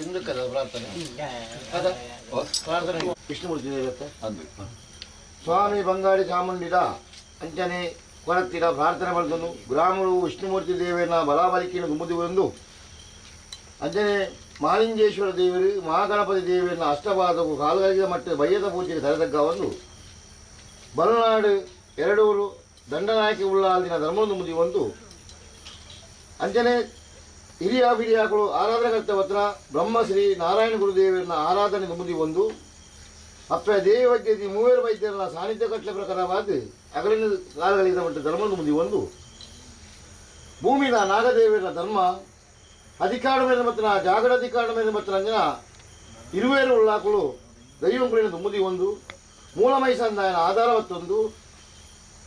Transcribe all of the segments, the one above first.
ಹಿಂದಕ್ಕದ ಪ್ರಾರ್ಥನೆ ಅದ ಪ್ರಾರ್ಥನೆ ವಿಷ್ಣುಮೂರ್ತಿ ದೇವತೆ ಸ್ವಾಮಿ ಬಂಗಾಳಿ ಚಾಮುಂಡಿದ ಅಂಚನೆ ಕೊರತ್ತಿರ ಪ್ರಾರ್ಥನೆ ಮಾಡಿದನು ಗ್ರಾಮರು ವಿಷ್ಣುಮೂರ್ತಿ ದೇವರನ್ನ ಬಲಾಬಲಿಕೆಯನ್ನು ಗುಮ್ಮದಿ ಬಂದು ಅಂಜನೆ ಮಹಾಲಿಂಗೇಶ್ವರ ದೇವರು ಮಹಾಗಣಪತಿ ದೇವರನ್ನ ಅಷ್ಟಪಾದವು ಕಾಲುಗಳಿದ ಮಟ್ಟ ಬಯ್ಯದ ಪೂಜೆಗೆ ತರತಕ್ಕ ಒಂದು ಬಲನಾಡು ಎರಡೂರು ದಂಡನಾಯಕಿ ಉಳ್ಳಾಲಿನ ಧರ್ಮದ ಮುದಿ ಒಂದು ಅಂಜನೆ ಹಿರಿಯ ಬಿರಿಯಾಗಳು ಆರಾಧನೆಗರ್ತ ಹತ್ರ ಬ್ರಹ್ಮಶ್ರೀ ನಾರಾಯಣ ಗುರುದೇವರನ್ನ ಆರಾಧನೆ ಮುದಿ ಒಂದು ಅಪ್ಪ ದೇವಜ್ಞ ಮೂವರು ವೈದ್ಯರನ್ನ ಸಾನ್ನಿಧ್ಯ ಕಟ್ಟಲೆ ಪ್ರಕಾರವಾದ ಅಗಲಿನ ಕಾಲಗಳಿದ ಮಟ್ಟ ಧರ್ಮದ ಮುದಿ ಒಂದು ಭೂಮಿನ ನಾಗದೇವರ ಧರ್ಮ ಅಧಿಕಾರ ಮೇಲೆ ಮತ್ತಿನ ಜಾಗಡ ಅಧಿಕಾರ ಮೇಲೆ ಮತ್ತಿನ ಅಂಜನ ಇರುವೇರು ಉಳ್ಳಾಕಲು ದೈವಂಕುಳಿನ ತುಮ್ಮದಿ ಒಂದು ಮೂಲ ಮೈಸಂದಾಯನ ಆಧಾರ ಮತ್ತೊಂದು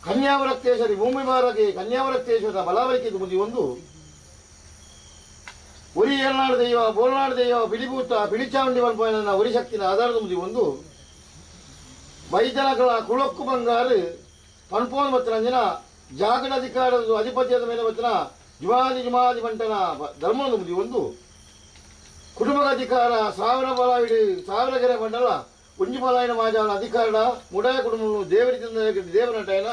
ಕನ್ಯಾವರಕ್ತೇಶ್ವರಿ ಭೂಮಿ ಮಾರಗೆ ಕನ್ಯಾವರಕ್ತೇಶ್ವರ ಬಲಾವರಿಕೆ ತುಮ್ಮದಿ ಒಂದು ಒರಿ ಏಳ್ನಾಡು ದೈವ ಬೋಲ್ನಾಡು ದೈವ ಬಿಳಿಭೂತ ಬಿಳಿಚಾಮುಂಡಿ ಮಲ್ಪನ ಒರಿ ಶಕ್ತಿನ ಆಧಾರ ತುಮ್ಮದಿ ಒಂದು ವೈದ್ಯನಗಳ ಕುಳಕ್ಕು ಬಂಗಾರು ಪನ್ಪೋನ್ ಮತ್ತಿನ ಅಂಜನ ಜಾಗಡ ಅಧಿಕಾರದ ಅಧಿಪತಿಯಾದ ಮೇಲೆ ಮತ್ತಿನ ಜುಮಾದಿ ಬಂಟನ ಧರ್ಮದ ಮುದಿ ಒಂದು ಕುಟುಂಬದ ಅಧಿಕಾರ ಸಾವಿರ ಬಲಾವಿಡಿ ಸಾವಿರ ಗೆರೆ ಮಂಡಲ ಕುಂಜಿಬಲಾಯನ ಮಾಜಾನ ಅಧಿಕಾರ ಮುಡಾಯ ಕುಟುಂಬ ದೇವರಿತ ದೇವನಟಯನ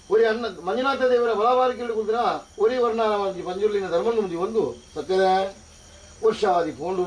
ಒರಿ ಅನ್ನ ಮಂಜುನಾಥ ದೇವರ ಬಲವಾರಿಕೆ ಕುದಿನ ಒರಿ ವರ್ಣಾನ ಪಂಜುರ್ಲಿನ ಧರ್ಮದ ಮುದಿ ಒಂದು ಸತ್ಯದ ವರ್ಷಾದಿ ಪೋಂಡು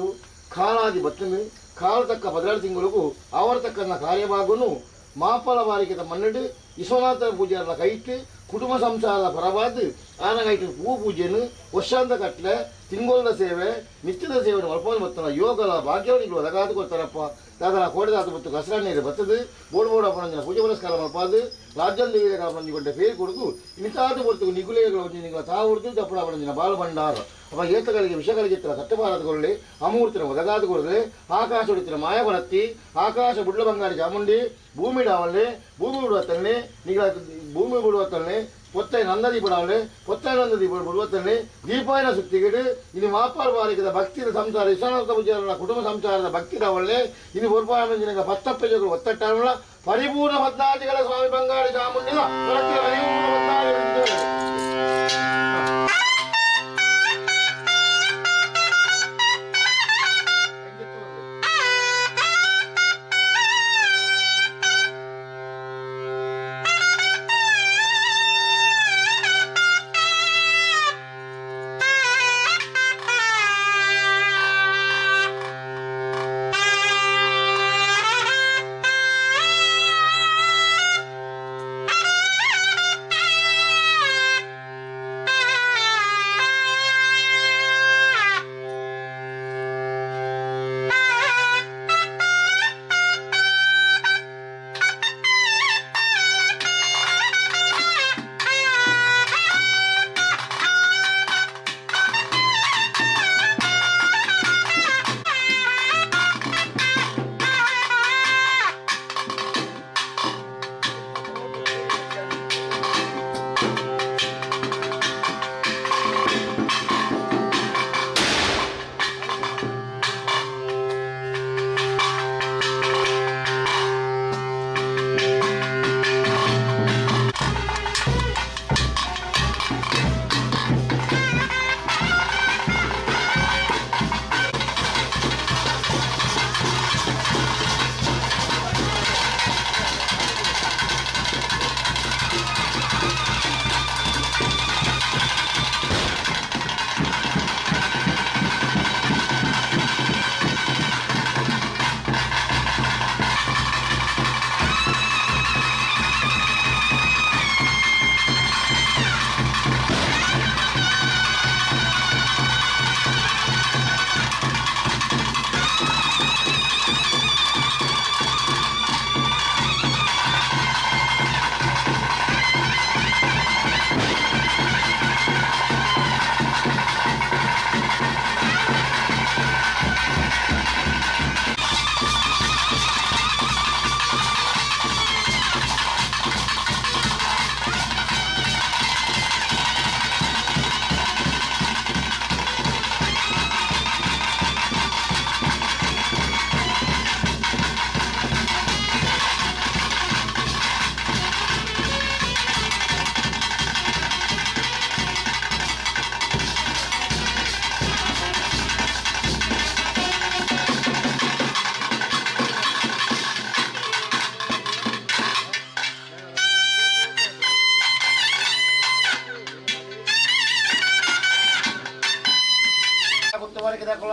ಕಾಲಾದಿ ಬತ್ತನು ಕಾಲ ತಕ್ಕ 16 ತಿಂಗಳಿಗೂ ಅವರ ತಕ್ಕನ್ನ ಕಾರ್ಯಭಾಗನು ಮಾಪಲ ಬಾರಿಕೆದ ಮನ್ನಡು ವಿಶ್ವನಾಥ ಪೂಜೆಯನ್ನ ಕೈಟ್ಟು ಕುಟುಂಬ ಸಂಸಾರದ ಪರವಾದ ಆನಗೈಟು ಹೂ ಪೂಜೆಯನ್ನು ವರ್ಷಾಂತ ಕಟ್ಲೆ ತಿಂಗೋಲದ ಸೇವೆ ನಿತ್ಯದ ಸೇವೆಯನ್ನು ಮಲ್ಪೋದು ಮತ್ತನ ಯೋಗದ ಭಾಗ್ಯವನ್ನು ಒದಗಾದು ಕೊಡ್ತಾರಪ್ಪ ಅದರ ಕೋಡೆದಾದ ಮತ್ತು ಕಸರ ನೀರು ಬರ್ತದೆ ಬೋಡ ಪಣಂಜಿನ ಪೂಜೆ ಪುರಸ್ಕಾರ ಮಲ್ಪಾದು ರಾಜ್ಯದ ಪಂಜಿಕೊಂಡ ಪೇರು ಕೊಡುದು ಇಂತಾದ ಹೊರತು ನಿಗುಲೆಗಳ ನಿಗಳ ತಾವುರ್ದು ದಪ್ಪಳ ಪಣಂಜಿನ ಬಾಲ ಭಂಡಾರ ಅಪ್ಪ ಏತಗಳಿಗೆ ವಿಷಗಳಿಗೆ ಕಟ್ಟಬಾರದುಕೊಳ್ಳಿ ಅಮೂರ್ತಿನ ಒದಗಾದುಕೊಳ್ಳದೆ ಆಕಾಶ ಹೊಡಿತಿನ ಮಾಯ ಕೊಡತ್ತಿ ಆಕಾಶ ಬುಡ್ಲ ಬಂಗಾರಿ ಚಾಮುಂಡಿ ಭೂಮಿ ಡಾವಲ್ಲೆ ಭೂಮಿ ಬಿಡುವ ತನ್ನೆ ನಿಗಳ ಭೂಮಿ ಬಿಡುವ ತನ್ನೆ பொத்தை நந்த தீபடாவலே பொத்தை நந்த தீப ಬಿಡುವತ್ತನ್ನೇ ದೀಪಾಯನ ಸುತ್ತಿಗಿಡು ಇನ್ನು ಮಾಪಾರ ಬಾರಿಕದ ಭಕ್ತಿಯ ಸಂಸಾರ ವಿಶ್ವನಾಥ ಪೂಜಾರನ ಕುಟುಂಬ ಸಂಸಾರದ ಭಕ್ತಿದಾವಳ್ಳೆ ಇನ್ನು ಪೂರ್ವಾಂಜಿನ ಪತ್ತಪ್ಪೆಜಗಳು ಒತ್ತಟ್ಟಾವಳ ಪರಿಪೂರ್ಣ ಪದ್ನಾದಿಗಳ ಸ್ವಾಮಿ ಬಂಗಾಳಿ ಚಾಮುಂಡಿನ ಪರಿಪೂರ್ಣ ಪದ್ನಾದಿ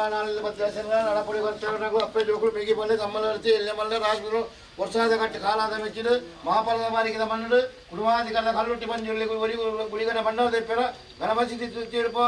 ನಾಳೆಲ್ಲ ಮತ್ತೆ ನಡಪಡಿ ಬರ್ತಾರೆ ಅಪ್ಪೆ ಜೋಕುಳು ಮೇಗಿ ಬಂದು ತಮ್ಮಲ್ಲಿ ಇರ್ತಿ ಎಲ್ಲೇ ಮಲ್ಲ ರಾಜರು ವರ್ಷಾದ ಕಟ್ಟಿ ಕಾಲಾದ ಮೆಚ್ಚಿಡು ಮಹಾಪಲದ ಮಾರಿಕದ ಮಣ್ಣು ಕುಡುವಾದಿಗಳ ಕಲ್ಲುಟ್ಟಿ ಬಂಜುಳ್ಳಿ ಗುಳಿಗನ ಬಣ್ಣ ತೆಪ್ಪರ ಗಣಪತಿ ಸುತ್ತಿ ಎಡ್ಪ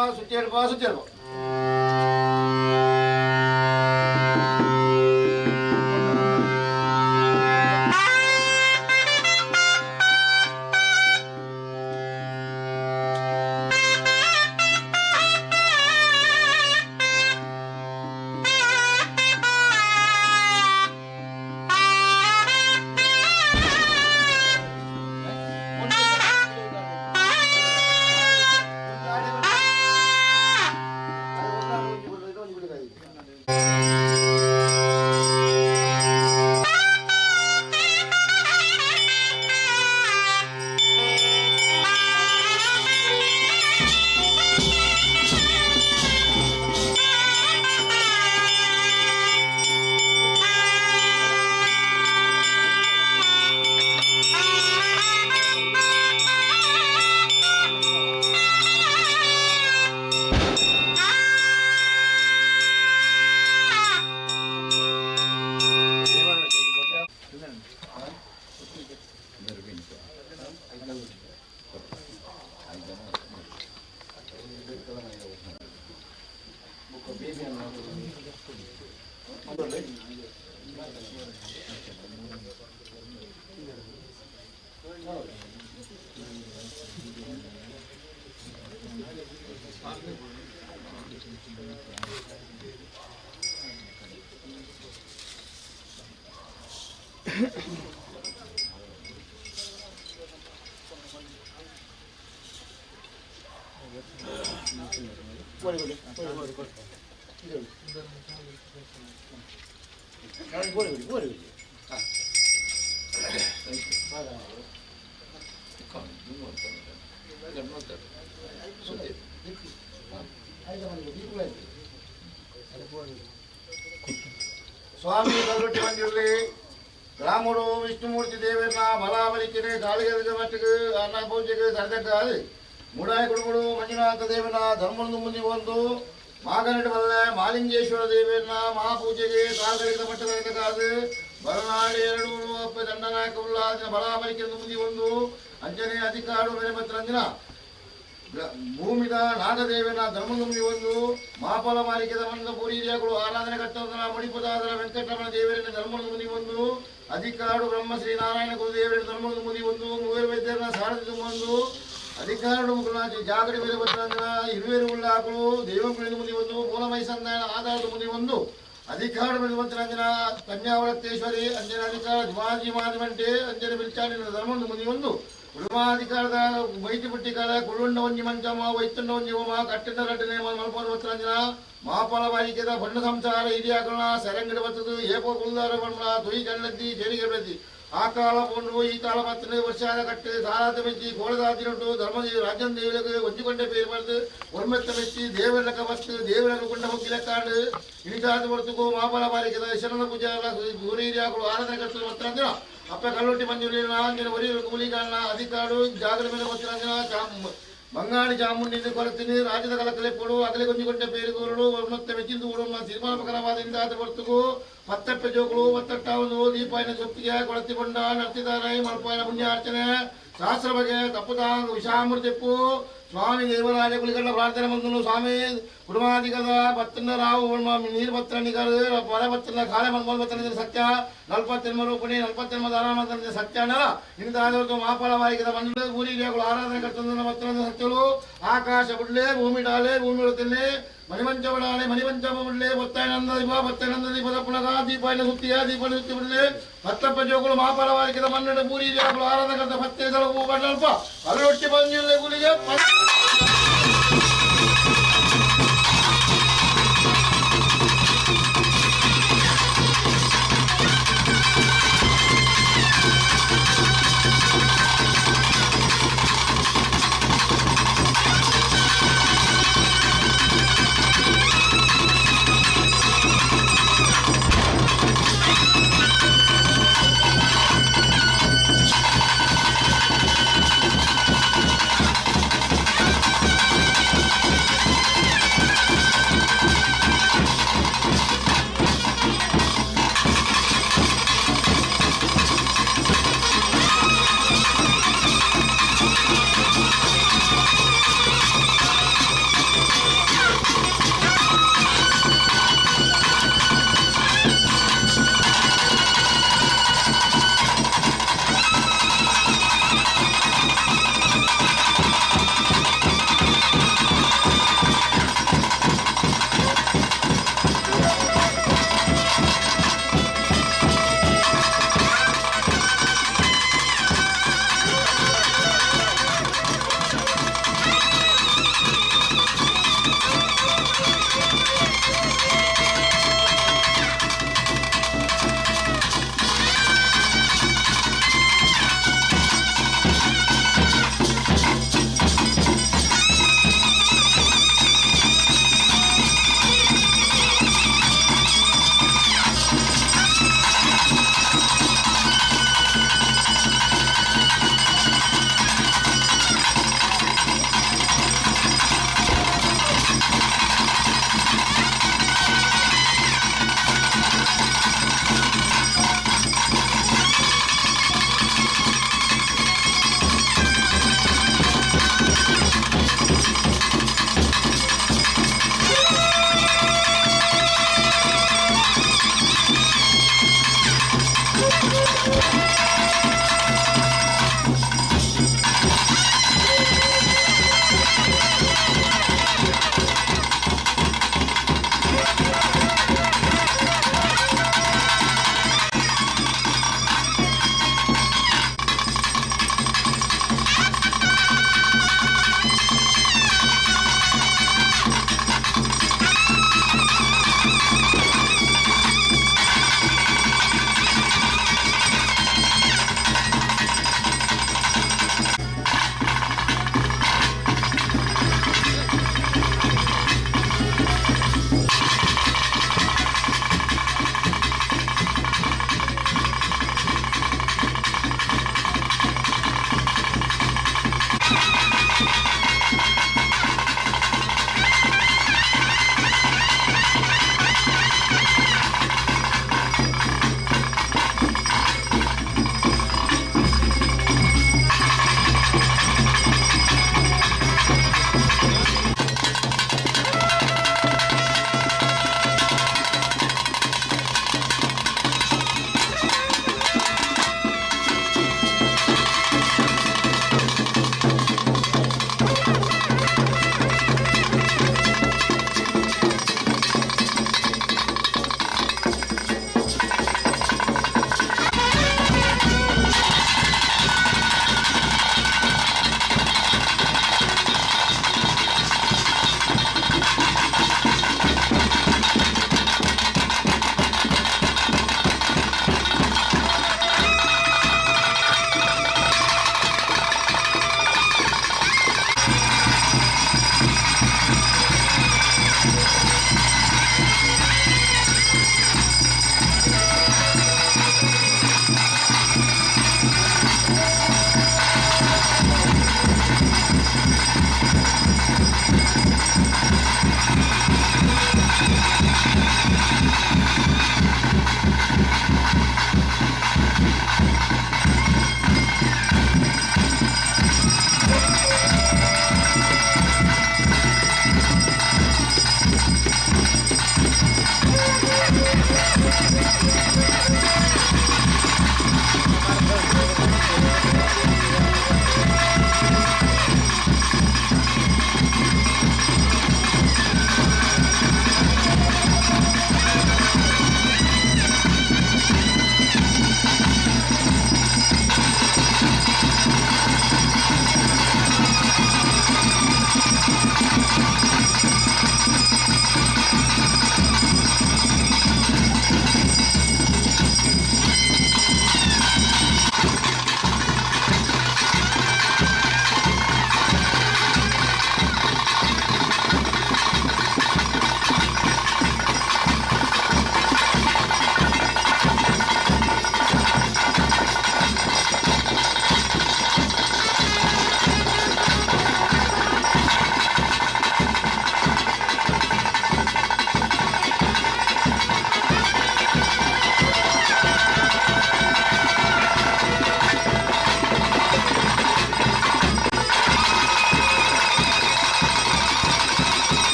ಸ್ವಾಮಿ ಕಲ್ಲುಟ್ಟಿ ಬಂದಿರಲಿ ರಾಮುಡು ವಿಷ್ಣುಮೂರ್ತಿ ದೇವರನ್ನ ಬಲಾಬಲಿಕೆನೆ ಕಾಳಿಗೆ ಮಟ್ಟಿಗೆ ಅನ್ನ ಪೂಜೆಗೆ ಸರದಕ್ಕಾದು ಮುಡಾಯ ಕುಡುಗುಡು ಮಂಜುನಾಥ ದೇವನ ಧರ್ಮದ ಮುಂದೆ ಒಂದು ಮಾಗನಡಿ ಬಲ್ಲ ಮಾಲಿಂಗೇಶ್ವರ ದೇವರನ್ನ ಮಹಾಪೂಜೆಗೆ ಕಾಲ್ಗಳಿದ ಮಟ್ಟದ ಕಾದು ಬಲನಾಡಿ ಎರಡು ಅಪ್ಪ ದಂಡನಾಯಕ ಉಲ್ಲಾದಿನ ಬಲಾಬಲಿಕೆ ಮುಂದೆ ಒಂದು ಅಂಜನೆ ಅಧಿಕಾರು ಬೇರೆ ಪತ್ರಂದಿನ ಭೂಮಿದ ನಾಗದೇವನ ಧರ್ಮಗುಂಬಿ ಒಂದು ಮಾಪಲ ಮಾಲಿಕೆದ ಮಣ್ಣದ ಪೂರಿಗಳು ಆರಾಧನೆ ಕಟ್ಟೋದರ ಮಣಿಪುದಾದರ ವೆಂಕಟರಮಣ ದೇವರಿನ ಧರ್ಮದ ಮುನಿ ಒಂದು ಅಧಿಕಾರು ಬ್ರಹ್ಮ ಶ್ರೀ ನಾರಾಯಣ ಗುರುದೇವರಿನ ಧರ್ಮದ ಮುನಿ ಒಂದು ಮೂವರು ವೈದ್ಯರನ್ನ ಸಾರಥಿ ಒಂದು ಅಧಿಕಾರು ಮುಗುಲಾಜಿ ಜಾಗಡಿ ಮೇಲೆ ಬರ್ತಂದ್ರ ಹಿರುವೇರು ಉಳ್ಳಾಕಳು ದೇವಂಗಳಿಂದ ಮುನಿ ಒಂದು ಮೂಲಮೈಸಂದಾಯನ ಆಧಾರದ ಮುನಿ ಒಂದು ಅಧಿಕಾರ ಬೆಳೆದಂಜನ ಕನ್ಯಾವರತ್ತೇಶ್ವರಿ ಅಂಜನ ಅಧಿಕಾರ ಜಿಮಾಜಿ ಮಾದಿಮಂಟೆ ಅಂಜನ ಬಿಲ್ಚಾಣಿನ ಧರ್ಮದ ಮುನಿ ಒಂದು ಕುಡುಮಾಧಿಕಾರದ ವೈದ್ಯ ಪುಟ್ಟಿಕಾರ ಕುಳ್ಳುಂಡ ಒಂಜಿ ಮಂಚಮ್ಮ ವೈತುಂಡ ಒಂಜಿ ಹೋಮ ಕಟ್ಟಿದ ರಟನೆ ಮಲ್ಪೋರ್ ವಸ್ತ್ರಂಜನ ಮಾಪಲ ಬಾಯಿಕೆದ ಬಣ್ಣ ಸಂಸಾರ ಹಿರಿಯಾಕರಣ ಸೆರಂಗಡಿ ಬರ್ತದು ಏಪೋ ಕುಲ್ದಾರ ಬಣ್ಣ ತುಯಿ ಕಣ್ಣದ್ದಿ ಜೇನಿಗೆ ಬೆಳೆದಿ ಆ ಕಾಲ ಪೊಂಡು ಈ ಕಾಲ ಮತ್ತೆ ವರ್ಷಾದ ಕಟ್ಟೆ ಸಾರಾತ ಮೆಚ್ಚಿ ಕೋಳದಾತಿನೊಟ್ಟು ಧರ್ಮದ ರಾಜ್ಯನ ದೇವರಿಗೆ ಒಂಜಿಕೊಂಡೆ ಪೇರು ಬರೆದು ಒಮ್ಮೆತ್ತ ಮೆಚ್ಚಿ ದೇವರ ಲೆಕ್ಕ ಬತ್ತು ದೇವರ ಕೊಂಡ ಹೋಗಿ ಲೆಕ್ಕಾಡು ಇಳಿದಾದ ಹೊರತುಕು ಮಾಪಲ ಬಾರಿಕೆದ ಶರಣ ಪೂಜಾ ಗುರಿ ಹಿರಿಯಾಕಳು ಆರಾಧನೆ ಕಟ್ಟಲು ವಸ್ತ್ರಂಜನ ಅಪ್ಪ ಕಲ್ಲೊಟ್ಟಿ ಮಂಜೂರಿನ ಅಂಜನ ಒರಿ ಕೂಲಿಗಾರನ ಅಧಿಕಾರು ಜಾಗರ ಮೇಲೆ ವಸ್ತ್ರಂಜನ ಬಂಗಾಳಿ ಚಾಮುಂಡಿಂದ ಕೊರತೀನಿ ರಾಜ್ಯದ ಕಲಕಲೆ ಪೊಡು ಅಗಲೆ ಕೊಂಜಿಕೊಂಡೆ ಪೇರುಗೋರಡು ಒಮ್ಮತ್ತೆ ಮೆಚ್ಚಿಂದು ಓಡುವ ಸಿನಿಮಾಪಕರವಾದಿಂದ ಆದ ಹೊರತುಕು ಪತ್ತಪ್ಪೆ ಜೋಕುಳು ಒತ್ತಟ್ಟಾವುದು ದೀಪಾಯನ ಸೊಪ್ಪಿಗೆ ಕೊಳತಿಕೊಂಡ ನರ್ತಿದಾರಾಯಿ ಮಲ್ಪಾಯನ ಪುಣ್ಯಾರ್ಚನೆ ಶಾಸ್ತ್ರ ಬಗೆ ತಪ್ಪುದ ವಿಷಾಮೃತಿಪ್ಪು ಸ್ವಾಮಿ ದೇವರಾಜ ಕುಲಿಗಲ್ಲ ಪ್ರಾರ್ಥನೆ ಮಂಗಲು ಸ್ವಾಮಿ ಕುಟುಂಬಾಧಿಕದ ಬತ್ತನ ರಾವು ನೀರು ಬತ್ತನ ನಿಗರು ಪರ ಬತ್ತನ ಕಾಳೆ ಮಂಗಲ್ ಬತ್ತನ ಸತ್ಯ 40 ರೂಪಣಿ 40 ದಾನ ಸತ್ಯ ಅನ್ನಲ್ಲ ಇಂದ ಆದವರ್ತು ಮಾಪಲ ವಾಯಿಕದ ಮಂಡಲ ಊರಿಗಳು ಆರಾಧನೆ ಕರ್ತಂದ ಬತ್ತನ ಸತ್ಯಲು ಆಕಾಶ ಬುಡ್ಲೆ ಭೂಮಿ ಡಾಲೆ ಭೂಮಿ ಉಳಿತಿಲ್ಲಿ ಮಣಿಮಂಚ ಬಡಾಳೆ ಮಣಿಮಂಚ ಬುಡ್ಲೆ ಬತ್ತಾಯನಂದ ದೀಪ ಪುನಗ ದೀಪಾಯನ ಸುತ್ತಿಯ ದೀಪಾಯನ ಸುತ್ತಿ ಬಿಡ್ಲೆ ಹತ್ತಪ್ಪ ಜೋಗಳು ಮಾಪಲ ವಾಯಿಕದ ಮನ್ನಡ ಊರಿಗಳು ಆರಾಧನೆ ಕರ್ತ ಪತ್ತೆ ಸ್ವಲ್ಪ ಅಲ್ಲೊಟ್ಟಿ ಬಂದಿಲ್ಲ ಗುಳಿಗೆ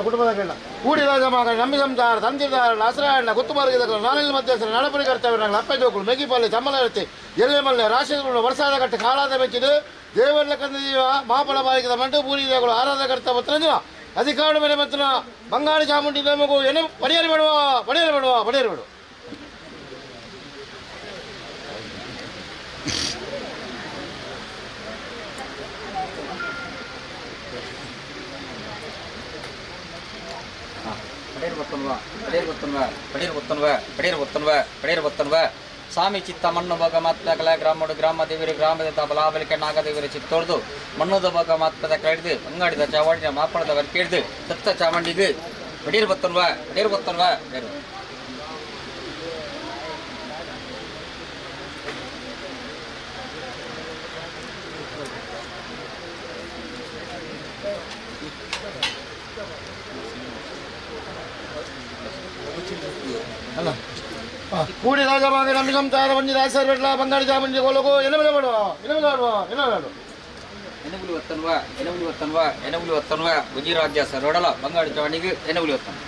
ಕುಟುಂಬದ ಕೆಣ್ಣ ಕೂಡಿ ರಾಜ ಮಗ ನಂಬಿ ಸಂಸಾರ ತಂದಿದ್ದಾರ ಹಸರಾಯಣ್ಣ ಗುತ್ತುಮಾರ್ಗದ ನಾನೆಲ್ಲ ಮಧ್ಯಸ್ಥರ ನಡಪಡಿ ಕರ್ತವ್ಯ ಅಪ್ಪೆ ಜೋಕುಳು ಮೆಗಿಪಲ್ಲೆ ತಮ್ಮಲ ಇರುತ್ತೆ ಎಲ್ಲೆ ಮಲ್ಲೆ ರಾಶಿಗಳು ವರ್ಷಾದ ಕಟ್ಟ ಕಾಲಾದ ಬೆಚ್ಚಿದು ದೇವರ ಕಂದಿದೀವ ಮಾಪಳ ಬಾರಿಕದ ಮಂಟು ಪೂರಿಗಳು ಆರಾಧ ಕರ್ತ ಬತ್ತನ ಅಧಿಕಾರ ಮೇಲೆ ಬತ್ತನ ಬಂಗಾಳಿ ಚಾಮುಂಡಿ ಮಗು ಏನು ಪಡೆಯಲು ಬಿಡುವ ಪಡೆಯಲು ಬಿಡುವ ಪಡೆಯಲು ಬಿಡುವ ಸ್ವಾಮಿ ಚಿತ್ತ ಮಣ್ಣು ಭಾಗ ಮಾತ್ಪದ ಗ್ರಾಮಡು ಗ್ರಾಮ ದೇವಿರು ಗ್ರಾಮದ ಬಲಾಬಲಿಕೆ ನಾಗದೇವಿರ ಚಿತ್ತೊಡ್ದು ಮಣ್ಣುದ ಭಾಗ ಮಾತ್ಪದ ಕಳೆದು ಅಂಗಾಡಿದ ಚಾವಾಡಿನ ಮಾಪಳದವರು ಕೇಳಿದು ದತ್ತ ಚಾಮುಂಡಿಗೆ ಪಡೀರ್ ಬತ್ತನ್ವ ಪಡೀರ್ ಬತ್ತನ್ವ ಬೇರು ಅಲ್ಲ ಕೂಡಿ ರಾಜ ಮಗ ನಂಬಿ ಸಂಸಾರ ಬಂಜಿ ರಾಜಸರ್ ಬೆಟ್ಲ ಬಂಗಾಳಿ ಚಾಮುಂಡಿ ಗೋಲಗೋ ಎನೆ ಮೇಲೆ ಮಾಡುವ ಎನೆ ಮೇಲೆ ಆಡುವ ಎನೆ ಮೇಲೆ ಆಡುವ ಎನಗುಲಿ ಒತ್ತನ್ವ ಗುಜರಾಜ್ಯ ಸರೋಡಲ ಬಂಗಾಳಿ ಚಾವಣಿಗೆ ಎನಗುಲಿ ಒತ್ತನ್ವ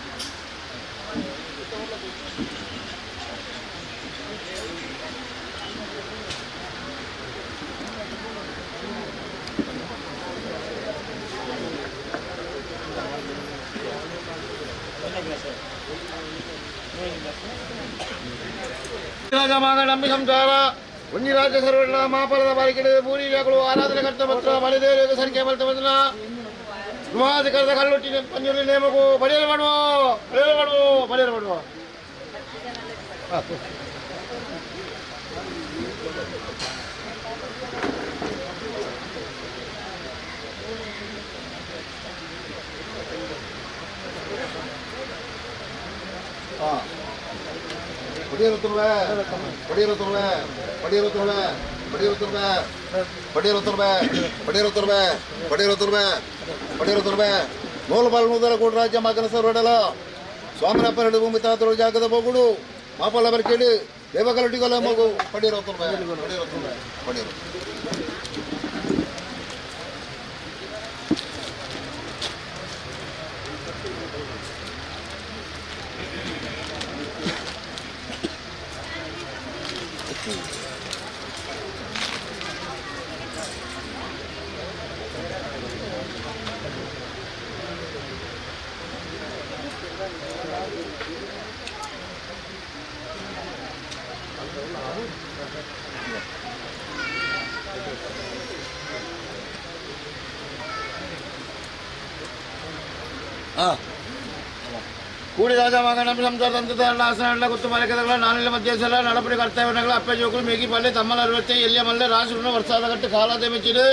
ರಾಜ ಮಗ ನಂಬಿ ಸಂಸಾರ ಒಂಜಿ ರಾಜ್ಯ ಸರ್ವಲ್ಲ ಮಾಪಲದ ಬಾರಿಕೆಡೆ ಬೂರಿಗಳು ಆರಾಧನೆ ಕರ್ತ ಮಾತ್ರ ಮಳೆದೇವ ಸಂಖ್ಯೆ ಬಲ್ತ ಬಂದನ ವಿವಾದಿಕರದ ಕಲ್ಲುಟ್ಟಿ ಪಂಜುಲಿ ನೇಮಕು ಬಡಿಯಲು ಮಾಡುವ ಬಡಿಯಲು ಮಾಡುವ ಬಡಿಯಲು ಮಾಡುವ ಪಡಿಯರುತ್ತಲ್ವೇ ಪಡಿಯರುತ್ತಲ್ವೇ ಪಡಿಯರುತ್ತಲ್ವೇ ಪಡಿಯರುತ್ತಲ್ವೇ ಪಡಿಯರುತ್ತಲ್ವೇ ಪಡಿಯರುತ್ತಲ್ವೇ ಪಡಿಯರುತ್ತಲ್ವೇ ಪಡಿಯರುತ್ತಲ್ವೇ ಮೂಲಪಾಲ್ ನೂದಲ ಕೂಡ ರಾಜ್ಯ ಮಗನ ಸರ್ವಡಲ ಸ್ವಾಮಿನಪ್ಪ ಎರಡು ಭೂಮಿ ತಾತರು ಜಾಗದ ಬೋಗುಡು ಮಾಪಲ್ಲ ಬರ್ಕೇಳಿ ದೇವಕಲಟಿಗೊಲ್ಲ ಮಗು ಪಡಿಯರುತ್ತಲ್ವೇ ಪಡಿಯರುತ್ತಲ್ವೇ ಪಡಿಯರು ಕೂಡಿ ರಾಜ ಮಗ ನಂಬಿ ಸಂಸಾರ ತಂತ್ರಲ್ಲ ಹಸನಲ್ಲ ಗುತ್ತು ಮಲಕದಗಳ ನಾನೆಲ್ಲ ಮಧ್ಯಸಲ ನಡಪಡಿ ಕರ್ತವ್ಯಗಳ ಅಪ್ಪೆ ಜೋಕುಳು ಮೇಗಿ ಪಲ್ಲೆ ತಮ್ಮಲ ಅರವತ್ತೆ ಎಲ್ಲಿಯ ಮಲ್ಲೆ ರಾಶಿಗಳನ್ನು ವರ್ಷಾದ ಕಟ್ಟು ಕಾಲಾದೆ ಮೆಚ್ಚಿಡು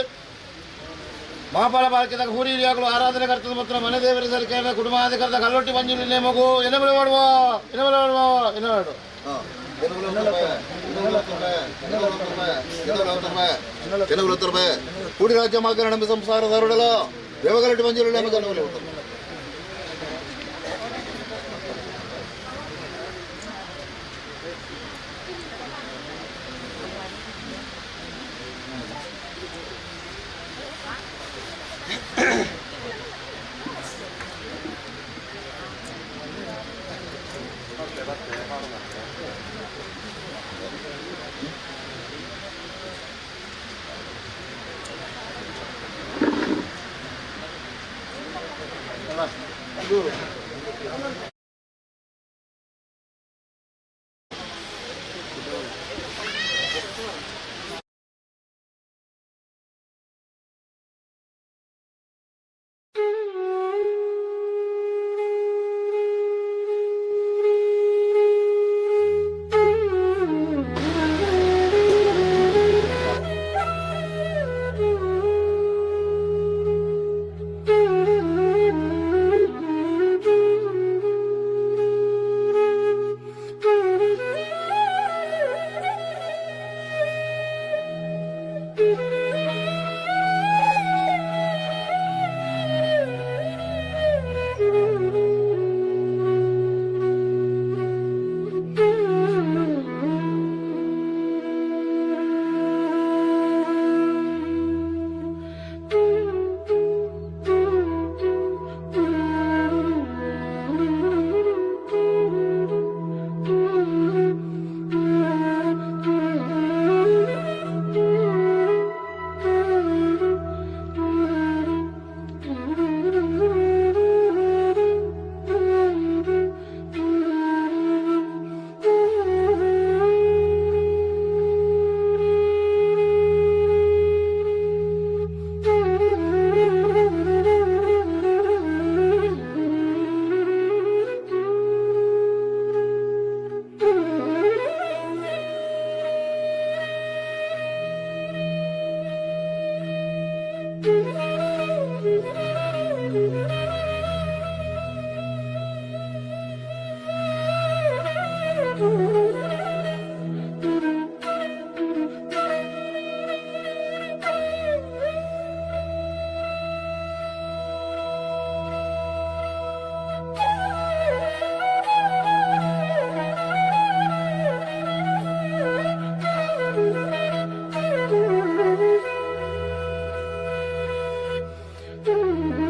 ಮಾಪಾಳ ಬಾಲ್ಕಿದಾಗ ಹೂರಿ ಹಿರಿಯಾಗಳು ಆರಾಧನೆ ಕರ್ತದ ಮಾತ್ರ ಮನೆ ದೇವರ ಸರ್ಕಾರ ಕುಟುಂಬಾಧಿಕಾರದ ಕಲ್ಲೊಟ್ಟಿ ಮಂಜುಲಿ ಮಗು ಎನೆ ಬೆಳೆ ಮಾಡುವ ಎನೆ ಬೆಳೆ ಮಾಡುವ ಎನೆ ಮಾಡು ಕೂಡಿ ರಾಜ್ಯ ಮಗ ನಂಬಿ ಸಂಸಾರ ಧಾರಡಲ ದೇವಗಲಟ್ಟಿ ಮಂಜುಲಿ ಮಗ Mm-hmm.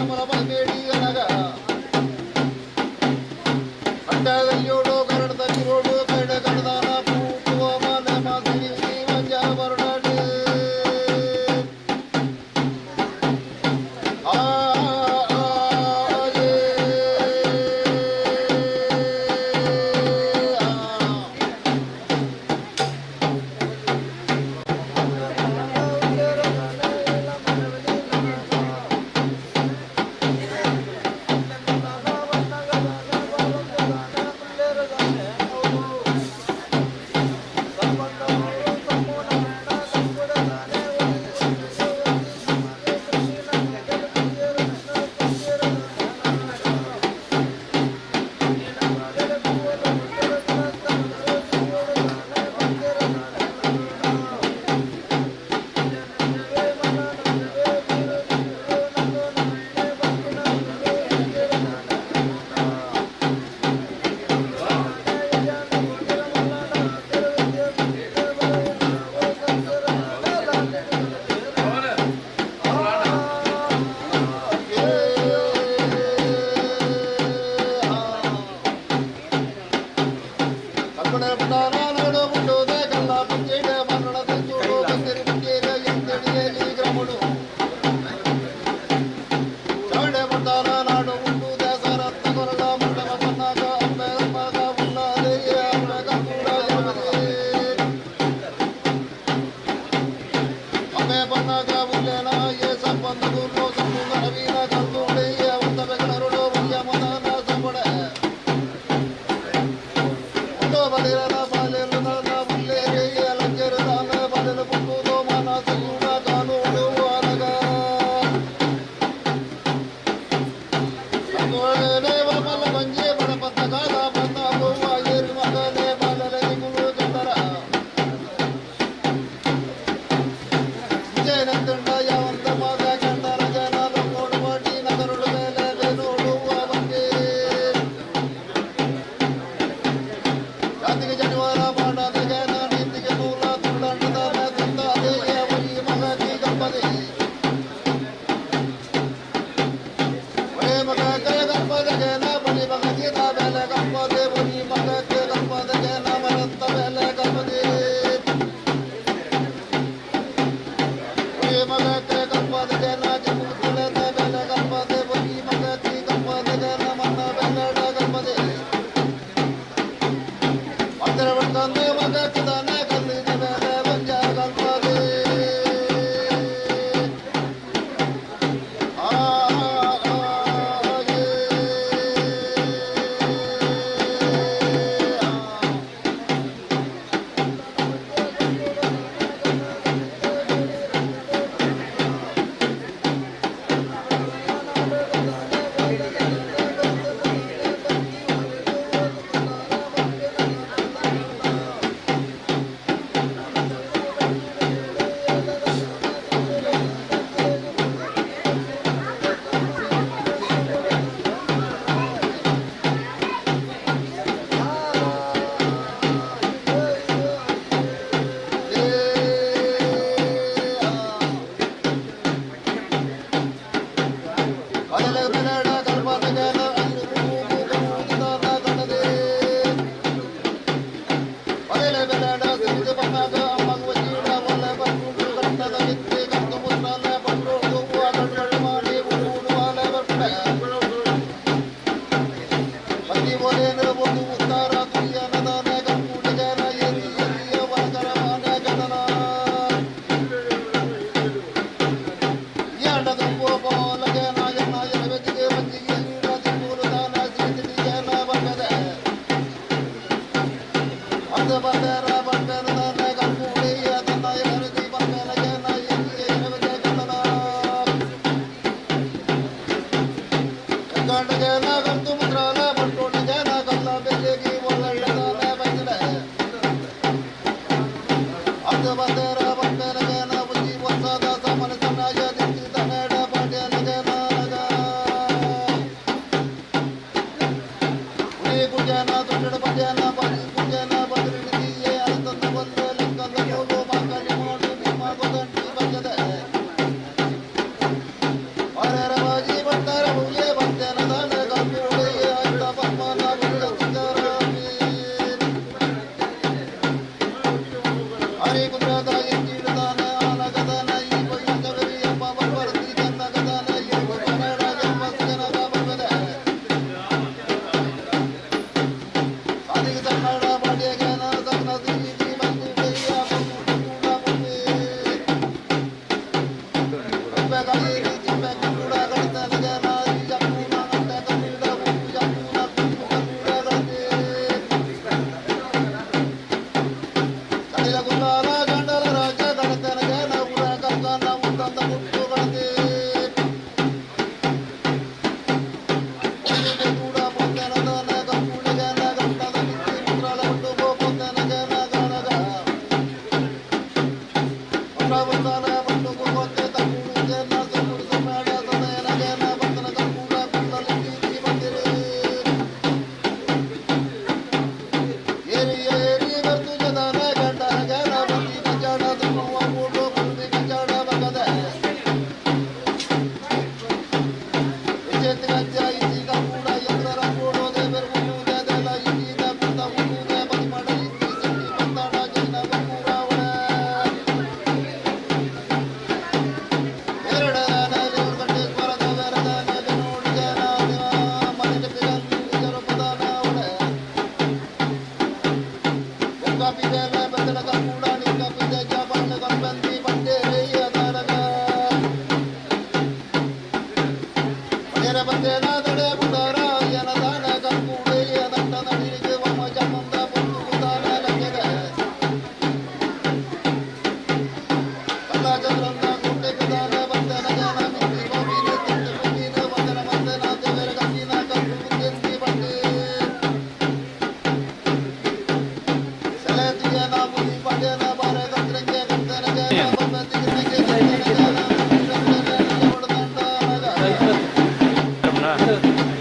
ಮರಬೇಡಿ ಅನಗ ಅಡ್ಡದಲ್ಲಿಯೋಡು ಕನ್ನಡದಲ್ಲಿರೋಡು ಕೈಡ ಕನ್ನಡದಾನ ಪೂಟುವ ಮನೆ ಮಾತಿರಿ ಮಂಜ ಬರಡಾಡಿ ಆ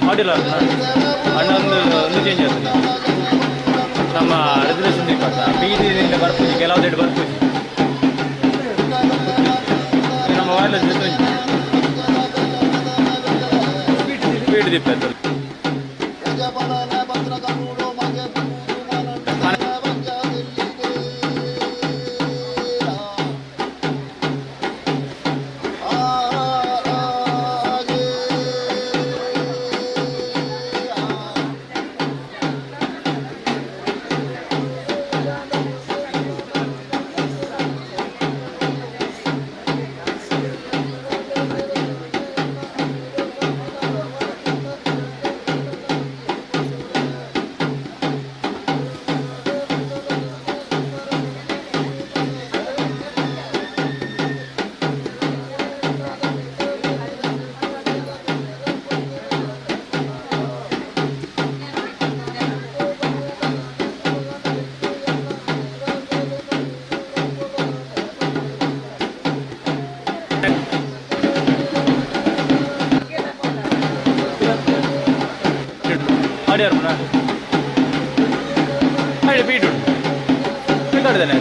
ಆಡಿಲ್ಲ ಅಣ್ಣ ಒಂದು ಚೇಂಜ್ ಆಗ್ತದೆ ನಮ್ಮ ರೆಸಲ್ಯೂಷನ್ ರಿಪೋರ್ಟ್ ಬೀದಿಯಿಂದ ಬರ್ಪೂಜಿ ಕೆಲವು ಡೇಟ್ ಬರ್ಪೂಜಿ ನಮ್ಮ ವೈರ್ಲೆಸ್ ಸ್ಪೀಡ್ ದಿಪ್ಪ ಆಡಿಯಾರು ಆಡಿ ಬೀಟು ಬೇಕಾಡ್ದೇನೆ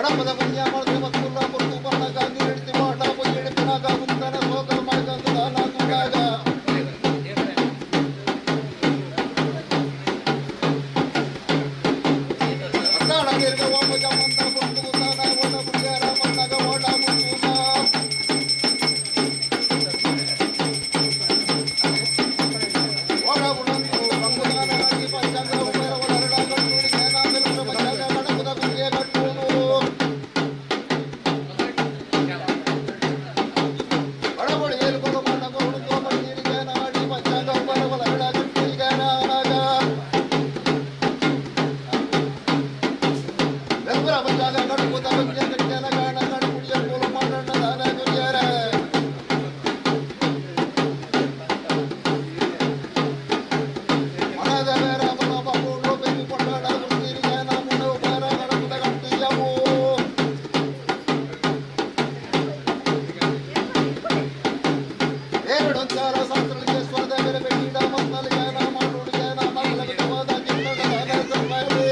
ಗಣಪದ ಪುಣ್ಯ ಮಾಡಿದ್ರೆ ಮಕ್ಕಳ ಪುರ್ತು ಬಣ್ಣಕ್ಕಾಗಿ ಹಿಡಿದು ಮಾಟ ಪುಣ್ಯ ಹಿಡಿಪಿನಾಗ ಮುಂತಾನ ಸೋಕಲ್ ಮಾಡ್ಕೊಂತ ದಾನ ತುಂಡಾಗ ಅತ್ತಾಳ ದೀರ್ಘ ಓಮ ಜಮಂತ ಪುರ್ತು ಮುಂತಾನ ಓಡ ಪುಣ್ಯಾರ ಮಣ್ಣಾಗ ಓಡ ಮುಂಚೂನ ಓಡ ಬುಡಂತು ರಂಗುದಾನ ಆಗಿ ಪಂಚಾಂಗ ಉಪೇರ ಒಳರಡ ಕಟ್ಟುಡಿ ಜ್ಞಾನ ಬೆಲುಸ ಮಜಾಗ ಗಣಪದ ಪುಣ್ಯ ಕಟ್ಟುವುದು ಒಳಗೊಳಿ ಏಲ್ಕೊಳು ಮಣ್ಣ ಕೊಡುತ್ತೋ ಮಣ್ಣೀರಿ ಜ್ಞಾನ ಆಡಿ ಪಂಚಾಂಗ ಉಪೇರ ಒಳರಡ ಕಟ್ಟುಡಿ ಜ್ಞಾನ ಆನಾಗ ಬೆಲ್ಪುರ ಪಂಚಾಂಗ ಗಣಪದ ಪುಣ್ಯ ಕಟ್ಟ್ಯಾನ ಗಾಣ ಗಣಪುಡಿಯ ಕೋಲು ಮಾಡಣ್ಣ ದಾನ ಗುರಿಯಾರ ಮನದ ಬೇರ ಮನ ಬಪ್ಪುಡು ಬೆನ್ನು ಕೊಂಡಾಡ ಗುರುತಿರಿ ಜ್ಞಾನ ಮುನ್ನ ಉಪೇರ ಗಣಪದ ಗಟ್ಟಿಯವು ಏರಡೊಂಚಾರ ಶಾಸ್ತ್ರಗಳಿಗೆ ಸ್ವರದ ಬೇರೆ ಬೆಟ್ಟಿಡ ಮಕ್ಕಳ ಜ್ಞಾನ ಮಾಡುಡು ಜ್ಞಾನ ಮಕ್ಕಳ ವಿಧವಾದ ಕಿತ್ತಡ ದಾನ ಸಂಪಾದನೆ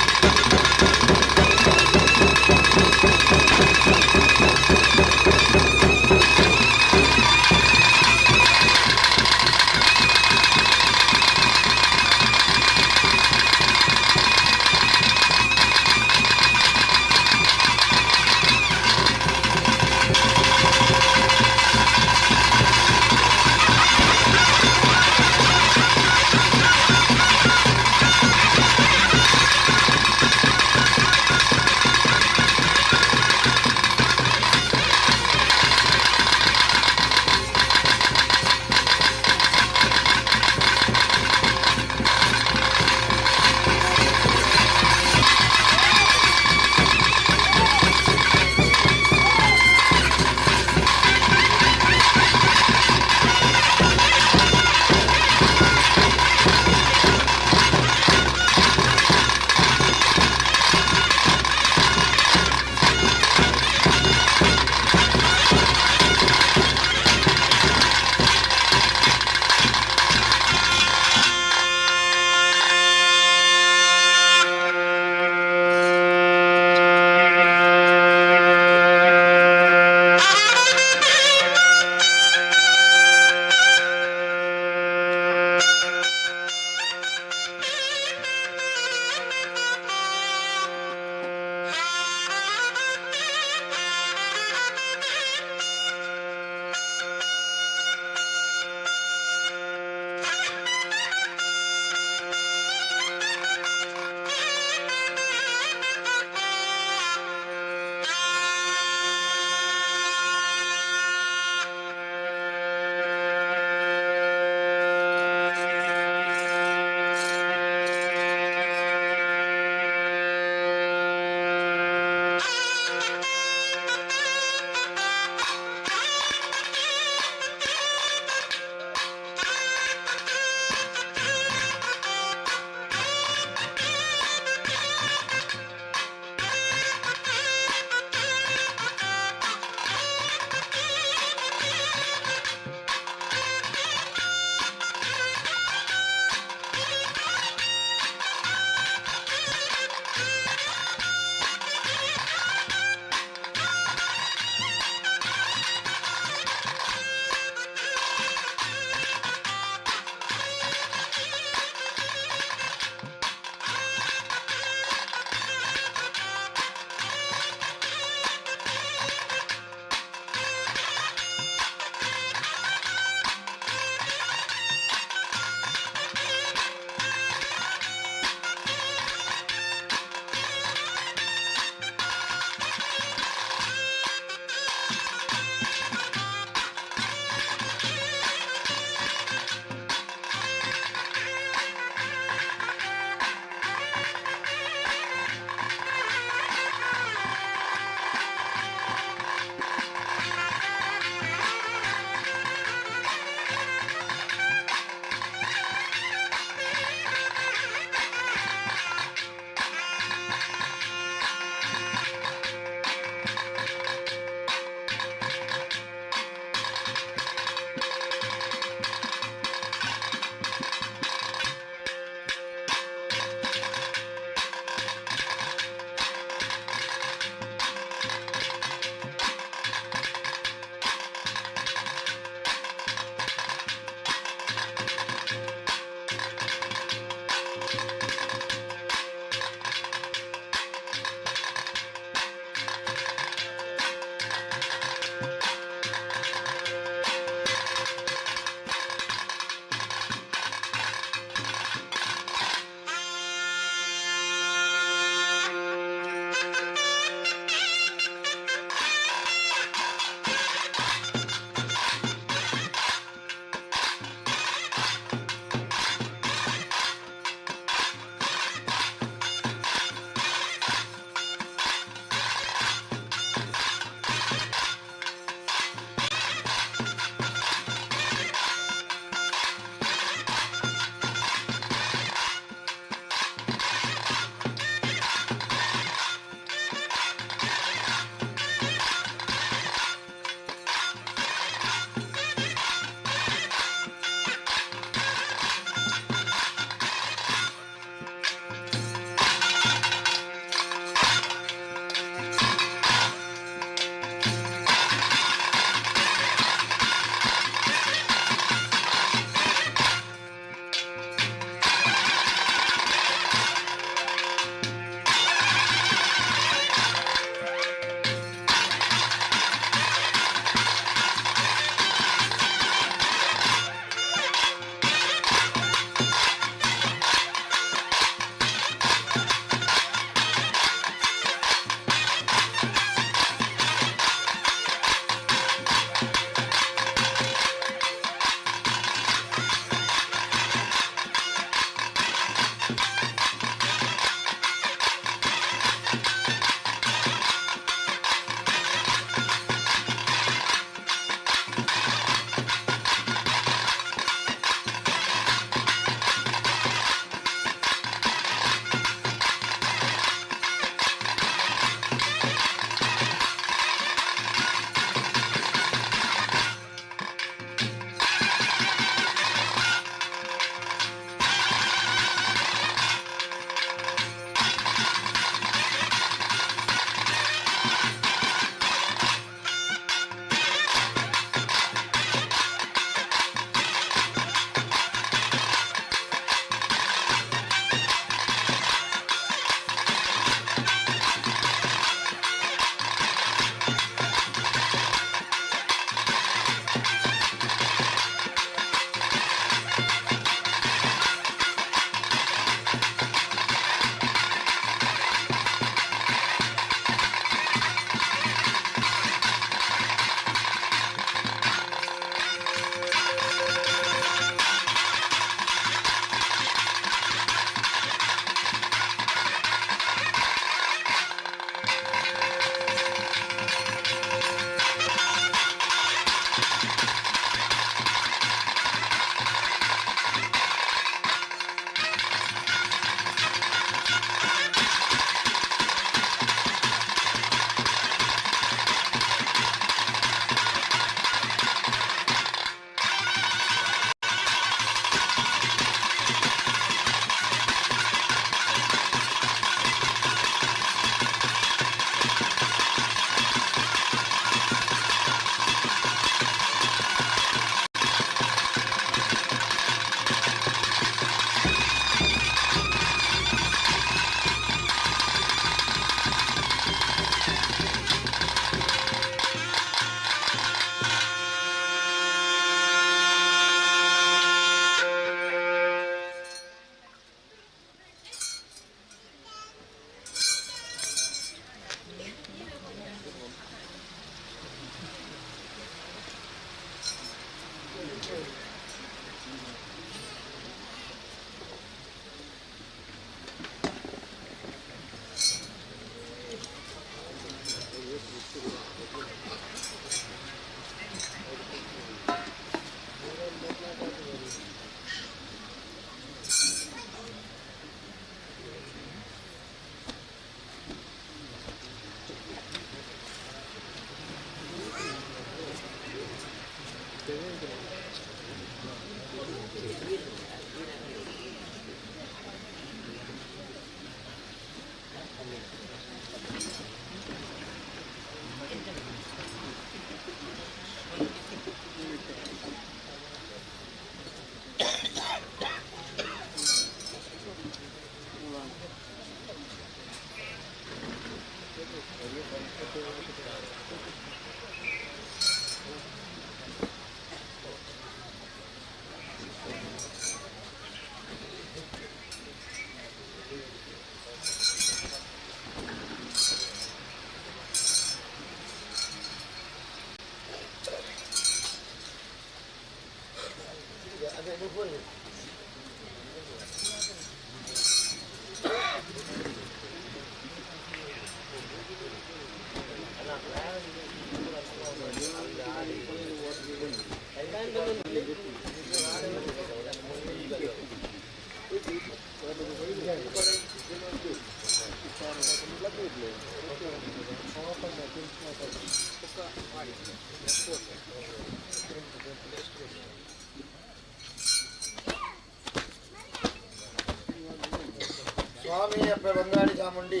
స్వామి అప్ప బంగాడి చాముండి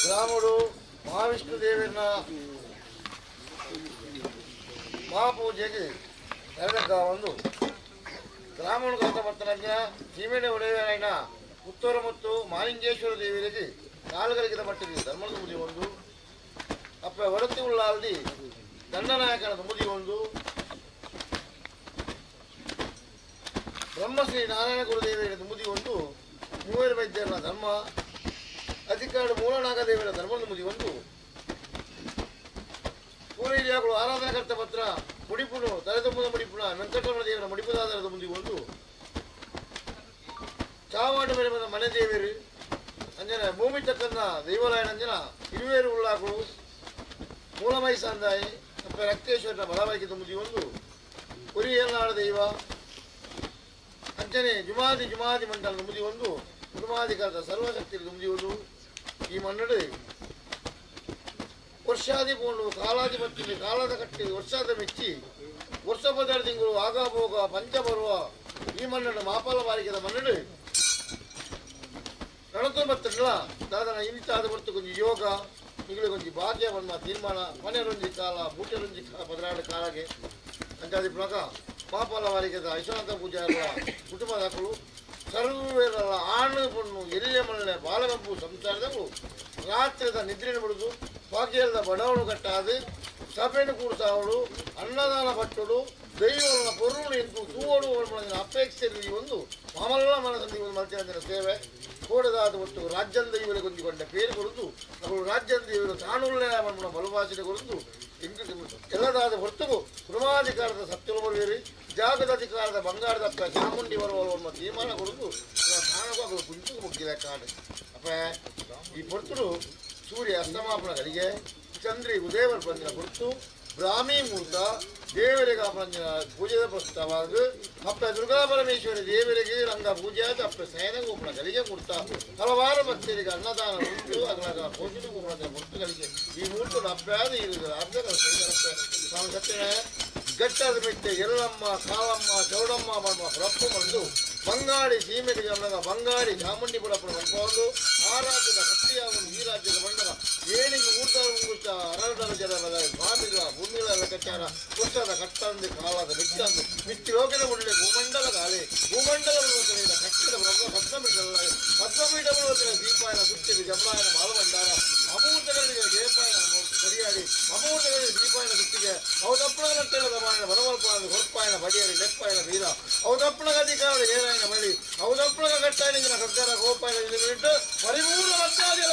రాముడు మహావిష్ణుదేవిನ ಮಹಾಪೂಜೆಗೆ ನೆರವೇರ್ತಾ ಒಂದು ಗ್ರಾಮಗಳು ಕಷ್ಟಪಡ್ತಾರ ಸೀಮೆಣ್ಣೆ ಒಡೆಯರಾಯನ ಪುತ್ತೂರು ಮತ್ತು ಮಾಲಿಂಗೇಶ್ವರ ದೇವಿಯರಿಗೆ ನಾಲ್ಕರಿಗಿದ ಮಟ್ಟಿಗೆ ಧರ್ಮದ ಮುದಿ ಒಂದು ಅಪ್ಪ ಒಡತಿ ಉಳ್ಳಾಲ್ದಿ ದಂಡನಾಯಕನ ಮುದಿ ಒಂದು ಬ್ರಹ್ಮಶ್ರೀ ನಾರಾಯಣ ಗುರುದೇವಿಯ ಮುದಿ ಒಂದು ಮೂವರು ವೈದ್ಯರ ಧರ್ಮ ಅಧಿಕಾರ ಮೂಲನಾಗದೇವಿಯ ಧರ್ಮದ ಮುದಿ ಒಂದು ಪೂರೈಯಾಗಳು ಆರಾಧನಕರ್ತ ಪತ್ರ ಮುಡಿಪುನು ತಲೆತುಂಬದ ಮುಡಿಪುಣ ವೆಂಕಟರಮಣ ದೇವರ ಮುಡಿಪುದಾದರದ ಮುಂದೆ ಒಂದು ಚಾವಾಡು ಮೇಲೆ ಬಂದ ಮನೆ ದೇವರು ಅಂಜನ ಭೂಮಿ ತಕ್ಕನ್ನ ದೈವಾಲಯನ ಅಂಜನ ಹಿರುವೇರು ಉಳ್ಳಾಗಳು ಮೂಲಮೈ ಸಂದಾಯಿ ಅಪ್ಪ ರಕ್ತೇಶ್ವರನ ಬಲವಾಯಿಕಿದ ಮುದಿ ಒಂದು ಕುರಿಯಲ್ಲಾಡ ದೈವ ಅಂಜನೆ ಜುಮಾದಿ ಮಂಡಲದ ಮುದಿ ಒಂದು ಕುರುಮಾಧಿಕಾರದ ಸರ್ವಶಕ್ತಿ ಮುದಿ ಒಂದು ಈ ಮನ್ನಡು ವರ್ಷಾದಿ ಪೋಂಡು ಕಾಲಾದಿ ಬತ್ತಿದೆ ಕಾಲದ ಕಟ್ಟಿ ವರ್ಷಾದ ಮೆಚ್ಚಿ ವರ್ಷ ಬದಲು ತಿಂಗಳು ಆಗ ಹೋಗ ಪಂಚ ಬರುವ ಈ ಮನ್ನಡು ಮಾಪಾಲ ಬಾರಿಕೆದ ಮನ್ನಡು ನಡತೊಂಬತ್ತಲ್ಲ ದಾದನ ಇಂತಾದ ಹೊರತು ಕೊಂಚ ಯೋಗ ಈಗಲೇ ಕೊಂಚ ಭಾಗ್ಯ ಬಣ್ಣ ತೀರ್ಮಾನ ಮನೆಯರೊಂಜಿ ಕಾಲ ಬೂಟರೊಂಜಿ ಬದಲಾಡ ಕಾಲಗೆ ಅಂತಾದಿ ಪ್ರಕ ಮಾಪಾಲ ಬಾರಿಕೆದ ವಿಶ್ವನಾಥ ಪೂಜಾರ ಕುಟುಂಬದ ಮಕ್ಕಳು ಸರ್ವೇರ ಆಣು ಪಣ್ಣು ಎಲ್ಲಿಯ ಮನೆ ಬಾಲಗಂಪು ಸಂಸಾರದವು ರಾತ್ರಿದ ನಿದ್ರೆಯನ್ನು ಬಿಡುದು ಭಾಗ್ಯದ ಬಡವಳು ಕಟ್ಟಾದು ಸಭೆಯನ್ನು ಕೂಡಿಸಾವಳು ಅನ್ನದಾನ ಪಟ್ಟುಡು ದೈವನ ಪೊರುಳು ಎಂದು ತೂವಡು ಅಪೇಕ್ಷೆ ಒಂದು ಮಾಮಲ್ಲ ಮನಸ್ಸಲ್ಲಿ ಒಂದು ಮಲ್ತಿನ ಸೇವೆ ಕೋಡದಾದ ಒಟ್ಟು ರಾಜ್ಯದ ದೈವರಿಗೆ ಹೊಂದಿಕೊಂಡ ಪೇರು ಕೊಡುದು ಅವರು ರಾಜ್ಯದ ದೈವರು ತಾನುಳ್ಳ ಬಲಭಾಷೆ ಕೊಡುದು ಎಲ್ಲದಾದ ಹೊರತು ಕುರುಮಾಧಿಕಾರದ ಸತ್ಯಲು ಬರುವೇರಿ ಜಾಗದ ಅಧಿಕಾರದ ಬಂಗಾರದ ಅಪ್ಪ ಚಾಮುಂಡಿ ಬರುವವರನ್ನು ತೀರ್ಮಾನ ಕೊಡುದು ತಾಣಗಳು ಕುಂಚು ಮುಗ್ಗಿದ ಕಾಡು ಅಪ್ಪ ಈ ಪೊರ್ತುಡು ಸೂರ್ಯ ಅಸ್ತಮಾಪನ ಗಳಿಗೆ ಚಂದ್ರಿಗೂ ದೇವರ ಬಂದಿನ ಗುರುತು ಬ್ರಾಹ್ಮಿ ಮುಹೂರ್ತ ದೇವರಿಗೆ ಬಂದಿನ ಪೂಜೆದ ಪ್ರಸ್ತುತವಾಗಿ ಅಪ್ಪ ದುರ್ಗಾ ಪರಮೇಶ್ವರಿ ದೇವರಿಗೆ ರಂಗ ಪೂಜೆ ಆದ ಅಪ್ಪ ಸೇನ ಗೋಪುರ ಗಲಿಗೆ ಮುಹೂರ್ತ ಹಲವಾರು ಭಕ್ತರಿಗೆ ಅನ್ನದಾನ ಉಂಟು ಅದರ ಪೋಷಣೆ ಗೋಪುರದ ಮುಹೂರ್ತಗಳಿಗೆ ಈ ಮುಹೂರ್ತದ ಅಭ್ಯಾಸ ಇರುವುದು ಅರ್ಧ ಸ್ವಾಮಿ ಸತ್ಯನಾರಾಯಣ ಗಟ್ಟದ ಮೆಟ್ಟೆ ಎಲ್ಲಮ್ಮ ಕಾಳಮ್ಮ ಚೌಡಮ್ಮ ಮಾಡುವ ಪ್ರಪ್ಪು ಬಂದು ಬಂಗಾಳಿ ಸೀಮೆಗೆ ಜಮನಗ ಬಂಗಾಳಿ ಚಾಮುಂಡಿ ಬುಡಪ್ಪನ ಬಂದು ಆ ರಾಜ್ಯದ ಕಟ್ಟಿಯಾಗುವುದು ಈ ರಾಜ್ಯದ ಬಣ್ಣದ ಏಣಿಗೆ ಊಟ ಮುಂಗುಚ್ಚ ಅರಳದ ಜನರ ಸ್ವಾಮಿಗಳ ಭೂಮಿಗಳ ಲೆಕ್ಕಾಚಾರ ಪುಸ್ತದ ಕಟ್ಟಂದು ಕಾಲದ ಬಿಟ್ಟಂದು ಬಿಟ್ಟು ಯೋಗನ ಮುಳ್ಳೆ ಭೂಮಂಡಲದ ಅಲೆ ಭೂಮಂಡಲದ ಲೋಕದಿಂದ ಕಟ್ಟಿದ ಬ್ರಹ್ಮ ಪದ್ಮಪೀಠ ಪದ್ಮಪೀಠ ದೀಪಾಯನ ಸುತ್ತಿಗೆ ಜಮ್ಮಾಯನ ಬಾಲಭಂಡಾರ ಅಮೂರ್ತಗಳಿಗೆ ದೇಪಾಯನ ಸರಿಯಾಡಿ ಅಮೂರ್ತಗಳಿಗೆ ದೀಪಾಯನ ಸುತ್ತಿಗೆ ಅವದಪ್ಪಳ ನಟ್ಟೆಳದ ಮಾಯನ ಬರವಲ್ಪಾಯನ ಹೊರಪಾಯನ ಬಡಿಯರಿ ಲೆಪ್ಪಾಯನ ವೀರ ಅವದಪ್ಪಳ ಅಧಿಕಾರ ಏನಾಯನ ಬಳಿ ಅವದಪ್ಪಳ ಕಟ್ಟಾಯನ ಸರ್ಕಾರ ಗೋಪಾಯನ ಬಿಟ್ಟು ಪರಿಪೂರ್ಣ ಭಕ್ತಾದಿಗಳ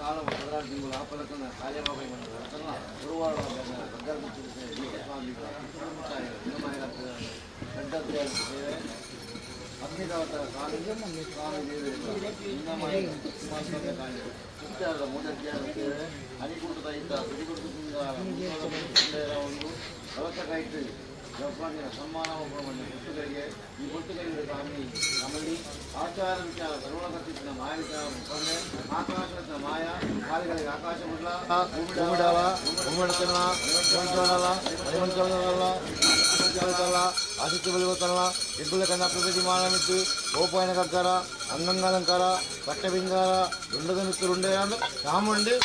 ಕಾಲ 16 ತಿಂಗಳು ಆ ಫಲಕನ ಕಾರ್ಯಭಾಗ ಮಾಡಿದ ಗುರುವಾರ ಅಗ್ನಿದಾವತರ ಕಾಲಿಗೆ ಸ್ವಾಮಿ ಮುತ್ಯಾರದ ಮೂಢಜ್ಞಾನಕ್ಕೆ ಹನಿಕುಟುತ ಇದ್ದ ಸಿಡಿಗುಡುದಿಂದ ಒಂದು ಕಳಸಕಾಯಿತು ಜಪಾನಿನ ಸನ್ಮಾನ ಗುರ್ತುಗಳಿಗೆ ಈ ಗುರ್ತುಗಳಿಗೆ ಸ್ವಾಮಿ ನಮ್ಮಲ್ಲಿ ಆಚಾರ ವಿಚಾರ ಸರ್ವಗತಿಸಿದ ಮಾಯ ವಿಚಾರ ಮುಖಂಡೆ ಆಕಾಶದ ಮಾಯ ಕಾಲಿಗಳಿಗೆ ಆಕಾಶ ಬಿಡ್ಲ ಭೂಮಿಡಾಲ ಭೂಮಿಡತಲ್ಲ ಹನುಮಂತಲ್ಲ ಆದಿತ್ಯ ಬಲಿಗೋತಲ್ಲ ಇಬ್ಬಲ ಕನ್ನ ಪ್ರತಿ ಮಾನಮಿತ್ತು ಗೋಪಾಯನ ಕರ್ತಾರ ಅಂಗಂಗಾಲಂಕಾರ ಪಟ್ಟಬಿಂಗಾರ ದುಂಡದ ಮಿತ್ತರುಂಡೆ ಅಂದ್ರೆ ಚಾಮುಂಡಿ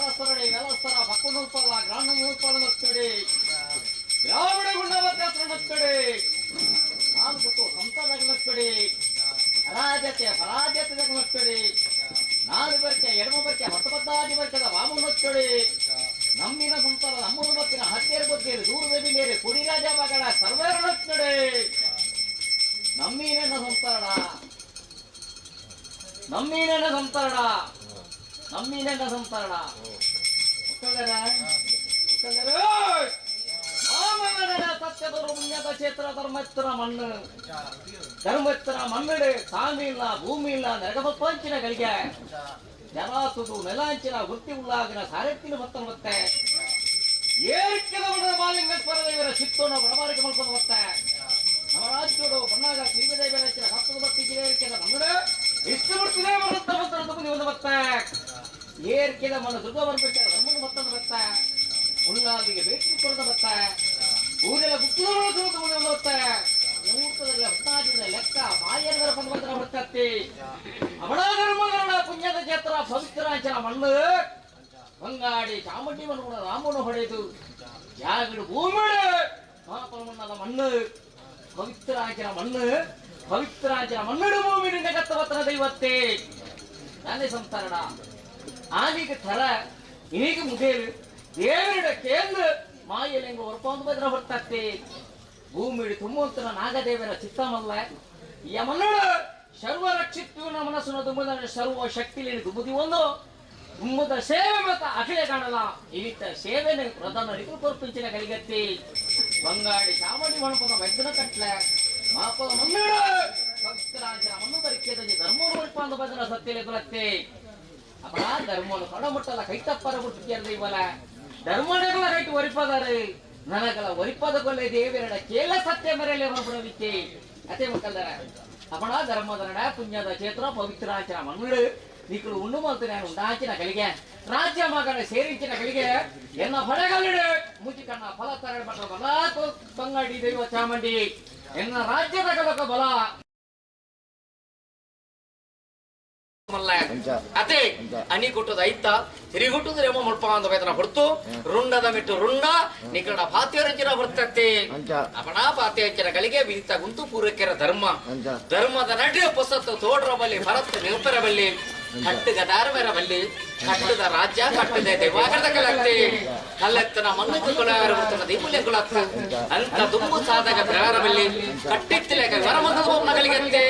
ಅರಸರಡೆ ವ್ಯವಸ್ಥರ ಪಕ್ಕುನುಲ್ಪಲ್ಲ ಗ್ರಾಮ ಮುಲ್ಪಲ ನಕ್ಕಡೆ ಗ್ರಾಮೀಣ ಗುಂಡವತ್ಯಾತ್ರ ನಕ್ಕಡೆ ನಾಲ್ಕು ಸಂತದಾಗ ನಕ್ಕಡೆ ಅರಾಜತೆ ಪರಾಜತೆ ನಕ್ಕಡೆ ನಾಲ್ಕು ಬರ್ಕೆ ಎಡಮ ಬರ್ಕೆ ಹೊತ್ತಬದ್ದಾದಿ ಬರ್ಕೆದ ವಾಮ ನಕ್ಕಡೆ ನಮ್ಮಿನ ಸಂತಾನ ನಮ್ಮೂರು ಬಕ್ಕಿನ ಹತ್ತಿರ ಗೊತ್ತೇರಿ ದೂರದ ಬಿಂಡೇರಿ ಕುಡಿ ರಾಜ ಮಗಳ ಸರ್ವೇರ ನಕ್ಕಡೆ ನಮ್ಮೀನೆನ್ನ ಸಂತಾರಣ ನಮ್ಮೀನೆನ್ನ ಸಂತಾರಣ ನಮ್ಮೀನೆನ್ನ ಸಂತಾರಣ ಸತ್ಯದರು ಪುಣ್ಯದ ಕ್ಷೇತ್ರ ಧರ್ಮಸ್ಥರ ಮಣ್ಣು ಧರ್ಮಸ್ಥರ ಮಣ್ಣಿಡೆ ಸಾಮಿ ಇಲ್ಲ ಭೂಮಿ ಇಲ್ಲ ನೆರಗಪಂಚಿನ ಗಳಿಗೆ ಜಲಾಸುದು ನೆಲಾಂಚಿನ ವೃತ್ತಿ ಉಳ್ಳಾಗಿನ ಸಾರತ್ತಿನ ಮತ್ತ ಮತ್ತೆ ಏರಿಕೆದ ಮಾಲಿಂಗೇಶ್ವರ ದೇವರ ಸಿತ್ತೋನ ಬಡಬಾರಿಗೆ ಮಲ್ಪದ ಮತ್ತೆ ನಮ್ಮ ರಾಜ್ಯೋಡು ಬಣ್ಣಾಗ ಶ್ರೀದೇವಿ ಹೆಚ್ಚಿನ ಹತ್ತದ ಬತ್ತಿ ಏರಿಕೆದ ಮಣ್ಣುಡೆ ಇಷ್ಟು ಬಿಡ್ತಿದೆ ಒಂದು ಮತ್ತೆ ಏರಿಕೆದ ಮಣ್ಣು ದುರ್ಗ ಬರ್ಬಿಟ್ಟಾರೆ ನಮ್ಮನ್ನು ಮತ್ತೊಂದು ಬತ್ತ ಉಳ್ಳಾದಿಗೆ ಭೇಟಿ ಕೊಡದ ಬತ್ತ ಊರೆಲ್ಲ ಗುಟ್ಟು ಬತ್ತ ಮುಹೂರ್ತದಲ್ಲಿ ಹತ್ತಾದಿನ ಲೆಕ್ಕ ಮಾಯನಗರ ಪಂದ್ರ ಬರ್ತತಿ ಅವಳಗರ್ಮಗರಣ ಪುಣ್ಯದ ಕ್ಷೇತ್ರ ಪವಿತ್ರಾಂಚನ ಮಣ್ಣು ಬಂಗಾಡಿ ಚಾಮುಂಡಿ ಮಣ್ಣು ರಾಮನು ಹೊಡೆದು ಯಾಗಡು ಭೂಮಿ ಮಹಾಪರಮಣ್ಣದ ಮಣ್ಣು ಪವಿತ್ರಾಂಚನ ಮಣ್ಣು ಪವಿತ್ರಾಂಚನ ಮಣ್ಣು ಭೂಮಿ ಕತ್ತವತ್ತನ ದೈವತ್ತೇ ನಾನೇ ಸಂತಾರಣ ಆದಿಗೆ ಥರ ಇನ್ನೀಗ ಮುದೇರು ದೇವರಿಡ ಕೇಂದ್ರ ಮಾಯಲೆಂಗ ಹೊರಪೊಂದು ಬದ್ರ ಹೊರತತ್ತೆ ಭೂಮಿಡಿ ತುಂಬುವಂತನ ನಾಗದೇವರ ಚಿತ್ತಮಲ್ಲ ಯಮನಡು ಸರ್ವ ರಕ್ಷಿತ್ವ ಮನಸ್ಸನ್ನು ತುಂಬುದ ಸರ್ವ ಶಕ್ತಿಲೇನು ದುಂಬುದಿ ಒಂದು ದುಂಬುದ ಸೇವೆ ಮತ ಅಖಿಲೆ ಕಾಣಲ್ಲ ಇವಿತ್ತ ಸೇವೆನ ಪ್ರಧಾನ ರಿಕು ಕೊರ್ಪಿಂಚಿನ ಕಲಿಗತ್ತಿ ಬಂಗಾಡಿ ಚಾಮುಂಡಿ ಮಣಪದ ವೈದ್ಯನ ಕಟ್ಲೆ ಮಾಪದ ಮನ್ನಡ ಭಕ್ತರಾಜರ ಮಣ್ಣು ಬರಿಕೆದ ಧರ್ಮವನ್ನು ಹೊರಪೊಂದು ಬದ್ರ ಸತ್ಯಲೆ ಬರುತ್ತೆ ಅಪರ ಧರ್ಮವನ್ನು ಕಡಮುಟ್ಟಲ್ಲ ಕೈತಪ್ಪರ ಮುಟ್ಟಿದ್ದ ಇವಲ ಧರ್ಮನೆಗಳ ಕೈಟು ಒರಿಪದಾರೆ ನನಗಲ ಒರಿಪದ ಕೊಲ್ಲೆ ದೇವರಡ ಕೇಳ ಸತ್ಯ ಮರೆಯಲೇ ಮನಪುರವಿಕ್ಕೆ ಅದೇ ಮಕ್ಕಳರ ಅಪಣ ಧರ್ಮದ ನಡ ಪುಣ್ಯದ ಕ್ಷೇತ್ರ ಪವಿತ್ರಾಚನ ಮಣ್ಣು ನಿಕ್ಕಳು ಉಣ್ಣು ಮಾಡ್ತೀನಿ ನಾನು ಉಂಡಾಚಿನ ಕಲಿಗೆ ರಾಜ್ಯ ಮಗನ ಸೇರಿಂಚಿನ ಕಲಿಗೆ ಎನ್ನ ಹೊಡೆಗಲ್ಲಿಡು ಮುಚ್ಚಿ ಕಣ್ಣ ಫಲ ತರಡ ಬಟ್ಟ ಬಲ ಬಂಗಾಡಿ ದೈವ ಚಾಮುಂಡಿ ಎನ್ನ ರಾಜ್ಯದ ಕಲಕ ಬಲ ಅದೇ ಅನಿ ಕೊಟ್ಟದ ಐತ ತಿರಿಗುಟ್ಟುದ್ರೆ ಎಮ್ಮ ಮುಲ್ಪ ಅಂತ ಬೇತನ ಹೊರತು ರುಂಡದ ಮಿಟ್ಟು ರುಂಡ ನಿಕಡ ಪಾತ್ಯರಂಚಿನ ಬರ್ತತ್ತೆ ಅಪಣ ಪಾತ್ಯರಂಚಿನ ಗಳಿಗೆ ಬಿರಿತ ಗುಂತು ಪೂರೈಕೆರ ಧರ್ಮ ಧರ್ಮದ ನಡೆ ಪೊಸತ್ತು ತೋಡ್ರ ಬಲ್ಲಿ ಭರತ್ ನಿಲ್ಪರ ಬಲ್ಲಿ ಕಟ್ಟುಗ ದಾರವೆರ ಬಲ್ಲಿ ಕಟ್ಟದ ರಾಜ್ಯ ಕಟ್ಟದೆ ದೇವಾಗದ ಕಲಕ್ತಿ ಕಲ್ಲೆತ್ತನ ಮಣ್ಣು ಕೊಳವರ ದೀಪುಲೆ ಕುಲತ್ತ ಅಂತ ದುಂಬು ಸಾಧಕ ಪ್ರಕಾರ ಬಲ್ಲಿ ಕಟ್ಟಿತ್ತಿಲೆ ವರಮಂದದ ಬೋಮ್ನಗಳಿಗಂತೆ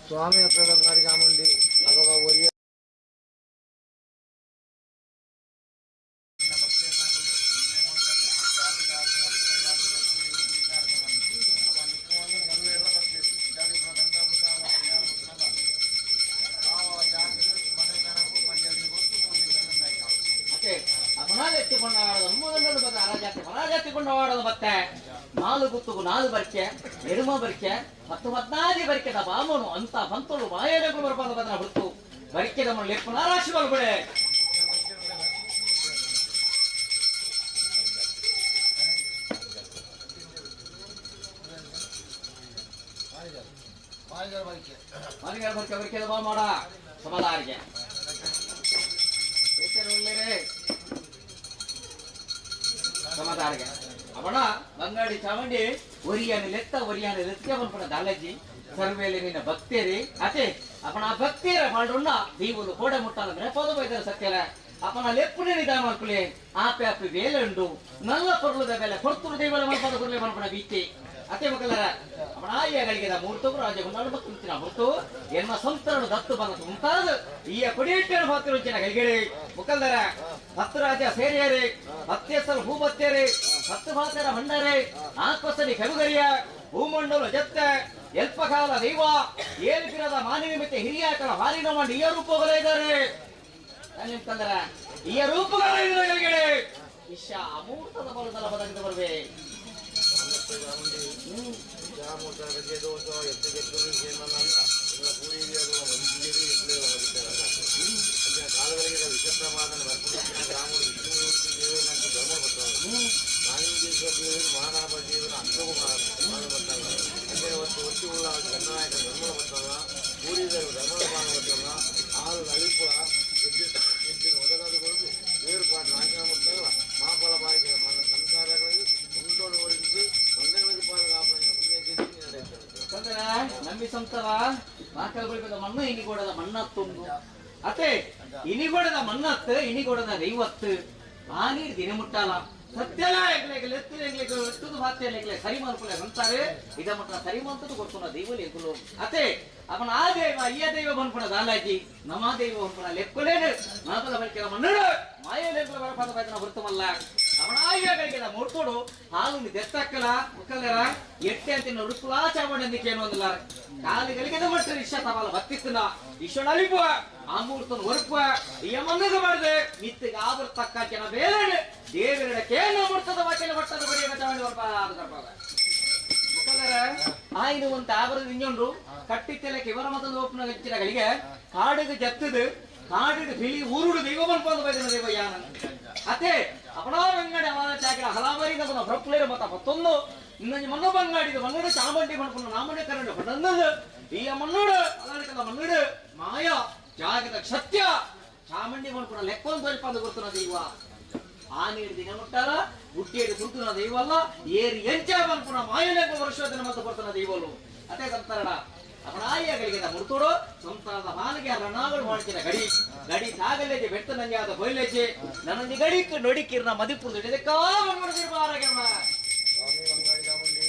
ಸ್ವಾಮಿ ಚಾಮುಂಡಿ ಅವಾಗ ಒರಿಯ ಮತ್ತೆ ನಾಲ್ಕು ನಾಲ್ಕು ಬರಿಕೆ ಎಡುಮ ಬರಿಕೆ ಮತ್ತು 14 ಬರಿಕೆದ ಬಾಮನು ಅಂತ ಬಂತಳು ಮಾಯಗಳು ಬರಬಾರ್ದು ಬದಲ ಹೊತ್ತು ಬರಿಕೆದ ಮಣ್ಣು ಪುನರಾಶಿ ಬರಬೇಡ ಮಾಲಿಗಾರ ಬರಿಕೆ ಬರಿಕೆದ ಬಾ ಮಾಡ ಸಮಾಧಾರಿಗೆ ಸಮಾಧಾರಿಗೆ ಅವಣ ಬಂಗಾಡಿ ಚಾಮುಂಡಿ ಒರಿಯಾನೆ ಲೆತ್ತ ಒರಿಯಾನೆ ಲೆತ್ತೆ ಬಂದ್ಬಿಡ ದಾಲಜಿ ಸರ್ವೇಲಿ ನಿನ್ನ ಭಕ್ತೇರಿ ಅದೇ ಅಪನ ಭಕ್ತಿಯರ ಮಾಡುಣ್ಣ ದೀವುಲು ಕೋಡೆ ಮುಟ್ಟಾಲ ಮೆಪೋದ ಬೈದರ ಸತ್ಯಲ ಅಪನ ಲೆಪ್ಪುನೆ ನಿಧಾನ ಮಾಡ್ಕೊಳ್ಳಿ ಆಪೆ ಆಪೆ ವೇಲೆ ಉಂಡು ನಲ್ಲ ಪೊರ್ಲುದ ಬೆಲೆ ಕೊರ್ತುರು ದೈವಲ ಮಲ್ಪದ ಕೊರ್ಲೆ ಮಲ್ಪಡ ಬೀತಿ ಅತ್ತೆ ಮಕ್ಕಳ ಅವನಾಯಿಗಳಿಗೆ ಮೂರ್ತವರು ರಾಜ ಗುಂಡಾಳು ಮಕ್ಕಳು ಮುರ್ತು ಎನ್ನ ಸಂತರನ್ನು ದತ್ತು ಬಂದು ಮುಂತಾದ ಈ ಕೊಡಿಯಟ್ಟನ್ನು ಹಾಕಿರುಚಿನ ಕೈಗೆಡೆ ಮುಖಲ್ದರ 10 ರಾಜ ಸೇರಿಯರೆ 10 ಹೆಸರು ಹೂಬತ್ತೇರೆ 10 ಭಾತರ ಭಂಡಾರೆ ಆತ್ಮಸನಿ ಕರುಗರಿಯ ಭೂಮಂಡಲ ಜತ್ತ ಎಲ್ಪಕಾಲ ದೈವ ಏಲ್ಪಿರದ ಮಾನವ ಮತ್ತೆ ಹಿರಿಯಾಕಳ ಹಾರಿನ ಮಾಡಿ ಈ ರೂಪಗಳೇ ಇದ್ದಾರೆ ನಿಮ್ಕಂದರ ಈ ರೂಪಗಳ ಕೈಗೆಡೆ ಇಶ ಅಮೂರ್ತದ ಬಲದಲ್ಲ ಬದಲಿಗೆ ಬರবে ನಂಬಿ ಸಂತವ ಮಾಕಲ್ಗೊಳ್ಬೇಕ ಮಣ್ಣು ಇನಿಗೋಡದ ಮಣ್ಣತ್ತೊಂದು ಅತೆ ಇನಿಗೋಡದ ಮಣ್ಣತ್ತು ಇನಿಗೋಡದ ದೈವತ್ತು ಆನೀರ್ ದಿನ ಮುಟ್ಟಾಲ ಸತ್ಯಲ ಎತ್ತುದು ಭಾತ್ಯ ಸರಿ ಮಾಡ್ಕೊಳ್ಳೆ ಅಂತಾರೆ ಇದ ಮಟ್ಟ ಸರಿ ಮಾಡ್ತದ್ದು ಕೊಡ್ಕೊಂಡ ದೈವಲಿ ಎಗ್ಗುಲು ಅತೆ ಅವನ ಆ ದೈವ ಈ ದೈವ ಬಂದ್ಕೊಂಡ ದಾಲಾಜಿ ನಮ್ಮ ದೈವ ಬಂದ್ಕೊಂಡ ಲೆಕ್ಕಲೇನು ನಾಪದ ಬಳಿಕೆ ಮಣ್ಣು ಮಾಯಲೆಕ್ಕಲ ಬರಪಾದ ಬಾಯ್ತನ ಹೊರತುಮಲ್ಲ ಅವನ ಆಯ್ಯಗಳಿಗೆ ಮೂರ್ತೋಡು ಹಾಲು ದೆತ್ತಕ್ಕಲ ಮುಕ್ಕಲರ ಎಟ್ಟೆ ಅಂತ ಉಡುಪುಲಾ ಚಾಮಂಡಿ ಏನು ಅಂದಿಲ್ಲ ಕಾಲಿಗಳಿಗೆ ಮಟ್ಟ ಇಷ್ಟ ತವಲ್ಲ ಬತ್ತಿತ್ತನ ಇಷ್ಟ ಅಲಿಪುವ ಆ ಮೂರ್ತನ ಹೊರಪುವ ಈ ಮನ್ನದ ಮಾಡಿದೆ ನಿತ್ತಿಗೆ ಆಬರ್ ತಕ್ಕ ಜನ ಬೇರೆ ದೇವರ ಕೇನ ಮೂರ್ತದ ವಾಕ್ಯನ ಮಟ್ಟದ ಬಡಿಯ ಚಾಮಂಡಿ ಹೊರಪಾದ ಮುಕ್ಕಲರ ಆಯ್ದು ಅಂತ ಆಬರದ ಇಂಜೊಂಡು ಕಟ್ಟಿತ್ತೆಲಕ್ಕೆ ಇವರ ಮತದ ಓಪನ ಹೆಚ್ಚಿನಗಳಿಗೆ ಕಾಡಿಗೆ ಜತ್ತದು ಕಾಡಿಗೆ ಬಿಳಿ ಊರುಡು ದೈವ ಬಂದ್ಕೊಂಡು ಬೈದನ ದೈವ ಯಾನ ಅತೆ ಅವನ ಬಂಗಾಡಿ ಅವನ ಚಾಕರ ಹಲಾವರಿ ನಮ್ಮ ಬ್ರಪ್ಲೇರ ಮತ ಮತ್ತೊಂದು ಇನ್ನೊಂದು ಮಣ್ಣು ಬಂಗಾಡಿದ ಮಣ್ಣು ಚಾಮಂಡಿ ಮಾಡ್ಕೊಂಡು ನಾಮನೆ ಕರಂಡ ಬಣ್ಣಂದು ಈ ಮಣ್ಣುಡು ಅಲಾಡಿಕದ ಮಣ್ಣುಡು ಮಾಯ ಜಾಗದ ಸತ್ಯ ಚಾಮಂಡಿ ಮಾಡ್ಕೊಂಡು ಲೆಕ್ಕೊಂದು ಸ್ವಲ್ಪ ಅಂತ ಗೊತ್ತನ ದೈವ ಆ ನೀರು ದಿನ ಮುಟ್ಟಾರ ಹುಟ್ಟಿಯಲ್ಲಿ ಕುಂತನ ದೈವ ಅಲ್ಲ ಏರಿ ಎಂಚ ಬಂದ್ಕೊಂಡ ಮಾಯಲೆಕ್ಕ ವರ್ಷದ ಮತ್ತೆ ಬರ್ತನ ದೈವಲು ಅದೇ ಸಂತರಣ ಅವನಾಯಿಗಳಿಗೆ ಮುರ್ತೋಡು ಸಂತಾನದ ಹಾಲಿಗೆ ರಣಾಗಳು ಮಾಡ್ತಿನ ಗಡಿ ಗಡಿ ಸಾಗಲೇಜೆ ಬೆಟ್ಟ ನಂಜಾದ ಬಯಲೇಜೆ ನನಂದಿ ಗಡಿಕ್ ನೊಡಿಕಿರ್ನ ಮದಿಪುರದ ಇದಕ್ಕಾ ಬಂದ್ಬಿಡ್ತಿರ್ಬಾರಾಗ್ಯಮ್ಮ ಸ್ವಾಮಿ ಬಂಗಾಡಿ ಚಾಮುಂಡಿ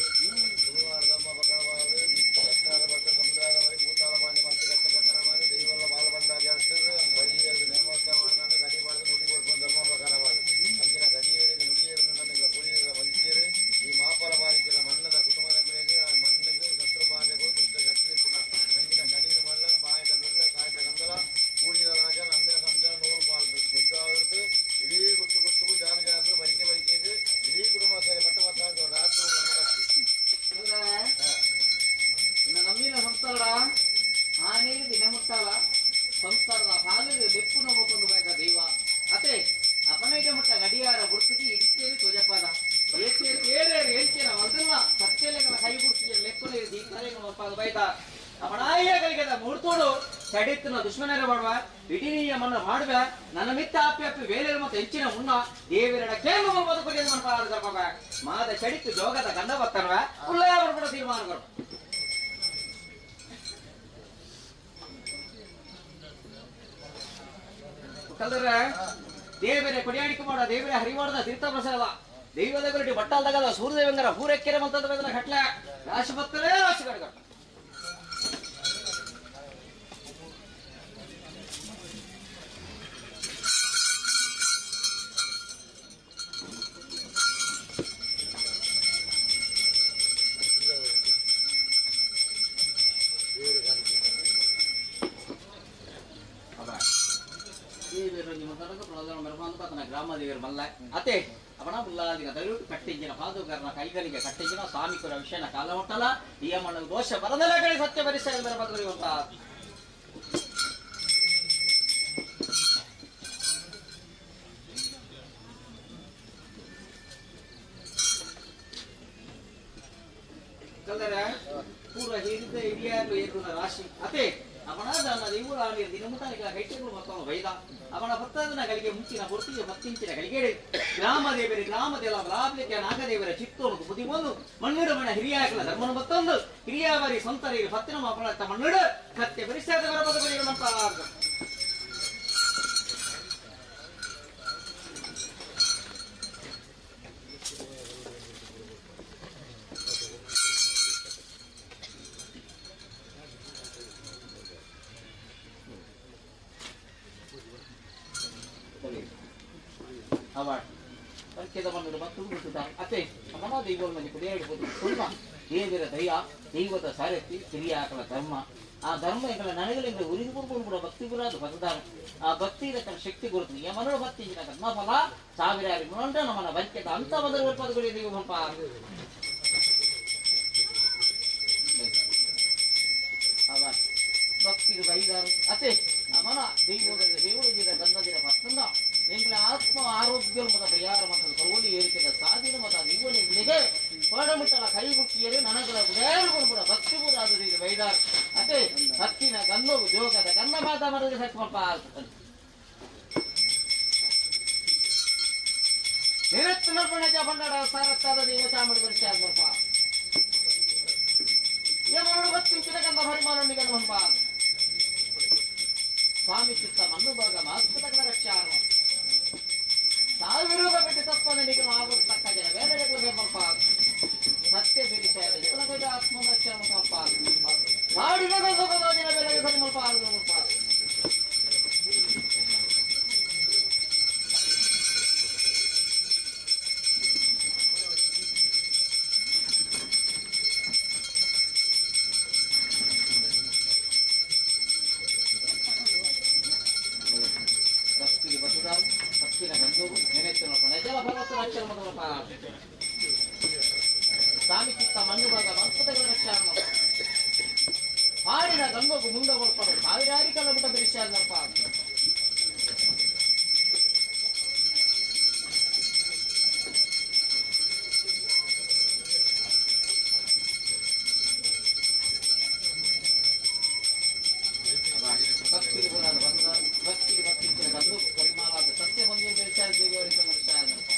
ಗುರುವಾರ ಧರ್ಮ ಬಕರವಾದ ಸರ್ಕಾರ ಬಕ ಸಮುದಾಯದ ವರಿ ಭೂತಾಳ ಮಾನ್ಯ ಮಂತ್ರ ಕಟ್ಟ ಪ್ರಕಾರವಾದ ದೈವಲ್ಲ ಬಾಲ ಬಂಡಾರಿ ಆಗ್ತದೆ ಬರೀ ನೇಮೋತ್ಸವ ಮಾಡಿದಾಗ ಗಡಿ ಮಾಡಿದ ನುಡಿ ಕೊಡ್ಕೊಂಡು ಧರ್ಮ ಪ್ರಕಾರವಾದ ಅಂದಿನ ಗಡಿಯೇರಿದ ನುಡಿಯೇರಿದ ನನಗೆ ಪುರಿಯದ ವಂಚಿರು ಈ ಮಾಪಲ ಬಾರಿಕೆಯ ಮಣ್ಣದ ಕುಟುಂಬದ ಬೆಳೆಗೆ ಮಣ್ಣಿಗೆ ಶತ್ರು ಬಾಧೆಗಳು ದುಷ್ಟ ಶಕ್ತಿನ ನಂಗಿನ ಗಡಿನ ಮಲ್ಲ ಬಾಯದ ನುಲ್ಲ ಕಾಯ್ದ ಗಂಧಲ ಕೂಡಿನ ರಾಜ ನಮ್ಮೆಯ ಸಂಚಾರ ನೂರು ಪಾಲ್ದು ಶುದ್ಧಾವೃತ್ತು ಇಡೀ ಗುತ್ತು ಗುತ್ತುಗೂ ಜಾರು ಜಾರು ಬರಿಕೆ ಬರಿಕೆಗೆ ಇಡೀ ಕುಟುಂಬ ಸರಿ ಪಟ್ಟ ಮಾತಾಡ್ತಾರೆ ರಾತ್ರಿ ನಮ್ಮಿನ ಸಂತಾರ ಆ ನೀರು ದಿನ ಮುಟ್ಟಾಲ ಸಂಸಾರದ ಹಾಲಿಗೆ ಬೆಪ್ಪು ನಮ್ಮಕ್ಕೊಂದು ಬೇಕ ದೈವ ಅತೆ ಅಪನೈಟ ಮಟ್ಟ ಗಡಿಯಾರ ಗುರ್ತಿಗೆ ಇಡಿತೇರಿ ಧ್ವಜಪಾದ ಏಂಚೇನ ಅದನ್ನ ಸತ್ಯಲೆಗಳ ಕೈ ಗುರ್ತಿಗೆ ಲೆಕ್ಕಲೆ ದೀಪಾದ ಬೈದ ಅವನಾಯಿಗಳಿಗೆ ಮೂರ್ತೋಡು ಸಡಿತ್ತಿನ ದುಶ್ಮನರ ಮಾಡುವ ಇಡೀ ಮನ್ನ ಮಾಡುವ ನನ್ನ ಮಿತ್ತ ಅಪ್ಪಿ ಅಪ್ಪಿ ವೇಲೆ ಮತ್ತು ಹೆಚ್ಚಿನ ಮುನ್ನ ದೇವರ ಕೇಂದ್ರ ಬದುಕುಗೆ ಮಾಡ್ತಾರೆ ಮಾದ ಸಡಿತ್ತು ಜೋಗದ ಗಂಧ ಬರ್ತಲ್ವ ಉಲ್ಲಯ ಮಾಡ್ಬಿಡೋ ತೀರ್ಮಾನಗಳು ಕಲ್ದ್ರ ದೇವರೇ ಕೊಡಿಯಾಡಿಕೆ ಮಾಡ ದೇವರೇ ಹರಿವಾಡದ ತೀರ್ಥ ಪ್ರಸಾದ ದೈವದ ಗುರುಟಿ ಬಟ್ಟಾಲ್ದಾಗ ಸೂರ್ಯದೇವಂಗರ ಹೂರೆಕ್ಕೆರೆ ಮಂತದ ಕಟ್ಲ ರಾಶಿ ಭಕ್ತರೇ ರಾಶಿ ಕಡೆಗ ಗ್ರಾಮ ದೇವರು ಮಲ್ಲ ಅತೆ ಅವನ ಮುಲ್ಲಾದಿಗದಲು ಕಟ್ಟಿಂಜಿನ ಪಾದುಗಾರನ ಕೈಗಳಿಗೆ ಕಟ್ಟಿಂಜಿನ ಸ್ವಾಮಿಕರ ವಿಷಯನ ಕಾಲ ಹೊಟ್ಟಲ ಈ ಮಣ್ಣು ದೋಷ ಬರದಲ್ಲ ಕಡೆ ಸತ್ಯ ಪರಿಸರ ಬರಬರುವಂತ ಪೂರ್ವ ಹಿರಿದ ಹಿರಿಯರು ಏರುನ ರಾಶಿ ಅತೆ ಅವನ ದೈವ ದಿನಮುತಾನಿಗಳ ಕೈಟಗಳು ಮತ್ತವನು ವೈದ ಅವನ ಭಕ್ತದನಗಳಿಗೆ ಮುಂಚಿನ ಹೊರ್ತಿಗೆ ಮತ್ತಿಂಚಿನ ಗಳಿಗೆಡೆ ಗ್ರಾಮ ದೇವರ ಲಾಭಲಿಕ್ಕೆ ನಾಗದೇವರ ಚಿತ್ತೋನು ಬುದ್ಧಿಗೊಂದು ಮಣ್ಣಿಡ ಮಣ ಹಿರಿಯಾಕಲ ಧರ್ಮನ ಮತ್ತೊಂದು ಹಿರಿಯಾವರಿ ಸಂತರಿಗೆ ಭಕ್ತಿನ ಮಾಪನ ಮಣ್ಣಿಡ ಸತ್ಯ ಪರಿಸರದ ಬದುಕುವಂತ ಅವಾರ್ಡ್ ಬರ್ಕೆದ ಮಣ್ಣು ಮತ್ತು ಗುರುತಿದ್ದಾರೆ ಅತ್ತೆ ನಮ್ಮ ದೈವಗಳ ಮನೆ ಕುಡಿಯ ಹಿಡಿಬೋದು ತುಂಬ ದೇವರ ದಯ ದೈವದ ಸಾರಥಿ ಹಿರಿಯಾಕಲ ಧರ್ಮ ಆ ಧರ್ಮ ಎಂಗಳ ನನಗಲಿಂದ ಉರಿದುಕೊಂಡು ಕೂಡ ಭಕ್ತಿ ಗುರಾದು ಬದದಾನ ಆ ಭಕ್ತಿ ಇದಕ್ಕೆ ಶಕ್ತಿ ಗುರುತು ಯಮನೋ ಭಕ್ತಿ ಕರ್ಮಫಲ ಸಾವಿರಾರು ಮುಂಡ ನಮ್ಮನ ಬರ್ಕೆದ ಅಂತ ಬಂದರೆ ಪದಗಳು ನೀವು ಸ್ವಲ್ಪ ಅವಾರ್ಡ್ ಭಕ್ತಿ ಬೈದಾರು ಅತ್ತೆ ಮನ ದೇವರ ಗಂಧದಿನ ಮತ್ತೊಂದ ಎಂಗಳ ಆತ್ಮ ಆರೋಗ್ಯ ಮತ ಪರಿಹಾರ ಮತ ಕರೋಲಿ ಏರಿಕೆದ ಸಾಧಿನ ಮತ ನಿಗುಣಿಗೆ ಪಡಮಿಟ್ಟಲ ಕೈ ಮುಟ್ಟಿಯರು ನನಗಳ ಗುಡೇರುಗಳು ಕೂಡ ಭಕ್ತಿ ಕೂಡ ಅದು ಇದು ಬೈದಾರು ಅತ್ತೆ ಹತ್ತಿನ ಗಂಧವು ಜೋಗದ ಗಂಧ ಮಾತಾ ಮರದ ಸತ್ಮಪ್ಪ ನಿರತ್ತು ನರ್ಪಣೆಗೆ ಬಂಡಾಡ ಸಾರತ್ತಾದ ನೀವು ಚಾಮಡಿ ಬರಿಸಿ ಆಗ್ಬರ್ಪ ಯಮನೋಡು ಭಕ್ತಿಂಚಿನ ಗಂಧ ಹರಿಮಾನೊಂದಿಗೆ ಹಂಪ ಸ್ವಾಮಿ ಚಿತ್ತ ಮಣ್ಣು ಭಾಗ ಮಾಸ್ಪತಗಳ ರಕ್ಷಾರ್ಮ ಸಾವಿರ ಬಿಟ್ಟು ತಪ್ಪನಿಗೆ ಆಗುತ್ತಕ್ಕ ಜನ ಬೇರೆ ಮಪ್ಪ ಸತ್ಯ ಬಿಡಿಸ ಆತ್ಮರಕ್ಷಣ ಮಪ್ಪ ಮಾಡಿದ ಜನ ಬೇರೆ ಸರಿ ಮಲ್ಪ ಆದ್ರು ಮಪ್ಪ ಭಕ್ತಿನ ಬಂಧುವು ನೆನೆತ್ತು ನಜಲ ಭಗವತ್ತು ಅಕ್ಷರ ಮಗನಪ್ಪ ಸ್ವಾಮಿ ಚಿತ್ತ ಮಣ್ಣು ಭಾಗ ಮಸ್ತಗಳ ರಕ್ಷಾರ ಹಾಡಿನ ಗಂಗೋಗು ಮುಂದೆ ಕೊಡ್ತಾರೆ ಸಾವಿರಾರಿ ಕಲ್ಲ ಬಿಟ್ಟ ಬಿಡಿಸ್ಯಾರಪ್ಪ ಭಕ್ತಿಗೆ ಗುಣಾದ ಬಂದ ಭಕ್ತಿಗೆ ಭಕ್ತಿಂಚಿನ ಬಂದು ಪರಿಮಾಣಾದ ಸತ್ಯ ಹೊಂದಿದ ವಿಚಾರ ದೇವಿಯವರಿಗೆ ನಮಸ್ಕಾರಪ್ಪ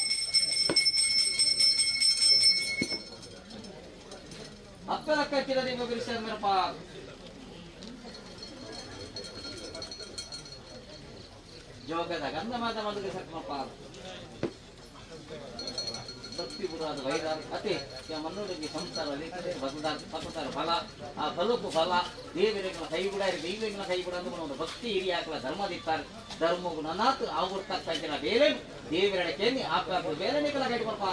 ಅಪ್ಪಲಕ್ಕ ಚಿರದೇವ ಬಿಡಿಸಿದ್ರಪ್ಪ ಜೋಗದ ಗಂಧಮಾದ ಮದುವೆ ಸಕ್ಮಪ್ಪ ಭಕ್ತಿ ಗುರಾದ ವೈದಾರ ಅತಿ ಮನ್ನೂರಿಗೆ ಸಂಸಾರ ಬದಲಾದ ಫಲ ಆ ಫಲಕ್ಕೂ ಫಲ ದೇವರಿಗಳ ಕೈಬಿಡಾರಿ ದೈವಗಳ ಕೈಬಿಡ ಅಂದ್ರೆ ಒಂದು ಭಕ್ತಿ ಹಿರಿಯಾಕಲ ಧರ್ಮದಿತ್ತಾರೆ ಧರ್ಮವು ನನಾತ್ ಆಗುರ್ತಕ್ಕ ಜನ ಬೇರೆ ದೇವರ ಕೇಳಿ ಆಪಾಪ ಬೇರೆ ನಿಕಲ ಕೈಟ್ ಬರ್ಪ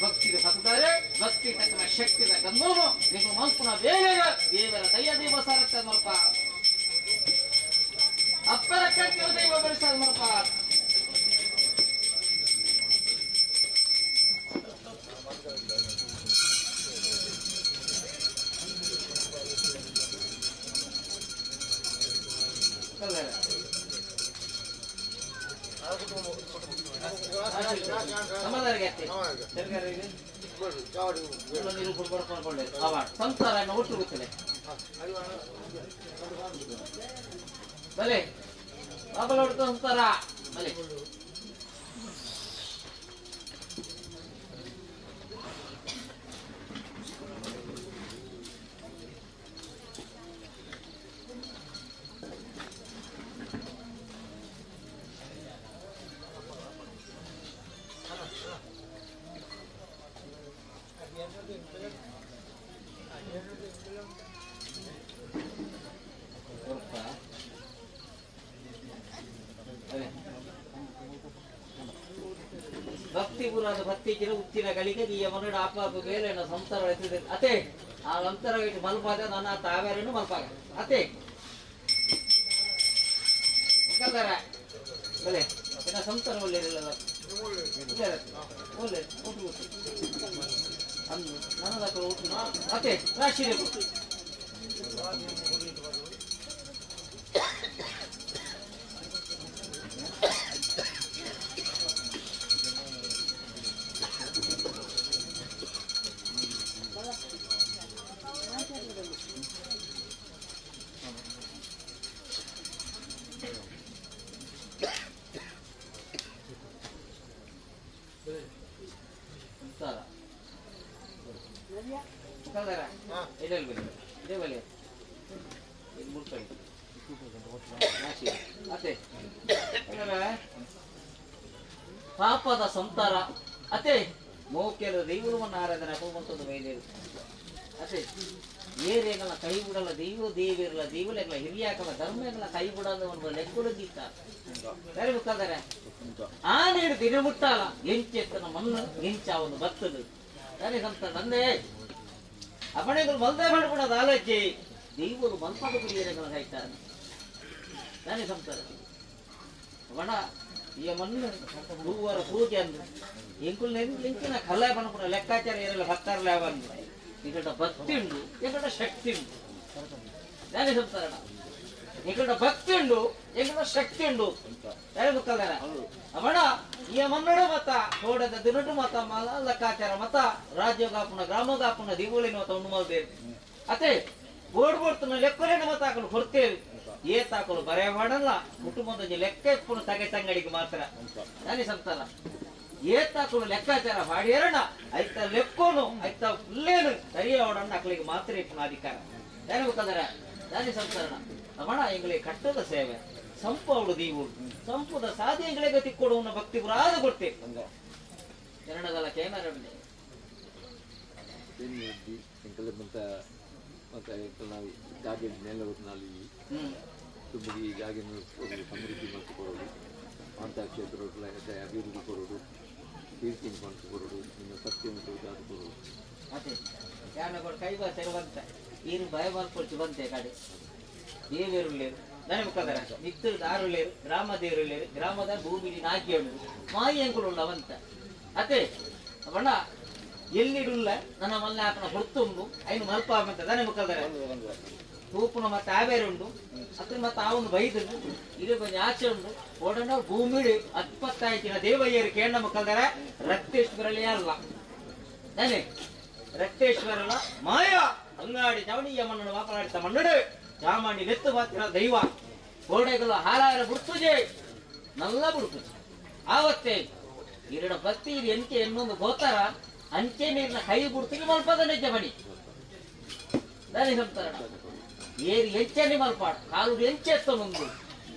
ಭಕ್ತಿಗೆ ಸತ್ತಾರೆ ಭಕ್ತಿ ತಕ್ಕ ಶಕ್ತಿದ ಗಂಧವು ನೀವು ಮಲ್ಪುನ ಬೇರೆ ದೇವರ ದಯ ದೇವ ಸಾರತ್ತ ಮಲ್ಪ ಅಪ್ಪರ ಕಟ್ಟಿದ ದೈವ ಬರಿಸಾದ ಮಲ್ಪ ಸಂಸಾರ ಒಟ್ಟು ಗೊತ್ತಿಲ್ಲ ಬಲೆ ಬಾಬಲ ಹೊಡ್ತು ಸಂಸಾರ ಬಲೆ ಭಕ್ತಿ ಗುರಾದ ಭಕ್ತಿ ಕಿರ ಉತ್ತಿನ ಗಳಿಗೆ ಈ ಮನಡ ಆಪಾಪ ಬೇಲೆನ ಸಂಸಾರ ಎತ್ತಿದೆ ಅತೆ ಆ ಅಂತರ ಇಟ್ಟು ಮಲ್ಪಾದ ನನ್ನ ತಾವೇರೇನು ಮಲ್ಪಾಗ ಅತೆ ಕಲ್ದರ ಬಲೆ ಇನ್ನ ಸಂಸಾರ ಒಳ್ಳೆಯದಿಲ್ಲ ಒಳ್ಳೆ ಊಟು ಅಂದು ನನ್ನದ ಊಟು ಅತೆ ರಾಶಿ ಪಾಪದ ಸಂತಾರ ಅತೆ ಮೋಕ್ಯದ ದೈವವನ್ನು ಆರಾಧನೆ ಅಪವಂತದ ವೈದ್ಯರು ಅತೆ ಏರೆಗಳ ಕೈ ಬಿಡಲ್ಲ ದೈವ ದೇವಿರಲ್ಲ ದೈವಲೆಗಳ ಹಿರಿಯಾಕಲ್ಲ ಧರ್ಮಗಳ ಕೈ ಬಿಡಲ್ಲ ಒಂದು ಲೆಕ್ಕಲು ಗೀತ ಬೇರೆ ಮುಖಾದರೆ ಆನೇಡು ದಿನ ಮುಟ್ಟಾಲ ಎಂಚೆತ್ತನ ಮಣ್ಣು ಎಂಚ ಅವನು ಬತ್ತದು ಸರಿ ಸಂತ ತಂದೆ ಅಪಣೆಗಳು ಮಲ್ದೆ ಮಾಡ್ಬಿಡೋದು ಆಲೋಚನೆ ದೈವರು ಮಲ್ಪದ ಕುರಿಯರೆಗಳ ಕಾಯ್ತಾರೆ ಸರಿ ಸಂತ ಅವಣ ಈ ಮಣ್ಣು ಹೂವರ ಪೂಜೆ ಅಂದ್ರೆ ಎಂಕುಲ್ ನೆಂಚಿನ ಕಲೆ ಬಂದ್ಬಿಡ ಲೆಕ್ಕಾಚಾರ ಇರಲ್ಲ ಭಕ್ತಾರಲ್ಲ ಬಂದು ఇక్కడ భక్తి ఉండు ఇక్కడ శక్తి ఉండు దాని చెప్తారట ఇక్కడ భక్తి ఉండు ఇక్కడ శక్తి ఉండు దాని ముక్కలరా ಅವಣ ಈ ಮನ್ನಡ ಮತ ಕೋಡದ ದಿನಟು ಮತ ಲೆಕ್ಕಾಚಾರ ಮತ ರಾಜ್ಯೋಗಾಪುನ ಗ್ರಾಮೋಗಾಪುನ ದಿಗುಳಿನ ಮತ ಉಂಡು ಮಲ್ದೇವೆ ಅತೆ ಓಡ್ಬೋಡ್ತನ ಲೆಕ್ಕಲೇನ ಮತ ಹಾಕೊಂಡು ಕೊಡ್ತೇವೆ ಏತಾಕಲು ಬರೆ ಮಾಡಲ್ಲ ಕುಟುಂಬದ ಲೆಕ್ಕ ಎಪ್ಪುನ ತಗೆ ತಂಗಡಿಗೆ ಮಾತ್ರ ದಾನಿ ಸಂತಾರ ಏತಾಕಲು ಲೆಕ್ಕಾಚಾರ ಮಾಡ್ಯಾರಣ ಐತ ಲೆಕ್ಕೋನು ಐತ ಫುಲ್ಲೇನು ಸರಿಯಾವಡನ್ನ ಅಕ್ಕಳಿಗೆ ಮಾತ್ರ ಇಪ್ಪನ ಅಧಿಕಾರ ಏನ್ಬೇಕಂದ್ರೆ ದಾನಿ ಸಂಸ್ಕರಣ ಅವಣ ಎಂಗಳಿಗೆ ಕಟ್ಟದ ಸೇವೆ ಸಂಪು ಅವಳು ದೀವು ಸಂಪುದ ಸಾಧಿ ಎಂಗಳಿಗೆ ಗತಿ ಕೊಡುವನ್ನ ಭಕ್ತಿ ಪುರಾದ ಕೊಡ್ತೇವೆ ಕನ್ನಡದಲ್ಲ ಕೇನಾರಣ್ಯ ಜಾಗ ನೆಲ ತುಂಬಿ ಜಾಗ ಸಮೃದ್ಧಿ ಮತ್ತು ಕೊಡೋದು ಅಂತ ಕ್ಷೇತ್ರ ಅಭಿವೃದ್ಧಿ ಕೊಡೋದು ಕೀರ್ತಿ ಮಾಡಿಸಿ ಕೊಡೋದು ಇನ್ನು ಸತ್ಯ ಉಂಟು ಅದು ಕೊಡೋದು ಅದೇ ಯಾನ ಕೈ ಬಾಸರು ಬಂತ ಏನು ಭಯ ಬಾಲ್ಪೊಚ್ಚು ಬಂತೆ ಕಡೆ ದೇವೇರು ಲೇರು ನನಗೆ ಮುಖದರ ನಿತ್ಯ ದಾರು ಲೇರು ಗ್ರಾಮ ದೇವರು ಲೇರು ಗ್ರಾಮದ ಭೂಮಿ ನಾಕಿ ಉಂಡು ಮಾಯಿ ಅಂಕುಳು ಅವಂತ ಅದೇ ಬಣ್ಣ ಎಲ್ಲಿಡುಲ್ಲ ನನ್ನ ಮಲ್ಲ ಆಪನ ಹೊರ್ತುಂಡು ಐನು ಮಲ್ಪ ಅಂತ ನನಗೆ ಮುಖದರ ತೂಪುನ ಮತ್ತೆ ಆಬೇರು ಉಂಡು ಅದ್ರ ಮತ್ತೆ ಅವನು ಬೈದು ಇದು ಕೊಂಚ ಆಚೆ ಉಂಡು ಒಡನ ಭೂಮಿಡಿ 25 ದೇವಯ್ಯರು ಕೇಂದ್ರ ಮುಖದರ ರಕ್ತೇಶ್ವರಲ್ಲಿ ಅಲ್ಲ ನಾನೇ ರಕ್ತೇಶ್ವರಲ್ಲ ಮಾಯ ಅಂಗಾಡಿ ಚವಣಿಯ ಮಣ್ಣನ್ನು ಮಾತನಾಡಿತ ಮಣ್ಣಡು ಚಾಮಂಡಿ ನೆತ್ತು ಮಾತ್ರ ದೈವ ಗೋಡೆಗಳು ಹಾಲಾರ ಬುಡ್ತುಜೆ ನಲ್ಲ ಬುಡ್ತುಜೆ ಆವತ್ತೇ ಎರಡು ಭಕ್ತಿ ಇದು ಎಂಕೆ ಎನ್ನೊಂದು ಗೋತರ ಅಂಚೆ ನೀರಿನ ಕೈ ಬುಡ್ತಿಗೆ ಮಲ್ಪದ ನಿಜ ಬಣಿ ದಾನಿ ಸಂತಾರ ಏರಿ ಎಂಚೆನೆ ಮಲ್ಪಾಡು ಕಾಲು ಎಂಚೆ ಎತ್ತೊಂದು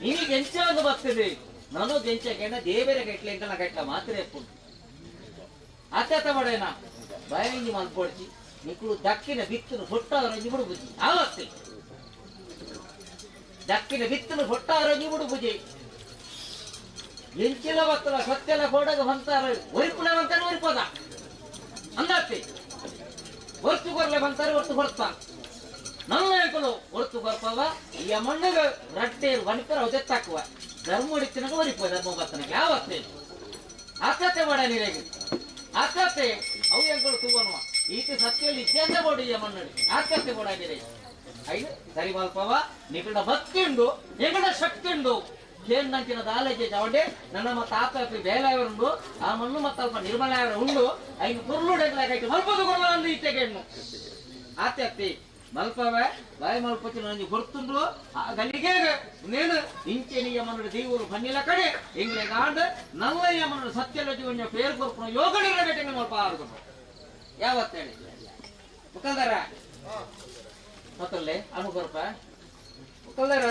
ನಿನಗೆ ಎಂಚೆ ಒಂದು ಬರ್ತದೆ ನನಗೆ ಎಂಚೆಗೆಣ್ಣ ದೇವರ ಕಟ್ಲೆ ಎಂಕನ ಕಟ್ಲ ಮಾತ್ರ ಎಪ್ಪುಂಟು ಅತ್ಯತ ಮಾಡೇನ ಬಯಂಗಿ ಮಲ್ಪೊಡ್ಚಿ ನಿಕ್ಕಳು ದಕ್ಕಿನ ಬಿತ್ತನು ಹೊಟ್ಟವರಂಜಿ ಬಿಡುಬುಜಿ ಆವತ್ತೆ ದಕ್ಕಿನ ಬಿತ್ತನು ಹೊಟ್ಟವರಂಜಿ ಬಿಡುಬುಜಿ ಎಂಚಿಲ ಬತ್ತಲ ಸತ್ಯಲ ಕೋಡಗ ಬಂತಾರ ಒರಿಪುಲ ಬಂತಾರ ಒರಿಪದ ಅಂದಾತೆ ಹೊರ್ತು ಕೊರ್ಲೆ ಬಂತಾರೆ ಹೊರ್ತು ಹೊರ್ತಾ ನಲ್ಲು ಹೊರ್ತು ಬರ್ಪವ ಈ ಮಣ್ಣಗ ರಟ್ಟೆ ವನಿಕರ ಅವದೆತ್ತಾಕುವ ಧರ್ಮ ಹೊಡಿತಿನಾಗ ಒರಿಪುವ ಧರ್ಮ ಬರ್ತನಾಗ ಯಾವತ್ತೆ ಆಕತೆ ಮಾಡ ನೀರಿಗೆ ಆಕತೆ ಅವು ಎಂಗಳು ತೂವನುವ ಈತಿ ಸತ್ಯಲ್ಲಿ ಇತ್ಯಂತ ಬೋಡಿ ಈ ಮಣ್ಣಡಿ ಆಕತೆ ಬೋಡ ನೀರೆ ಐದು ಸರಿ ಮಲ್ಪವ ನಿಕಡ ಭಕ್ತಿ ಉಂಡು ನಿಕಡ ಶಕ್ತಿ ಉಂಡು ಕೇಂದ್ರಂಚಿನ ದಾಲೇಜೆ ಚವಡೆ ನನ್ನ ಮತ್ತ ಆಪಿ ಬೇಲಾಯವರು ಆ ಮಣ್ಣು ಮತ್ತ ಅಲ್ಪ ನಿರ್ಮಲಾಯವರು ಉಂಡು ಐದು ಕುರ್ಲುಡೆಗ್ಲಾಗೈತು ಮಲ್ಪದು ಕೊಡಲ ಅಂದು ಇತ್ತೆಗೆ ಆತ್ಯತ್ತಿ ಮಲ್ಪವೆ ಬಾಯಿ ಮಲ್ಪಚ್ಚಿ ನನಗೆ ಗೊತ್ತುಂಡು ಆ ಗಲಿಗೆ ನೇನು ಇಂಚೆನಿಯ ಮನಡು ದೇವರು ಬನ್ನಿಲ ಕಡೆ ಎಂಗ್ಲೆ ಗಾಂಡ ನಲ್ಲಯ್ಯ ಮನಡು ಸತ್ಯಲ ಜೀವನ ಪೇರು ಕೊರ್ಪುನ ಯೋಗಡಿರ ಗಟ್ಟಿನ ಮಲ್ಪ ಆಡ್ಕೊಂಡು ಯಾವತ್ತೇಳಿ ಮುಖಂದರ ಮತ್ತಲ್ಲೇ ಅನುಕೊರ್ಪ ಮುಖಂದರ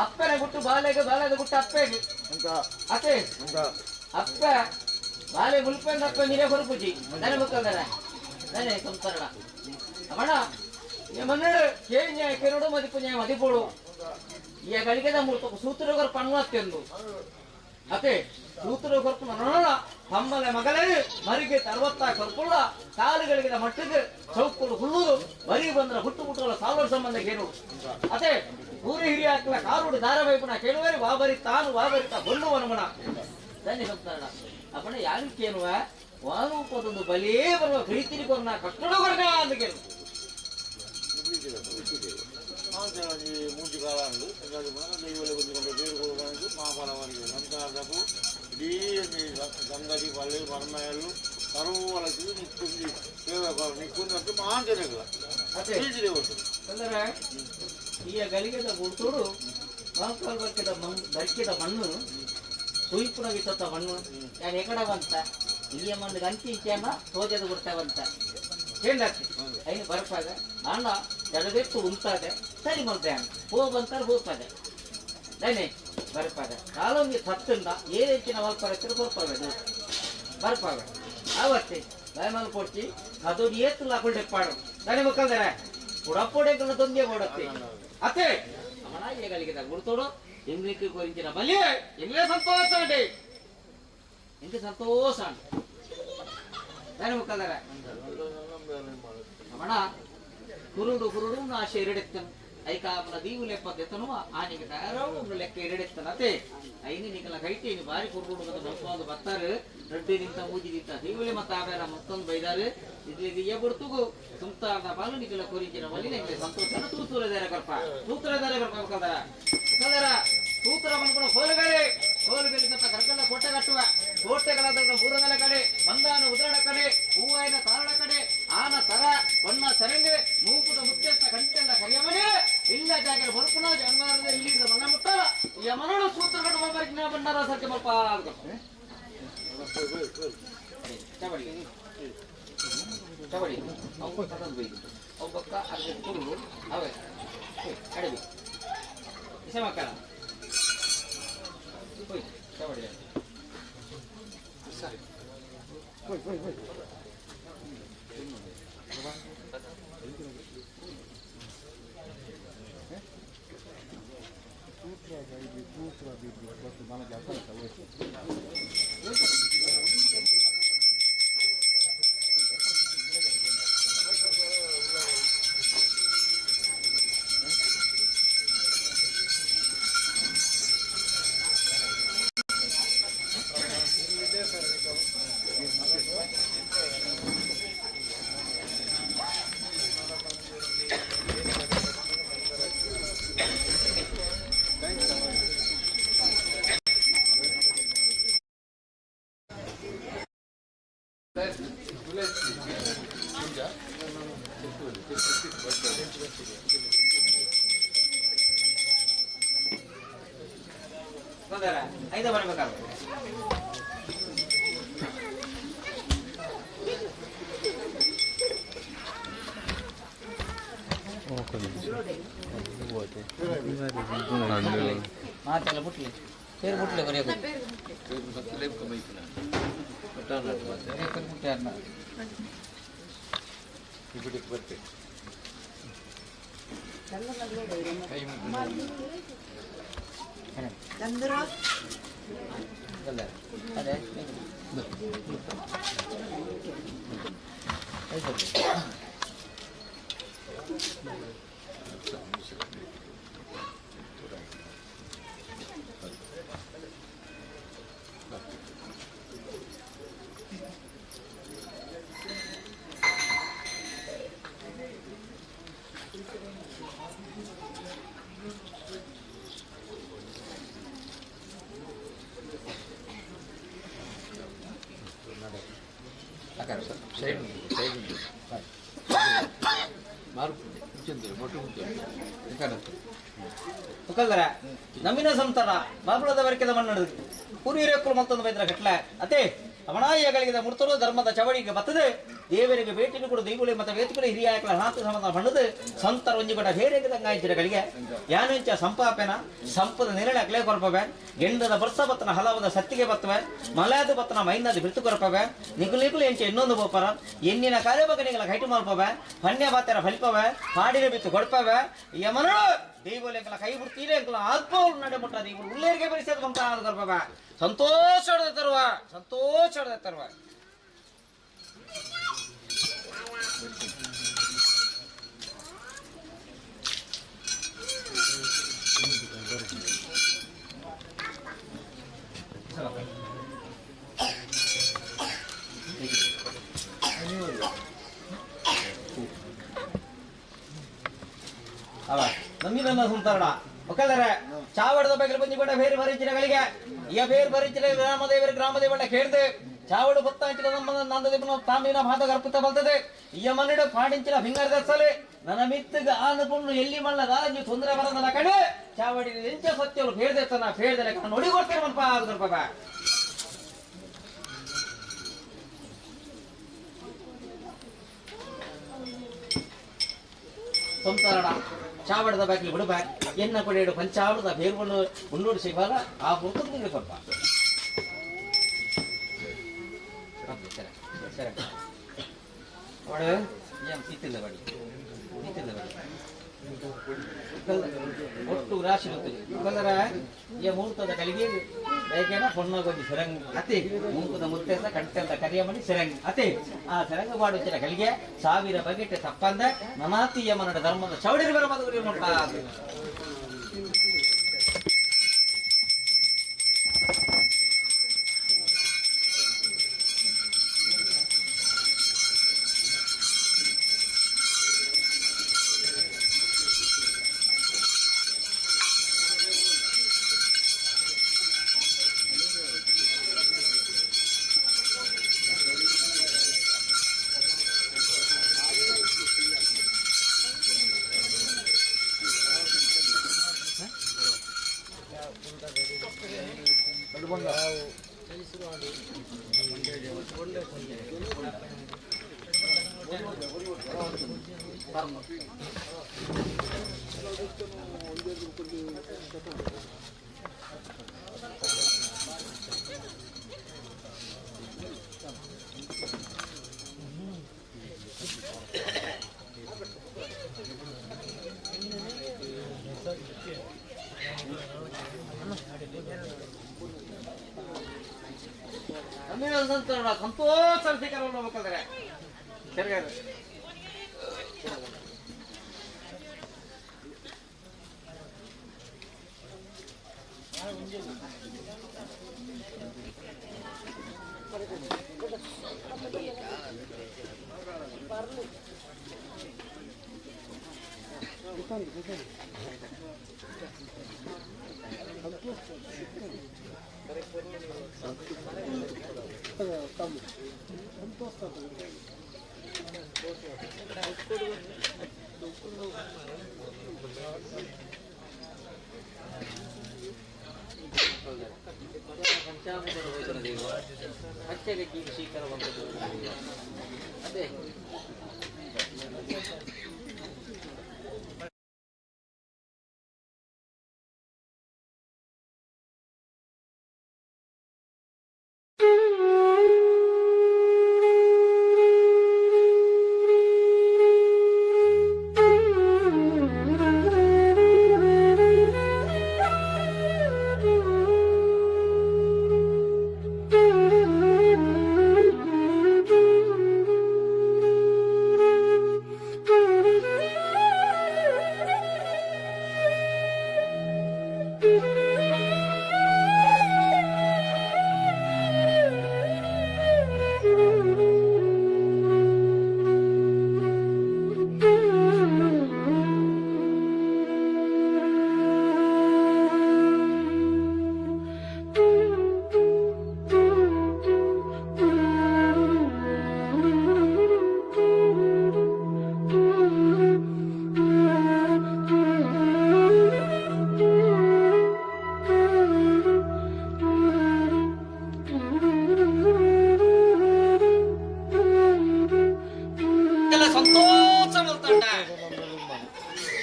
ಅಪ್ಪನ ಗುಟ್ಟು ಬಾಲೆಗೆ ಬಾಲದ ಗುಟ್ಟು ಅಪ್ಪೆಗೆ ಅತ್ತೆ ಅಪ್ಪ ಬಾಲೆ ಮುಲ್ಪಂದ ಅಪ್ಪ ನೀರೇ ಹೊರಪುಜಿ ನನೆ ಮುಖಂದರ ನನೆ ಸಂತರಣ ಅವಣ ಮನ್ನಡು ಕೇಳಿನ ಕೆರಡು ಮದಿಪು ನ್ಯಾಯ ಮದಿಪೋಡು ಈ ಗಳಿಗೆದ ಮೂರ್ತ ಸೂತ್ರಗರು ಪಣ್ವತ್ತೆಂದು ಅತೆ ಸೂತ್ರಗರ್ಪು ನೋಡೋಣ ಹಮ್ಮಲೆ ಮಗಲೇ ಮರಿಗೆ 60 ಕರ್ಪುಳ್ಳ ಕಾಲುಗಳಿಗೆ ಮಟ್ಟಿಗೆ ಚೌಕುಳು ಹುಲ್ಲುದು ಮರಿ ಬಂದ್ರ ಹುಟ್ಟು ಹುಟ್ಟುಗಳ ಸಾವಿರ ಸಂಬಂಧ ಕೇಳು ಅತೆ ಊರಿ ಹಿರಿಯ ಹಾಕಲ ಕಾರುಡಿ ಧಾರಾವಾಹಿಪುನ ಕೇಳುವರಿ ವಾಬರಿತ ಹೊನ್ನುವನಮನ ಧನ್ಯ ಸಂತಾನ ಅಪ್ಪಣ ಯಾರು ಕೇಳುವ ವಾನೂಪದೊಂದು ಬಲೇ ಬರುವ ಪ್ರೀತಿರಿ ಕೊರ್ನ ಕಷ್ಟಡಗೊರ್ನ ಅಂತ ಕೇಳು మూడు కాలాలు దైవాలు కొంచెం పేరు కోవడానికి మాపాల వారికి సంతానపు ఇడీ గంగటి పల్లె మర్మయాలు కరువు వాళ్ళకి నిక్కున్నట్టు మాంచనగల ಅಂದ್ರೆ ಈ ಗಲಿಗೆದ ಗುರ್ತೋಡು ವಾಲ್ಕಾಲ್ ಬರ್ಕಿದ ಮಣ್ಣು ಸುಯ್ಪುಣಗಿತ್ತ ಮಣ್ಣು ನಾನು ಎಕಡ ಬಂತ ಇಲ್ಲಿಯ ಮಣ್ಣು ಗಂಟಿ ಇಚ್ಚೇಮ ತೋಜದ ಗುರ್ತಾವಂತ ಹೇಳಕ್ಕೆ ಐನು ಬರ್ಪಾಗ ಅಣ್ಣ ಜಡದೆತ್ತು ಉಂಟಾದೆ ಸರಿ ಮಲ್ದೆ ಅಣ್ಣ ಹೋಗಂತಾರೆ ಹೋಗ್ತದೆ ನೇನೆ ಬರ್ಪಾಗ ಕಾಲೊಂದು ಸತ್ತಿಂದ ಏನೆಚ್ಚಿನ ಮಲ್ಪರತ್ತಿರ ಬರ್ಪಾಗ ಬರ್ಪಾಗ ಆವತ್ತೆ ಬಾಯ್ ಮಲ್ ಕೊಡ್ತಿ ಅದು ಏತು ಲಾಕೊಳ್ಡೆ ಪಾಡು దాని ముక్కల్దర పుడప్పుడెక్కుల తొందే పోడత్తి అతే అమనా ఏగలిగిన గుర్తుడు ఎంగిలికి కోరించిన బలి ఎంగిలే సంతోషం అండి ఇంటి సంతోషం అండి దాని ముక్కల్దర అమనా ಕುರುಡು ನಾ ಶೆರಡೆತ್ತನು ಐಕಾಪನ ದೀವು ಲೆಪ್ಪದೆತ್ತನು ಆನಿಗೆ ಧಾರಾಳು ಲೆಕ್ಕ ಎರಡೆತ್ತನು ಅತೆ ಐನಿ ನಿಕಲ ಕೈಟೇನಿ ಬಾರಿ ಕುರುಡು ಮತ್ತು ಬಲ್ಪಾದು ಬತ್ತಾರೆ ರಡ್ಡಿ ನಿಂತ ಮೂಜಿ ನಿಂತ ದೀವುಲೆ ಮತ್ತು ಆಬೇರ ಮತ್ತೊಂದು ಬೈದಾರೆ ಇದ್ಲಿ ದಿಯ ಬಿಡ್ತುಗು ಸುಮ್ತಾದ ಬಾಲು ನಿಕಲ ಕೊರಿಂಚಿನ ಬಲಿ ನೆಂಗೆ ಸಂತೋಷನ ತೂತುರದಾರೆ ಗರ್ಪ ಕಲ್ದರ ತೂತರ ಬಂದ್ಕೊಂಡು ಹೋಲಗಾರೆ ಹೋಲು ಬೆಲ್ಲಿದಂತ ಕರ್ಕಂಡ ಕೋಟೆ ಕಟ್ಟುವ ಕೋಟೆಗಳಾದ ಮೂರನೆಲ ಕಡೆ ಮಂದಾನ ಉದ್ರಾಡ ಕಡೆ ಹೂವಾಯಿನ ತಾರಣ ಕಡೆ ಆನ ತರ ಬಣ್ಣ ಸರಂಗೆ ಮೂಕುದ ಮುತ್ತೆತ್ತ ಕಂಟೆಲ್ಲ ಕರಿಯಮನೆ ಇಲ್ಲ ಜಾಗ ಹೊರಪುನ ಜನ್ಮಾರದ ಇಲ್ಲಿದ್ದ ಮನ ಮುಟ್ಟ ಯಮನಳು ಸೂತ್ರ ಕಟ್ಟು ಬರ್ಬರ್ಕಿನ ಬಂಡಾರ ಸರ್ಕೆ ಮಲ್ಪ ಚಬಡಿ ಚಬಡಿ ಅವು ತಗೊಂಡು ಬೈ ಅವು ಪಕ್ಕ ಅರ್ಧ ಕುರುಡು ಅವೇ ಕಡಿಮೆ ಇಸೆ ಮಕ್ಕಳ ಹೋಯ್ ಚಬಡಿ ಸರಿ ಹೋಯ್ ಹೋಯ್ ಹೋಯ್ ಐದ ಬರ್ಬೇಕಾಗ ಮಾತೆಲ್ಲ ಬುಟ್ಲಿ పేరు బుట్లే బరియకు ఇప్పుడు బర్తే అదే ఒకళ్ళరా నమ్మిన సంతన బాబులದ ವರ್ಕೆದ ಮಣ್ಣದು ಪೂರ್ವೀರಕ್ಕಳು ಮತ್ತೊಂದು ಬೈದ್ರ ಕಟ್ಲ ಅತೆ ಅವನಾಯಿಗಳಿಗಿದ ಮುರ್ತರು ಧರ್ಮದ ಚವಡಿಗೆ ಬತ್ತದೆ ದೇವರಿಗೆ ಭೇಟಿನ ಕೂಡ ದೈವಳಿ ಮತ್ತು ವೇತುಗಳು ಹಿರಿಯ ನಾಲ್ಕು ಸಂಬಂಧ ಬಣ್ಣದು ಸಂತರ ಒಂಜಿಗಡ ಬೇರೆಗಿದಂಗಾಯ್ತಿರಗಳಿಗೆ ಯಾನುಂಚ ಸಂಪಾಪೆನ ಸಂಪದ ನೆರಳೆ ಅಗ್ಲೇ ಕೊರಪವೆ ಗೆಂಡದ ಬರ್ಸ ಬತ್ತನ ಹಲವದ ಸತ್ತಿಗೆ ಬತ್ತವೆ ಮಲಾದ ಬತ್ತನ ಮೈನದ ಬಿತ್ತು ಕೊರಪವೆ ನಿಗುಲಿಗುಲು ಎಂಚೆ ಇನ್ನೊಂದು ಬೋಪರ ಎಣ್ಣಿನ ಕಾರ್ಯಭಗನಿಗಳ ಕೈಟು ಮಲ್ಪವೆ ಪಣ್ಯ ಬಾತ್ಯರ ಫಲಿಪವೆ ಹಾಡಿನ ಬಿತ್ತು ಕೊಡ್ಪವೆ ಯಮನ ದೈವಲೆಂಕಲ ಕೈ ಬಿಡ್ತೀರಿ ಅಂಕಲ ಆತ್ಮವ್ರು ನಡೆ ಮುಟ್ಟ ದೈವ ಉಳ್ಳೇರಿಗೆ ಬರಿಸೋದು ಬಂತ ಕೊರಪವೆ ಸಂತೋಷ ತರುವ ಸಂತೋಷ ತರುವ ನಮ್ಮಿದನ್ನ ಸುಂತರಣ ಒಕ್ಕಲರ ಚಾವಡದ ಬಗ್ಗೆ ಬಂದಿಕೊಂಡ ಬೇರೆ ಪರಿಚಯಗಳಿಗೆ ಈ ಬೇರೆ ಪರಿಚಯ ಗ್ರಾಮದೇವರ ಕೇಳಿದೆ ಚಾವಡು ಬತ್ತಾಂಚಿನ ನಂದದೇವನ ತಾಂಬಿನ ಭಾಗ ಅರ್ಪಿತ ಬರ್ತದೆ ಈ ಮನೆಡು ಪಾಡಿಂಚಿನ ಫಿಂಗರ್ ದರ್ಸಲೆ ನನ್ನ ಮಿತ್ತಿಗೆ ಆನಪುಣ್ಣು ಎಲ್ಲಿ ಮಳ್ಳದ ನೀವು ತೊಂದರೆ ಬರದಲ್ಲ ಕಡೆ ಚಾವಡಿ ಎಂಚ ಸತ್ಯಗಳು ಫೇರ್ದೆತ್ತನ ಫೇರ್ದಲೆ ನೋಡಿ ಕೊಡ್ತೇನೆ ಮನಪ ಆಗುದ್ರ ಬಾಬಾ ಸಂತರಣ ಚಾವಡದ ಬಾಗಿಲು ಬಿಡಬೇಕು ಎನ್ನ ಕೊಡೆಯಡು ಪಂಚಾವಡದ ಬೇರ್ಕೊಂಡು ಮುನ್ನೋಡಿ ಸಿಗಲ್ಲ ಆ ಮುಖದ ಸ್ವಲ್ಪ ಸರಿ ಏನು ಸೀತಿಲ್ಲ ಬಡಿ ಒಟ್ಟು ರಾಶಿ ಇರುತ್ತದೆ ಕಲರ ಈ ಮುಹೂರ್ತದ ಕಲಿಗೆ ಬೇಕೇನ ಪೊಣ್ಣಗೊಂದು ಸೆರಂಗ್ ಅತಿ ಮುಹೂರ್ತದ ಮುತ್ತೆಸ ಕಂಟೆಲ್ಲ ಕರಿಯಮಣಿ ಸೆರಂಗ್ ಅತಿ ಆ ಸೆರಂಗ ಮಾಡುತ್ತಿನ ಕಲಿಗೆ 1000 ಬಗೆಟ್ ತಪ್ಪಂದ ನನಾತಿಯ ಮನಡ ಧರ್ಮದ ಚೌಡಿರಿ ಬರ ಮದುವೆ ನೋಡ್ಲ ಸಂತೋಷ ಸ್ವೀಕಾರ ಮಾಡ್ಬೇಕಾದ್ರೆ ಶೀಕರ ಬಂದದ್ದು ಅದೇ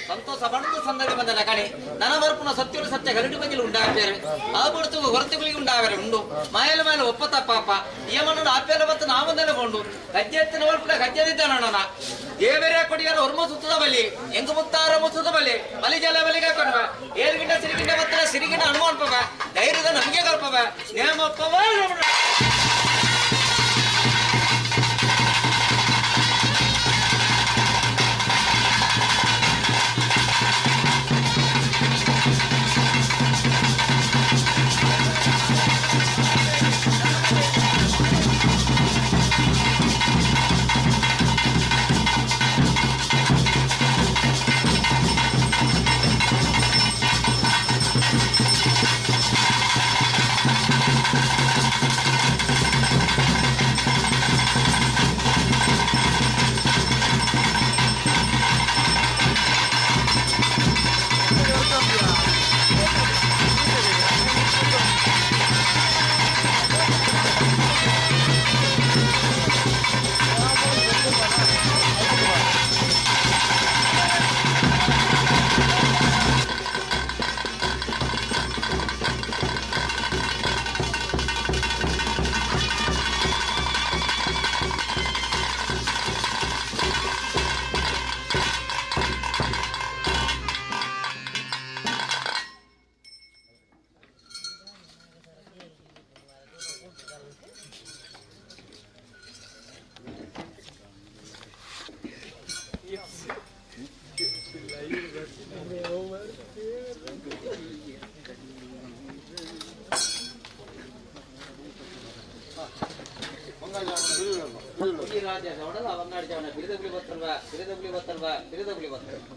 ಸಂತೋಷ ಬಣ್ಣದ ಸಂದರ್ಭ ಬಂದಲ್ಲ ಕಣೆ ನನ್ನ ಬರ್ಪುನ ಸತ್ಯರು ಸತ್ಯ ಗರಡಿ ಬಗೆಲು ಉಂಟಾಗ್ತಾರೆ ಆ ಬಡ್ತು ಹೊರತುಗಳಿಗೆ ಉಂಟಾಗರೆ ಉಂಡು ಮಾಯಲ ಮೇಲೆ ಒಪ್ಪತ್ತ ಪಾಪ ಈ ಮಣ್ಣು ಆಪ್ಯಾಲ ಬತ್ತ ನಾಮಂದೆಲ್ಲ ಕೊಂಡು ಗಜ್ಜೆ ಎತ್ತಿನ ಒಳ್ಪುಡ ಗಜ್ಜೆದಿದ್ದ ನನ್ನ ದೇವರೇ ಕೊಡಿಯಾರ ಹೊರ್ಮ ಸುತ್ತದ ಬಲಿ ಎಂಗು ಮುತ್ತಾರ ಮುತ್ತದ ಬಲಿ ಬಲಿ ಜಲ ಬಲಿಗೆ ಕೊಡುವ ಏಳುಗಿಂಡ ಸಿರಿಗಿಂಡ ಬತ್ತರ ಸಿರಿಗಿಂಡ ಹನುಮಾನ್ ಪವ ಧೈರ್ಯದ ನಮಗೆ ಕಲ್ಪವ ನೇಮಪ್ಪವ ಈ ರಾಜ್ಯ ನೋಡಲ್ಲ ಅವನ್ನಾಡಿ ಜಾವನ ಬಿರಿದಬ್ಲಿ ಬತ್ತಲ್ವಾ ಬಿರಿದಬ್ಲಿ ಬತ್ತಲ್ವಾ ಬಿರಿದಬ್ಲಿ ಬತ್ತಲ್ವಾ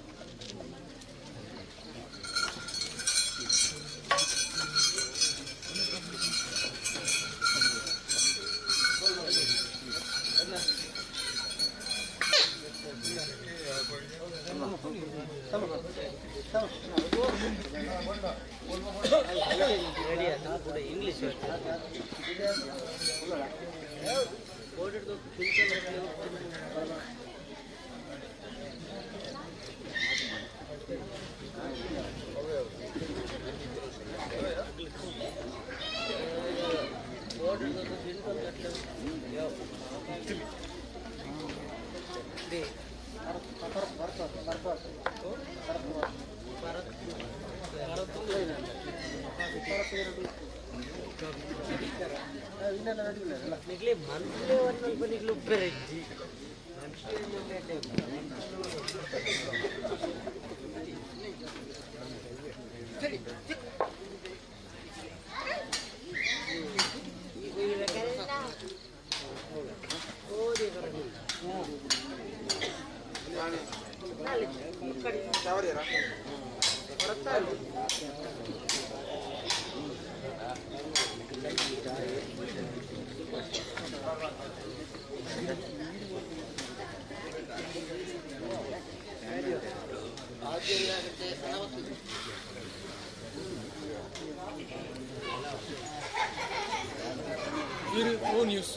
ಇಂಗ್ಲಿಷ್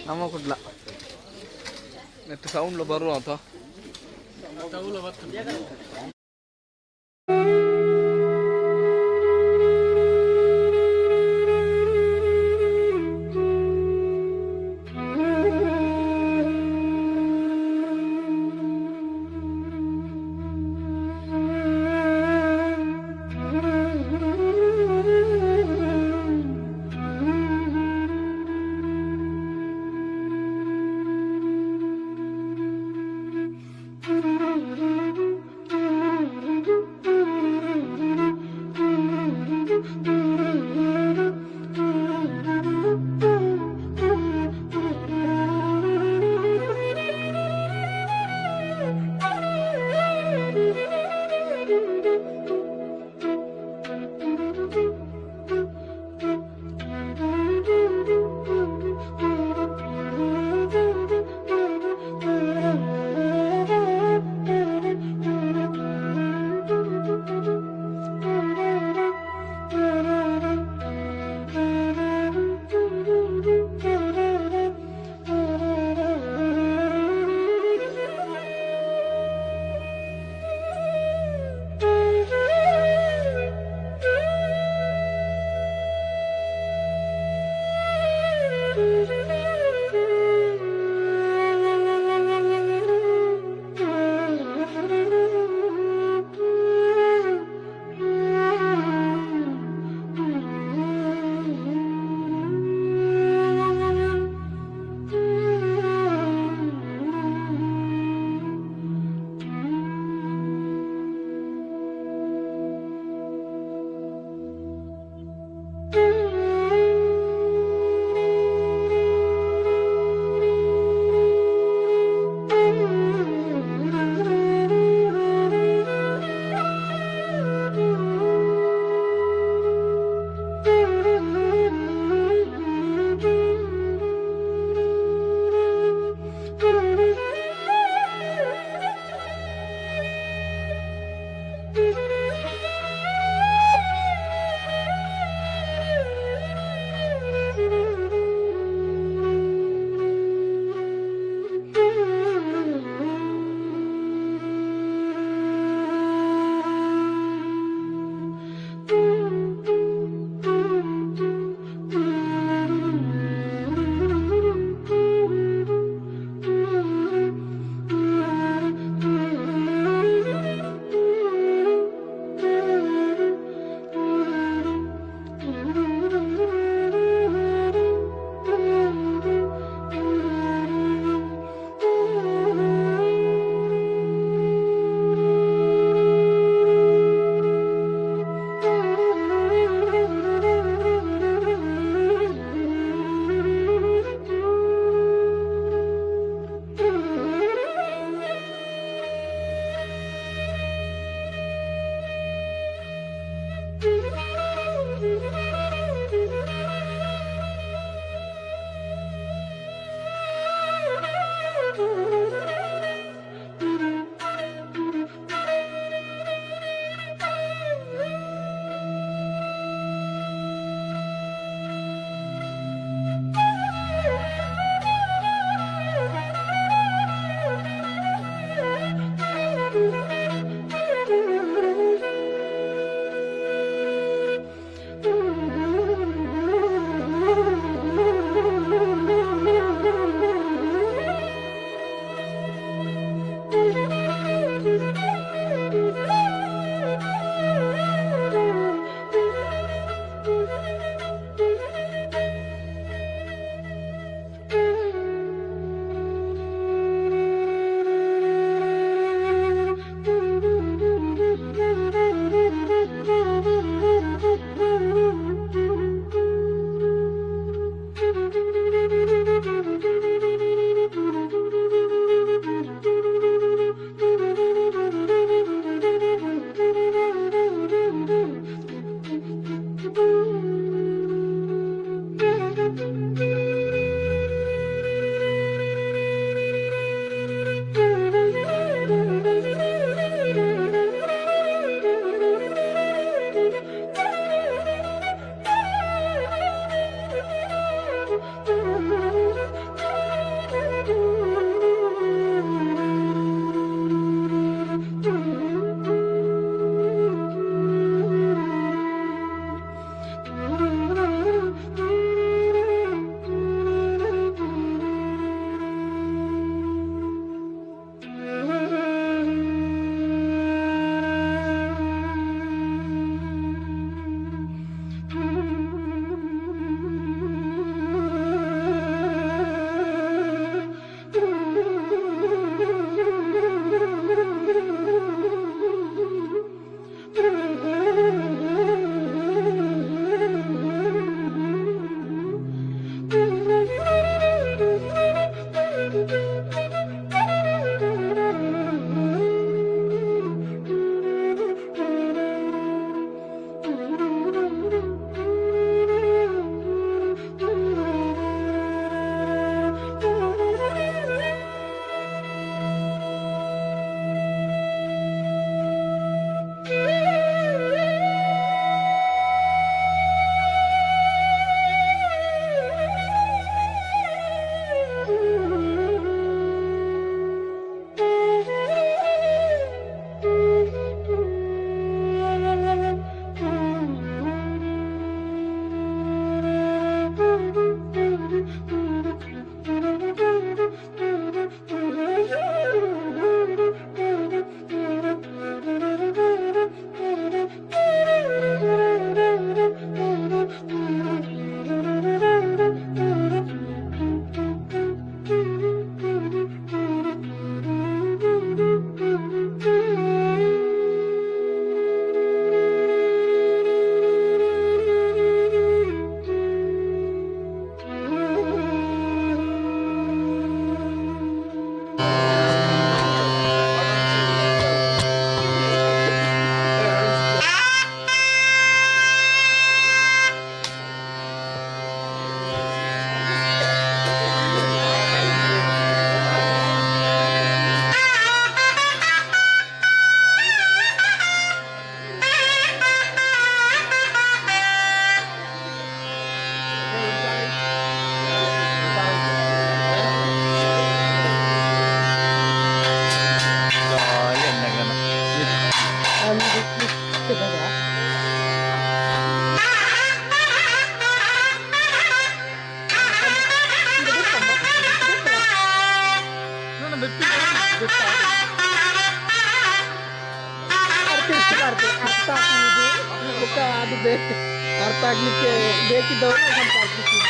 ನಮ್ಮ ಕೊಡ್ಲ ನೆಟ್ ಸೌಂಡ್లో ಬರುವ ಆತ ಅರ್ಥ ಆಗ್ಲಿಕ್ಕೆ ಬೇಕಿದ್ದವರು ಸ್ವಲ್ಪ ಆಗ್ಲಿಕ್ಕೆ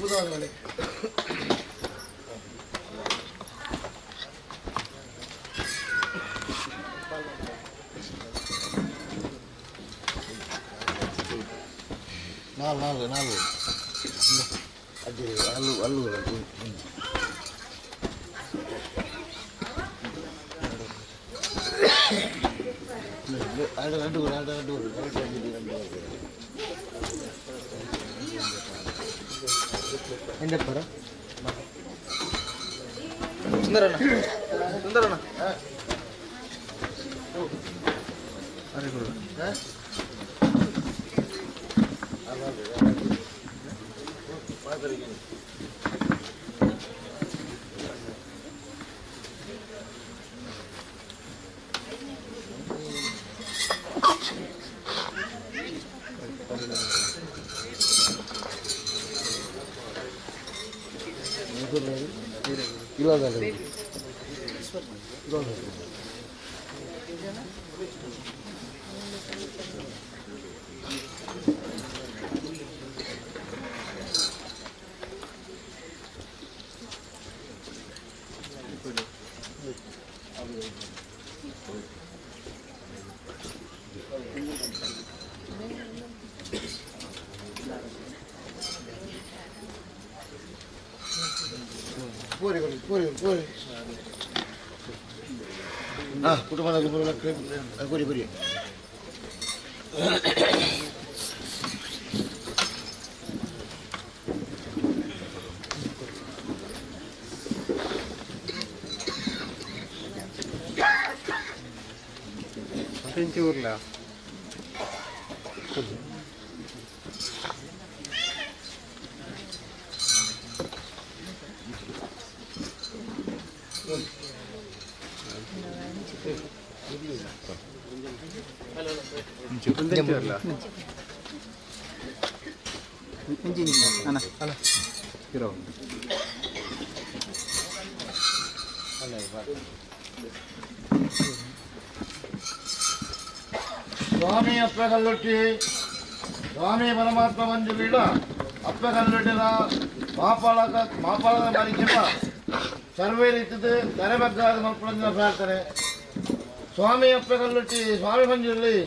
ಮುಡಿಪುದಾದವಳೆ ನಾಲ್ಕು ಅಜ್ಜಿ ಅಲ್ಲು രണ്ട് എൻ്റെ പറ സുന്ദരണ്ണ സുന്ദരണ്ണ ಇಲ್ಲದಲ್ಲ ಪೂರಿ ಹಾಂ ಕುಟುಂಬದ ಪೂರಿ ಊರ್ಲ స్వామి అప్పగల్లొట్టి స్వామి పరమాత్మ మంజులీల అప్పగల్లొట్టిన ಮಾಪಾಳದ ಮಾಲಿಕ್ಯಮ್ಮ ಸರ್ವೇ ರೀತಿದು ತಲೆಬಗ್ಗಾದ ಮಕ್ಕಳನ್ನ ಪ್ರಾರ್ಥನೆ ಸ್ವಾಮಿ ಅಪ್ಪಗಲ್ಲೊಟ್ಟಿ ಸ್ವಾಮಿ ಮಂಜುರಲ್ಲಿ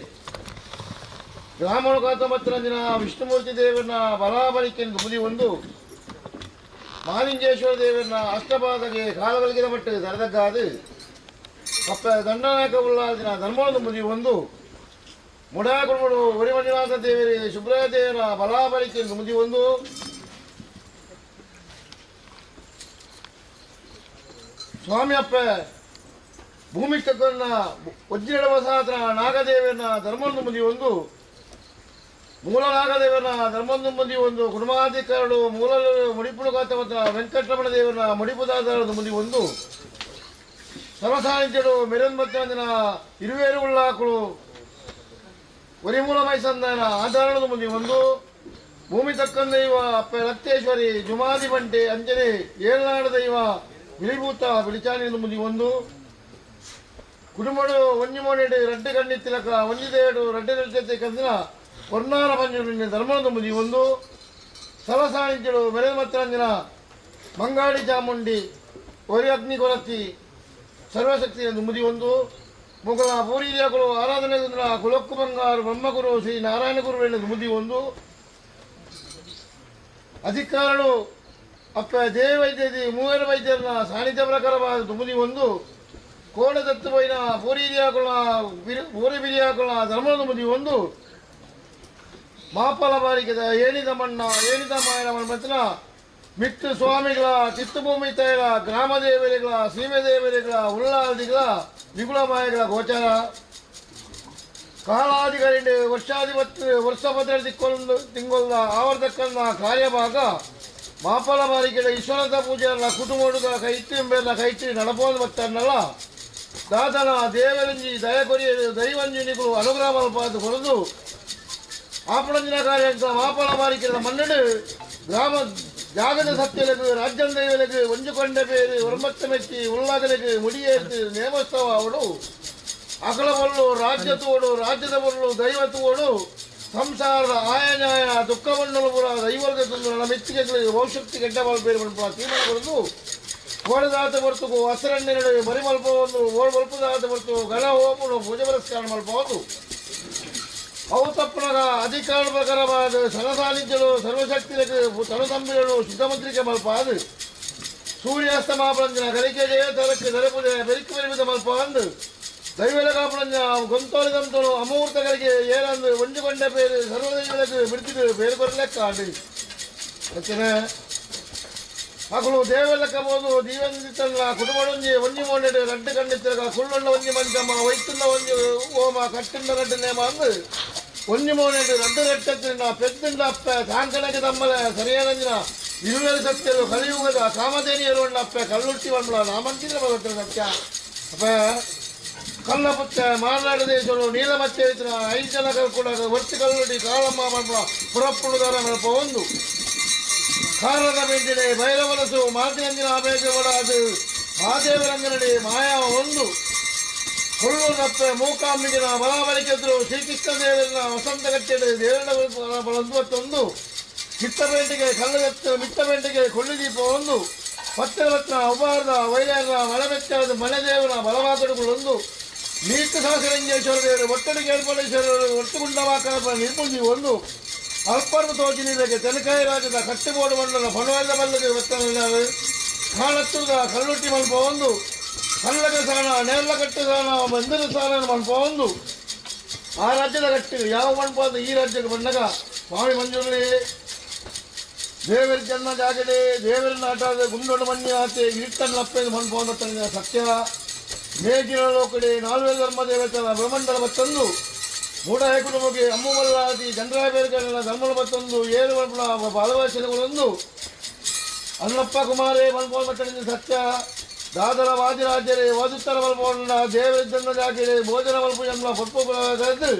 ಗ್ರಾಮೀಣ 19 ವಿಷ್ಣುಮೂರ್ತಿ ದೇವರನ್ನ ಬಲಾಬಲಿಕೆಂದು ಮುದಿ ಒಂದು ಮಾಲಿಂಗೇಶ್ವರ ದೇವರನ್ನ ಅಷ್ಟಪಾದಗೆ ಕಾಲಗಳಿಗಿದ ಮಟ್ಟಿಗೆ ತರದಗ್ಗಾದು ಅಪ್ಪ ದಂಡನಾಯಕ ಉಳ್ಳಾದಿನ ಧರ್ಮವನ್ನು ಮುದಿ ಒಂದು ಮುಡಾಗುಳುಮುಡು ಒರಿಮಂಜುನಾಥ ದೇವರಿ ಸುಬ್ರಹ ದೇವರ ಬಲಾಬಲಿಕೆಂದು ಮುದಿ ಒಂದು ಸ್ವಾಮಿ ಅಪ್ಪ ಭೂಮಿ ತಕ್ಕನ್ನ ವಜ್ರಡವಸಾತ್ರ ನಾಗದೇವರನ್ನ ಧರ್ಮವನ್ನು ಮುದಿ ಒಂದು ಮೂಲ ನಾಗದೇವರನ್ನ ಧರ್ಮವನ್ನು ಮುದಿ ಒಂದು ಕುಟುಂಬಾಧಿಕಾರರು ಮೂಲ ಮುಡಿಪುಡು ಕಾತವತ್ತ ವೆಂಕಟರಮಣ ದೇವರನ್ನ ಮುಡಿಪುದಾದ ಮುದಿ ಒಂದು ಸರ್ವಸಾನಿಧ್ಯರು ಮೆರನ್ಮತ್ತಿನ ಇರುವೇರು ಉಳ್ಳಾಕಳು ಒರಿಮೂಲ ಮೈಸಂದನ ಆಧಾರಣದ ಮುದಿ ಒಂದು ಭೂಮಿ ತಕ್ಕಂದ ದೈವ ಅಪ್ಪ ರಕ್ತೇಶ್ವರಿ ಜುಮಾದಿ ಬಂಟೆ ಅಂಜನೆ ಏಳನಾಡ ದೈವ ವಿಳಿಭೂತ ಬಿಳಿಚಾನಿಂದ ಮುದಿ ಒಂದು ಕುಟುಂಬಡು ಒಂಜಿ ಮೋನೆಡು ರಡ್ಡೆ ಕಣ್ಣಿ ತಿಲಕ ಒಂಜಿ ದೇವಡು ರಡ್ಡೆ ನೃತ್ಯತೆ ಕಂದಿನ ವರ್ಣಾರ ಪಂಜುಡಿನ ಧರ್ಮದ ಮುದಿ ಒಂದು ಸಲಸಾಣಿಜ್ಯಳು ಮೆರೆದ ಮತ್ತರಂಜನ ಮಂಗಾಡಿ ಚಾಮುಂಡಿ ಒರಿ ಅಗ್ನಿ ಕೊರತಿ ಸರ್ವಶಕ್ತಿ ಎಂದು ಮುದಿ ಒಂದು ಮುಗಲ ಪೂರಿಯಾಗಳು ಆರಾಧನೆ ಕುಲಕ್ಕು ಬಂಗಾರು ಬ್ರಹ್ಮಗುರು ಶ್ರೀ ನಾರಾಯಣ ಗುರು ಎನ್ನುವುದು ಮುದಿ ಒಂದು ಅಧಿಕಾರಗಳು ಅಪ್ಪ ದೇವ ವೈದ್ಯದಿ ಮೂವರು ವೈದ್ಯರನ್ನ ಸಾನ್ನಿಧ್ಯ ಪ್ರಕಾರವಾದ ಮುದಿ ಒಂದು ಕೋಡ ದತ್ತು ಬೈನ ಪೂರಿ ಬಿರಿಯಾಕುಳ ಧರ್ಮದ ಮುದಿ ಒಂದು ಮಾಪಲ ಬಾರಿಕೆದ ಏಣಿದ ಮಣ್ಣ ಏಣಿದ ಮಾಯನ ಮತ್ತಿನ ಮಿತ್ತು ಸ್ವಾಮಿಗಳ ಚಿತ್ತಭೂಮಿ ತೈಲ ಗ್ರಾಮ ದೇವರಿಗಳ ಸೀಮೆ ದೇವರಿಗಳ ಉಳ್ಳಾದಿಗಳ ನಿಗುಳ ಮಾಯಗಳ ಗೋಚಾರ ಕಾಲಾಧಿಕಾರಿ ವರ್ಷಾಧಿಪತಿ ವರ್ಷಭದ್ರ ತಿಂಗಳ ಆವರ್ತಕ್ಕನ್ನ ಕಾರ್ಯಭಾಗ ಮಾಪಲ ಬಾರಿಕೆಯ ಈಶ್ವರತ ಪೂಜೆಯಲ್ಲ ಕುಟುಂಬದ ಕೈತ್ತಿ ಎಂಬೆಲ್ಲ ಕೈತ್ತಿ ನಡಪೋದು ಬರ್ತನ್ನಲ್ಲ ದಾತನ ದೇವರಂಜಿ ದಯಕೊರಿಯರು ದೈವಂಜನಿಗಳು ಅನುಗ್ರಹ ಮಲ್ಪಾದು ಕೊರದು ಆಪಣಂಜಿನ ಕಾರ್ಯಂಕ ಮಾಪಲ ಬಾರಿಕೆಯ ಮನ್ನಡು ಗ್ರಾಮ ಜಾಗದ ಸತ್ಯలకు ರಾಜ್ಯದ ದೈವలకు ಒಂಜುಕೊಂಡ ಬೇರು ಒರಮತ್ತ ಮೆಚ್ಚಿ ಉಳ್ಳಾಗಲಿಗೆ ಮುಡಿಯೇತು ನೇಮೋತ್ಸವ ಅವಳು ಅಕಲ ಬಲ್ಲು ರಾಜ್ಯ ತೋಡು ರಾಜ್ಯದ ಬಲ್ಲು ದೈವ ತೋಡು ಸಂಸಾರದ ಆಯನ್ಯಾಯ ದುಃಖವನ್ನು ಪುರ ದೈವರ್ಗ ತಂದು ನನ್ನ ಮೆಚ್ಚುಗೆಗಳಿಗೆ ಬಹುಶಕ್ತಿ ಕೆಟ್ಟ ಮಲ್ಪೇರು ಮಲ್ಪುರ ತೀರ್ಮಾನ ಬರೆದು ಓಡದಾತ ಬರ್ತು ಹಸರಣ್ಣೆ ನಡುವೆ ಬರಿ ಮಲ್ಪವನ್ನು ಓಡ್ ಮಲ್ಪದಾತ ಬರ್ತು ಘನ ಹೋಮನು ಪೂಜೆ ಪುರಸ್ಕಾರ ಮಲ್ಪವುದು ಅವು ತಪ್ಪನಾಗ ಅಧಿಕಾರ ಪ್ರಕಾರವಾದ ಸನಸಾನಿಧ್ಯಗಳು ಸರ್ವಶಕ್ತಿలకు ತನುತಂಬಿಗಳು ಶುದ್ಧಮಂತ್ರಿಕೆ ಮಲ್ಪಾದು ಸೂರ್ಯಾಸ್ತಮಾಪರಂಜನ ಕಲಿಕೆಗೆ ತರಕ್ಕೆ ದರಪುಜೆ ಬೆರಿಕು ಬೆರಿಮಿದ ಮಲ್ಪಾಂದು ದೈವಲ ಕಾಪುರಂಜ ಗೊಂತೋಳು ಅಮೂರ್ತಗಳಿಗೆ ಏರಂದು ಒಂಜುಕೊಂಡ ಪೇರು ಸರ್ವದೈವలకు ಬಿಡ್ತಿದ್ದು ಬೇರೆ ಬರಲೆಕ್ಕಾಡು ಯಾಕೆನೆ ಮಕ್ಕಳು ದೇವಲಕ್ಕಬಹುದು ದೀವಂದಿತ್ತಲ್ಲ ಕುಟುಂಬಡೊಂಜಿ ಒಂಜಿ ಮೋಂಡೆ ರಡ್ಡು ಕಂಡಿತ್ತಿರಗ ಕುಳ್ಳುಳ್ಳ ಒಂಜಿ ಮಂಚಮ್ಮ ವೈತುಲ್ಲ ಒಂಜಿ ಓಮ ಕಟ್ಟಿಂದ ರಡ್ಡು ನೇಮ ಅಂದು ಒಂಜಿ ಮೋಂಡೆ ರಡ್ಡು ರಟ್ಟತ್ತಿನ ಪೆದ್ದಿಂಡ ಅಪ್ಪ ಸಾಂಕಣಕ್ಕೆ ತಮ್ಮಲ ಸರಿಯಾದಂಜಿನ ಇರುವೆಲು ಸತ್ಯರು ಕಲಿಯುಗದ ಕಾಮಧೇನಿಯರು ಅಪ್ಪ ಕಲ್ಲುಟ್ಟಿ ಬಂದ್ಲ ನಾಮಂತಿದ್ರೆ ಬರುತ್ತೆ ಸತ್ಯ ಅಪ್ಪ ಕಲ್ಲ ಪುತ್ತ ಮಾರ್ನಾಡು ದೇಶಗಳು ನೀಲಮಚ್ಚೆ ಇದ್ರ 5 ಜನ ಕೂಡ ಒಟ್ಟು ಕಲ್ಲುಡಿ ಕಾಳಮ್ಮ ಮಲ್ಪುಳ ಪುರಪ್ಪುಡುದಾರ ಮಲ್ಪ ಒಂದು ಕಾರದ ಬೆಂಟಿಡೆ ಬೈರವಲಸು ಮಾತಿನಂಜಿನ ಆಬೇಜವಡಾದು ಮಹಾದೇವರಂಗನಡಿ ಮಾಯಾ ಒಂದು ಹುಳ್ಳು ನಪ್ಪೆ ಮೂಕಾಂಬಿಗಿನ ಬಲಾಬಲಿಕೆದ್ರು ಶ್ರೀಕೃಷ್ಣ ದೇವರನ್ನ ವಸಂತಗಟ್ಟೆಡೆ ದೇವರ ಬಳಸುವತ್ತೊಂದು ಚಿತ್ತಪೇಂಟಿಗೆ ಕಲ್ಲಗತ್ತು ಮಿತ್ತಪೇಂಟಿಗೆ ಕೊಳ್ಳಿದೀಪ ಒಂದು ಪತ್ರವತ್ನ ಉಪಾರದ ವೈರ್ಯರ ಮಳೆಬೆಚ್ಚಾದ ಮನೆದೇವರ ಬಲವಾಕಡುಗಳೊಂದು ನೀರ್ತ ಸಹಸ್ರಂಗೇಶ್ವರ ದೇವರು ಒಟ್ಟಡಿಗೆ ಏರ್ಪಡೇಶ್ವರರು ಒಟ್ಟುಗುಂಡವಾಕ ನಿರ್ಪುಂಜಿ ಒಂದು ಅಲ್ಪರ್ವ ತೋಚಿನಿದಕ್ಕೆ ತೆಲಕಾಯಿ ರಾಜ್ಯದ ಕಟ್ಟೆಬೋಡು ಮಂಡಲ ಫಲವಾದ ಬಲ್ಲಗೆ ವ್ಯಕ್ತವಿದ್ದಾರೆ ಕಾಳತ್ತುದ ಕಲ್ಲುಟ್ಟಿ ಮಲ್ಪ ಒಂದು ಕಲ್ಲಗ ಸಾಣ ನೇರ್ಲ ಕಟ್ಟೆ ಸಾಣ ಮಂದಿರ ಸಾಣ ಮಲ್ಪ ಒಂದು ಆ ರಾಜ್ಯದ ಕಟ್ಟೆ ಯಾವ ಮಲ್ಪ ಅಂತ ಈ ರಾಜ್ಯಕ್ಕೆ ಬಂದಾಗ ಸ್ವಾಮಿ ಮಂಜುಳಿ ದೇವರ ಜನ್ಮ ಜಾಗಡೆ ದೇವರ ನಾಟದ ಗುಂಡೊಡ ಮಣ್ಣಿ ಆಚೆ ಇಟ್ಟನ್ನಪ್ಪೆದು ಮಲ್ಪ ಒಂದು ಸತ್ಯ ಮೇಜಿನ ಲೋಕಡೆ 4 ಧರ್ಮ ದೇವತೆಗಳ ಬ್ರಹ್ಮಂಡಲ ಮತ್ತೊಂದು ಮೂಢ ಕುಟುಂಬಕ್ಕೆ ಅಮ್ಮುಮಲ್ಲಾದಿ ಚಂದ್ರಾಬೇರ್ಗಳೆಲ್ಲ ಧರ್ಮದ ಮತ್ತೊಂದು 7 ಬಾಲವಾಸನೆಗಳೊಂದು ಅನ್ನಪ್ಪ ಕುಮಾರೇ ಮಲ್ಪೋನ್ ಮಟ್ಟಣಿಂದ ಸತ್ಯ ದಾದರ ವಾದಿರಾಜ್ಯರೇ ಓದುತ್ತರ ಮಲ್ಪೋಣ ದೇವರ ಜನ್ಮ ಜಾಗಡೆ ಭೋಜನ ಮಲ್ಪ ಜನ್ಮ ಪೊಪ್ಪು ಕರೆದು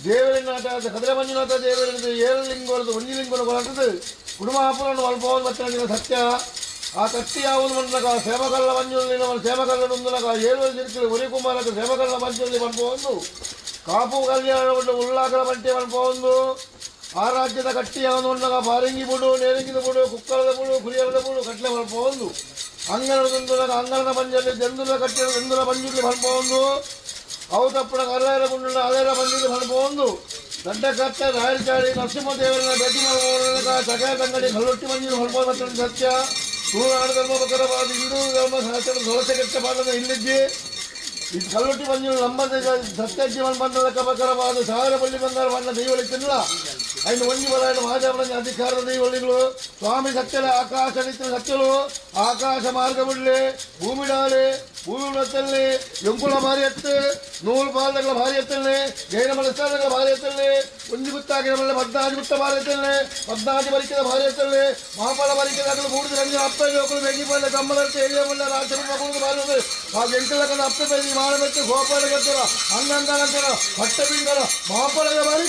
ದೇವರಿನ ನಾಟ ಕದ್ರೆ ಮಂಜುನಾಥ ದೇವರಿಂದ 7 ಲಿಂಗವರದು ಒಂದು ಲಿಂಗವನ್ನು ಕೊರಟದು ಕುಡುಮಾಪುರನ್ನು ಮಲ್ಪೋನ್ ಮಟ್ಟಣಿಂದ ಸತ್ಯ ಆ ಕಟ್ಟಿ ಯಾವುದು ಮಂಡಲಕ ಸೇಮಕಲ್ಲ ಮಂಜುಲಿನ ಸೇಮಕಲ್ಲ ಮುಂದಲಕ 7 ಸಿರ್ಕಿಲು ಉರಿಕುಮಾರಕ ಸೇಮಕಲ್ಲ ಮಂಜುಲಿ ಮಲ್ಪೋಂದು ಕಾಪು ಕಲ್ಯಾಣವನ್ನು ಉಳ್ಳಾಕಲ ಬಂಟೆ ಮಲ್ಪೋಂದು ಆ ರಾಜ್ಯದ ಕಟ್ಟಿ ಯಾವುದು ಮಂಡಲಕ ಬಾರಂಗಿ ಬುಡು ನೇರಂಗಿದ ಬುಡು ಕುಕ್ಕಳದ ಬುಡು ಕುರಿಯರದ ಬುಡು ಕಟ್ಲೆ ಮಲ್ಪೋಂದು ಅಂಗನದ ದುಂದುಲಕ ಅಂಗನದ ಮಂಜಲ್ಲಿ ಜಂದುಲ ಕಟ್ಟಿದ ಜಂದುಲ ಮಂಜುಲಿ ಮಲ್ಪೋಂದು ಅವು ತಪ್ಪಣ ಕರ್ಲಾರ ಗುಂಡುಲ ಅದೇರ ಮಂಜುಲಿ ಮಲ್ಪೋಂದು ದಡ್ಡ ಕಟ್ಟ ರಾಯಲ್ಚಾಡಿ ನರಸಿಂಹದೇವರನ್ನ ಭೇಟಿ ಮಲ್ಪೋನಕ ಸಕಾಯ ತಂಗಡಿ ಕಲ್ಲೊಟ್ಟಿ ಮಂಜುಲಿ ಮಲ್ಪೋದ ಸತ್ಯ ತೂರಾಡ ಧರ್ಮ ಪ್ರಕಾರವಾದ ಹಿಂದೂ ಧರ್ಮ ಶಾಸ್ತ್ರ ದೊಳಸೆ ಕೆಟ್ಟ ಪಾಠದ ಇಲ್ಲಿದ್ದಿ ಇದು ಕಲ್ಲುಟ್ಟಿ ಮಂಜು ನಂಬದ ಸತ್ಯಜೀವನ ಬಂಧದ ಪ್ರಕಾರವಾದ 1000 ಬಳ್ಳಿ ಬಂಗಾರ ಬಣ್ಣ ದೈವಳಿತಿಲ್ಲ ಐದು ಒಂಜಿ ಬಲಾಯನ ಮಹಾದೇವನ ಅಧಿಕಾರದ ದೈವಳಿಗಳು ಸ್ವಾಮಿ ಸತ್ಯಲ ಆಕಾಶ ನಿತ್ಯ ಸತ್ಯಲು ಆಕಾಶ ಮಾರ್ಗವುಳ್ಳೆ ಭೂಮಿ ಡಾಲೆ ಭೂಮಿ ಉಳತ್ತಲ್ಲಿ ಎಂಕುಳ ಭಾರಿ ಎತ್ತು 100 ಪಾದಗಳ ಭಾರಿ ಎತ್ತಲ್ಲಿ ಜೈನ ಮನಸ್ತಾದಗಳ ಭಾರಿ ಎತ್ತಲ್ಲಿ ಒಂಜಿ ಗುತ್ತಾಗಿನ ಮಲ್ಲ 14 ಗುತ್ತ ಭಾರಿ ಎತ್ತಲ್ಲಿ 14 ಬರಿಕೆದ ಭಾರಿ ಎತ್ತಲ್ಲಿ ಮಹಾಫಲ ಬರಿಕೆದಾಗಲು 3 ರಂಜಿನ ಅಪ್ಪ ಜೋಕಲು ಬೆಂಗಿ ಪಲ್ಲ ಕಮ್ಮಲತ್ತೆ ಎಲ್ಲಿಯ ಮಲ್ಲ ರಾಜ್ಯ ಮಕ್ಕಳು ಭಾರಿ ಆ ಎಂಕಲಕನ ಅಪ್ಪ ಬೆಂಗಿ ಮಾಡಬೇಕು ಗೋಪಾಲ ಗತ್ತರ ಹಂಗಂತರ ಪಟ್ಟ ಬಿಂಗರ ಮಹಾಫಲದ ಭಾರಿ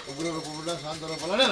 ಉಗ್ರರು ಶಾಂತರ ಫಲನೇ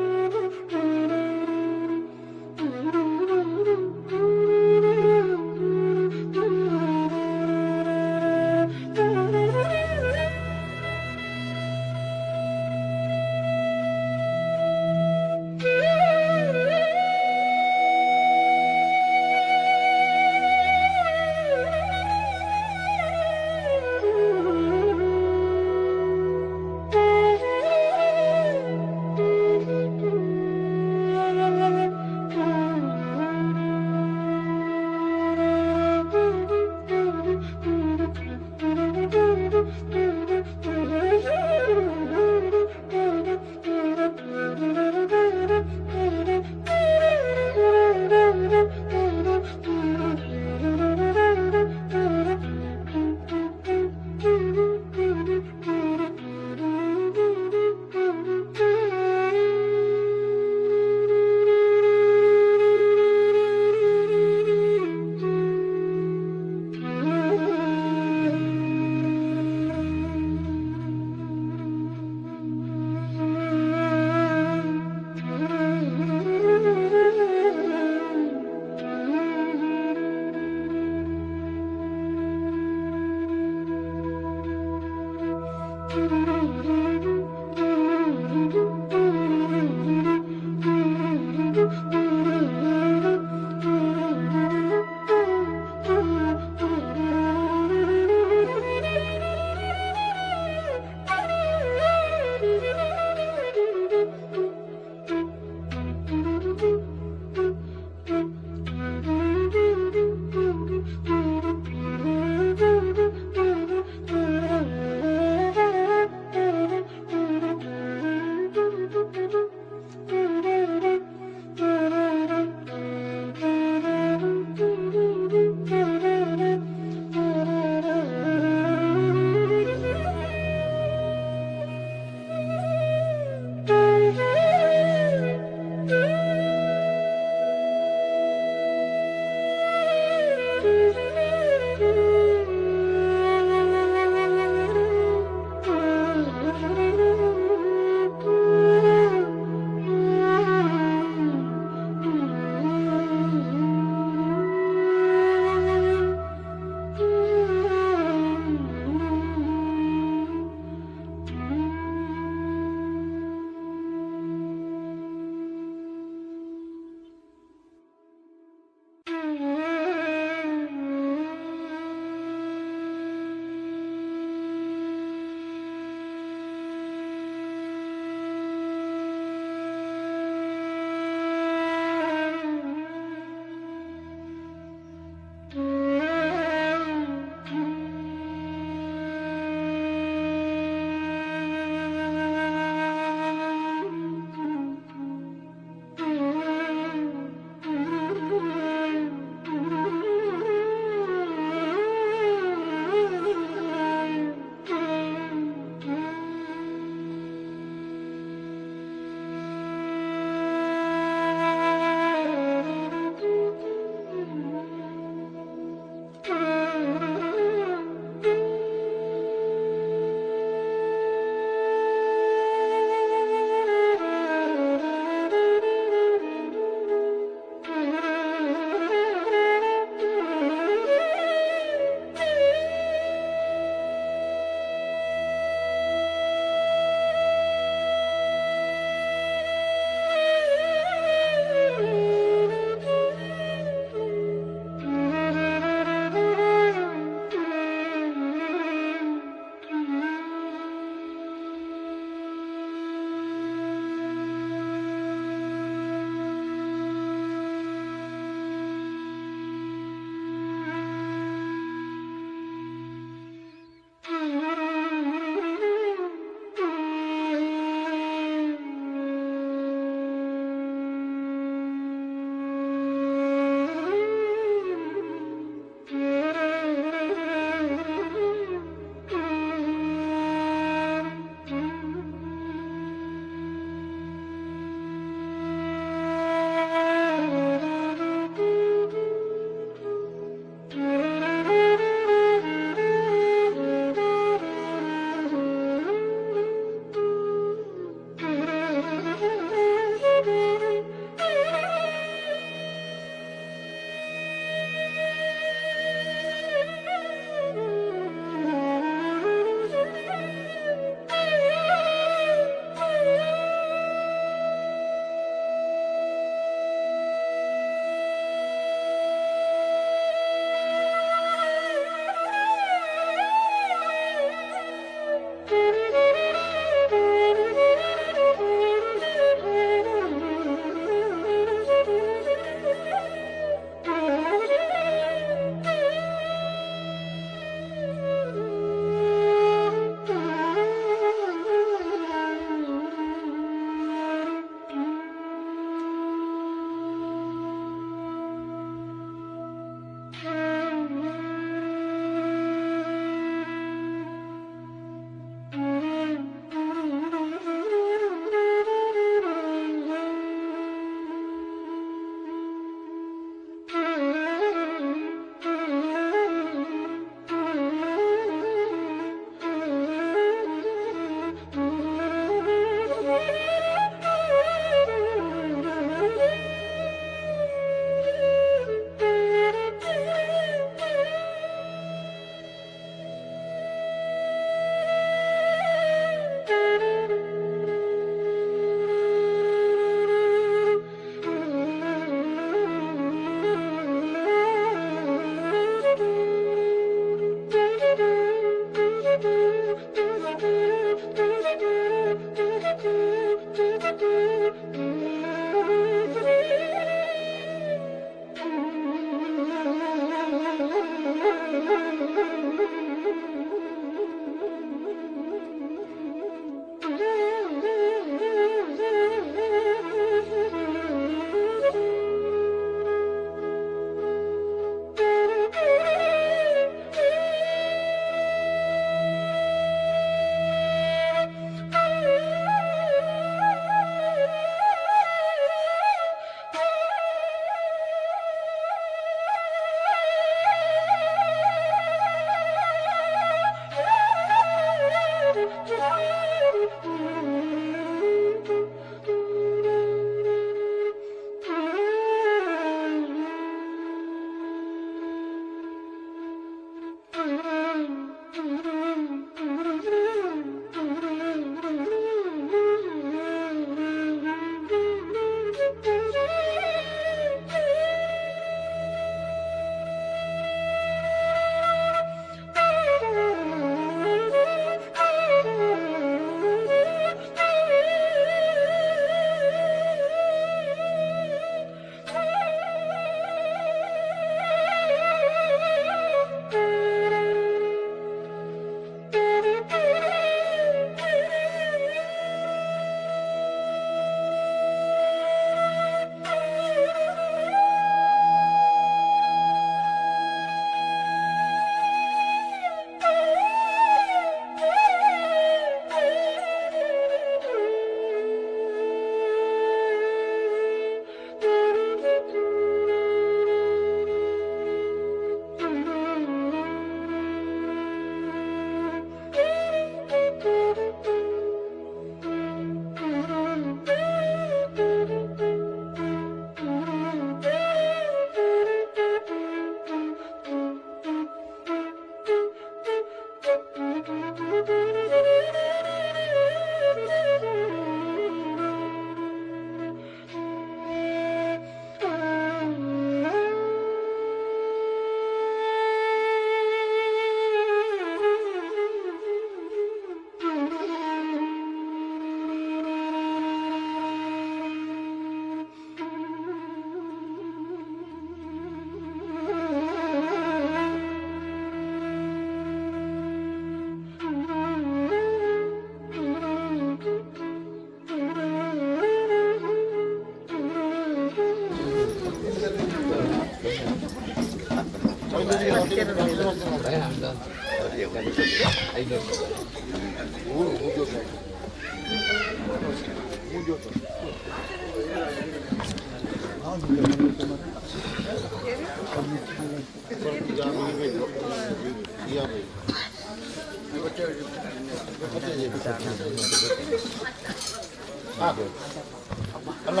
ಅಲ್ಲ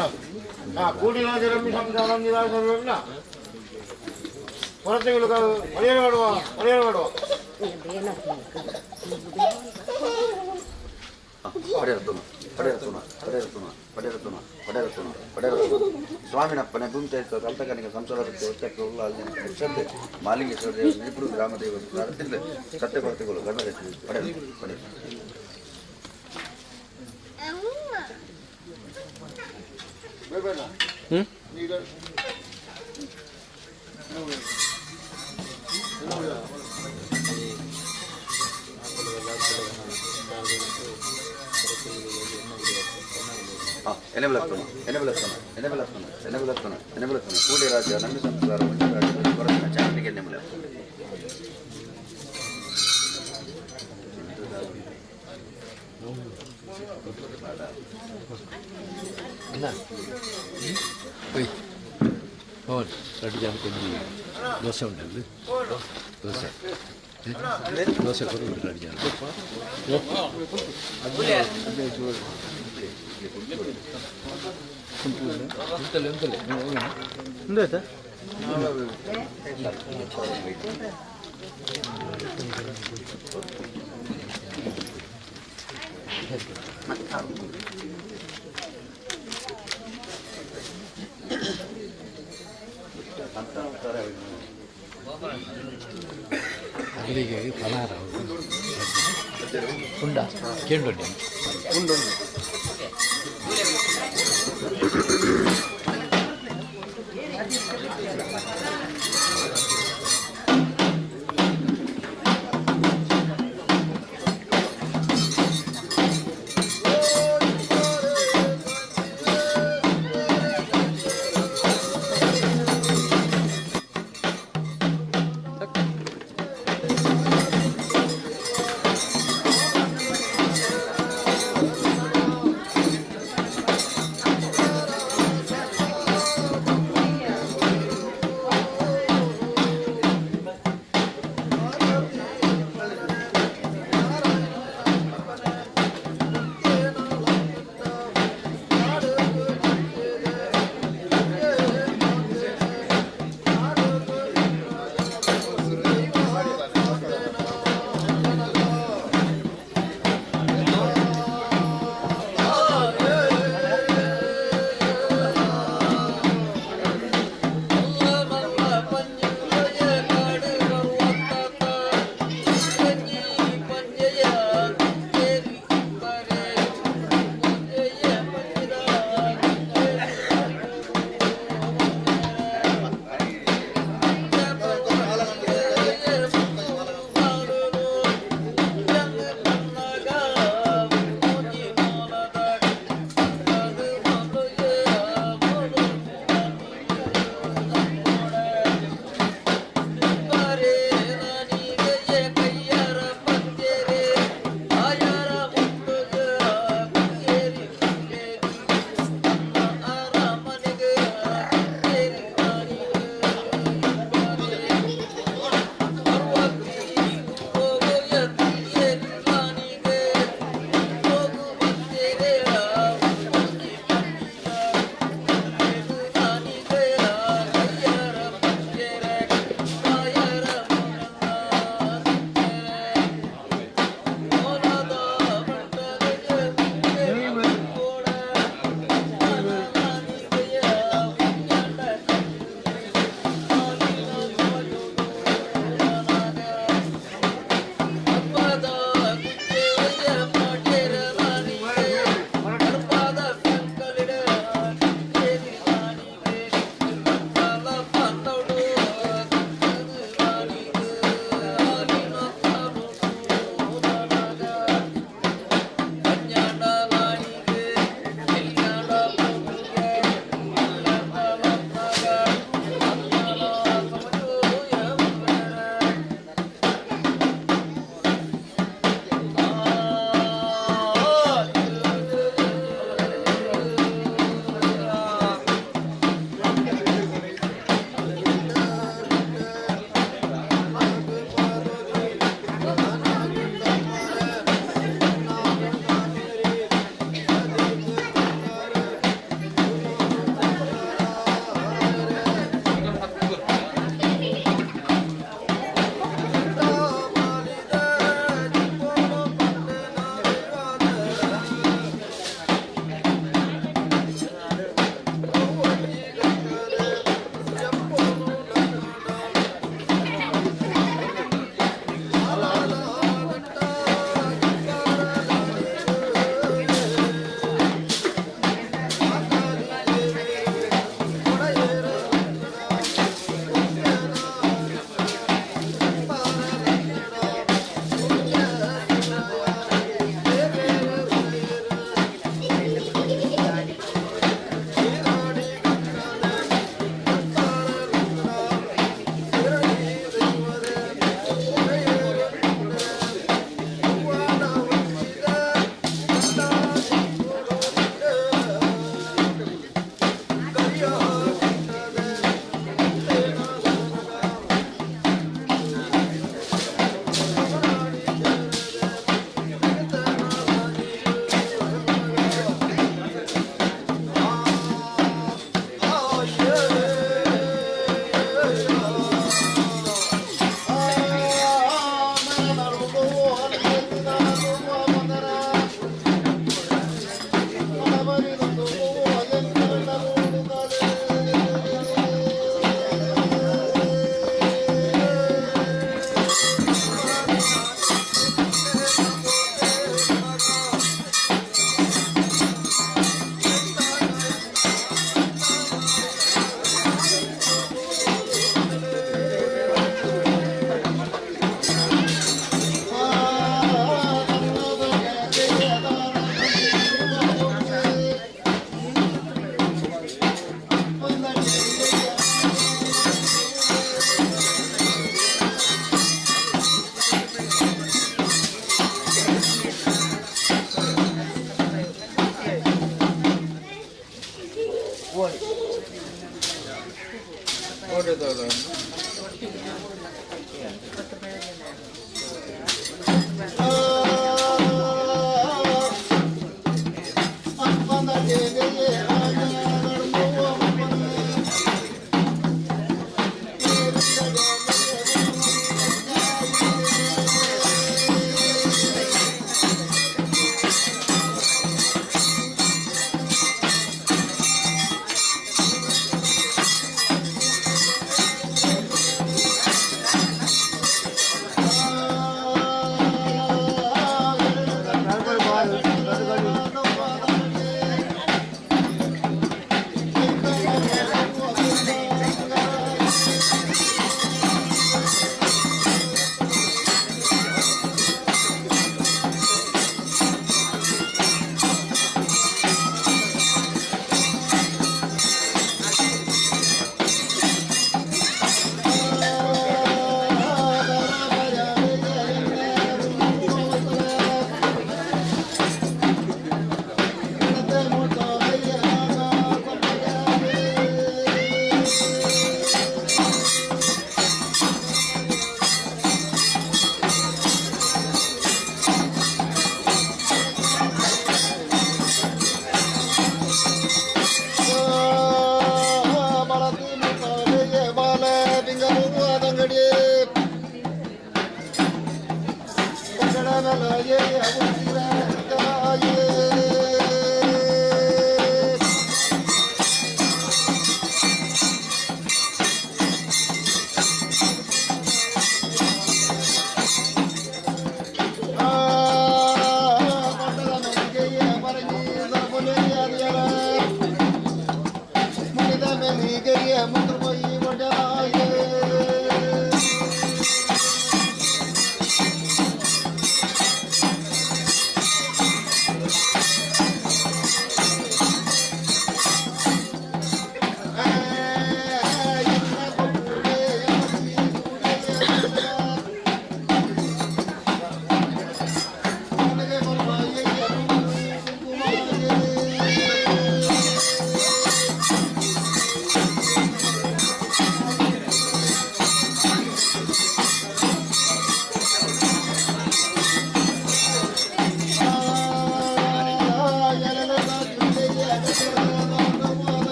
ಕೂಡಿನಾಜರಮ್ಮಿ ಸಂಸಾರಂ ನಿರಾಸರನ್ನ ಹೊರತೆಗಳು ಮಳೆಯಲು ಮಾಡುವ ಸ್ವಾಮಿನಪ್ಪನೆ ಗುಂತೆತ್ತು ಕಲ್ತಕನಿಗೆ ಸಂಸಾರಕ್ಕೆ ಒತ್ತಕ್ಕೆ ಉಲ್ಲಾಸ ಮಾಲಿಂಗೇಶ್ವರ ದೇವರು ನಿಪುರು ಗ್ರಾಮ ದೇವರು ಪ್ರಾರ್ಥಿಸಿದ ಸತ್ಯ ಕೊರತೆಗಳು ಗಣರೆತ್ತಿ ಪಡೆ ಕೂಡಿ ರಾಜ್ಯ ನಂಬಿ ಸಂಸ್ಕಾರ ಕೊರತಿನ ಚಾಮಟಿಗೆ ನೆಮ್ಮಲ రెడీ చేసుకుంది దోశ ఉండాలి దోశ కూడా రెడీ ఉందా ಅಲ್ಲಿಗೆ ಫಲಾರ ಉಂಡ ಚೆಂಡು ಉಂಡು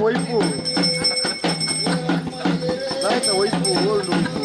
ವೈಪು ನಾಯಕ ವೈಪು ಓಲ್ಡ್ ವೈಪು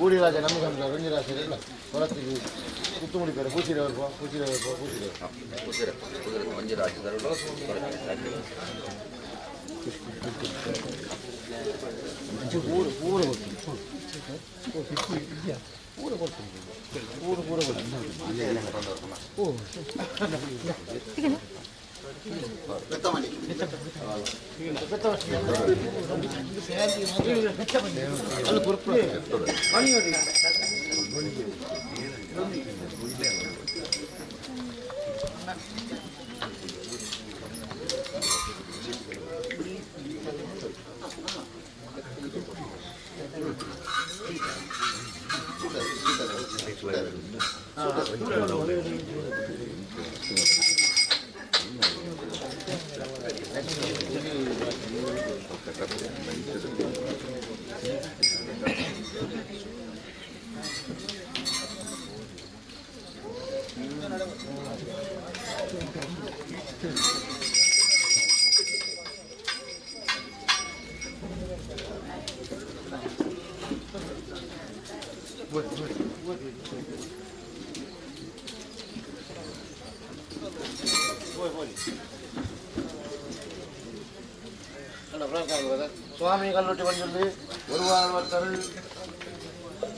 ಕೂಡಿರಾಜ ನಮಗೆ ಅಂತ ರಂಜಿರಾಜ ಇಲ್ಲ ಹೊರತಿಗೆ ಕುತ್ತು ಮುಡಿತಾರೆ ಕೂಸಿರವರು ಕೂಸಿರವರು ಕುದುರೆ ಮಂಜಿ ರಾಜ್ಯದವರು ಪೂರ ಪೂರ ಪೂರ ಕೊಡ್ತೀನಿ ಪೂರ ಪೂರ ಸ್ವಾಮಿ ಕಲ್ಲೊಟ್ಟಿ ಬಂದಲ್ಲಿ ಒರುವಾರ ಬರ್ತಾರೆ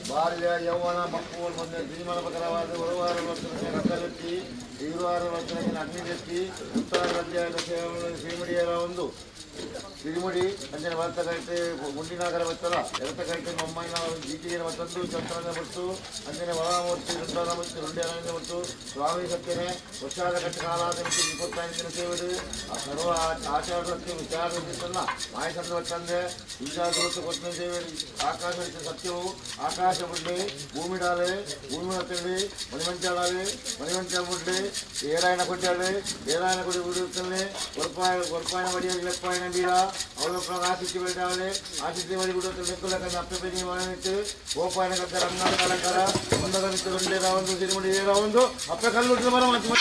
ಬಾಲ್ಯ ಯೌವನ ಮಕ್ಕಳು ಬಂದ ಸಿನಿಮಾನ ಪ್ರಕಾರವಾದ ಒರುವಾರ ವರ್ತನೆಗೆ ಕತ್ತಲೆತ್ತಿ ಇರುವಾರ ವರ್ತನೆಗೆ ಅಗ್ನಿಗೆತ್ತಿ ಉತ್ತರ ಅಧ್ಯಾಯದ ಶ್ರೀಮಡಿಯರ ಒಂದು ಸಿರಿಮುಡಿ ಅಂಜನ ಭತ್ತ ಕಟ್ಟೆ ಗುಂಡಿನಾಗರ ಬತ್ತಲ ಎರತ ಕಟ್ಟೆ ಮೊಮ್ಮೈನ ಜೀಟಿಗೆ ಮತ್ತೊಂದು ಚಂದ್ರನ ಬತ್ತು ಅಂಜನೆ ಒಳಮೂರ್ತಿ ರುಂಡನ ಮತ್ತು ರುಂಡ್ಯನ ಮತ್ತು ಸ್ವಾಮಿ ಸತ್ಯನೆ ವರ್ಷಾದ ಕಟ್ಟೆ ಕಾಲಾದ ಮತ್ತು 25 ದಿನ ಸೇವೆಡು ಆ ಸರ್ವ ಆಚಾರಕ್ಕೆ ವಿಚಾರದಲ್ಲ ಮಾಯಸಂದ ಬಟ್ಟಂದೆ ವಿಚಾರದೊತ್ತು ಕೊಟ್ಟಿನ ಸೇವೆ ಆಕಾಶ ಸತ್ಯವು ಆಕಾಶ ಬುಡ್ಡೆ ಭೂಮಿ ಡಾಲೆ ಭೂಮಿ ಹತ್ತಂಡಿ ಮಣಿಮಂಚಾಳೆ ಮಣಿಮಂಚಾಳ ಬುಡ್ಡೆ ಏರಾಯಣ ಕೊಟ್ಟಾಳೆ ಏರಾಯಣ ಕೊಡಿ ಬಿಡುತ್ತಲೆ ಒರ್ಪಾಯನ ಬಡಿಯಾಗಿ ಲೆಪ್ಪಾಯನ ಬೀರ ಅವಳು ಆಶಿಸಿ ಬೆಳೆದಾಳೆ ಆಶಿಸಿ ಬಡಿ ಬಿಡುತ್ತೆ ಲೆಕ್ಕಲಕ್ಕ ಅಪ್ಪೆ ಮಾಡಿಟ್ಟು ಗೋಪಾಯನ ಕಕ್ಕ ರಂಗಾನ ಅಲಂಕಾರ ಒಂದಗನಿತ್ತು ರುಂಡೆ ರಾವಂದು ಸಿರಿಮುಡಿ ರಾವಂದು ಅಪ್ಪೆ ಕಲ್ಲು ಬರ ಮತ್ತು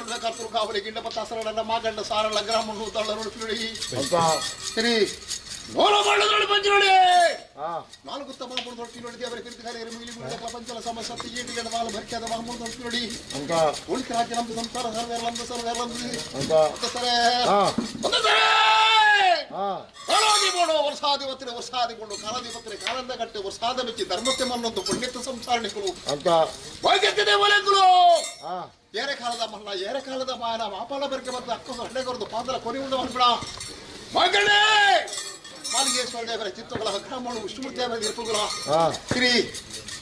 ಮಂಡಲ ಕರ್ತರು ಕಾವಲಿ ಗಿಂಡ ಪತ್ತಾಸರಲ್ಲ ಮಾಗಂಡ ಸಾರಳ ಗ್ರಾಮವನ್ನು ತಳ್ಳರು ಪಿಳಿ ಸರಿ ನೋಲ ಮಾಡದೊಳು ಬಂಜಿರೋಡಿ ನಾಲ್ಕು ತಮ್ಮ ದೊಡ್ಡ ನೋಡಿ ದೇವರ ಕೀರ್ತಿಗಾರ ಮುಗಿಲಿ ಮುಗಿದ ಪಂಚಲ ಸಮಸ್ಯೆ ಏಟಿಗೆ ಬಾಲ ಭರ್ಕ್ಯಾದ ಮಾಮೂಲು ದೊಡ್ಡ ನೋಡಿ ಉಳಿದ ರಾಜ್ಯ ನಮ್ದು ಸಂಸಾರ ಸರ್ವೇರ್ಲಂದು ಸರೇ ವರ್ಷಾದಿಗೊಂಡು ಕಾಲಾಧಿಪತ್ರೆ ಕಾಲಂದ ಕಟ್ಟೆ ವರ್ಷಾದ ಮೆಚ್ಚಿ ಧರ್ಮಕ್ಕೆ ಮನ್ನೊಂದು ಪುಣ್ಯತ್ವ ಸಂಸಾರಣಿಗಳು ವೈದ್ಯತೆ ಒಲೆಗಳು ಏರೆ ಕಾಲದ ಮಲ್ಲ ಏರೆ ಕಾಲದ ಮಾನ ಮಾಪಾಲ ಬೆರಕೆ ಮತ್ತು ಅಕ್ಕ ಹಳ್ಳೆಗೊರದು ಪಾದಲ ಕೊನೆ ಉಂಡ ಮಾಡ್ಬಿಡ ಮಗಳೇ ಮಾಲಿಗೇಶ್ವರ ದೇವರ ಚಿತ್ರಗಳ ಗ್ರಾಮಗಳು ವಿಷ್ಣುಮೂರ್ತಿ ದೇವರ ದೀಪಗಳ ಶ್ರೀ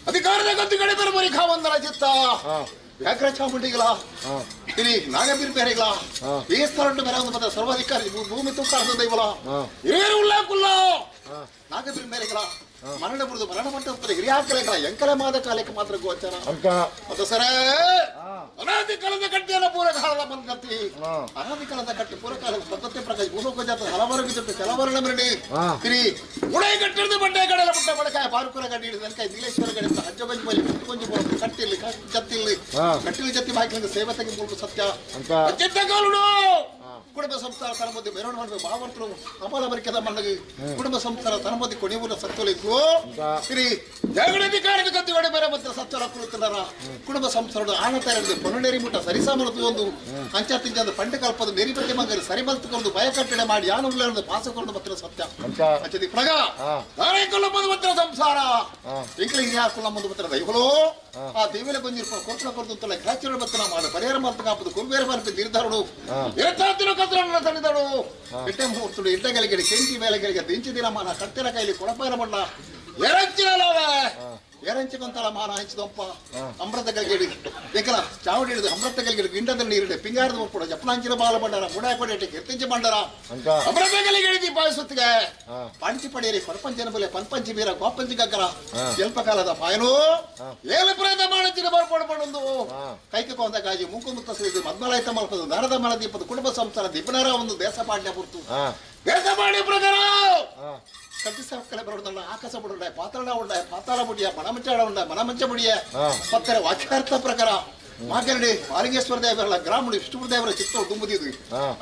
ಅಧಿಕಾರದ ಗದ್ದುಗಡೆ ಬರಬರಿ ಖಾವಂದರ ಚಿತ್ತ ವ್ಯಾಘ್ರ ಚಾಮುಂಡಿಗಳ ಇಲ್ಲಿ ನಾಗಬೀರ್ ಬೇರೆಗಳ ಬೇಸ್ತರಂಡು ಬೇರೆ ಒಂದು ಮತ್ತೆ ಸರ್ವಾಧಿಕಾರಿ ಭೂಮಿ ತುತ್ತಾದ ದೈವಲ ಹಿರಿಯರು ಉಲ್ಲ ಕುಲ್ಲ ನಾಗಬೀರ್ ಬೇರೆಗಳ ಮರಣ ಬಿಡುದು ಮರಣ ಮಂಟಪದ ಹಿರಿಯಾಕಲೆಗಳ ಎಂಕಲೆ ಮಾದ ಕಾಲಕ್ಕೆ ಮಾತ್ರ ಗೋಚರ ಮತ್ತು ಸರೇ ಅನಾದಿ ಕಾಲದ ಕಟ್ಟಿಯಲ್ಲ ಪೂರಕಾಲದ ಬಂದತಿ ಅನಾದಿ ಕಾಲದ ಕಟ್ಟಿ ಪೂರಕಾಲದ ಪದ್ಧತಿ ಪ್ರಕಾಶ ಭೂಲೋಕ ಜಾತ ಹಲವಾರು ಬಿದ್ದು ಕೆಲವರನ್ನ ಮರಳಿ ತಿರಿ ಉಡೈ ಕಟ್ಟಿದ ಬಂಡೆ ಕಡೆಲ್ಲ ಪುಟ್ಟ ಬಡಕಾಯ ಪಾರುಕುರ ಗಡ್ಡಿ ಹಿಡಿದ ನನಕಾಯ ನೀಲೇಶ್ವರ ಗಡಿ ಹಜ್ಜಗಂಜು ಬಲಿ ಕೊಂಚು ಬರೋದು ಕಟ್ಟಿಲ್ಲಿ ಜತ್ತಿಲ್ಲಿ ಕಟ್ಟಿಲಿ ಜತ್ತಿ ಬಾಕಿಲಿಂದ ಸೇವೆ ತೆಗೆ ಮೂಲಕ ಸತ್ಯ ಅತ್ಯಂತ ಕಾಲುಡು ಕುಟುಂಬ ಸಂಸಾರ ತನ್ನ ಮಧ್ಯೆ ಮೆರವಣಿಗೆ ಮಾಡಬೇಕು ಭಾವಂತರು ಅಪಾಲ ಬರಿಕೆದ ಮಣ್ಣಗೆ ಕುಟುಂಬ ಸಂಸಾರ ತನ್ನ ಮಧ್ಯೆ ಕೊನೆಯೂರ ಸತ್ವಲಿದ್ದು ಶ್ರೀ ಜಗಡಧಿಕಾರದ ಗದ್ದುಗಡೆ ಬೇರೆ ಮತ್ತೆ ಸತ್ವರ ಕುಳಿತುತ್ತಾರ ಕುಟುಂಬ ಸಂಸಾರದ ಆನತ ಇರಲಿ ಪೊನ್ನೇರಿ ಮುಟ್ಟ ಸರಿಸಾಮಲತು ಒಂದು ಅಂಚಾತಿಂಜ ಪಂಡ ಕಲ್ಪದ ನೆರಿಪತಿ ಮಂಗರಿ ಸರಿಮಲ್ತುಕೊಂಡು ಭಯ ಕಟ್ಟಡೆ ಮಾಡಿ ಯಾನುಳ್ಳದ ಪಾಸಕೊಂಡು ಮತ್ತೆ ಸತ್ಯ ಅಚ್ಚದಿ ಪ್ರಗ ನಾಳೆ ಕೊಲ್ಲಂಬದು ಮತ್ತೆ ಸಂಸಾರ ಇಂಕ್ಲಿ ಹಿರಿಯ ಕೊಲ್ಲಂಬದು ಮತ್ತೆ ದೈವಗಳು ಆ ದೇವಿಲ ಗೊಂಜಿರ್ಪ ಕೊರ್ತನ ಕೊರ್ತಂತಲ್ಲ ಕ್ರಾಚಿರ ಬತ್ತನ ಮಾಡ ಪರಿಹಾರ ಮಾಡ್ತ ಕಾಪದು ಕುಂಬೇರ ಬರ್ಪಿ ನಿರ್ಧಾರಡು ಇರತ್ತಾತಿನ ಕತ್ರನ್ನ ತಣಿದಳು ಎಟ್ಟೆ ಮುಹೂರ್ತಡು ಎಡ್ಡಗಲಿಗೆ ಕೆಂಚಿ ಮೇಲೆಗಳಿಗೆ ದಿಂಚಿ ದಿನ ಮಾನ ಕಟ್ಟೆರ ಕೈಲಿ ಕೊಡಪಾರ ಮಣ್ಣ ಎರಂಚಿನಲ್ಲವೇ ಎರಂಚಿಕೊಂತಳ ಮಾನ ಹಂಚಿದೊಂಪ ಅಮೃತ ಗಲ್ಗೆಡಿ ಏಕಲ ಚಾವಡಿ ಹಿಡಿದು ಅಮೃತ ಗಲ್ಗೆಡಿ ಗಿಂಡದಲ್ಲಿ ನೀರಿಡೆ ಪಿಂಗಾರದ ಒಪ್ಪುಡ ಜಪನಾಂಚಿನ ಬಾಲ ಬಂಡಾರ ಮುಡ ಕೊಡೆ ಕಿರ್ತಿಂಚಿ ಬಂಡಾರ ಅಮೃತ ಗಲಿಗೆಡಿ ದೀಪಾಯಿಸುತ್ತಿಗೆ ಪಂಚಿ ಪಡೆಯರಿ ಪ್ರಪಂಚನ ಬಲೆ ಪಂಪಂಚಿ ಬೀರ ಗೋಪಂಚಿ ಗಗ್ಗರ ಸ್ವಲ್ಪ ಕಾಲದ ಪಾಯನು ಏಳು ಪ್ರಯತ್ನ ಮಾಡಿನ ಬರ್ಕೊಂಡು ಬಂದು ಕೈಕೆ ಕೊಂದ ಗಾಜಿ ಮೂಕು ಮುತ್ತ ಸೇರಿದು ಮದ್ಮಲಾಯ್ತ ಮಲ್ಪದು ನರದ ಮಲ ದೀಪದ ಕುಟುಂಬ ಸಂಸಾರ ದೀಪನರ ಒಂದು ದೇಶ ಪಾಡ್ಯ ಬಿಡ್ತು ದೇಶ ಪಾಡ್ಯ ಪ್ರಕಾರ ಕಟ್ಟಿಸ ಕಲೆ ಬರೋದಲ್ಲ ಆಕಾಶ ಬಿಡುಂಡ ಪಾತಾಳ ಬುಡಿಯ ಮನಮಂಚ ಬುಡಿಯ ಪತ್ತರ ವಾಕ್ಯಾರ್ಥ ಪ್ರಕಾರ ಮಾಗರಡಿ ಮಾಲಿಂಗೇಶ್ವರ ದೇವರ ಗ್ರಾಮ ವಿಷ್ಣು ದೇವರ ಚಿತ್ತೂರು ತುಂಬುದಿದ್ದು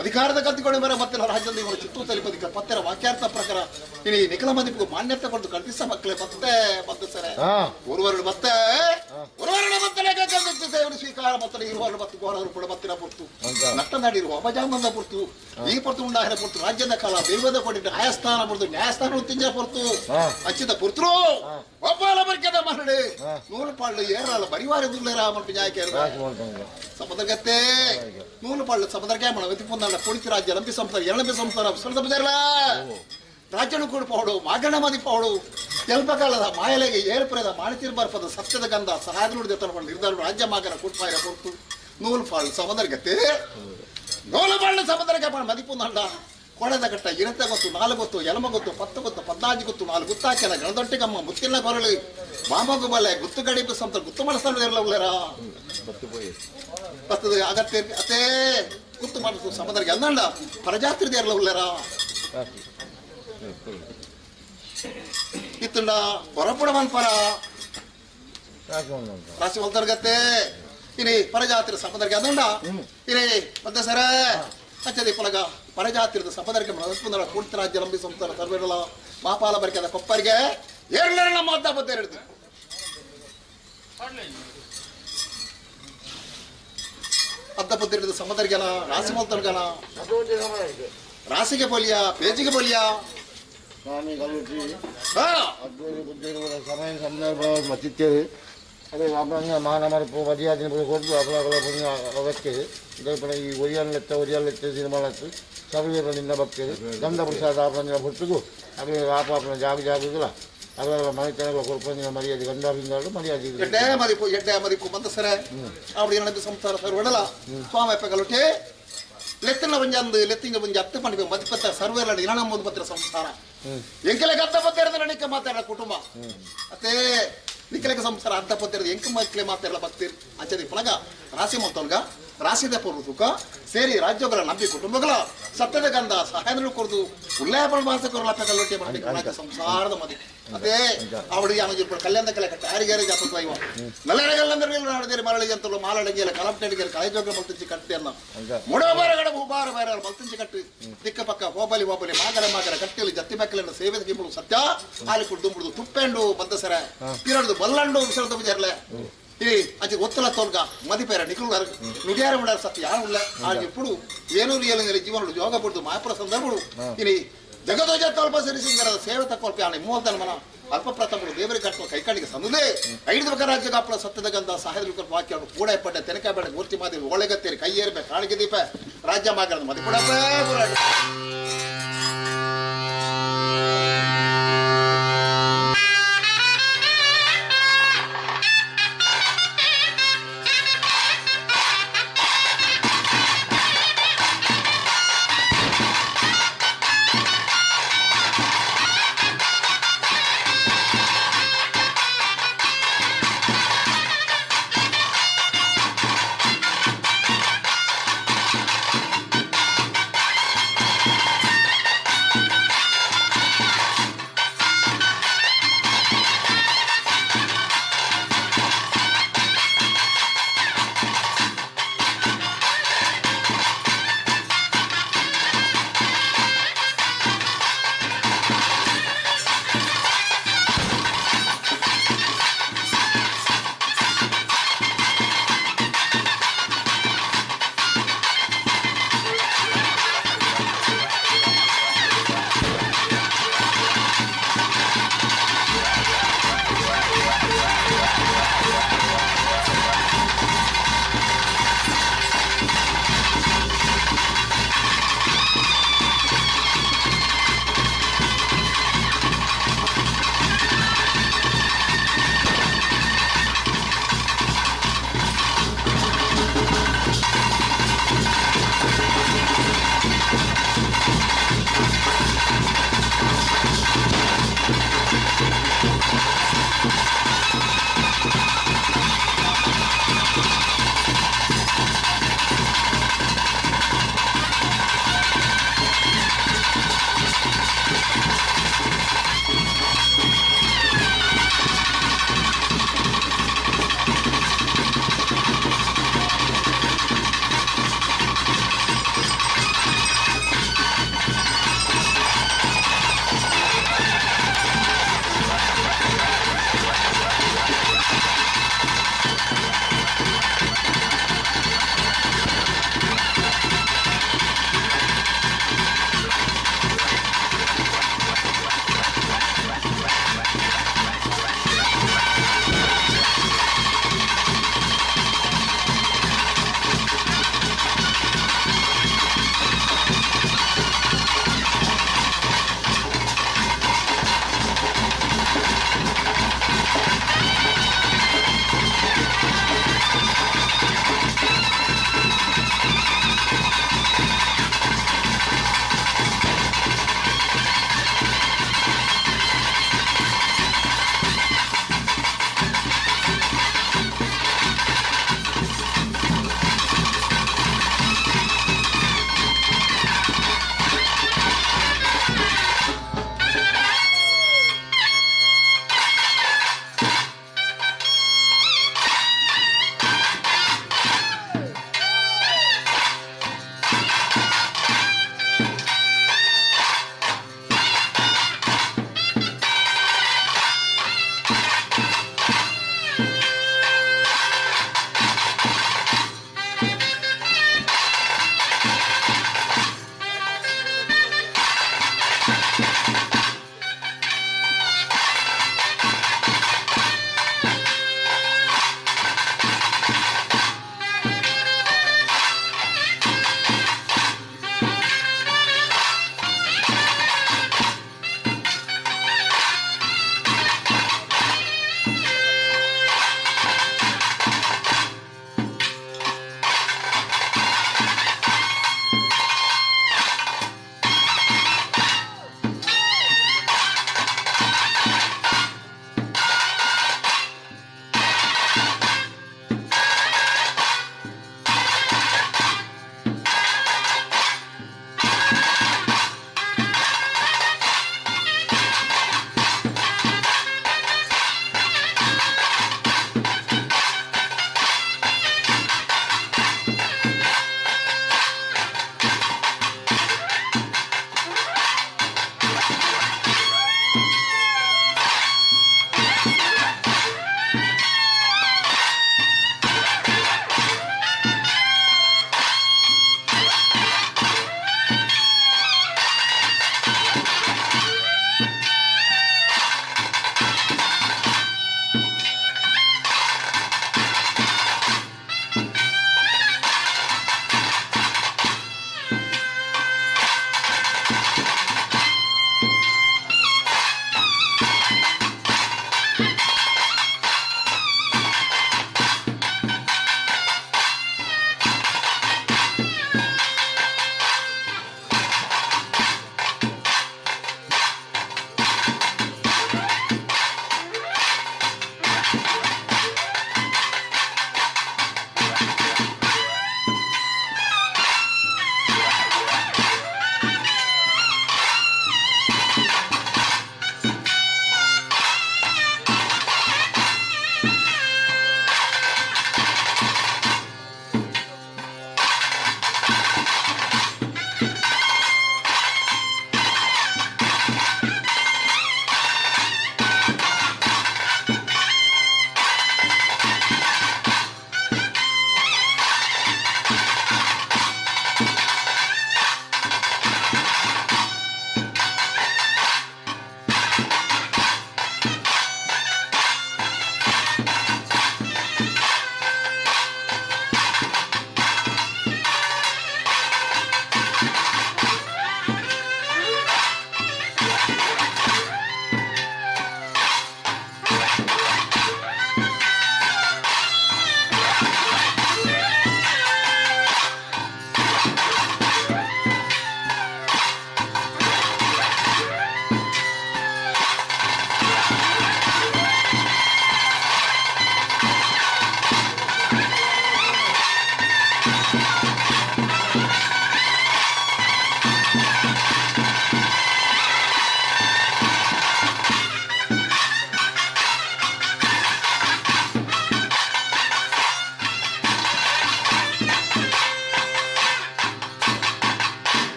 ಅಧಿಕಾರದ ಕತ್ತಿಕೊಂಡು ಬೇರೆ ಮತ್ತೆ ರಾಜ್ಯದ ಇವರ ಚಿತ್ತೂರು ತಲುಪದಿಕ್ಕೆ ಪತ್ತರ ವಾಕ್ಯಾರ್ಥ ಪ್ರಕಾರ ಇಲ್ಲಿ ನಿಖಲ ಮಂದಿಗೂ ಮಾನ್ಯತೆ ಕೊಟ್ಟು ಕಟ್ಟಿಸ ಮಕ್ಕಳೇ ಮತ್ತೆ ಬಂದು ಸರಿ ಒರುವರಡು ಮತ್ತೆ ದೇವರು ಸ್ವೀಕಾರ ಮತ್ತೆ ಇರುವರು ಮತ್ತು ಗೋರವರು ಕೂಡ ಮತ್ತಿನ ಪುರ್ತು ನಷ್ಟ ನಾಡಿರುವ ಅಪಜಾಮಂದ ಪುರ್ತು ಈ ಪುರ್ತು ಉಂಡಾಹಿನ ಪುರ್ತು ರಾಜ್ಯದ ಕಾಲ ದೈವದ ಕೊಟ್ಟಿಟ್ಟು ನ್ಯಾಯಸ್ಥಾನ ಪುರ್ತು ನ್ಯಾಯಸ್ಥಾನ ತಿಂಜ ಪುರ್ತು ಹಚ್ಚಿದ ಪುರ್ತರು ಒಬ್ಬಲ ಬರ್ಕೆದ ಮರಳಿ ನೂಲು ಪಾಳು ಏರಲ್ಲ ಬರಿವಾರ ದುಲ್ಲೇರ ಮಲ್ಪಿ ಜಾಯ್ಕೆ ಸಮುದ್ರಗತ್ತೆ ನೂಲು ಪಾಳು ಸಮುದ್ರಕ್ಕೆ ಮಣ ವೆತಿಪುಂದ ಪುಳಿತಿ ರಾಜ್ಯ ರಂಪಿ ಸಂಸಾರ ಎಳಂಪಿ ಸಂಸಾರ ಸ್ವಲ್ಪ ಬದಲ ರಾಜ್ಯನು ಕೂಡ ಪೌಡು ಮಾಗಣ ಮದಿ ಪೌಡು ಸ್ವಲ್ಪ ಕಾಲದ ಮಾಯಲೆಗೆ ಏರ್ಪುರದ ಮಾಣಿತಿರ್ ಬರ್ಪದ ಸತ್ಯದ ಗಂಧ ಸಹಾಯ ನುಡಿದ ತಗೊಂಡು ನಿರ್ಧಾರ ರಾಜ್ಯ ಮಾಗನ ಕುಟ್ಪಾಯಿರ ಕೊಟ್ಟು ನೂಲು ಪಾಳು ಸಮುದ್ರಗತ್ತೆ ನೂಲು ಪಾಳು ಸಮುದ್ರಕ್ಕೆ ಮದಿಪುಂದ ಕೊಡದ ಕಟ್ಟ ಇರತ್ತ ಗೊತ್ತು ನಾಲ್ಕು ಗೊತ್ತು ಎಲಮ ಗೊತ್ತು 10 ಗೊತ್ತು 14 ಗೊತ್ತು 4 ಗುತ್ತಾಕೆಲ್ಲ ಗಣದೊಟ್ಟಿಗಮ್ಮ ಮುತ್ತಿನ ಕೊರಳು ಮಾಮಗು ಬಲ್ಲೆ ಗುತ್ತು ಗಡಿಪು ಸಂತ ಗುತ್ತು ಮನಸ್ಸನ್ನು ಇರಲ್ಲ ಉಳ್ಳರ ಬರ್ತದೆ ಅಗತ್ಯ ಅತೇ ಗುತ್ತು ಮಾಡಿಸು ಸಮುದ್ರಕ್ಕೆ ಅಂದಂಡ ಪರಜಾತ್ರಿದೆ ಇರಲ್ಲ ಉಳ್ಳರ ಇತ್ತುಂಡ ಹೊರಪುಡ ಮನ್ಪರ ರಾಶಿ ಹೊಲ್ತರ್ಗತ್ತೆ ಇನಿ ಪರಜಾತ್ರಿ ಸಮುದ್ರಕ್ಕೆ ಅಂದಂಡ ಇನಿ ಮತ್ತೆ ಸರ ಹಚ್ಚದಿ ಪಲಗ ಪರಜಾತಿರದ ಸಪದರಿಗೆ ಮನಸ್ಪಂದರ ಕೂಡಿತ ರಾಜ್ಯ ರಂಬಿ ಸಂಸ್ಥಾನ ಸರ್ವೇರಲ ಮಾಪಾಲ ಬರಿಕೆದ ಕೊಪ್ಪರಿಗೆ ಏರ್ಲೆರಳ ಮಾತ ಬದ್ದೆ ಹಿಡಿದು ಅರ್ಧ ಬದ್ದೆ ಹಿಡಿದು ಸಮುದ್ರಗೆಲ ರಾಸಿ ಮಲ್ತರ್ಗಲ ರಾಸಿಗೆ ಬಲಿಯ ಪೇಜಿಗೆ ಬಲಿಯ ಸ್ವಾಮಿ ಕಲ್ಲುಟ್ಟಿ ಅದ್ಭುತ ಬುದ್ಧಿ ಸಮಯ ಸಂದರ್ಭ ಮತ್ತಿತ್ತೇವೆ ಅದೇ ಅಪ್ಪಂಗ ಮಾನಮರಪ್ಪು ಮದಿಯಾದಿನ ಕೊಟ್ಟು ಅಪಲ ಅವಕ್ಕೆ ಇದರ ಈ ಒರಿಯಲ್ಲೆತ್ತ ಸಿನಿಮಾಲತ್ತು ಸಭೆಗಳಿಂದ ಬರ್ತೇವೆ ಗಂಧ ಪ್ರಸಾದ ಆಪನ ಹೊತ್ತಿಗೂ ಅದೇ ಆಪಾಪನ ಜಾಗಲ್ಲ ಅದರ ಮನೆತನಗಳ ಕೊಡ್ಕೊಂಡು ಮರ್ಯಾದೆ ಗಂಧಾರಿಂದಾಡು ಮರ್ಯಾದೆ ಎಡ್ಡೆ ಮದಿಪು ಬಂದ ಸರ அப்படி எனக்கு ಸಂಸಾರ ಸರ್ ಒಡಲ ಸ್ವಾಮಿ ಕಲ್ಲುಟ್ಟಿ ಲೆತ್ತಿನ ಬಂಜಂದು ಲೆತ್ತಿಂಗ ಬಂಜ ಅತ್ತೆ ಪಂಡಿಗೆ ಮದಿಪತ್ತ ಸರ್ವೇಲ ಇರಣಂಬುದು ಪತ್ರ ಸಂಸಾರ ಎಂಕೆಲೆ ಗದ್ದ ಪತ್ತಿರದ ನಡಿಕೆ ಮಾತಾಡ ಕುಟುಂಬ ಅತ್ತೆ ನಿಖಲೆಗೆ ಸಂಸಾರ ಅರ್ಧ ಪತ್ತಿರದ ಎಂಕ ಮಕ್ಕಳೇ ಮಾತಾಡಲ್ಲ ಬತ್ತೀರಿ ಅಂಚದಿ ಪಳಗ ರಾಸಿ ಮೊತ್ತಲ್ಗ ರಾಸಿದ ಪೂರ್ವಕ ಸೇರಿ ರಾಜ್ಯಗಳ ನಂಬಿ ಕುಟುಂಬಗಳ ಸತ್ಯದ ಗಂಧ ಸಹಾಯಗಳು ಕೊರದು ಉಲ್ಲೇಪನ ಭಾಷಕರು ಕಲ್ಲೊಟ್ಟೆ ಮಾಡಿ ಕಣಕ ಸಂಸಾರದ ಮದಿ ಅದೇ ಅವಡಿ ಅನಜಿರ್ಪು ಕಲ್ಯಾಣ ಕಲೆ ಕಟ್ಟ ಯಾರಿಗಾರಿ ಜಾತಕ ಇವ ನಲ್ಲರೆಗಲ್ಲಂದ್ರೆ ನಾಡದೇರಿ ಮರಳಿ ಅಂತಲು ಮಾಲಡಂಗಿಯಲ್ಲ ಕಲಪಟೆಡಿಗೆಲ್ಲ ಕಳೆಜೋಗ ಮಲ್ತಿಂಚಿ ಕಟ್ಟಿ ಅನ್ನ ಮುಡಬಾರಗಡ ಭೂಬಾರ ಬೈರ ಮಲ್ತಿಂಚಿ ಕಟ್ಟಿ ದಿಕ್ಕ ಪಕ್ಕ ಹೋಬಲಿ ಮಾಗರ ಕಟ್ಟಿಯಲ್ಲಿ ಜತ್ತಿ ಬೆಕ್ಕಲನ್ನು ಸೇವೆ ಗಿಂಬಳು ಸತ್ಯ ಹಾಲಿ ಕುಡ್ದು ತುಪ್ಪೆಂಡು ಬಂದಸರ ಪಿರಡ್ದು ಬಲ್ಲಂಡು ವಿಸರದ ಬಿಜರ್ಲೆ ಈ ಅಜ್ಜಿ ಒತ್ತಲ ತೋಲ್ಗ ಮದಿಪೇರ ನಿಖಲು ನುಡಿಯಾರ ಮಾಡಾರ ಸತ್ಯ ಯಾರು ಇಲ್ಲ ಆಗ ఇప్పుడు ఏనూరు ఏలంగలి జీవనుడు యోగ పుడుతూ మాయపుర సందర్భుడు ఇని జగదోజ కల్ప సిరిసింగర సేవ తక్కువ అని ಮೂವತ್ತನ ಮನ ಅಲ್ಪ ಪ್ರಥಮಗಳು ದೇವರಿಗೆ ಕಟ್ಟುವ ಕೈಕಾಣಿಗೆ ಸಂದುದೇ 5 ಬಕ ರಾಜ್ಯ ಕಾಪಳ ಸತ್ಯದ ಗಂಧ ಸಹಾಯದ ವಾಕ್ಯ ಕೂಡ ಪಡ್ಡ ತೆನಕ ಬೇಡ ಮೂರ್ತಿ ಮಾದಿ ಒಳಗತ್ತೇರಿ ಕೈಯೇರ್ಬೇಕು ಕಾಳಿಗೆ ದೀಪ ರಾಜ್ಯ ಮಾಗರದ ಮದಿ ಕೂಡ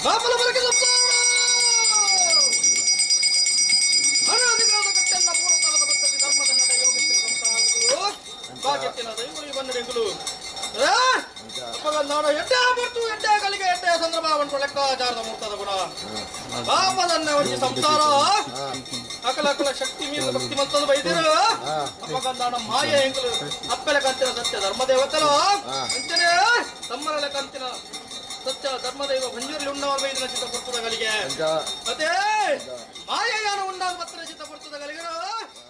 ಬಾಪಲ ಬರಕೆ ಅನಾಧಿಕಾರದ ಕಟ್ಟೆಲ್ಲ ಪೂರ್ವಕಾಲದ ಪದ್ಧತಿ ಧರ್ಮದ ನಡೆ ಯೋಗಕ್ಕೆ ಸಂಸಾರಗಳು ಭಾಗ್ಯತ್ತಿನ ದೈವರಿ ಬಂದಡೆಗಳು ನಾಡ ಎಡ್ಡೆ ಬರ್ತು ಎಡ್ಡೆ ಕಲಿಗೆ ಎಡ್ಡೆ ಸಂದರ್ಭ ಲೆಕ್ಕಾಚಾರದ ಮುಕ್ತದ ಗುಣ ಪಾಪದನ್ನ ಒಂದು ಸಂಸಾರ ಅಕಲ ಶಕ್ತಿ ಮೀರಿದ ಭಕ್ತಿಮಂತದ ಬೈದಿರು ಅಪ್ಪಗಂದಾಣ ಮಾಯ ಹೆಂಗಲು ಅಪ್ಪಲೆ ಕಂತಿನ ಸತ್ಯ ಧರ್ಮದೇವತೆಲು ಅಂಚನೆ ತಮ್ಮರಲೆ ಕಂತಿನ ಸತ್ಯ ಧರ್ಮದೈವ ಭಂಜೂರಲ್ಲಿ ಉಂಡವ ವೈದ್ಯನ ಚಿತ್ತ ಪುರ್ತದಗಳಿಗೆ ಮತ್ತೆ ಮಾಯಯಾನ ಉಂಡಾದ ಪತ್ರ ಚಿತ್ತ ಪುರ್ತದಗಳಿಗೆ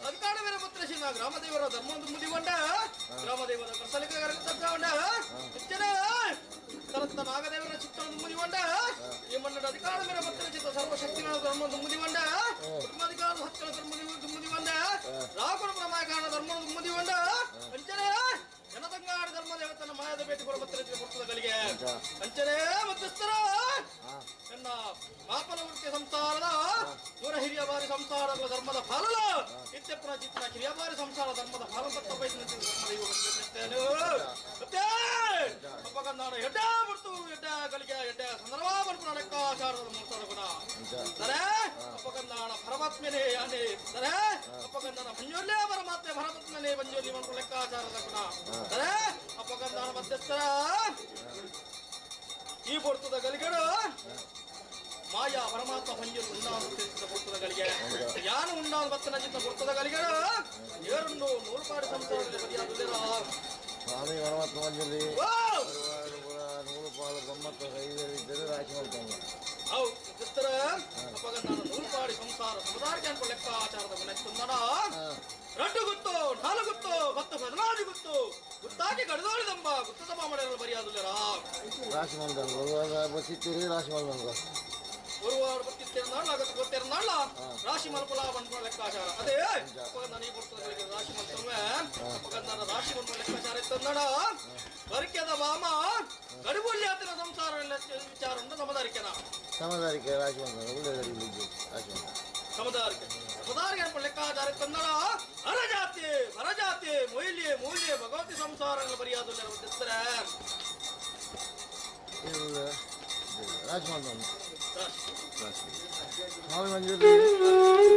ಅಧಿಕಾರ ಬೇರೆ ಪತ್ರ ಶಿನ ಗ್ರಾಮದೇವರ ಧರ್ಮದ ಮುದಿಗೊಂಡ ಗ್ರಾಮದೇವರ ಕಸಲಿಕ ತಪ್ಪಗೊಂಡ ಹೆಚ್ಚನೆ ತರತ್ತ ನಾಗದೇವರ ಚಿತ್ತವನ್ನು ಮುದಿಗೊಂಡ ಈ ಮನ್ನಡ ಅಧಿಕಾರ ಬೇರೆ ಪತ್ರ ಚಿತ್ತ ಸರ್ವಶಕ್ತಿಗಳ ಧರ್ಮದ ಮುದಿಗೊಂಡ ಅಧಿಕಾರದ ಹತ್ತಿರ ಧರ್ಮದ ಮುದಿಗೊಂಡ ರಾಹುಲ ಪ್ರಮಾಯಕಾರಣ ಧರ್ಮದ ಮುದಿಗೊಂಡ ಅಂಚನೆ ಜನತಂಗಾಡ ಧರ್ಮದೇವತನ ಮಾಯದ ಭೇಟಿ ಕೊಡ ಪತ್ರ ಚಿತ್ತ ಪುರ್ತದಗಳಿಗೆ ಅಂಚನೆ ಮಧ್ಯಸ್ಥರ ಎನ್ನ ಪಾಪನ ವೃತ್ತಿ ಸಂಸಾರದ ಇವರ ಹಿರಿಯ ಬಾರಿ ಸಂಸಾರಗಳ ಧರ್ಮದ ಫಲ ಇತ್ಯಪುರ ಚಿತ್ರ ಕಿರಿಯ ಬಾರಿ ಸಂಸಾರ ಧರ್ಮದ ಫಲ ತತ್ತ ಅಪ್ಪಗಂದಾಡ ಎಡ್ಡ ಬರ್ತು ಎಡ್ಡ ಕಲಿಗೆ ಎಡ್ಡ ಸಂದರ್ಭ ಬರ್ಪುರ ಲೆಕ್ಕಾಚಾರದ ಮುಕ್ತದ ಗುಣ ಸರೇ ಅಪ್ಪಗಂದಾಣ ಪರಮಾತ್ಮನೇ ಯಾನೇ ಸರೇ ಅಪ್ಪಗಂದಾಣ ಭಂಜೋಲ್ಯ ಪರಮಾತ್ಮೆ ಪರಮಾತ್ಮನೇ ಭಂಜೋಲಿ ಬಂತು ಲೆಕ್ಕಾಚಾರದ ಗುಣ ಸರೇ ಅಪ್ಪಗಂದಾಣ ಮಧ್ಯಸ್ಥರ ಈ ಪೊರ್ತದ ಗಲಿಗಳು ಮಾಯಾ ಪರಮಾತ್ಮ ಭಂಜರು ಉಂಡಾದ ಪೊರ್ತದ ಗಳಿಗೆ ಯಾನು ಉಂಡಾದ ಭಕ್ತನ ಚಿತ್ತ ಪೊರ್ತದ ಗಲಿಗಳು ಏರನ್ನು ನೂರುಪಾಡು ಸಂಸಾರದಲ್ಲಿ ಬದಿಯಾಗುವುದಿಲ್ಲ ಸ್ವಾಮಿ ಪರಮಾತ್ಮ ಮಂಜಲಿ ನೂರು ಪಾಲು ಗಮ್ಮತ್ತು ಕೈಗಳಿದ್ದರೆ ರಾಶಿ ಮಾಡ್ತಾನೆ ಹೌದು ಮಧ್ಯಸ್ಥರ ಅಪ್ಪಗಂದಾಣ ನೂರುಪಾಡಿ ಸಂಸಾರ ಸಮುದಾಯಕ್ಕೆ ಅನ್ಕೊ ಲೆಕ್ಕಾಚಾರದ ಗುಣ ರಡ್ಡು ಗುತ್ತು ನಾಲು ಗುತ್ತು ಮತ್ತು ಬದಲಾದಿ ಗುತ್ತು ಗುತ್ತಾಗಿ ಗಡದೋಳಿದಂಬ ಗುತ್ತದ ಮಾಡಲು ಬರಿಯಾದುಲ್ಲರ ರಾಶಿ ಮಾಡ್ತಾನೆ ಬಸಿತ್ತೀರಿ ರಾಶಿ ಮಾಡ್ತಾನೆ ಗುರುವಾರ ಬತ್ತಿರ್ನಾಳ ಆಗತ್ತೆ ಗೊತ್ತಿರ್ನಾಳ ರಾಶಿ ಮಲ್ಪಲ ಬಂದ ಲೆಕ್ಕಾಚಾರ ಅದೇ ಅಪ್ಪಗಂದಾನ ಈ ಪುಸ್ತಕಗಳಿಗೆ ರಾಶಿ ಮಲ್ತಲ್ವೇ ಅಪ್ಪಗಂದಾನ ರಾಶಿ ಬಂದ ಲೆಕ್ಕಾಚಾರ ಇತ್ತಂದಡ ಬರಿಕೆದ ಬಾಮ ಗಡಿಬುಳ್ಳಿ ಆತನ ಸಂಸಾರ ವಿಚಾರ ಸಮದಾರಿಕೆನ ಸಮದಾರಿಕೆ ರಾಶಿ ಮಾಡ್ತಾನೆ ಒಳ್ಳೆಯದಾಗಿ ರಾಶಿ ಮಾಡ್ತಾನೆ ಸಮದಾರಿಕೆ ಅನ್ಕೊಂಡು ಲೆಕ್ಕಾಚಾರ ಇತ್ತಂದಡ ಹರಜಾತಿ ಮೊಯ್ಲಿ ಮೂಲ್ಯ ಭಗವತಿ ಸಂಸಾರಗಳ ಬರಿಯಾದ ರಾಶಿ ಮಾಡ್ತಾನೆ ಸ್ವಾಮಿ ಮಂಜೂರಿ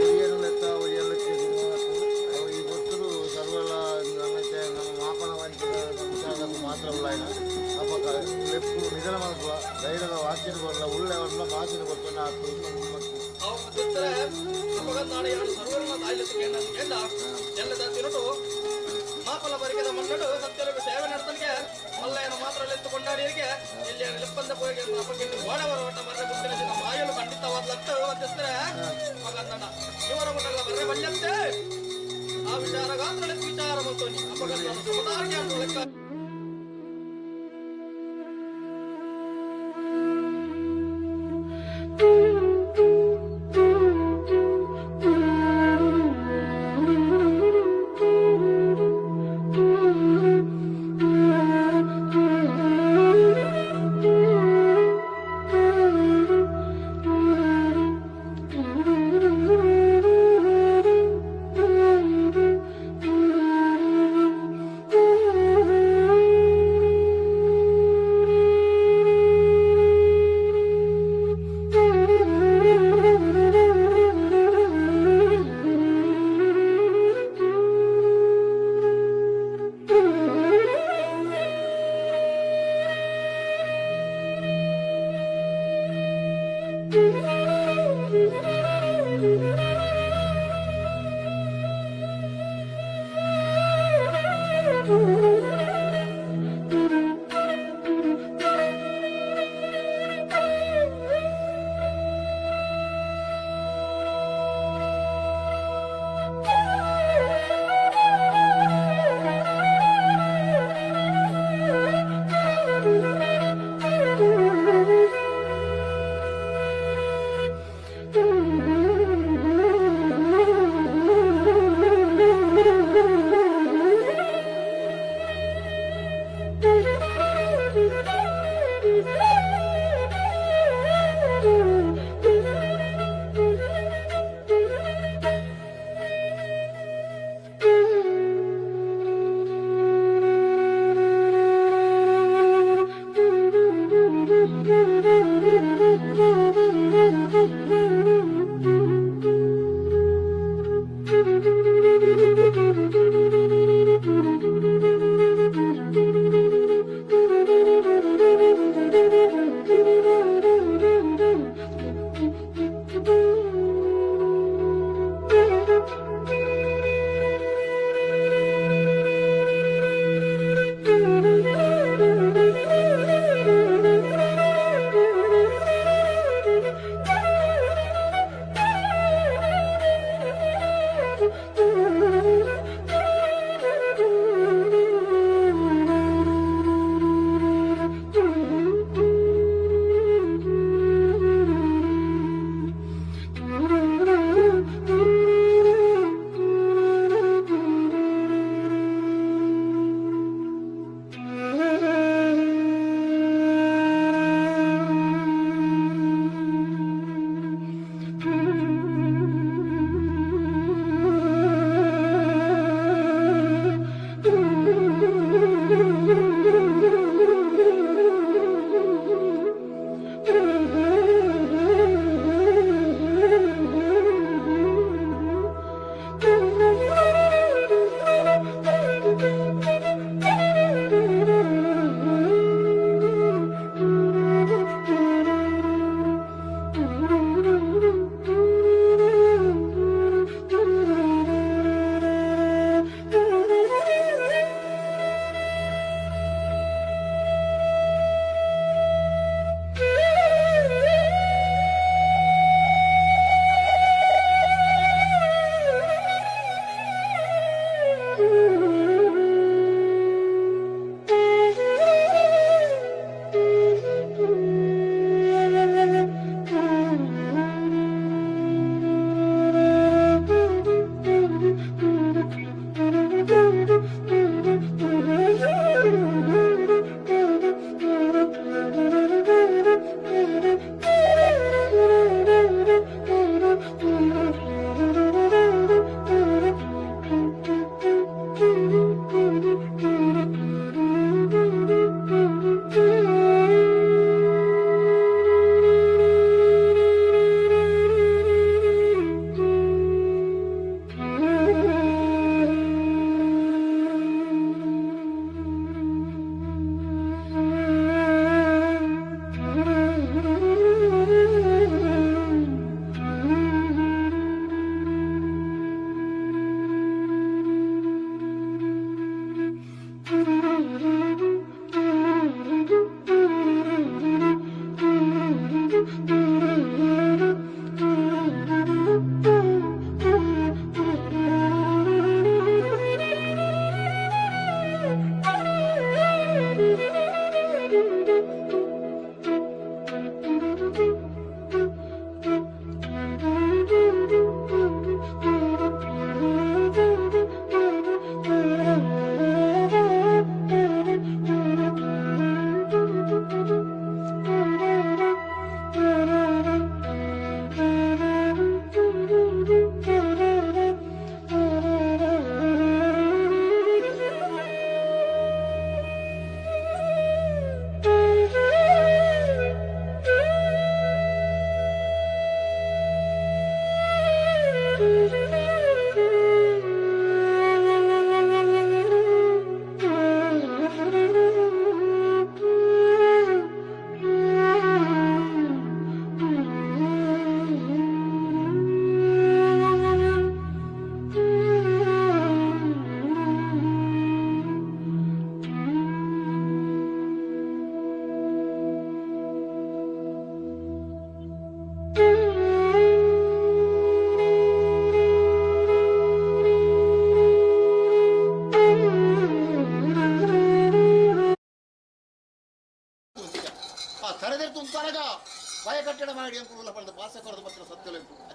ಒಯ್ಯನು ಲೆಕ್ಕ ಒಯ್ಯಲಕ್ಕೆ ಈ ಗೊತ್ತರು ಸರ್ವಲ್ಲ ನಮ್ಮಕ್ಕೆ ನಮ್ಮ ಮಾಪನ ವಂಚಿತ ಮಾತ್ರ ಉಳ್ಳ ಅಪ್ಪ ಲೆಪ್ಪು ನಿಧನ ಮಾಡ್ಕುವ ಧೈರ್ಯದ ವಾಕ್ಯನ ಬರಲ್ಲ ಉಳ್ಳೆ ಅವರೆಲ್ಲ ಮಾತಿನ ಗೊತ್ತನ್ನು ಮಾಪಲ ಬರಿಕೆದ ಮನ್ನಡು ಸತ್ಯಲೋಕ ಸೇವೆ ನಡೆದನಿಗೆ ಮಲ್ಲಯ್ಯನ ಮಾತ್ರ ಎತ್ತುಕೊಂಡಾಡಿಯರಿಗೆ ಇಲ್ಲಿ ಲೆಪ್ಪಂದ ಹೋಗಿ ಓಡವರ ಒಟ್ಟ ಬರ್ರೆ ಗುರುತಿನ ಮಾಯಲು ಖಂಡಿತವಾದ ಲತ್ತು ಮಧ್ಯಸ್ಥರೇ ಮಗಂದಣ್ಣ ಇವರ ಮುಟ್ಟಲ್ಲ ಬರ್ರೆ ಬಲ್ಯಂತೆ ಆ ವಿಚಾರ ಗಾತ್ರ ವಿಚಾರ ಮತ್ತು ಅಪಗಂದ ಸಮುದಾಯ ಲೆಕ್ಕ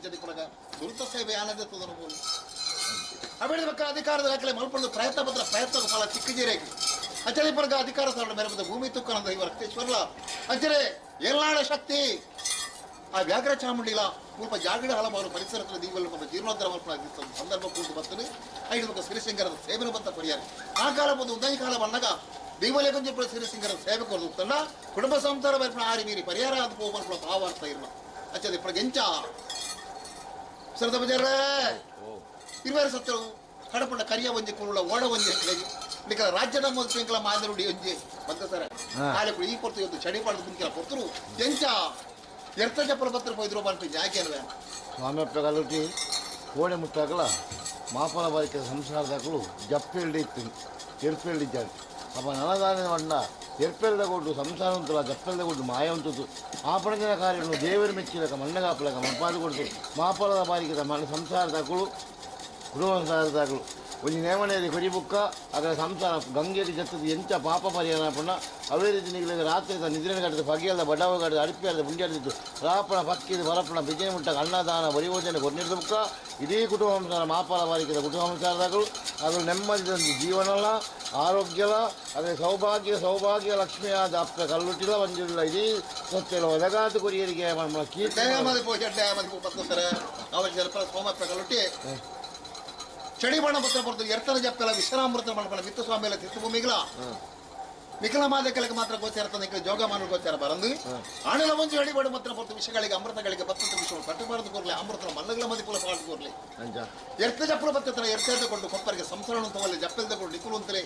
ಅಂಚದಿ ಪುರಗ ತುರ್ತ ಸೇವೆ ಆನಂದ ತೊದರಬಹುದು ಅಬೇಡ ಅಧಿಕಾರದ ದಾಖಲೆ ಮಲ್ಪೊಂದು ಪ್ರಯತ್ನ ಫಲ ಚಿಕ್ಕಜೀರಾಗಿ ಅಂಚದಿ ಪುರಗ ಅಧಿಕಾರ ಸಾರಣ ಮೆರಬದ ಭೂಮಿ ತುಕ್ಕನಂದ ಇವ ರಕ್ತೇಶ್ವರಲ ಅಂಚನೆ ಏಳ್ನಾಡ ಶಕ್ತಿ ಆ ವ್ಯಾಘ್ರ ಚಾಮುಂಡಿಲ ಸ್ವಲ್ಪ ಜಾಗಡ ಹಲವಾರು ಪರಿಸರದಲ್ಲಿ ದೀವಲ್ಲಿ ಬಂದ ಜೀರ್ಣೋದ್ಧಾರ ಮಲ್ಪನಾಗಿತ್ತು ಸಂದರ್ಭ ಕೂತು ಬರ್ತದೆ ಐದು ಮಕ್ಕ ಶ್ರೀಸಿಂಗರದ ಸೇವೆನ ಬಂತ ಪರಿಹಾರ ಆ ಕಾಲ ಬಂದು ಉದಯ ಕಾಲ ಬಂದಾಗ ದೀವಲೆ ಕೊಂಚ ಶ್ರೀಸಿಂಗರದ ಸೇವೆ ಕೊರದುತ್ತಲ್ಲ ಕುಟುಂಬ ಸಂಸಾರ ಬರ್ಪಣ ಆರಿ ಮೀರಿ ಪರಿಹಾರ ಆದ ಹೋಗ್ಬರ್ಪಣ ಭಾವಾರ್ಥ ಇರಲ್ಲ ಅಚ್ಚದಿ ಪ್ರಗೆಂಚ ಸರದ ಬಜಾರ ಇರುವಾರು ಸತ್ತಳು ಕಡಪಣ್ಣ ಕರಿಯ ಒಂಜಿ ಕುರುಳ ಓಡ ಒಂಜಿ ನಿಕಲ ರಾಜ್ಯದ ಮೊದಲು ಇಂಕಲ ಮಾದರುಡಿ ಒಂಜಿ ಬಂದ ಸರ ಕಾಲೆ ಕುಡಿ ಈ ಕೊಡ್ತು ಇವತ್ತು ಚಡಿ ಪಾಡದ ಮುಂಕಿಲ ಕೊಡ್ತರು ಎಂಚ ಎರ್ತ ಚಪ್ಪಲ ಪತ್ರ ಹೋಯ್ದ್ರು ಬಂತು ಯಾಕೆ ಅಲ್ವೇ ಸ್ವಾಮ್ಯಪ್ಪ ಕಲುಟಿ ಕೋಣೆ ಮುಟ್ಟಾಕಲ ಮಾಪನ ಬಾರಿಕೆ ಸಂಸಾರದಾಕಲು ಜಪ್ಪೆಲ್ಡಿ ಇತ್ತು ಎರ್ಪೆಲ್ಡಿದ್ದಾರೆ ಅಪ್ಪ ನನಗಾನೆ ಅಣ್ಣ ಎರ್ಪೆಲ್ದ ಕೊಟ್ಟು ಸಂಸಾರ ಉಂಟಲ್ಲ ಜಪ್ಪೆಲ್ದ ಕೊಟ್ಟು ಮಾಯ ಉಂಟು ಮಾಪನದಿನ ಕಾರ್ಯವನ್ನು ದೇವರು ಮೆಚ್ಚಿಲಕ ಮಣ್ಣಗಾಪಲಕ ಮಪ್ಪಾದು ಕೊಡ್ತು ಮಾಪಲದ ಬಾರಿಕೆ ಮನ ಸಂಸಾರದಾಕಲು ಕುಟುಂಬ ಸಂಸಾರದಾಕಲು ಒಂದು ನೇಮನೆಯಲ್ಲಿ ಕೊರಿಬುಕ್ಕ ಅದರ ಸಂಸಾರ ಗಂಗೆಯಲ್ಲಿ ಜತ್ತದು ಎಂಚ ಪಾಪ ಪರಿಹಾರ ಪುಣ್ಣ ಅವೇ ರೀತಿ ನಿಗಲಿಗೆ ರಾತ್ರಿ ನಿದ್ರೆ ಕಟ್ಟಿದ ಬಗೆಯಲ್ಲ ಬಡವ ಕಟ್ಟಿದ ಅಡಿಪಿಯಾದ ಮುಂಜಾಡಿದ್ದು ರಾಪಣ ಪಕ್ಕಿದ ಬರಪಣ ಬಿಜಯ ಮುಟ್ಟಾಗ ಅನ್ನದಾನ ಬರಿಯೋಜನೆ ಕೊನ್ನಿಡ್ದ ಬುಕ್ಕ ಇಡೀ ಕುಟುಂಬ ಸಂಸಾರ ಮಾಪಲ ಬಾರಿಕೆದ ಕುಟುಂಬ ಸಂಸಾರದಾಗಲು ಅದು ನೆಮ್ಮದಿದಂದು ಜೀವನಲ್ಲ ಆರೋಗ್ಯಲ ಅದೇ ಸೌಭಾಗ್ಯ ಲಕ್ಷ್ಮಿಯಾದ ಅಪ್ಪ ಕಲ್ಲುಟ್ಟಿಲ್ಲ ಒಂದಿಲ್ಲ ಇಡೀ ಸತ್ಯಲ ಒದಗಾತು ಕೊರಿಯರಿಗೆ ಕೀರ್ತಿ ಕಲ್ಲುಟ್ಟಿ ಚಡಿ ಬಣ್ಣ ಪತ್ರ ಬರ್ತದೆ ಎರ್ತನ ಜಪ್ಪೆಲ್ಲ ವಿಶ್ರಾಮೃತ ಮಾಡ್ಕೊಂಡು ವಿತ್ತು ಸ್ವಾಮಿ ಎಲ್ಲ ತಿತ್ತು ಭೂಮಿಗಳ ನಿಖಲ ಮಾದಕಲಿಗೆ ಮಾತ್ರ ಗೋಚಾರ ನಿಖಲ ಜೋಗ ಮಾನವ ಗೋಚಾರ ಬರಂದು ಆಣಲ ಒಂಜಿ ಅಡಿಬಾಡು ಮಾತ್ರ ಬರ್ತು ವಿಷಯಗಳಿಗೆ ಅಮೃತಗಳಿಗೆ ಬತ್ತಂತ ವಿಷಯ ಕಟ್ಟಬಾರದು ಕೋರ್ಲೆ ಅಮೃತ ಮಲ್ಲಗಳ ಮದಿಕುಲ ಪಾಡು ಕೋರ್ಲೆ ಎರ್ತ ಜಪ್ಪಲ ಬತ್ತ ಎರ್ತ ಕೊಂಡು ಕೊಪ್ಪರಿಗೆ ಸಂಸಾರ ತಗೊಳ್ಳಿ ಜಪ್ಪೆಲ್ ತಗೊಂಡು ನಿಖಲು ಅಂತಲೇ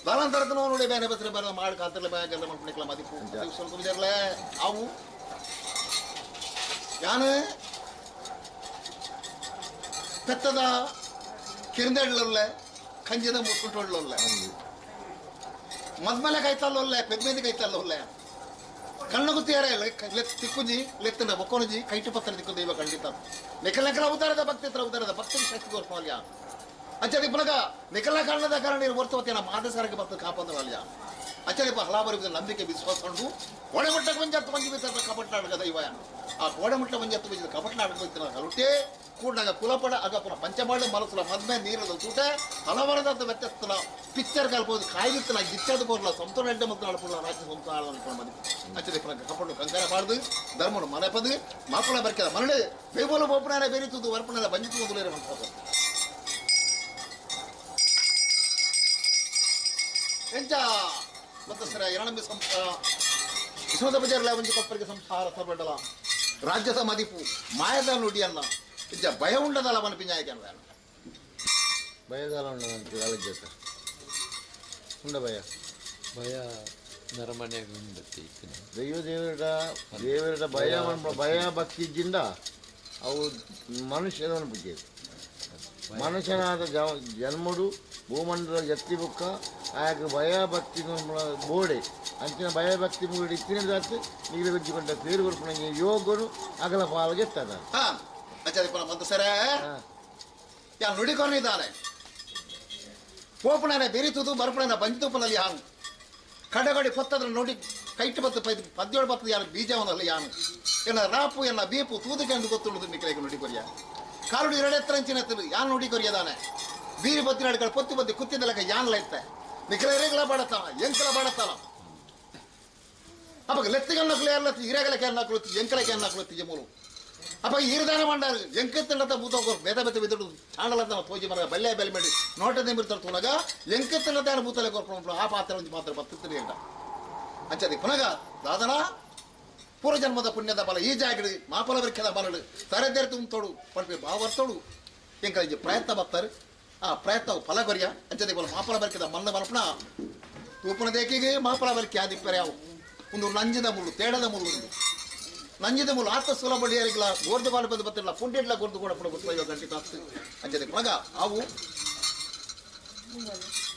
ಬಾಲಾಂತರತನ ನೋಡಿ ಬೇರೆ ಬಸ್ರೆ ಬರ ಮಾಡಿ ಕಾತರ್ಲೆ ಬ್ಯಾಗೆಲ್ಲ ಮಾಡ್ಕೊಂಡು ನಿಖಲ ಮದಿಪು ಸ್ವಲ್ಪ ವಿಚಾರಲೆ ಅವು ಯಾನು ಪೆತ್ತದ ಕಿರಿಂದಳ್ಳೊಲ್ಲೆ ಕಂಜದ ಮುಟ್ಕೊಂಡೊಳ್ಳೊಲ್ಲೆ ಮದ್ಮೇಲೆ ಕೈತಲ್ಲೊಲ್ಲೆ ಪೆದ್ಮೇದಿ ಕೈತಲ್ಲೊಲ್ಲೆ ಕಣ್ಣು ಗುತ್ತಿಯಾರೆ ತಿಕ್ಕುಂಜಿ ಲೆತ್ತನ ಬೊಕ್ಕೊನಜಿ ಕೈಟು ಪತ್ರ ತಿಕ್ಕು ದೈವ ಖಂಡಿತ ನಿಖಲ ಉದಾರದ ಭಕ್ತಿ ಹತ್ರ ಉದಾರದ ಭಕ್ತಿಗೆ ಶಕ್ತಿ ಕೋರ್ಪಾಲ್ಯ ಅಂಚದಿ ಪುನಗ ನಿಖಲ ಕಾರಣದ ಕಾರಣ ಹೊರ್ತವತ್ತಿನ ಮಾದಸರಕ್ಕೆ ಬರ್ತದೆ ಕಾಪಾದವಲ್ಯ ಅಂಚದಿ ಹಲಾಬರಿಗೆ ನಂಬಿಕೆ ವಿಶ್ವಾಸ ಉಂಟು ಒಡೆಮಟ್ಟಕ್ಕೆ ಮಂಜತ್ತು ಮಂಜಿ ಬಿತ್ತ ಕಪಟ್ನಾಡಕ ದೈವ ಆ ಕೋಡೆಮಟ್ಟ ಮಂಜತ್ತು ಬಿದ್ದ ಕಪಟ್ನಾಡಕ ಬೈತಿನ ಕಲುಟ್ಟೆ ಕೂಡಾಗ ಕುಲಪಡ ಅಗಪುರ ಪಂಚಮಾಡು ಮನಸ್ಸುಲ ಮದ್ಮೆ ನೀರದ ತೂಟ ಹಲವರದ ವ್ಯತ್ಯಸ್ತನ ಪಿಕ್ಚರ್ ಕಲ್ಪೋದು ಕಾಯ್ದಿತ್ತನ ಗಿಚ್ಚದ ಬೋರ್ಲ ಸಂತೋಣ ಎಡ್ಡೆ ಮತ್ತು ನಡಪುಲ್ಲ ರಾಜ್ಯ ಸಂಸಾರ ಮದಿ ಅಂಚದೆ ಕಪಟ್ಟು ಕಂಕರ ಪಾಡ್ದು ಧರ್ಮನು ಮನೆಪದು ಮಾಪಳ ಬರ್ಕದ ಮರಳು ಬೇಬೋಲ ಬೋಪಣೆ ಬೇರಿತುದು ವರ್ಪಣೆಲ್ಲ ಬಂಜಿತು ಮೊದಲೇರೆ ಮಾಡ್ತಾರೆ ಎಂಚ ಮತ್ತೆ ಸರ ಎರಡನೇ ಸಂಸಾರ ವಿಶ್ವದ ಬಜಾರ್ಲ ಒಂಜಿ ಕೊಪ್ಪರಿಗೆ ಸಂಸಾರ ಸರ್ಬಡ್ಡಲ ರಾಜ್ಯದ ಮದಿಪು ಮಾಯದ ನುಡಿಯನ್ನ ಇಜ್ಜ ಭಯ ಉಂಡದಲ್ಲ ಮನ ಪಿಂಜಾಯಕ್ಕೆ ಅನ್ವೇನ ಭಯದಾಲ ಉಂಡ ಕಾಲೇಜ್ ಉಂಡ ಭಯ ನರಮನೆ ದೇವರ ಭಯ ಭಕ್ತಿ ಇದ್ದಿಂದ ಅವು ಮನುಷ್ಯನ ಬಗ್ಗೆ ಮನುಷ್ಯನಾದ ಜನ್ಮಡು ಭೂಮಂಡಲ ಎತ್ತಿ ಬುಕ್ಕ ಆಗ ಭಯ ಭಕ್ತಿ ಬೋಡೆ ಅಂಚಿನ ಭಯ ಭಕ್ತಿ ಮೂಡಿ ಇತ್ತಿನ ಜಾಸ್ತಿ ನೀರು ಗಜ್ಜಿಕೊಂಡ ತೇರು ಕೊಡ್ಕೊಂಡು ಯೋಗನು ಅಗಲ ಪಾಲ್ಗೆ ಎತ್ತದ ಅಂಚದಿಪ್ಪನ ಮಂತು ಸರ ಯಾ ನುಡಿಕೊಂಡಿದ್ದಾನೆ ಪೋಪಣನೆ ಬೆರಿತುದು ಬರ್ಪಣನ ಬಂಜಿತುಪ್ಪನಲ್ಲಿ ಯಾನು ಕಡಗಡಿ ಕೊತ್ತದ್ರ ನೋಡಿ ಕೈಟ್ ಬತ್ತು ಪದ್ಯೋಳು ಬತ್ತದ ಯಾನು ಬೀಜವನಲ್ಲಿ ಯಾನು ಎನ್ನ ರಾಪು ಎನ್ನ ಬೀಪು ತೂದಕ್ಕೆ ಗೊತ್ತುಳ್ಳದು ನಿಖಲೆಗೆ ನುಡಿ ಕೊರಿಯ ಕಾರುಡಿ ಎರಡೆತ್ತರಂಚಿನ ಯಾನು ನುಡಿ ಕೊರಿಯದಾನೆ ಬೀರಿ ಬತ್ತಿನಾಡಿಗಳು ಪೊತ್ತಿ ಬತ್ತಿ ಕುತ್ತಿದ್ದಲಕ ಯಾನ್ಲ ಇತ್ತೆ ನಿಖಲ ಎರೆಗಳ ಬಾಡತಾನ ಎಂಕಲ ಬಾಡತಾನ ಅಪ್ಪ ಲೆತ್ತಿಗನ್ನಕ್ಲು ಎಲ್ಲ ಇರೆಗಲಕ್ಕೆ ಅನ್ನಕ್ಲು ಎಂಕಲಕ್ಕೆ ಅನ್ನಕ್ಲು ಜಮೂಲು ಅಪ್ಪ ಈರ್ದಾನ ಮಂಡಾರು ಎಂಕತ್ತಂಡತ ಭೂತೋಗೋರು ಬೇದ ಬೆತ್ತ ಬಿದ್ದು ಚಾಂಡಲತನ ತೋಜಿ ಮರ ಬಲ್ಲೆ ಬೆಲೆ ಮಾಡಿ ನೋಟದ ಬಿಡ್ತಾರೆ ತುನಗ ಎಂಕತ್ತಂಡತ ಭೂತಲೆ ಕೊರ್ಕೊಂಡು ಆ ಪಾತ್ರ ಒಂದು ಪಾತ್ರ ಬರ್ತುತ್ತೀರಿ ಅಂತ ಅಂಚದಿ ಪುನಗ ದಾದನ ಪೂರ್ವಜನ್ಮದ ಪುಣ್ಯದ ಬಲ ಈ ಜಾಗಿಡಿ ಮಾಪಲ ಬರ್ಕೆದ ಬಲಡು ತರೆದೇರ್ ತುಂಬ್ತೋಡು ಪಡ್ಪೆ ಭಾವರ್ತೋಡು ಎಂಕ ಪ್ರಯತ್ನ ಬರ್ತಾರೆ ಆ ಪ್ರಯತ್ನ ಫಲ ಕೊರಿಯ ಅಂಚದಿ ಬಲ ಮಾಪಲ ಬರ್ಕೆದ ಮಲ್ಲ ಮಲ್ಪಣ ತೂಪನ ದೇಕಿಗೆ ಮಾಪಲ ಬರ್ಕೆ ಆದಿಪ್ಪರೆ ಅವು ಒಂದು ನಂಜಿದ ಮುಳ್ಳು ತೇಡದ ಮುಳ್ಳು ಒಂದು ನಂಜಿದ ಮುಳ್ಳು ಆತ ಸುಲಭ ಬಡಿಯಾರಿಗಿಲ್ಲ ಗೋರ್ದು ಬಾಲು ಬಂದು ಬರ್ತಿರಲ್ಲ ಪುಂಡಿಡ್ಲ ಗೋರ್ದು ಕೂಡ ಗೊತ್ತಾಗ ಗಂಟೆ ತಾಸ್ತು ಅಂಚದಿ ಪುನಗ ಅವು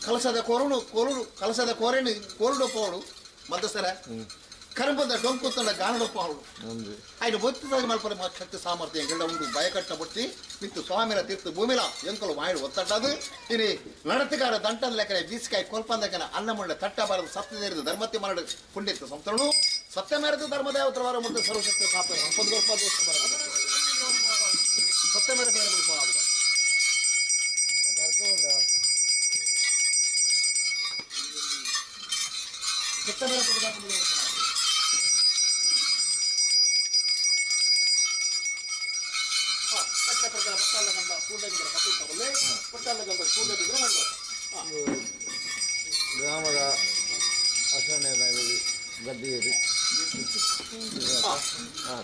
ಕಲಸದ ಕಲಸದ ಕೋರೆನು ಕೋರುಡೊಪ್ಪವಳು ಮದ್ದಸರ ಕರಂಬದ ಡೊಂಕುತ್ತಂಡ ಗಾನಡೊಪ್ಪವಳು ఆయన ಒತ್ತಿದಾಗ ಮಲ್ಪರ ಶಕ್ತಿ ಸಾಮರ್ಥ್ಯ ಎಂಗಳ ಉಂಡು ಭಯಕಟ್ಟ ಬುಟ್ಟಿ ಮಿತ್ತು ಸ್ವಾಮಿರ ತೀರ್ತು ಭೂಮಿಲ ಎಂಕಲು ಮಾಯಡು ಒತ್ತಟ್ಟದು ಇನಿ ನಡತಿಗಾರ ದಂಟದ ಲೆಕ್ಕನೆ ಬೀಸಿಕಾಯಿ ಕೊಲ್ಪಂದಕನ ಅನ್ನ ಮಂಡ ತಟ್ಟ ಬಾರದು ಸತ್ಯದೇರಿದ ಧರ್ಮತ್ಯ ಮರಡು ಪುಂಡಿತ್ತು ಸಂತರಣು ಸತ್ಯ ಮೇರೆದು ಧರ್ಮದೇವತರ ವಾರ ಮುಂದೆ ಸರ್ವಶಕ್ತಿ ಕಾಪ ಸಂಪದ ಗ್ರಾಮದ ಅಸರಣೆ ಗದ್ದೆಯಲ್ಲಿ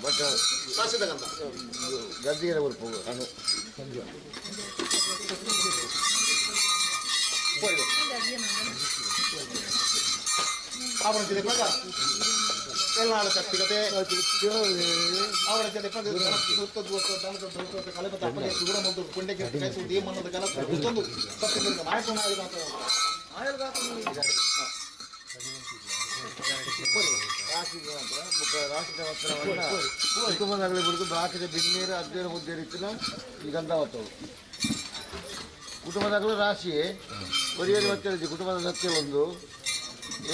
ಬಟ್ ಗದ್ದೆಗೆ ಬರ್ಪು ಅದು ಅವರ ಜೊತೆ ಎಲ್ಲಾಳ ಶಕ್ತಿಗತೆ ಅವರ ಜೊತೆ ದೂರ ಮತ್ತು ಕೊಂಡೆಗೆ ಅನ್ನೋದು ಕನಸು ಮತ್ತೊಂದು ಸತ್ಯ ನಾಯಕ ರಾಷ್ಟ್ರ ವಸ್ತ್ರವನ್ನು ಕುಟುಂಬದಲ್ಲಿ ಬಿಡುದು ಬಾಕಿದ ಬಿನ್ನೀರು ಅಧ್ಯಯನ ಮುದ್ದೆ ರೀತಿಯ ಈ ಗಂಧಾವತ್ತವು ಕುಟುಂಬದಾಗಲೂ ರಾಶಿ ಬರಿಯಲ್ಲಿ ಮತ್ತೆ ಕುಟುಂಬದ ಸತ್ಯ ಒಂದು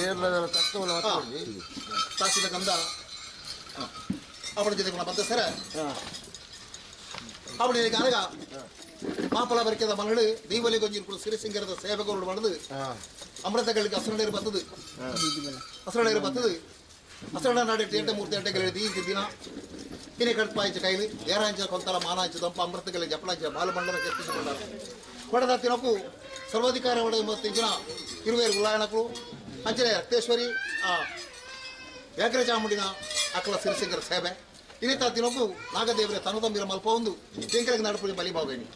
ಏರ್ಲದ ತತ್ವವನ್ನು ಮತ್ತೆ ಸಾಕ್ಷಿದ ಗಂಧ ಅವಳ ಜೊತೆ ಬಂದ ಸರ ಅವಳಿಗೆ ಅನಗ ಮಾಪಲ ಬರಿಕೆದ ಮಗಳು ದೀವಲಿ ಗೊಂಜಿನ ಸಿರಿಸಿಂಗರದ ಸೇವೆಗಳು ಮಾಡಿದು ಅಮೃತಗಳಿಗೆ ಹಸರಣೇರು ಬರ್ತದೆ ಹಸರಣೇರು ಬರ್ತದೆ ಹಸರಣ ನಾಡಿ 8 ಗಂಟೆಗಳು ಈ ದಿನ ತಿನಿ ಕಡ್ಪಾಯ್ಚ ಕೈಲಿ ಏರಾಂಚ ಕೊಂತಲ ಮಾನಾಂಚ ದಂಪ ಅಮೃತಗಳಿಗೆ ಜಪಳಾಂಚ ಬಾಲಮಂಡಲ ಚರ್ಚಿಸಿಕೊಂಡಾರೆ ಕೊಡದ ತಿನಕು ಸರ್ವಾಧಿಕಾರ ಒಡೆ 30 ಜನ ಇರುವೇರು ಗುಲಾಯಣಕರು ಅಂಚನೆ ರಕ್ತೇಶ್ವರಿ ವ್ಯಾಘ್ರ ಚಾಮುಂಡಿನ ಅಕ್ಕಲ ಸಿರಿಸಿಂಗರ ಸೇವೆ ಇನ್ನಿತ ತಿನಕು ನಾಗದೇವರ ತನದಂಬಿರ ಮಲ್ಪ ಒಂದು ಎಂಕಲಿಗೆ ನಡಪುಳಿ ಬಲಿ ಭಾಗನಿ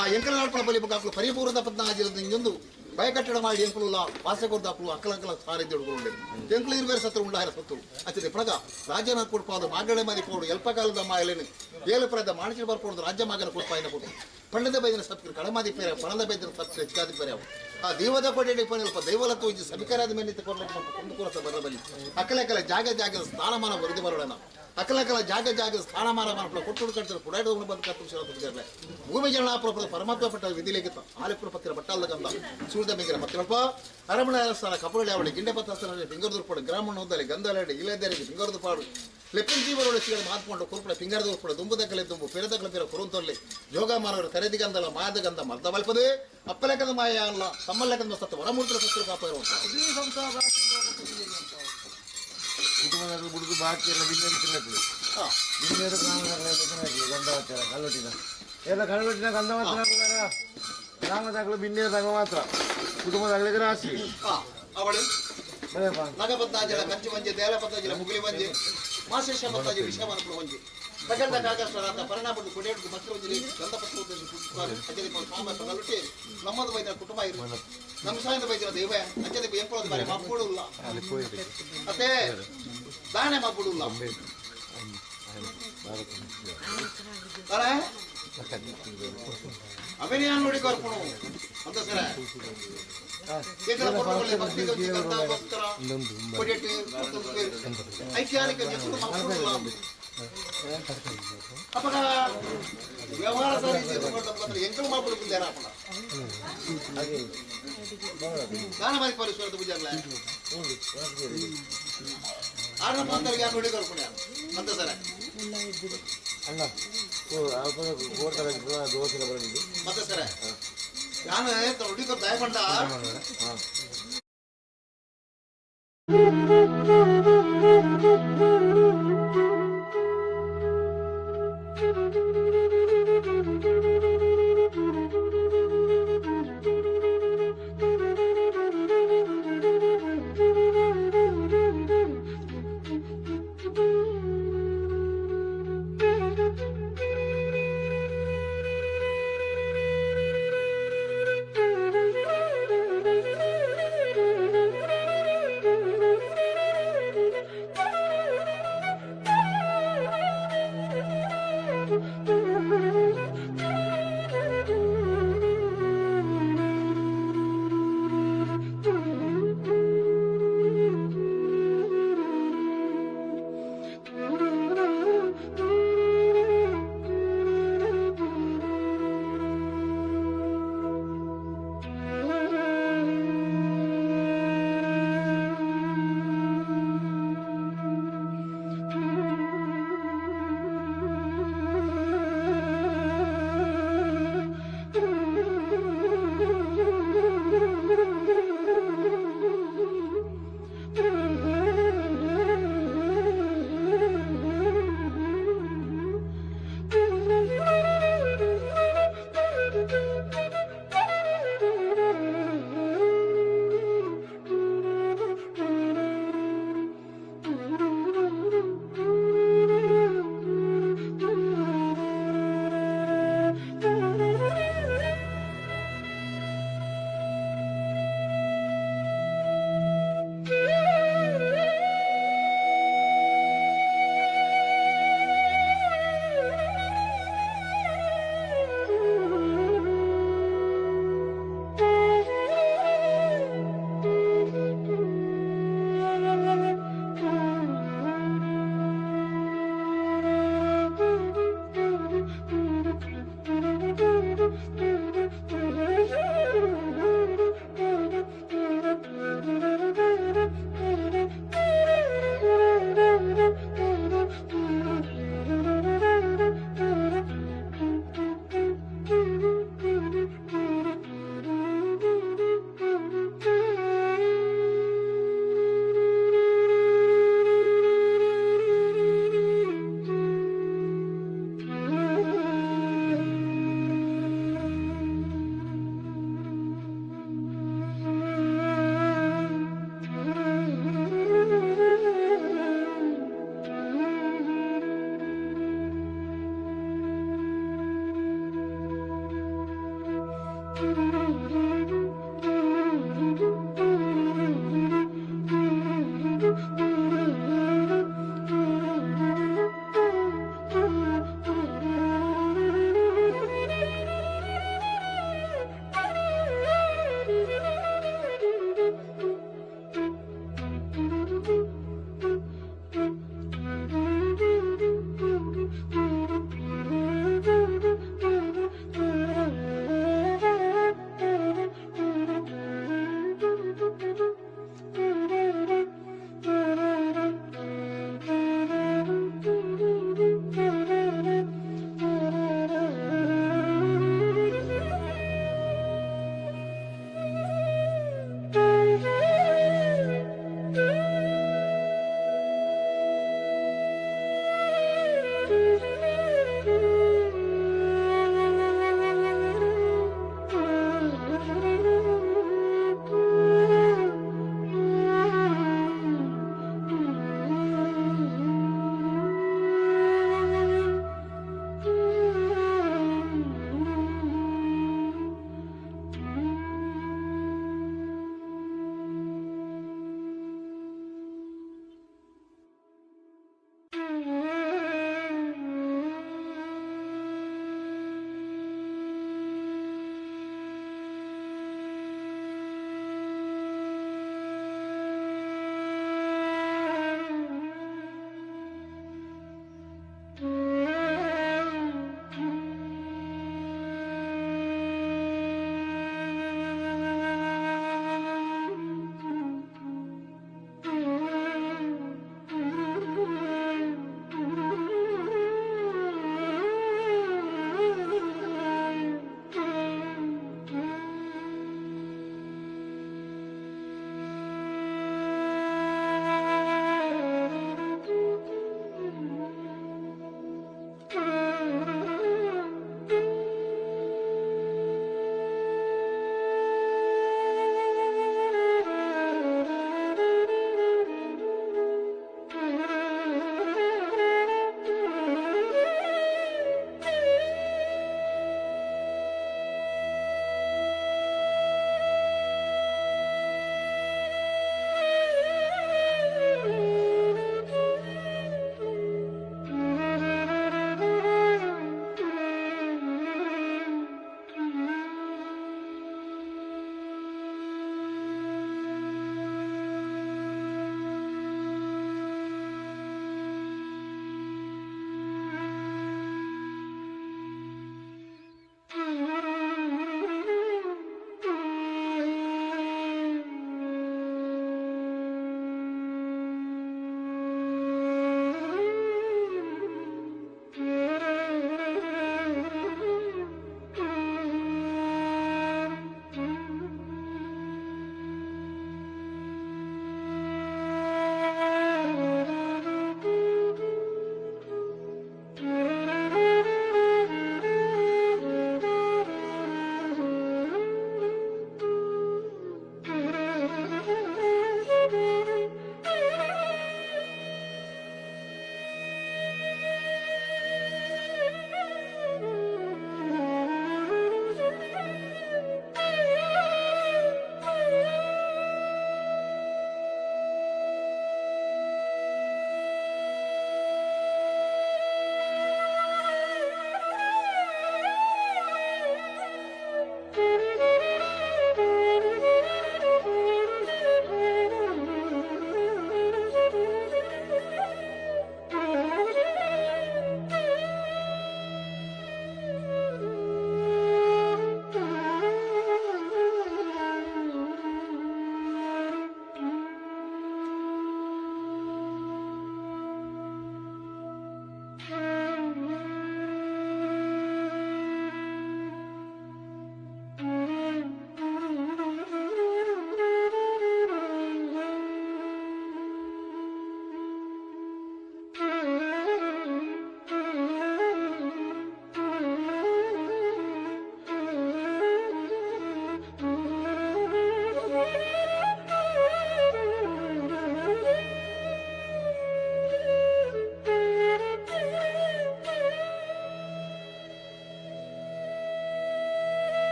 ಆ ಎಂಕಲ ನಡಪುಳ ಬಲಿ ಭಾಗ ಪರಿಪೂರ್ಣ ಪದ್ನಾಜಿರದ ಇಂಜೊಂದು ಭಯಕಟ್ಟಡ ಮಾಡಿ ಎಂಕುಲ ವಾಸಗೊರ್ದಾಕಲು ಅಕ್ಕಲಂಕಲ ಸಾರಿದ್ದ ಹುಡುಗರು ಎಂಕಲು ಇರುವೇರು ಸತ್ರ ಉಂಡಾರ ಸತ್ತು ಅಚ್ಚದೆ ಪ್ರಗ ರಾಜ್ಯನ ಕೊಡ್ಪಾದು ಮಾಗಳೆ ಮಾರಿ ಕೊಡು ಎಲ್ಪಕಾಲದ ಮಾಯಲೇನು ಏಳು ಪ್ರದ ಮಾಣಿಸಿ ಬರ್ಪೋದು ರಾಜ್ಯ ಮಾಗನ ಕೊಡ್ಪಾಯಿನ ಕೊಡು ಪಂಡದ ಬೈದಿನ ಸತ್ಕರು ಕಳಮಾದಿ ಪೇರ ಪಣದ ಬೈದಿನ ಸತ್ಕರು ಹೆಚ್ಚಾದಿ ಪೇರ ಆ ದೇವದ ಕೊಡೆ ಪಣಿಲ್ಪ ದೈವಲತ್ತು ಇಜ್ಜಿ ಸಭಿಕರಾದ ಮೇಲೆ ಕೊಂಡುಕೊರತ ಬರಬಲಿ ಅಕ್ಕಲಕ್ಕಲ ಜಾಗದ ಸ್ಥಾನಮಾನ ವರದಿ ಬರೋಣ ಅಕ್ಕಲಕ್ಕಲ ಜಾಗದ ಸ್ಥಾನಮಾನ ಮಾಡ್ಕೊಳ್ಳೋ ಕೊಟ್ಟು ಕಟ್ತಾರೆ ಕುಡಾಡ ಬಂದು ಕಟ್ಟು ಭೂಮಿ ಜನಾಪುರ ಪರಮಾತ್ಮ ಪಟ್ಟ ವಿಧಿಲೇಖಿತ ಆಲಿಪುರ ಪತ್ತಿರ ಬಟ್ಟಾಲ ಗಂಧ ಸೂರ್ಯ ಮಿಂಗಿರ ಮತ್ತಲ್ಪ ಅರಮನೆ ಸ್ಥಾನ ಕಪರಳಿ ಅವಳಿ ಗಿಂಡೆ ಪತ್ರ ಪಿಂಗರ್ದುರ್ಪಡು ಗ್ರಾಮಣ ಹೋದಲ್ಲಿ ಗಂಧಲಡಿ ಇಲೆದರಿಗೆ ಪಿಂಗರ್ದು ಪಾಡು ಲೆಪ್ಪಿನ ಜೀವನೊಳ ಸಿಗಲು ಮಾತ್ಕೊಂಡು ಕುರುಪಡ ಪಿಂಗರ್ದು ಉರ್ಪಡ ದುಂಬದ ಕಲೆ ದುಂಬು ಪೆರೆದ ಪೇರ ಕುರುಂತೊಲ್ಲಿ ಯೋಗ ಮಾನವರು ತೆರೆದಿ ಗಂಧಲ ಮಾಯದ ಗಂಧ ಮರ್ದ ಬಲ್ಪದೆ ಅಪ್ಪಲೆಕ್ಕದ ಮಾಯ ಅಲ್ಲ ತಮ್ಮಲೆಕ್ಕದ ಸತ್ತ ವರಮೂರ್ತಿಯ ಸತ್ರು ಕಾಪ ಕುಟುಂಬದಲ್ಲಿ ಬಿಡುದು ಬಾಕಿ ಎಲ್ಲ ಬಿನ್ನೇರು ತಿನ್ನಕ್ಲಿ ಬಿನ್ನೇರು ಗ್ರಾಮದಾಗಲೇ ಗಂಧಾವತ್ತರ ಕಲ್ಲೊಟ್ಟಿನ ಎಲ್ಲ ಕಲ್ಲೊಟ್ಟಿನ ಗಂಧಾವತ್ತರ ಗ್ರಾಮದಾಗಲೂ ಬಿನ್ನೇರು ತಗೋ ಮಾತ್ರ ಕುಟುಂಬದಾಗಲಿಗೆ ರಾಶಿ ಅವಳು ನಗಬದ್ದಾಜಲ ಕಂಚು ಮಂಜೆ ದೇಲಪದ್ದಾಜಲ ಮುಗಿಲಿ ಮಂಜೆ ಮಾಸೇಶ ಬದ್ದಾಜಿ ವಿಷಯಮಾನಪುರ ಮಂಜೆ ಪ್ರಗಂಧ ಕಾಗೇಶ್ವರ ಪರಿಣಾಮದ ಕೊಡೆಯಡಿಗೆ ಮಕ್ಕಳು ಮಂಜಲಿ ಗಂಧಪತ್ರ ಸಾಮರ್ಥ್ಯ ನಮ್ಮದು ಬೈದ ಕುಟುಂಬ ಇರು ನಮ್ಮ ಸಾಯದ ಬೈದಿರ ದೈವ ಅಂಜದೆ ಎಂಪಳದ ಬಾರಿ ಮಕ್ಕಳುಲ್ಲ ಮತ್ತೆ ದಾಣೆ ಮಕ್ಕಳುಲ್ಲ ಅವೇನೇ ನೋಡಿ ಕೊರ್ಪಣು ಅಂತ ಸರ ಐತಿಹಾಸಿಕ ಅಪ್ಪಗ ವ್ಯವಹಾರ ಸರಿ ಎಂಕಲು ಮಾಡ್ಬಿಡ್ತಿದ್ದಾರ ಅಪ್ಪನ ದಾನಮಾರಿ ಪರಿಸರದ ಬುಜಾರ್ಲ ಆರ್ನ ಪ್ರಾಂತರಿಗೆ ಯಾರು ನೋಡಿ ಕೊರ್ಪಣೆ ಅಂತ ಸರ ಮತ್ತೆ ಸರ ನಾನು ಹುಡುಗ ದಯಕೊಂಡ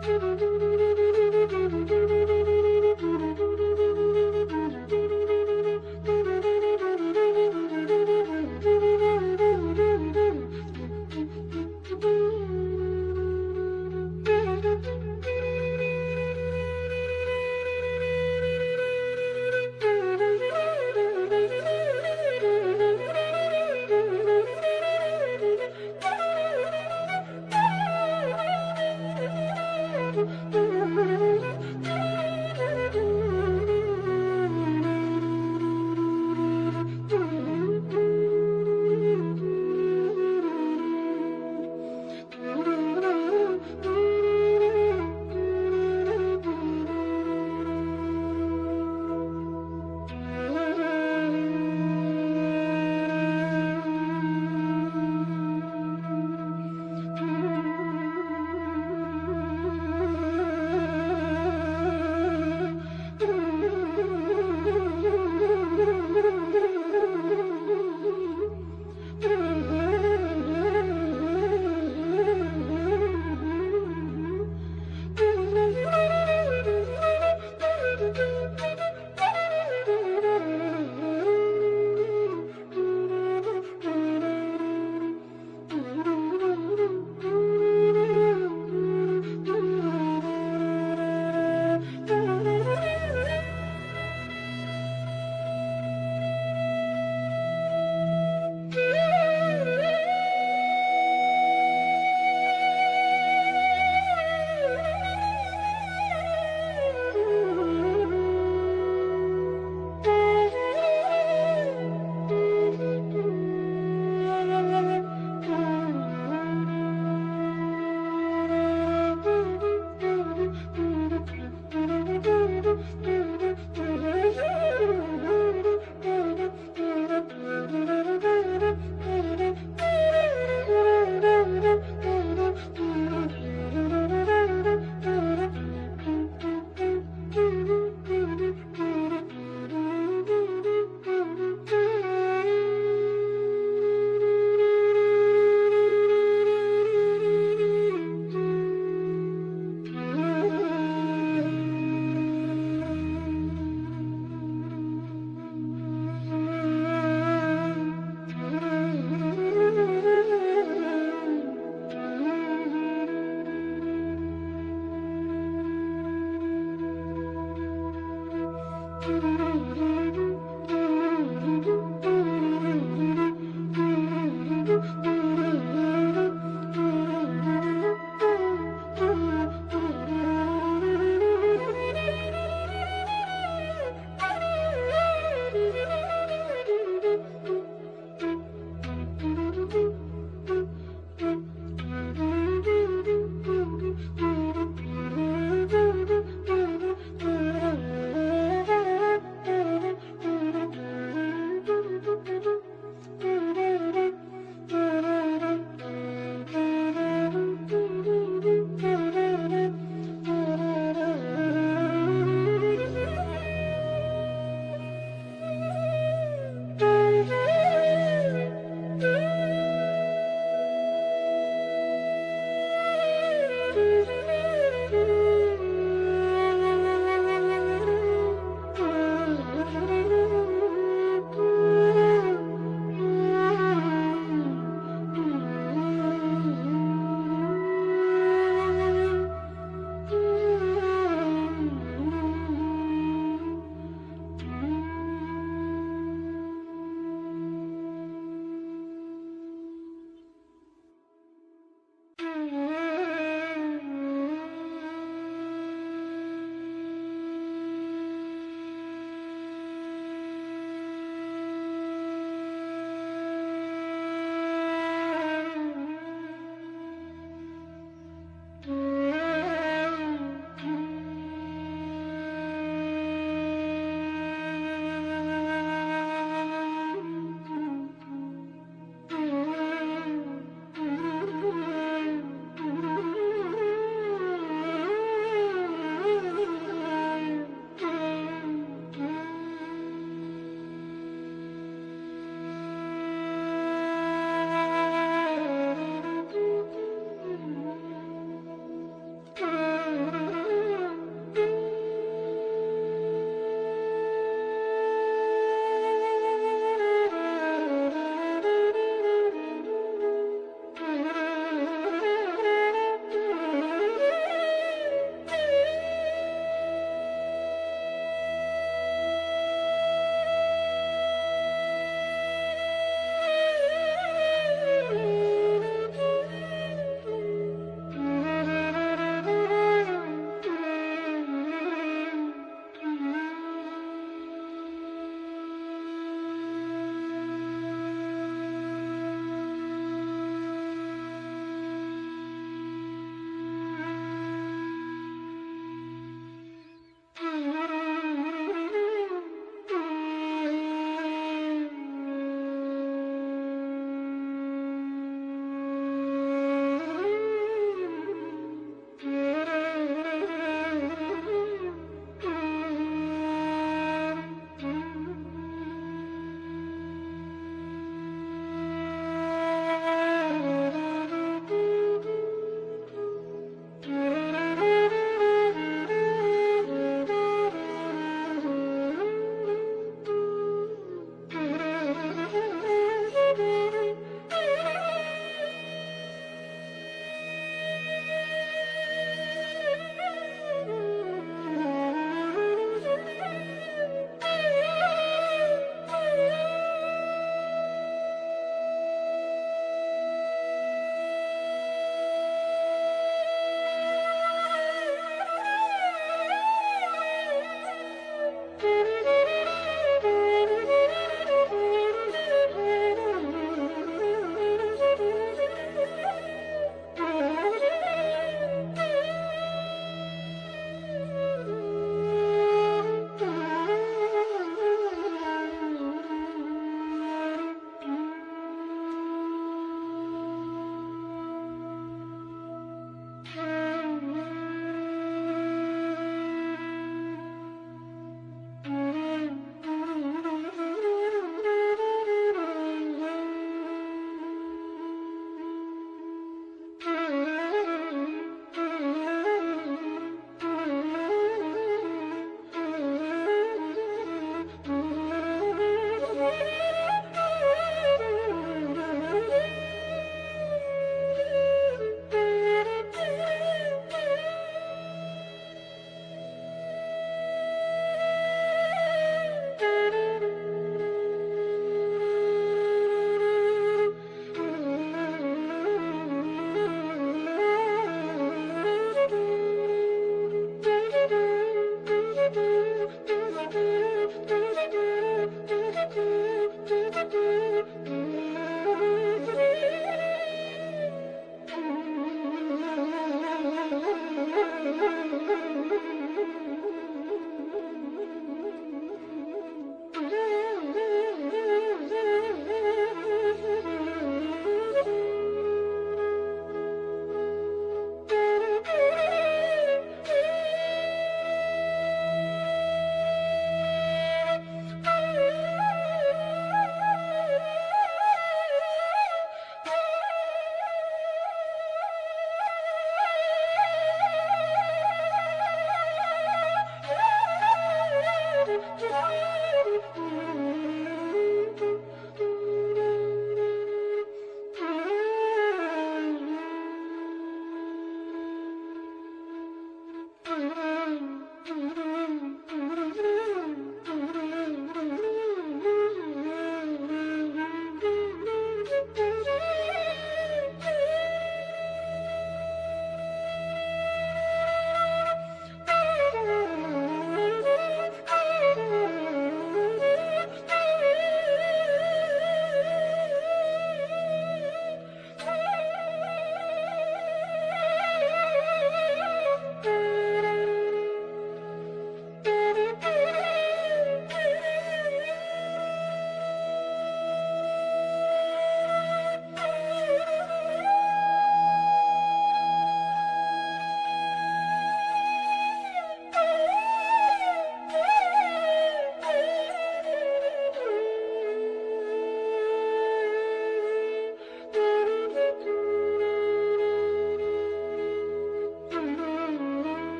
Thank you.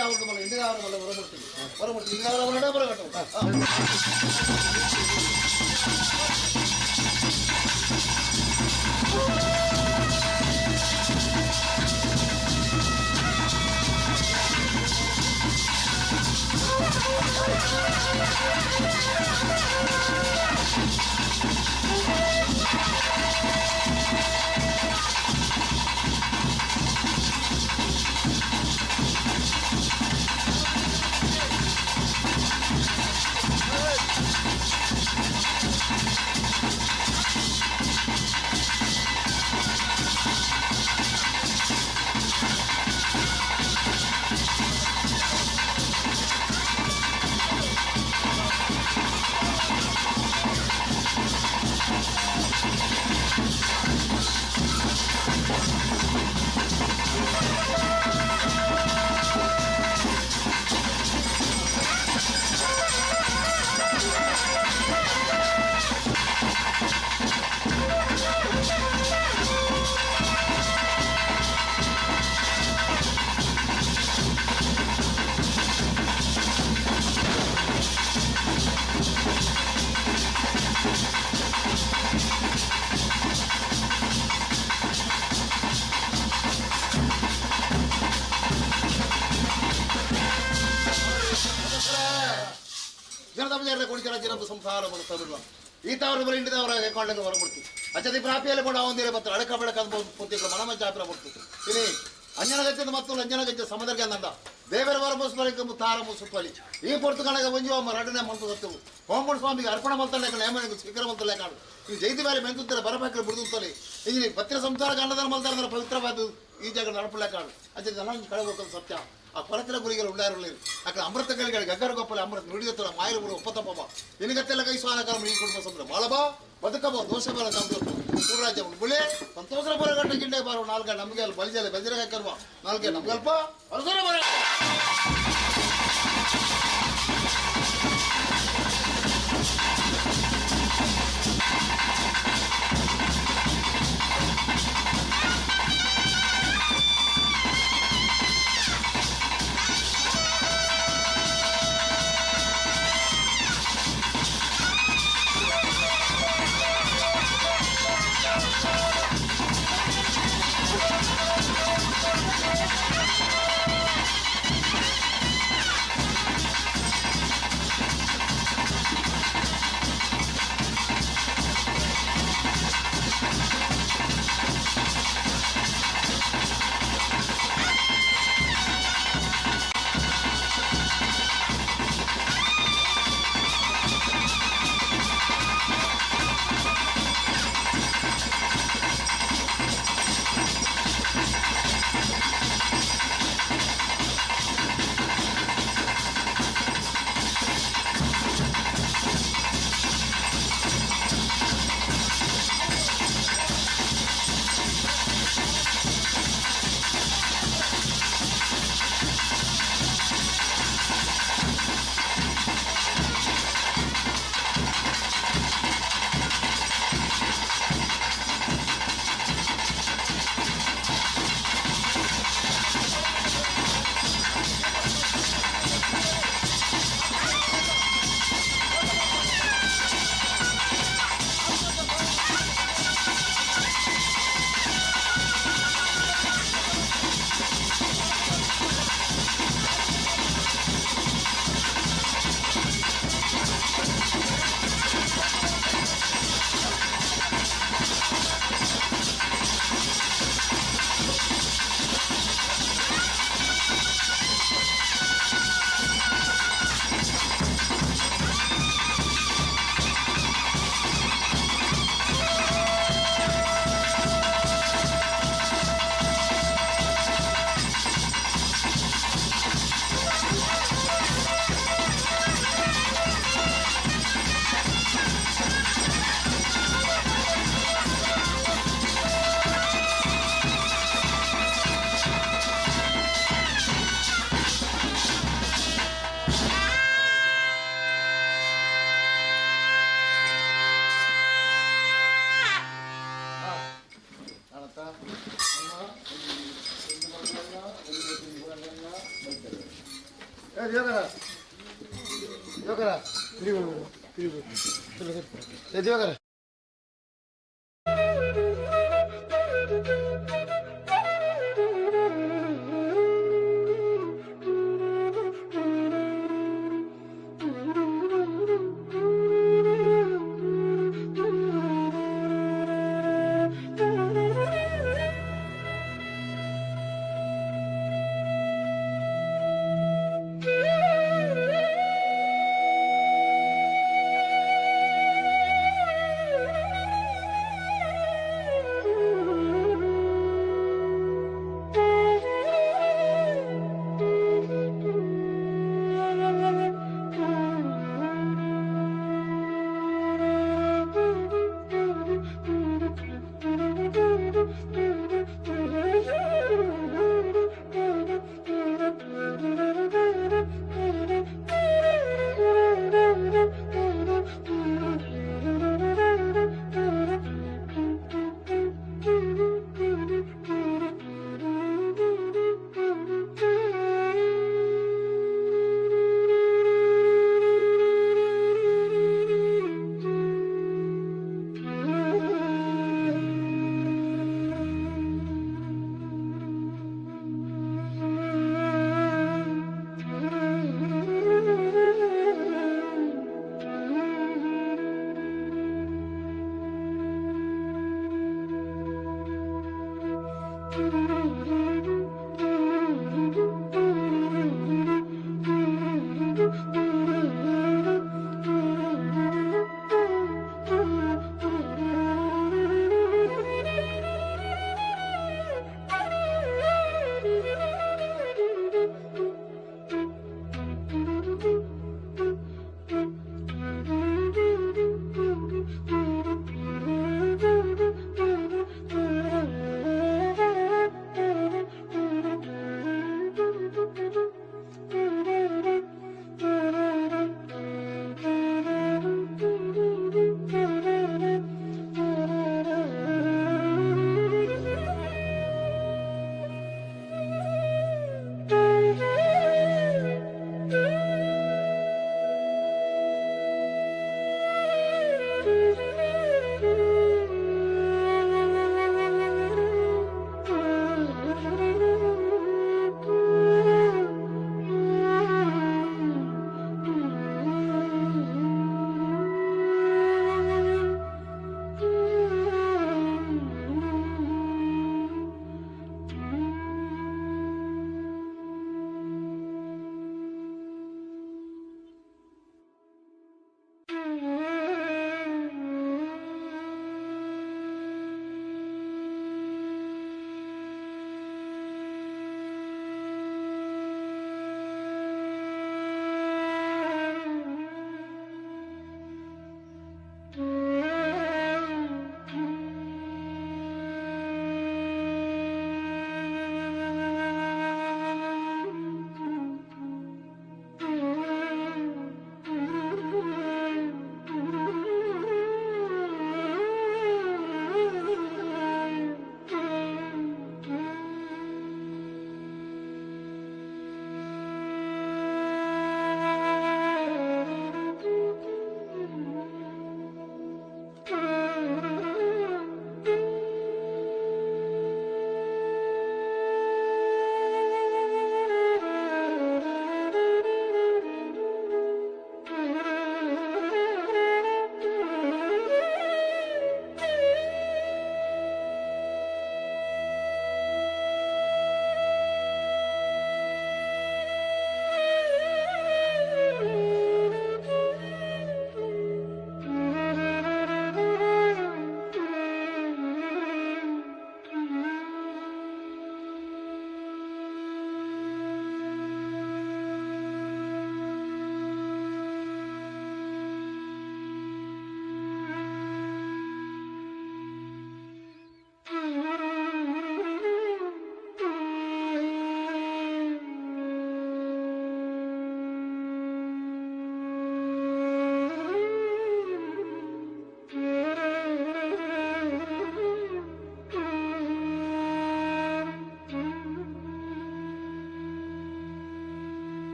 ಆವರಣ ಮಲ್ಲ ಇಂಡಿಯ ಆವರಣ ಮಲ್ಲ ಹೊರಮುಟ್ಟಿ ಇಂಡಿಯ ಆವರಣ ಬರಗಟ್ಟು ಜನದ ಕುಡಿತರ ಜನದ ಸಂಸಾರ ಬರುತ್ತಲ್ಲ ಈತವರ ಬರ ಇಂಡಿದವರ ಕೊಂಡಂಗೆ ಹೊರಬಿಡ್ತಿ ಅಚ್ಚದಿ ಪ್ರಾಪಿಯಲ್ಲಿ ಕೂಡ ಒಂದಿರ ಬತ್ತ ಅಡಕ ಬಡಕ ಪುತ್ತಿಗಳು ಮನಮ ಜಾತ್ರೆ ಬರ್ತದೆ ಇನಿ ಅಂಜನ ಗಜ್ಜದ ಮತ್ತು ಅಂಜನ ಗಜ್ಜ ಸಮದರ್ಗೆ ಅಂದ ದೇವರ ವರ ಮುಸ್ಬಳಿಕ ತಾರ ಮುಸುಪ್ಪಲಿ ಈ ಪೊರ್ತು ಕಣಗ ಒಂಜು ಅಮ್ಮ ರಡನೆ ಮಂತು ಹೋಮುಡ್ ಸ್ವಾಮಿಗೆ ಅರ್ಪಣ ಮಂತಲೆ ನೇಮನಿಗೆ ಶಿಖರ ಮಂತಲೆ ಕಾಣು ಈ ಜೈತಿ ಬೇರೆ ಮೆಂಕುತ್ತಾರೆ ಬರಬೇಕಲ್ಲಿ ಬಿಡುತ್ತಲಿ ಈ ಪತ್ರ ಸಂಸಾರ ಗಂಡದರ ಮಲ್ತಾರ ಪವಿತ್ರವಾದ ಈ ಜಾಗ ನಡಪಲೆ ಕಾಣು ಅಚ್ಚರಿ ಜನ ಕಳಬೇಕು ಸತ್ಯ ಆ ಕೊರತಿಲ ಗುರಿಗಳು ಉಳ್ಳಾರಲಿರು ಅక్కడ ಅಮೃತ ಕಲಿಗಳಿಗೆ ಗಗ್ಗರ ಗೊಪ್ಪಲೆ ಅಮೃತ ನುಡಿದತ್ತಲ ಮಾಯಲು ಬಿಡು ಒಪ್ಪತ್ತಪ್ಪ ನಿನಗತ್ತೆಲ್ಲ ಕೈ ಸ್ವಾನಕಾರ ಈ ಕುಟುಂಬ ಸಂದ್ರ ಬಾಳಬಾ ಬದುಕಬೋ ದೋಷ ಬಲ ನಮ್ದು ಸೂರ್ಯರಾಜ್ಯ ಬುಳೆ ಸಂತೋಷ ಬರಗಟ್ಟ ಗಿಂಡೆ ಬಾರೋ ನಾಲ್ಕ ನಮಗೆ ಅಲ್ಲಿ ಬಲಿಜಲೆ ಬೆಜರೆ ಕರ್ವ ನಾಲ್ಕೆ ನಮ್ಗಲ್ಪ ಅಲ್ಸರ ಬರ ದಿವಾಕರ ದಿವಾಕರ ದಿವಾಕರ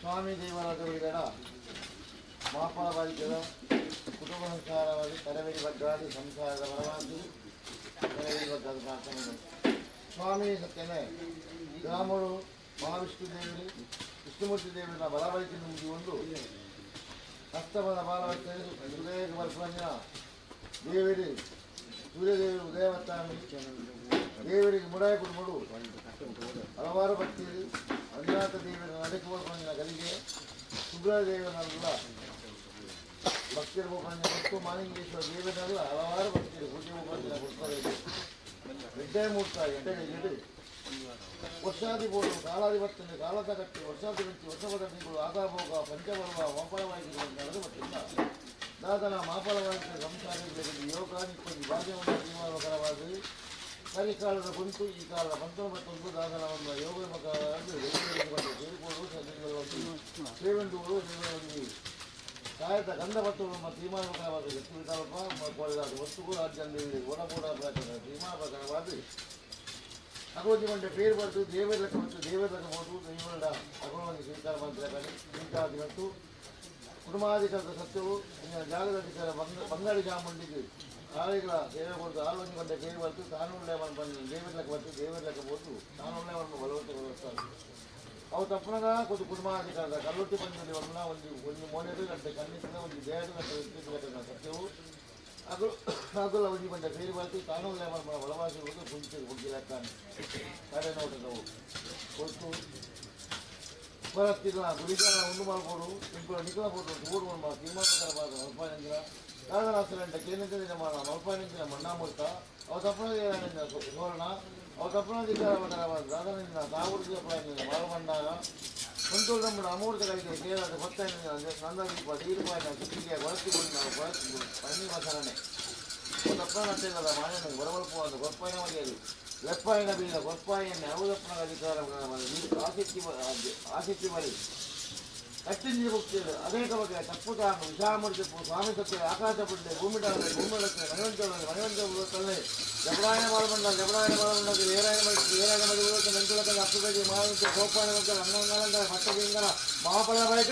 ಸ್ವಾಮಿ ದೇವರಾಜರುಗಳ ಮಾಪಾವಾದಿಗಳ ಕುಟುಂಬ ಸಂಸಾರವಾಗಿ ತರಬೇತಿ ಬದ್ಧವಾಗಿ ಸಂಸಾರದ ಬಲವಾಗಿ ತರಬೇತಿ ಬದ್ಧವಾದ ಪ್ರಾರ್ಥನೆ. ಸ್ವಾಮಿ ಸತ್ಯನೇ ಗ್ರಾಮಗಳು ಮಹಾವಿಷ್ಣು ದೇವರು ವಿಷ್ಣುಮೂರ್ತಿ ದೇವರ ಬಲಬಲಿಕೆ ನುಂಗಿ ಒಂದು ಹಸ್ತಮದ ಬಾಲವರ್ತೆ ಹೃದಯ ಬರ್ಪಂಜ ದೇವರಿ ಸೂರ್ಯದೇವಿ ಉದಯವತ್ತಾಮಿ ದೇವರಿಗೆ ಮುಡಾಯ ಕುಟುಂಬರು ಹಲವಾರು ಭಕ್ತಿಯಲ್ಲಿ ಅಜ್ಞಾತ ದೇವರ ನಡೆಸುವ ಗಲಿಗೆ ಸುಬ್ರದೇವನಲ್ಲ ಭಕ್ತಿಯ ಗೋಪಂಜ ಮತ್ತು ಮಾಲಿಂಗೇಶ್ವರ ದೇವನಲ್ಲ ಹಲವಾರು ಭಕ್ತಿಯರು ಪೂಜೆ ಗೋಪಂಜನ ಕೊಡ್ತಾರೆ. ಹೆಡ್ಡೆ ಮೂರ್ತ ಎಡೆ ವರ್ಷಾದಿ ಬೋಡು ಕಾಲಾಧಿಪತ್ಯ ಕಾಲದ ಕಟ್ಟಿ ವರ್ಷಾದಿ ವೆಚ್ಚಿ ವರ್ಷಪದಗಳು ಆದಾಭೋಗ ಪಂಚಬರ್ವ ಮಾಪಳವಾಗಿ ನಡೆದು ಬಟ್ಟಿಲ್ಲ ದಾದನ ಮಾಪಳವಾಗಿ ಸಂಸಾರದಲ್ಲಿ ಯೋಗ ನಿಪ್ಪದಿ ಭಾಗ್ಯವನ್ನು ತೀರ್ಮಾನಕರವಾಗಿ ಕರಿಕಾಲದ ಕುಂತು ಈ ಕಾಲದ ಪಂಚಮತ್ತೊಂದು ದಾದನ ಒಂದು ಯೋಗಮಕರಾಗಿ ಸೇರಿಕೊಂಡು ಸೇವೆಂಡುಗಳು ಕಾಯದ ಗಂಧ ಮತ್ತು ತೀರ್ಮಾನಕರವಾದ ವ್ಯಕ್ತಿವಿಧಾನ ವಸ್ತುಗಳು ರಾಜ್ಯದಲ್ಲಿ ಓಡಬೋಡ ತೀರ್ಮಾನ ಪ್ರಕಾರವಾದ ಅಗೋಜಿ ಮಂಡೆ ಪೇರು ಬರ್ತು ದೇವರ ಲೆಕ್ಕ ಮತ್ತು ದೇವರ ಲೆಕ್ಕ ಹೋದು ದೈವದ ಅಗೋಣಿ ಸ್ವೀಕಾರ ಮಾಡ್ತಾರೆ. ಇಂಥದ್ದು ಮತ್ತು ಕುಟುಂಬಾಧಿಕಾರದ ಸತ್ಯವು ಜಾಗದ ಅಧಿಕಾರ ಬಂಗಾಳಿ ಚಾಮುಂಡಿಗೆ ಆಳಿಗಳ ಸೇವೆ ಕೊಡ್ತು ಆಲೋಚನೆ ಬಂದ ಪೇರು ಬರ್ತು ಕಾನೂನು ಬಂದು ದೇವರ ಲೆಕ್ಕ ಬರ್ತು ದೇವರ ಲೆಕ್ಕ ಹೋದು ಕಾನೂನು ಬಲವತ್ತೆ ಬರುತ್ತಾರೆ. ಅವು ತಪ್ಪನಾಗ ಕೊಟ್ಟು ಕುಟುಂಬಾಧಿಕಾರದ ಕಲ್ಲೊಟ್ಟಿ ಬಂದಲ್ಲಿ ಒಂದು ಮೊನೆದು ಗಂಟೆ ಕಣ್ಣಿಸಿದ ಒಂದು ದೇಹದ ಗಂಟೆ ಸತ್ಯವು ಅಗಲ ಒಂದು ಬಂದ ಪೇರು ಬರ್ತು ಕಾನೂನು ಬಲವಾಗಿರುವುದು ಕುಂಚೆ ಹುಡುಗಿ ಲೆಕ್ಕ ಕಡೆ ನೋಟದವು ಕೊಟ್ಟು ಬರತ್ತಿಲ್ಲ ಗುರಿಗಾಲ ಒಂದು ಮಾಡ್ಬೋದು ಇಂಪು ನಿಖಲ ಕೊಟ್ಟು ಊರು ತೀರ್ಮಾನಕರವಾದ ಮಲ್ಪಾಯಂದ್ರ ಕಾದನಾಸರಂಟ ಕೇಂದ್ರದಿಂದ ಮಲ್ಪಾಯಂತ್ರ ಮಣ್ಣಾಮೂರ್ತ ಅವ ತಪ್ಪಣದಿಂದ ಸುವರ್ಣ ಅವ ತಪ್ಪಣಾಧಿಕಾರವಾದ ದಾದನಿಂದ ಕಾವೂರ್ತಿಯ ಪ್ರಾಯದಿಂದ ಮಾರುಮಂಡಾಗ ಕುಂತೂರು ನಮ್ಮ ಅಮೂರ್ತಗಳಿಗೆ ಕೇರಳದ ಕೊತ್ತಾಯಿನ ನಂದದೀಪ ತೀರ್ಪಾಯಿನ ಸುತ್ತಿಗೆ ಬಳಸಿಕೊಂಡು ನಾವು ಬಳಸಿದ್ದು ಪನ್ನಿ ಮಸರಣೆ ತಪ್ಪನಟ್ಟಿಲ್ಲದ ಮಾನ್ಯನಿಗೆ ಬರವಲ್ಪವಾದ ಗೊಪ್ಪಾಯಿನ ಮನೆಯಲ್ಲಿ ಲೆಪ್ಪಾಯಿನ ಬೀದ ಗೊಪ್ಪಾಯಿಯನ್ನು ಯಾವುದಪ್ಪನ ಅಧಿಕಾರ ಆಸಕ್ತಿ ಬಳಿ ಕಟ್ಟಿಂಜಿ ಮುಕ್ತಿಯರು ಅನೇಕ ಬಗೆಯ ತಪ್ಪುತಾನು ವಿಷಾಮೂರ್ತಿ ಸ್ವಾಮಿ ಸತ್ಯ ಆಕಾಶ ಪುಂಡೆ ಭೂಮಿಡಾಳೆ ಭೂಮಿಡಕ್ಕೆ ಮನೆವಂತನೆ ಜಬರಾಯಣ ಮಾಡಬಂಡ ಏರಾಯಣ ಮಡಿಗೆ ನಂತುಲಕ ಅಪ್ಪುಗಳಿಗೆ ಮಾವಿಂಚ ಸೋಪಾನ ಅಂಗಂಗಳ ಮಟ್ಟದಿಂಗರ ಮಹಾಫಲ ಬಳಿಕ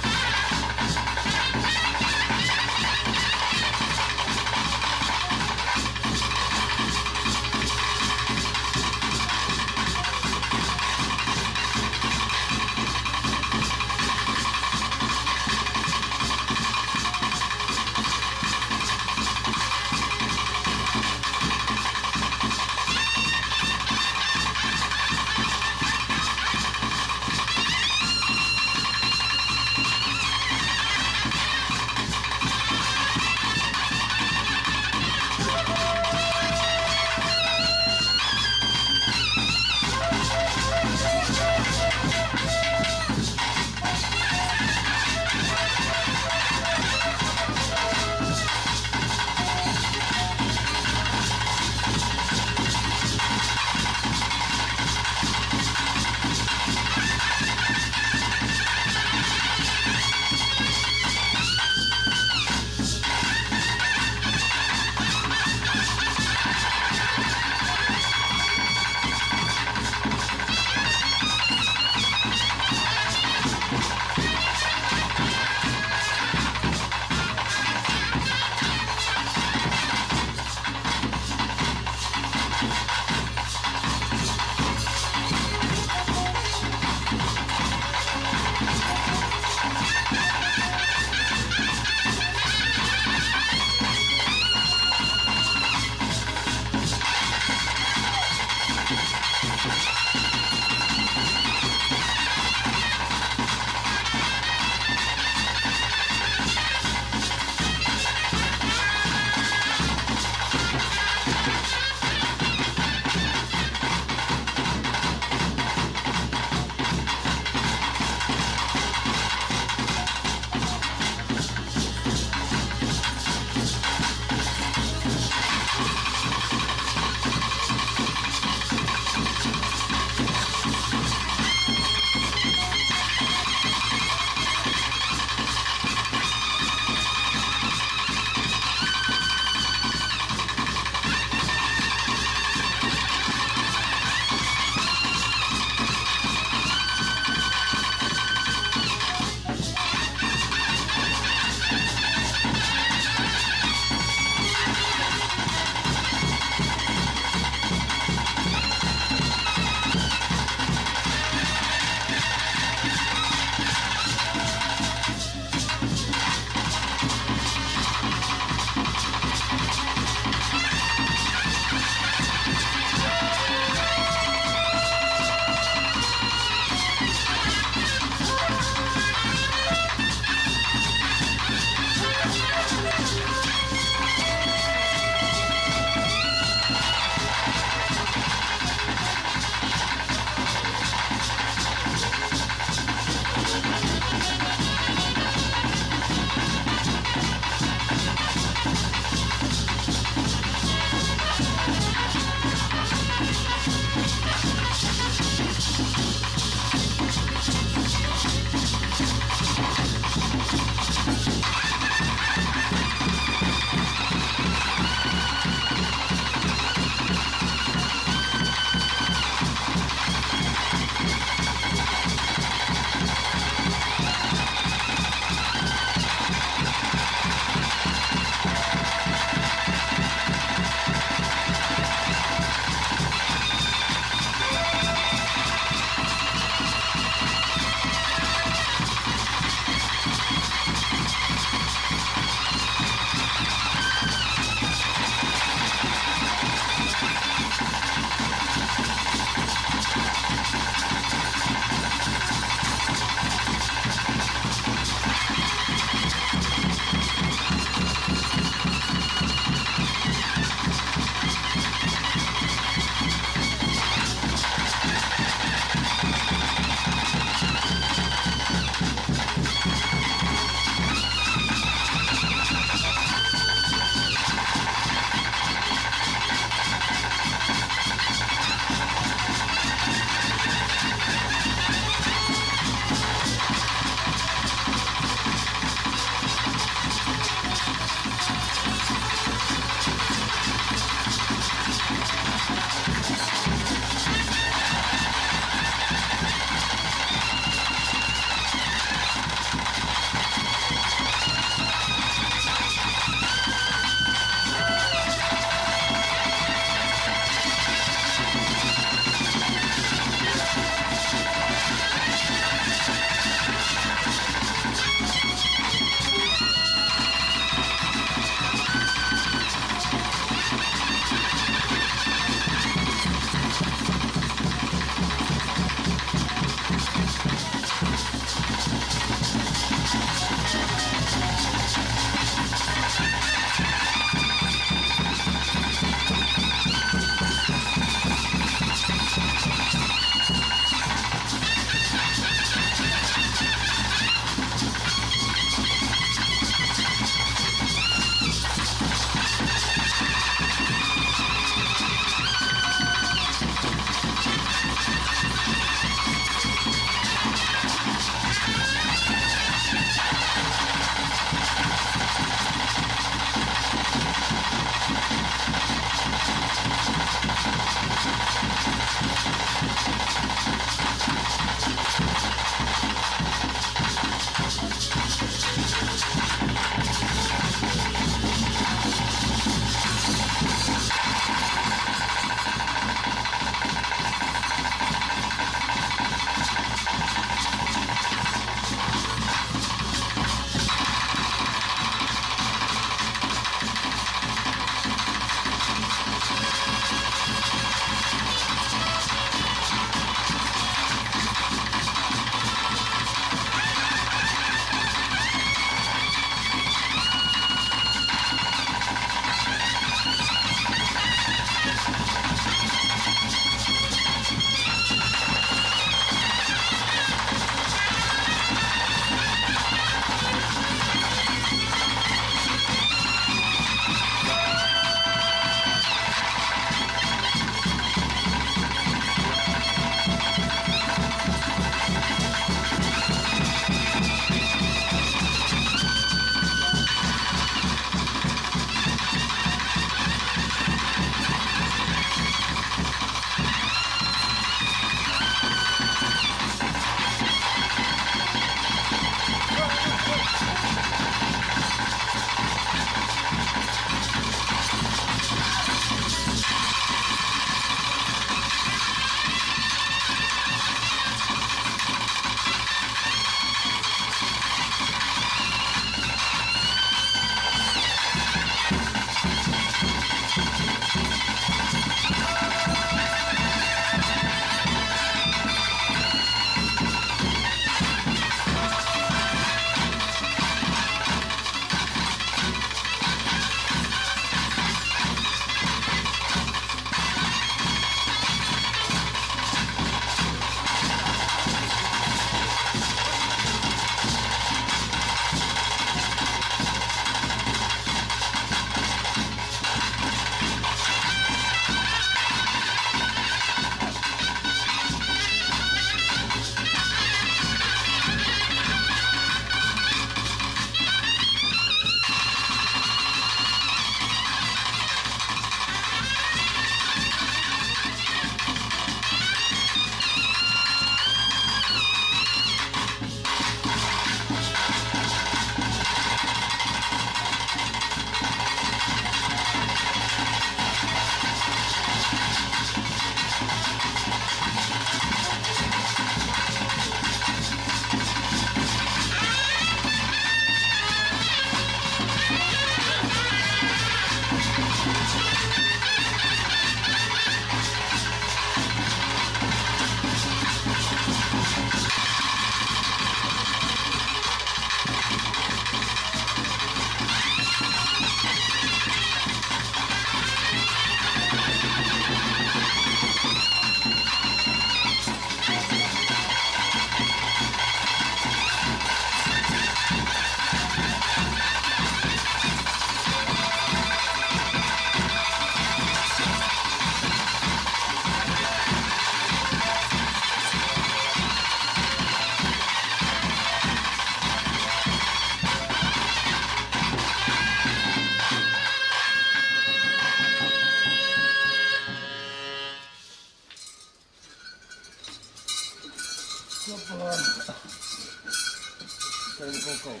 ಕಡೆ ಹೋಗ್ತಾವೆ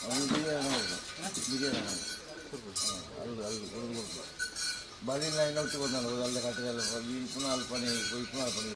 ಅವನು ಬಿರಿಯಾನಿ ಅಲ್ಲಿ ಬದಿನ ಲೈನ್ ಒಟ್ಟು ಬಂದಾನು ಅಲ್ಲ ಕಟ್ಟೆಲ್ಲ ಪುನಃ ಅಲ್ಲಿ ಪನಿ ಪುನಃ ಪನಿ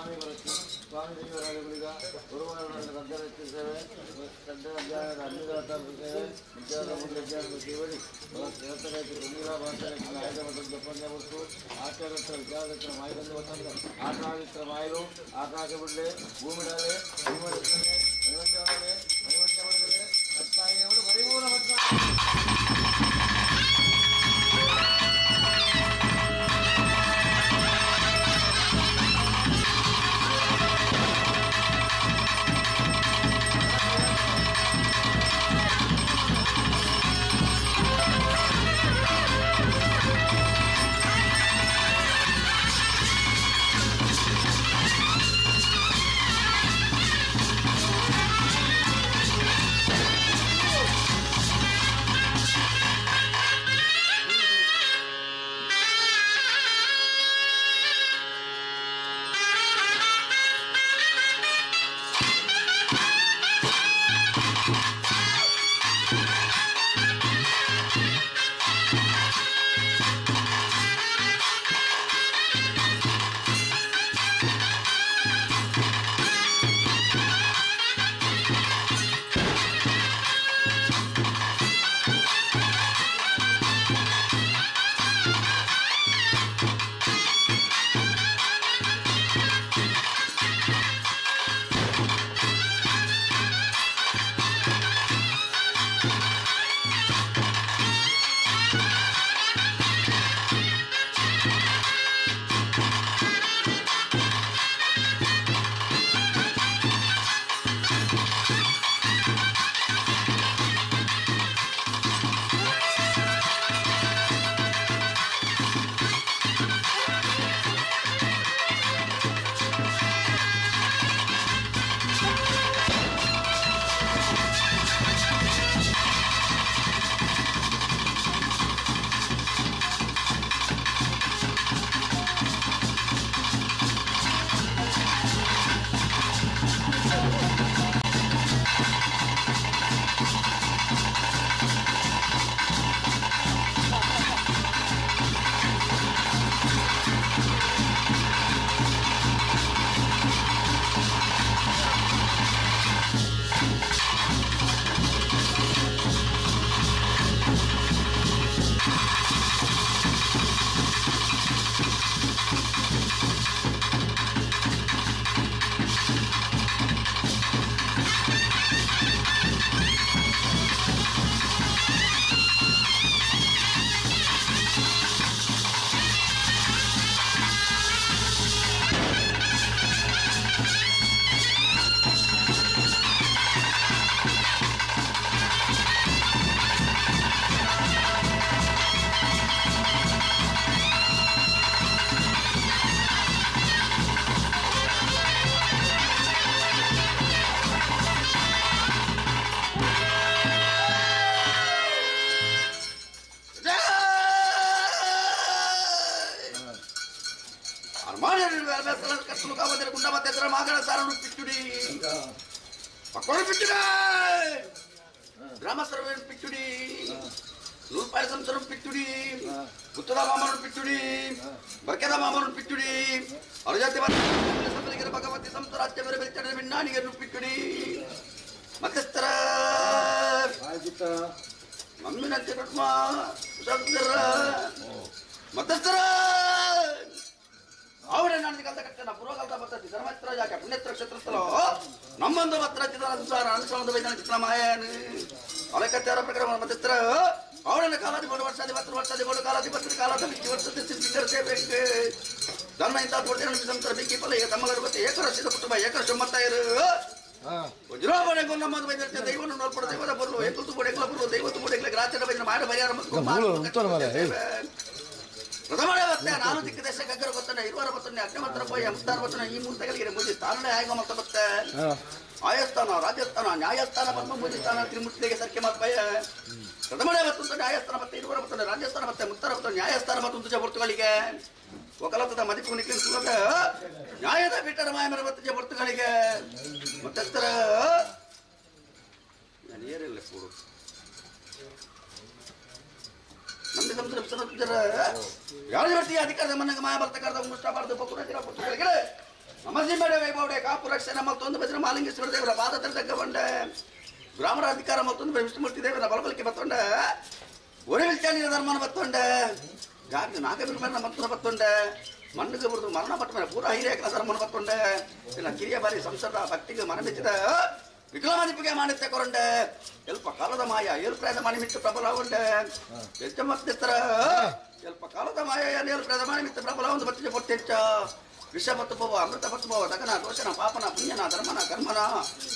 ಸ್ವಾಮಿ ಬರುತ್ತೆ ಸ್ವಾಮಿ ದೇವರಾಗಲಿಗ ಗುರುವಾರಗಳನ್ನು ಗದ್ದಲ ಎತ್ತಿದ್ದೇವೆ ಗದ್ದಲ ಅಧ್ಯಾಯದ ಅನ್ನದಾತ ವಿದ್ಯಾದ ಮುಂದೆ ದೇವಳಿ ನೀರ ಭಾಷೆ ಆಯ್ದ ಜಪ್ಪನ್ನೇ ಹೊತ್ತು ಆಚಾರತ್ರ ವಿಚಾರತ್ರ ಮಾಯಿದಂದು ವಸಂತ ಆಕಾಶತ್ರ ಮಾಯಲು ಆಕಾಶ ಬಿಡಲೆ ಭೂಮಿಡಲೆ ಭೂಮಿಡಲೆ ಮೈವಂತ ಮಾಡಲೆ ಮೈವಂತ ಮಾಡಿದರೆ ಅತ್ತಾಯಿಯವರು ಪರಿಪೂರ್ಣ గ్రామస్థరం పిచ్చుడి నూరుపాయల సంవత్సరం పిచ్చుడి ఉత్తర మామూలు పిచ్చుడి బర్కెద మామూలు పిచ్చుడి అరుజాతి సంతలిగిన భగవతి సంతరాజ్య వెలిచడ విన్నానిగరు పిచ్చుడి మధ్యస్థర మమ్మినంತೆ పట్మా మధ్యస్థర ಆವಡೆ ನಾನು ಕಲ್ತ ಕಟ್ಟನ ಪುರೋಗಲ್ತ ಬರ್ತತಿ ಧರ್ಮತ್ರ ಜಾಕ ಪುಣ್ಯತ್ರ ಕ್ಷೇತ್ರಸ್ಥಲ ನಮ್ಮಂದು ಮಾತ್ರ ಚಿತ್ರ ಸಂಸಾರ ಅನುಸಂಧ ವೈಜ್ಞಾನ ಚಿತ್ರ ಮಾಯನ ಅಲೆಕತ್ಯಾರ ಪ್ರಕಾರ ಮಧ್ಯತ್ರ ಆವಡನ ಕಾಲಾಧಿಪತಿ ವರ್ಷಾಧಿಪತಿ ಕಾಲಾಧಿಪತಿ ಕಾಲಾಧಿಪತಿ ವರ್ಷದ ಸಿಂಗರ್ ಸೇವೆಗೆ ಧರ್ಮ ಇಂತ ತೋಟನ ಸಂತರ ಬಿಕ್ಕಿ ಪಲ ತಮ್ಮಗರ ಬತ್ತೆ ಏಕರಶಿದ ಕುಟುಂಬ ಏಕರಶ ಮತ್ತಾಯರು ವಜ್ರಾವಣೆ ನಮ್ಮದು ವೈದ್ಯ ದೈವವನ್ನು ನೋಡ್ಕೊಡ ದೈವದ ಬರಲು ಏಕಲ್ತು ಬೋಡೆಗಳ ಬರಲು ದೈವತ್ತು ಬೋಡೆಗಳ ಗ್ರಾಚನ ವೈದ್ಯ ಮಾಡಿ ಪರಿಹಾರ ಪ್ರಥಮಳೆ ಬತ್ತೆ ನಾನು ದಿಕ್ಕ ದೇಶ ಗಗ್ಗರ ಗೊತ್ತಾನೆ ಇರುವರ ಗೊತ್ತಾನೆ ಅಗ್ನಿಮಂತ್ರ ಪೋಯ ಮುಸ್ತಾರ ಗೊತ್ತಾನೆ ಈ ಮುಂದಗಳಿಗೆ ಮುಜಿ ತಾನೇ ಆಯ್ಗ ಮತ್ತ ಬತ್ತೆ ಆಯಸ್ಥಾನ ರಾಜಸ್ಥಾನ ನ್ಯಾಯಸ್ಥಾನ ಪದ್ಮ ಮುಜಿಸ್ಥಾನ ತ್ರಿಮೂರ್ತಿಗೆ ಸರ್ಕೆ ಮಾತ ಭಯ ಪ್ರಥಮಳೆ ಬತ್ತು ನ್ಯಾಯಸ್ಥಾನ ಮತ್ತೆ ಇರುವರ ಗೊತ್ತಾನೆ ರಾಜಸ್ಥಾನ ಮತ್ತೆ ಮುತ್ತರ ಗೊತ್ತಾನೆ ನ್ಯಾಯಸ್ಥಾನ ಮತ್ತು ತುಜ ಹೊರತುಗಳಿಗೆ ಒಕ್ಕಲತದ ಮದಿಪು ನಿಕ್ಲಿಸುವಾಗ ನ್ಯಾಯದ ಪೀಠದ ಮಾಯಮರ ಬತ್ತಿಜ ಹೊರತುಗಳಿಗೆ ಮತ್ತೆಸ್ತರ ನಾನು ಏರಿಲ್ಲ ಕೂಡು ನಮ್ದು ಸಂಸ್ಥೆ ಯಾರು ಬರ್ತೀಯ ಅಧಿಕಾರದ ಮನೆಗೆ ಮಾಯ ಬರ್ತಕ್ಕಂಥ ಮುಷ್ಟಬಾರ್ದು ಪಕ್ಕುರ ನಮಸಿಂಬೇಡ ವೈಭವಡೆ ಕಾಪು ರಕ್ಷಣೆ ಮತ್ತೊಂದು ಬಜ್ರ ಮಾಲಿಂಗೇಶ್ವರ ದೇವರ ಪಾದದಲ್ಲಿ ತಗ್ಗಬಂಡೆ ಗ್ರಾಮರ ಅಧಿಕಾರ ಮತ್ತೊಂದು ವಿಷ್ಣುಮೂರ್ತಿ ದೇವರ ಬಲಬಲಿಕೆ ಬತ್ತೊಂಡೆ ಒರಿವಿಲ್ಚಾಲಿನ ಧರ್ಮನ ಬತ್ತೊಂಡೆ ಜಾಗ ನಾಗಬಿರ್ಮನ ಮತ್ತೊಂದು ಬತ್ತೊಂಡೆ ಮಣ್ಣಿಗೆ ಬಿಡ್ದು ಮರಣ ಪಟ್ಟ ಮೇಲೆ ಪೂರ ಹಿರಿಯಕಲ ಧರ್ಮನ ಬತ್ತೊಂಡೆ ಇಲ್ಲ ಕಿರಿಯ ಬಾರಿ ಸಂಸದ ಭಕ್ತಿಗೆ ಮನ ಮೆಚ್ಚಿದ ವಿಕ್ರಮಾದಿಪಿಗೆ ಮಾನಿತ್ಯ ಕೊರಂಡೆ ಸ್ವಲ್ಪ ಕಾಲದ ಮಾಯ ಏರುಪ್ರಾಯದ ಮಾನಿಮಿತ್ತ ಪ್ರಬಲ ಉಂಡೆ ಹೆಚ್ಚ ಮತ್ತಿತ್ತರ ಸ್ವಲ್ಪ ಕಾಲದ ಮಾಯ ಏರುಪ್ರಾಯದ ಮಾನಿಮಿತ್ತ ಪ್ರಬಲ ಒಂದು ಬತ್ತಿಗೆ ಪೊಟ್ಟೆಚ್ಚ ವಿಷ ಮತ್ತು ಭವ ಅಮೃತ ಮತ್ತು ಭವ ದಗನ ದೋಷನ ಪಾಪನ ಪುಣ್ಯನ ಧರ್ಮನ ಕರ್ಮನ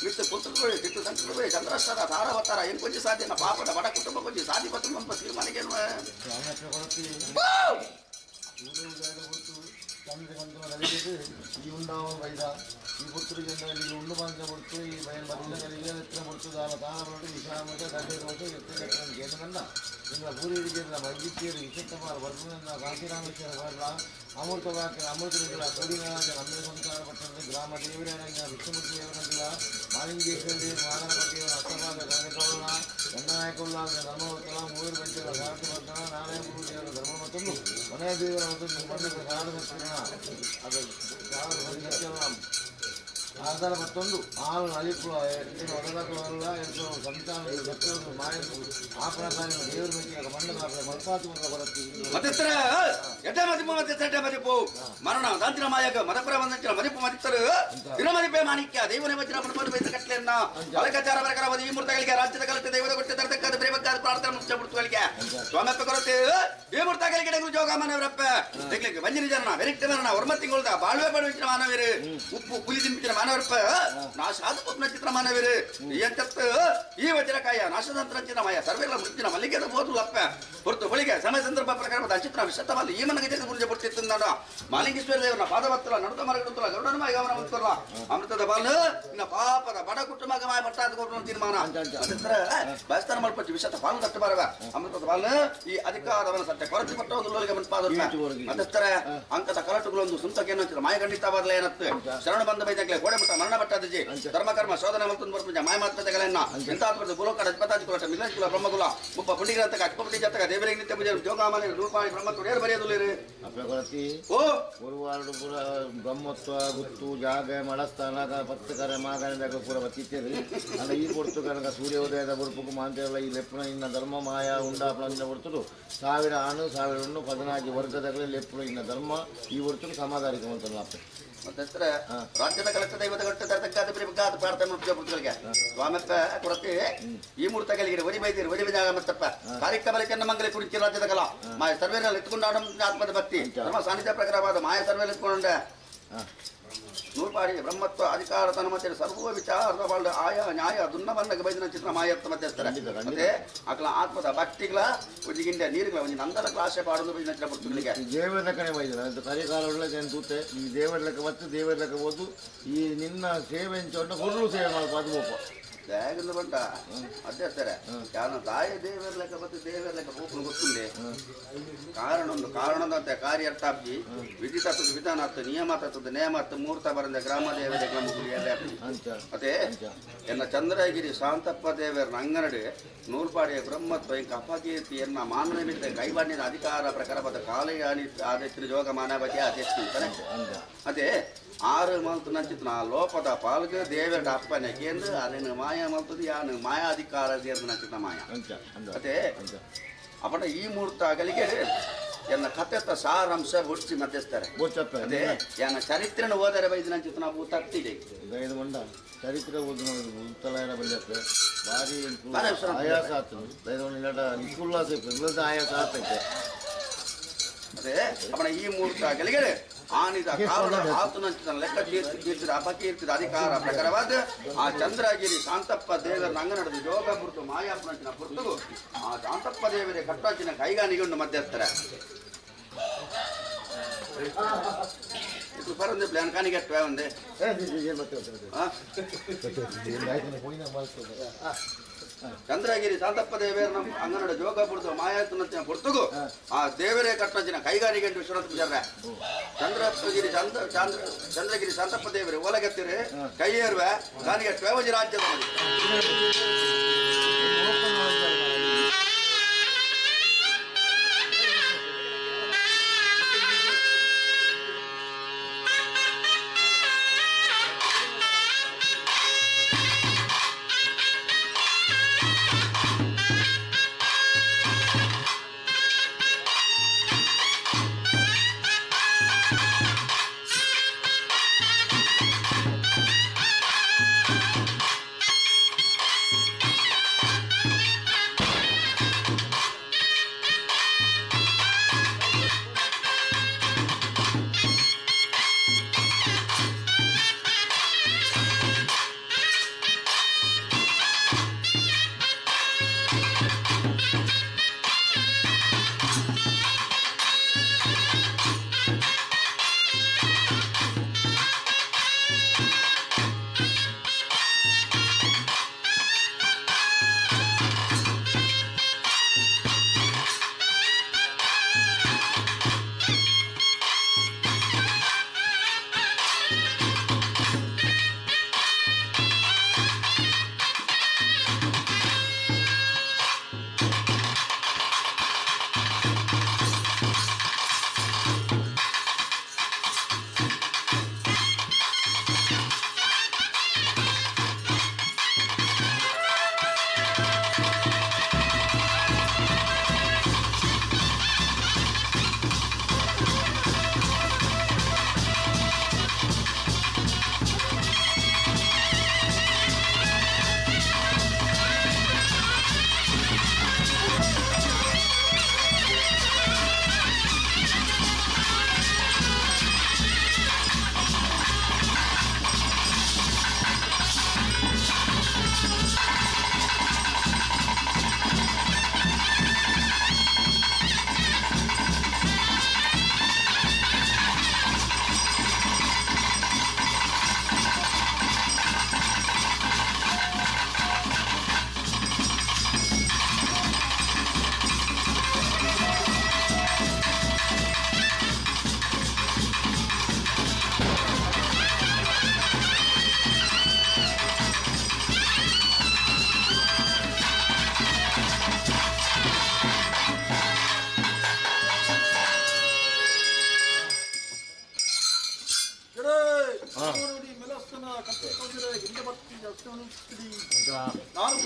ಮಿತ್ತು ಪುತ್ರಗಳು ಕಿತ್ತು ಸಂಕೃಗಳು ಚಂದ್ರಸ್ಥರ ತಾರವತಾರ ಏನು ಕೊಂಚಿ ಸಾಧ್ಯನ ಪಾಪದ ಬಡ ಕುಟುಂಬ ಕೊಂಚಿ ಸಾಧಿ ಪತ್ತು ಮಂಪ ಶ್ರೀಮನಿಗೆ ಈ ಉಂಡಾವನ ವೈದ ಈ ಪುತ್ರು ಜನರಿಗೆ ಉಂಡು ಬಾಂಧ ಕೊಡ್ತು ಈ ಬಯಲು ಬದಲಿಗೆ ಎತ್ತರ ಕೊಡ್ತು ದಾನ ತಾನ ಕೊಟ್ಟು ವಿಷಾಮತೆ ಗಡ್ಡೆ ಕೊಟ್ಟು ಎತ್ತರ ಕೇತನನ್ನ ನಿನ್ನ ಪೂರ್ವರಿಗೆ ವೈದ್ಯಕೀಯರು ವಿಶಿಷ್ಟವಾದ ವರ್ಗದಿಂದ ಕಾಶಿರಾಮೇಶ್ವರ ವರ್ಗ ಅಮೃತವಾಕ್ಯ ಅಮೃತಗಳ ಸೂರ್ಯನಾರಾಯಣ ನಮ್ಮೆ ಸಂಸಾರ ಪಟ್ಟಣದ ಗ್ರಾಮ ದೇವರಾಯಣ ವಿಷ್ಣುಮೂರ್ತಿ ದೇವರಂದಿಲ್ಲ ಮಾಲಿಂಗೇಶ್ವರ ದೇವ ಮಾದನಪತಿಯವರ ಅಷ್ಟವಾದ ಗಣಕೌಳ ಗಂಡನಾಯಕೌಳ ಧರ್ಮವರ್ತನ ಮೂವರು ಪಂಚಗಳ ಭಾರತ ವರ್ಧನ ನಾರಾಯಣ ಗುರು ದೇವರ ಧರ್ಮ ಮತ್ತೊಂದು ಮನೆಯ ದೇವರ ಒಂದು ಮಣ್ಣಿಗೆ ಕಾರಣ ಅದು ಆಧಾರ ಮತ್ತೊಂದು ಆರು ನಲಿಪು ಒದಗಲ್ಲ ಸಂತಾನ ಮಾಯ ಆಪಣಕಾರಿ ದೇವರು ಮೆಚ್ಚಿನ ಮಣ್ಣು ಮಲ್ಪಾತು ಬರುತ್ತೆ ಮತ್ತಿತ್ತರ ಎಡ್ಡ ಮದಿಪು ಮತ್ತೆ ಸಡ್ಡ ಮದಿಪು ಮರಣ ದಾಂತಿನ ಮಾಯಕ ಮದಪುರ ಬಂದಂಚಿನ ಮದಿಪು ಮದಿತ್ತರು ತಿರುಮದಿಪೆ ಮಾಣಿಕ್ಯ ದೈವನೇ ವಜ್ರ ಮನಪಡು ಬೈತ ಕಟ್ಲೆಯನ್ನ ಅಲಕಚಾರ ಪ್ರಕಾರ ಈ ಮೂರ್ತಗಳಿಗೆ ರಾಜ್ಯದ ಕಲತೆ ದೈವದ ಕೊಟ್ಟೆ ತರತಕ್ಕಾದ ಪ್ರೇಮಕ್ಕಾದ ಪ್ರಾರ್ಥನೆ ಮುಖ್ಯ ಮುಡ್ತುಗಳಿಗೆ ಸ್ವಾಮಪ್ಪ ಕೊರತೆ ಈ ಮೂರ್ತಗಳಿಗೆ ಗುರು ಜೋಗ ಮಾನವರಪ್ಪ ತೆಗ್ಲಿಕ್ಕೆ ವಂಜನಿ ಜನ ವೆರಿಕ್ಟ ಮರಣ ಹೊರಮ ತಿಂಗಳದ ಬಾಳ್ವೆ ಪಡುವಿನ ಮಾನವೀರು ಉಪ್ಪು ಪುಲಿ ದಿಂಪಿನ ಮಾನವರಪ್ಪ ನಾಶಾದ ಪುತ್ನ ಚಿತ್ರ ಮಾನವೀರು ಎಂತತ್ತು ಈ ವಜ್ರಕಾಯ ನಾಶದಂತ್ರ ಮಾಯ ಸರ್ವೆಲ್ಲ ಮೃತ್ಯುನ ಮಲ್ಲಿಗೆದ ಬೋದುಲಪ್ಪ ಹೊರತು ಬಳಿಗೆ ಸಮಯ ಸಂದರ್ಭ ಪ್ರಕಾರ ಚಿತ್ರ ವಿಶತ್ತವಲ್ಲ ಈ ಮನಗೆ ಗುರುಜೆ ಪಡ್ತಿತ್ತು ನಾನು ಮಾಲಿಂಗೇಶ್ವರ ದೇವರ ಪಾದವತ್ತಲ ನಡುತ ಮರಗಡುತ್ತಲ್ಲ ಗರುಡನ ಮಾಯ ಗಮನ ಮುತ್ತಲ್ಲ ಅಮೃತದ ಬಾಲು ಇನ್ನ ಪಾಪದ ಬಡ ಕುಟುಂಬ ಮಾಯ ಪಟ್ಟಾದ ಕೊಟ್ಟು ತೀರ್ಮಾನ ಬಯಸ್ತಾನ ಮಲ್ಪಚ್ಚಿ ವಿಶತ್ತ ಪಾಲು ತಟ್ಟು ಬರವ ಅಮೃತದ ಬಾಲು ಈ ಅಧಿಕಾರವನ್ನು ಸತ್ಯ ಕೊರತೆ ಪಟ್ಟ ಒಂದು ಗಮನಪಾದ ಮತ್ತಸ್ತರ ಅಂಕದ ಕಲಟುಗಳೊಂದು ಸುಂತಕೇನು ಅಂತಿದ್ರು ಮಾಯ ಖಂಡಿತ ಬರಲೇ ಏನತ್ತು ಶರಣ ಬಂದ ಬೈದಾಗಲೇ ಗೋಡೆ ಮಟ್ಟ ಮರಣ ಪಟ್ಟದಜಿ ಧರ್ಮಕರ್ಮ ಶೋಧನೆ ಮತ್ತೊಂದು ಬರ್ಪುಂಜ ಮಾಯ ಮಾತ್ಮತೆಗಳನ್ನ ಇಂತಾತ್ಮದ ಗುಲೋಕ ರಜಪತಾಜಿ ಕುಲಟ ಮಿಲನ್ ಕುಲ ಬ್ರಹ್ಮಕುಲ ಮುಪ್ಪ ಪುಂಡಿಗರಂತಕ ಅಟ್ಪಪುಟಿ ಜತಕ ದೇವರಿಗೆ ನಿತ್ಯ ಪೂಜೆ ಜೋಗಾಮನೆ ರೂಪಾಯಿ ಬ್ರಹ್ಮ ತುಡಿಯರು ಬರೆಯೋದಿಲ್ಲ ಓ ಗುರುವಾರ ಪೂರ ಬ್ರಹ್ಮತ್ವ ಗುತ್ತು ಜಾಗ ಮಳಸ್ಥಾನ ಪತ್ರಕರ ಮಾಗಣದಾಗ ಪೂರ ಬತ್ತಿತ್ತೇರಿ ಅಲ್ಲ ಈ ಕೊಡ್ತು ಕನಕ ಸೂರ್ಯೋದಯದ ಬುರುಪುಕು ಮಾಂತೆಲ್ಲ ಈ ಲೆಪ್ಪನ ಇನ್ನ ಧರ್ಮ ಮಾಯ ಉಂಡಾಪಳಂದ ಕೊಡ್ತರು 1000 ಆಣು 1000 ಹೆಣ್ಣು 14 ವರ್ಗದಾಗಲೇ ಲೆಪ್ಪನ ಇನ್ನ ಧರ್ಮ ಈ ಹೊರತು ಸಮಾಧಾನಿಕ ಅಂತಲ್ಲ ಮತ್ತೆ ರಾಜ್ಯದ ಕಲಕ ದೈವದ ಗಟ್ಟ ತರತಕ್ಕಾದ ಪ್ರೇಮಕ್ಕಾದ ಪ್ರಾರ್ಥನೆ ಮುಖ್ಯ ಪುತ್ರಗಳಿಗೆ ಸ್ವಾಮಪ್ಪ ಕೊರತೆ ಈ ಮೂರ್ತಗಳಿಗೆ ಒರಿ ಬೈದಿರು ಒರಿ ಬೈದಾಗ ಮತ್ತಪ್ಪ ಕಾರ್ಯಕ್ರಮ ಚೆನ್ನ ಮಂಗಲ ಕುಡಿತಿ ರಾಜ್ಯದ ಕಲ ಮಾಯ ಸರ್ವೇನಲ್ಲಿ ಎತ್ಕೊಂಡು ಆತ್ಮದ ಭಕ್ತಿ ಧರ್ಮ ಸಾನ್ನಿಧ್ಯ ಪ್ರಕಾರವಾದ ಮಾಯ ಸರ್ವೇಲಿ ಎತ್ಕೊಂಡೆ ನೂರ್ಪಾಡಿ ಬ್ರಹ್ಮತ್ವ ಅಧಿಕಾರ ತನ್ನ ಮತ್ತೆ ಸರ್ವ ವಿಚಾರದ ಬಾಳ ಆಯಾ ನ್ಯಾಯ ದುನ್ನವನ್ನ ಬೈದಿನ ಚಿತ್ರ ಮಾಯತ್ತ ಮಧ್ಯಸ್ಥರ ಮತ್ತೆ ಅಕಲ ಆತ್ಮದ ಭಕ್ತಿಗಳ ಉಜಿಗಿಂಡ ನೀರುಗಳ ಒಂದು ನಂದನ ಕ್ಲಾಸೆ ಪಾಡೋದು ಬೈದಿನ ಚಿತ್ರ ಪುಸ್ತಕಗಳಿಗೆ ದೇವರ ಲೆಕ್ಕನೆ ಬೈದಿನ ಅಂತ ಕರಿಕಾಲ ಒಳ್ಳೆ ತೂತೆ ಈ ದೇವರ ಲೆಕ್ಕ ಮತ್ತು ದೇವರ ಲೆಕ್ಕ ಓದು ಈ ನಿನ್ನ ಸೇವೆ ಎಂಚೊಂಡ ಕೊರಲು ಸೇವೆ ಮಾಡ್ಬಾರ್ದು ಬೋಪ ಹೇಗಿಂದ ಬಂಟ ಅಧ್ಯಕ್ಷರೇ ಯಾನ ತಾಯಿ ದೇವರ ಲೆಕ್ಕ ಮತ್ತು ದೇವರ ಲೆಕ್ಕ ಹೋಗ್ಕೊಂಡು ಗೊತ್ತುಂಡೆ ಕಾರಣದಂತೆ ಕಾರ್ಯ ಅರ್ಥಾಪ್ತಿ ವಿಧಿ ತತ್ವದ ವಿಧಾನ ಅರ್ಥ ನಿಯಮ ತತ್ವದ ನೇಮ ಅರ್ಥ ಮುಹೂರ್ತ ಬರಂದ ಗ್ರಾಮ ದೇವರ ಮತ್ತೆ ಎನ್ನ ಚಂದ್ರಗಿರಿ ಶಾಂತಪ್ಪ ದೇವರ ಅಂಗನಡಿ ನೂಲ್ಪಾಡಿಯ ಬ್ರಹ್ಮತ್ವ ಇಂಕ ಅಪಕೀರ್ತಿಯನ್ನ ಮಾನವಿದ್ದ ಕೈಬಣ್ಣಿನ ಅಧಿಕಾರ ಪ್ರಕಾರವಾದ ಕಾಲಯಾನಿ ಆದೇಶ ಜೋಗ ಮಾನವತಿ ಆದೇಶ ಅದೇ 6 ಮಲ್ತು ನಂಚಿತ್ತು ಲೋಪದ ಪಾಲ್ಗೆ ದೇವರ ಅಪ್ಪನೆ ಕೇಂದ್ರ ಅದೇನು ಮಾಯ ಮಲ್ತದು ಯಾನು ಮಾಯಾ ಅಧಿಕಾರ ದೇವ್ರ ನಂಚಿನ ಮಾಯ ಅದೇ ಅಪ್ಪನ ಈ ಮುಹೂರ್ತ ಆಗಲಿಗೆ ಎನ್ನ ಕಥೆತ್ತ ಸಾರಾಂಶ ಹೊಡಿಸಿ ಮಧ್ಯಸ್ತಾರೆ ಅದೇ ಯಾನ ಚರಿತ್ರೆನ ಓದರೆ ಬೈದು ನಂಚಿತ್ತು ನಾವು ತಪ್ಪಿದೆ ಚರಿತ್ರೆ ಓದು ಉತ್ತಲಾಯನ ಬಂದತ್ತೆ ಭಾರಿ ಆಯಾಸ ಆಗ್ತದೆ ನಿಕುಲ್ಲಾಸ ಆಯಾಸ ಆಗ್ತೈತೆ ಅದೇ ಅಪ್ಪನ ಈ ಮುಹೂರ್ತ ಆಗಲಿಗೆ ಆನಿದ ಕಾರಣ ಆತನ ಲೆಕ್ಕ ತೀರ್ಸಿದ ಅಪಕೀರ್ತಿದ ಅಧಿಕಾರ ಪ್ರಕಾರವಾದ ಆ ಚಂದ್ರಗಿರಿ ಶಾಂತಪ್ಪ ದೇವರ ಅಂಗನಡದ ಜೋಗ ಬುರ್ತು ಮಾಯಾಪುರಂಚಿನ ಪುರ್ತುಗು ಆ ಶಾಂತಪ್ಪ ದೇವರೇ ಕಟ್ಟಾಚಿನ ಕೈಗಾನಿಗೊಂಡು ಮಧ್ಯಸ್ಥರ ಇದು ಬರಂದೆ ಪ್ಲಾನ್ ಕಾನಿಗೆಟ್ಟುವೆ ಒಂದೇ ಚಂದ್ರಗಿರಿ ಶಾಂತಪ್ಪ ದೇವರ ನಮ್ಮ ಅಂಗನಡ ಜೋಗ ಬುಡ್ದು ಮಾಯಾತನ ಪುರ್ತುಗು ಆ ದೇವರೇ ಕಟ್ಟಂಚಿನ ಕೈಗಾರಿಕೆ ವಿಶ್ವನಾಥ ಪೂಜಾರ ಚಂದ್ರಗಿರಿ ಶಾಂತಪ್ಪ ದೇವರೇ ಓಲಗತ್ತಿರಿ ಕೈಯೇರುವೆ ಕಾನಿಗೆ ಟ್ವೇವಜಿ ರಾಜ್ಯದ ಕಟ್ಟಿಕೊಂಡ್ರೆ ಹಿಂದೆ ಬರ್ತೀನಿ ಅಷ್ಟೇ ಅನಿಸ್ತೀರಿ ನಾನು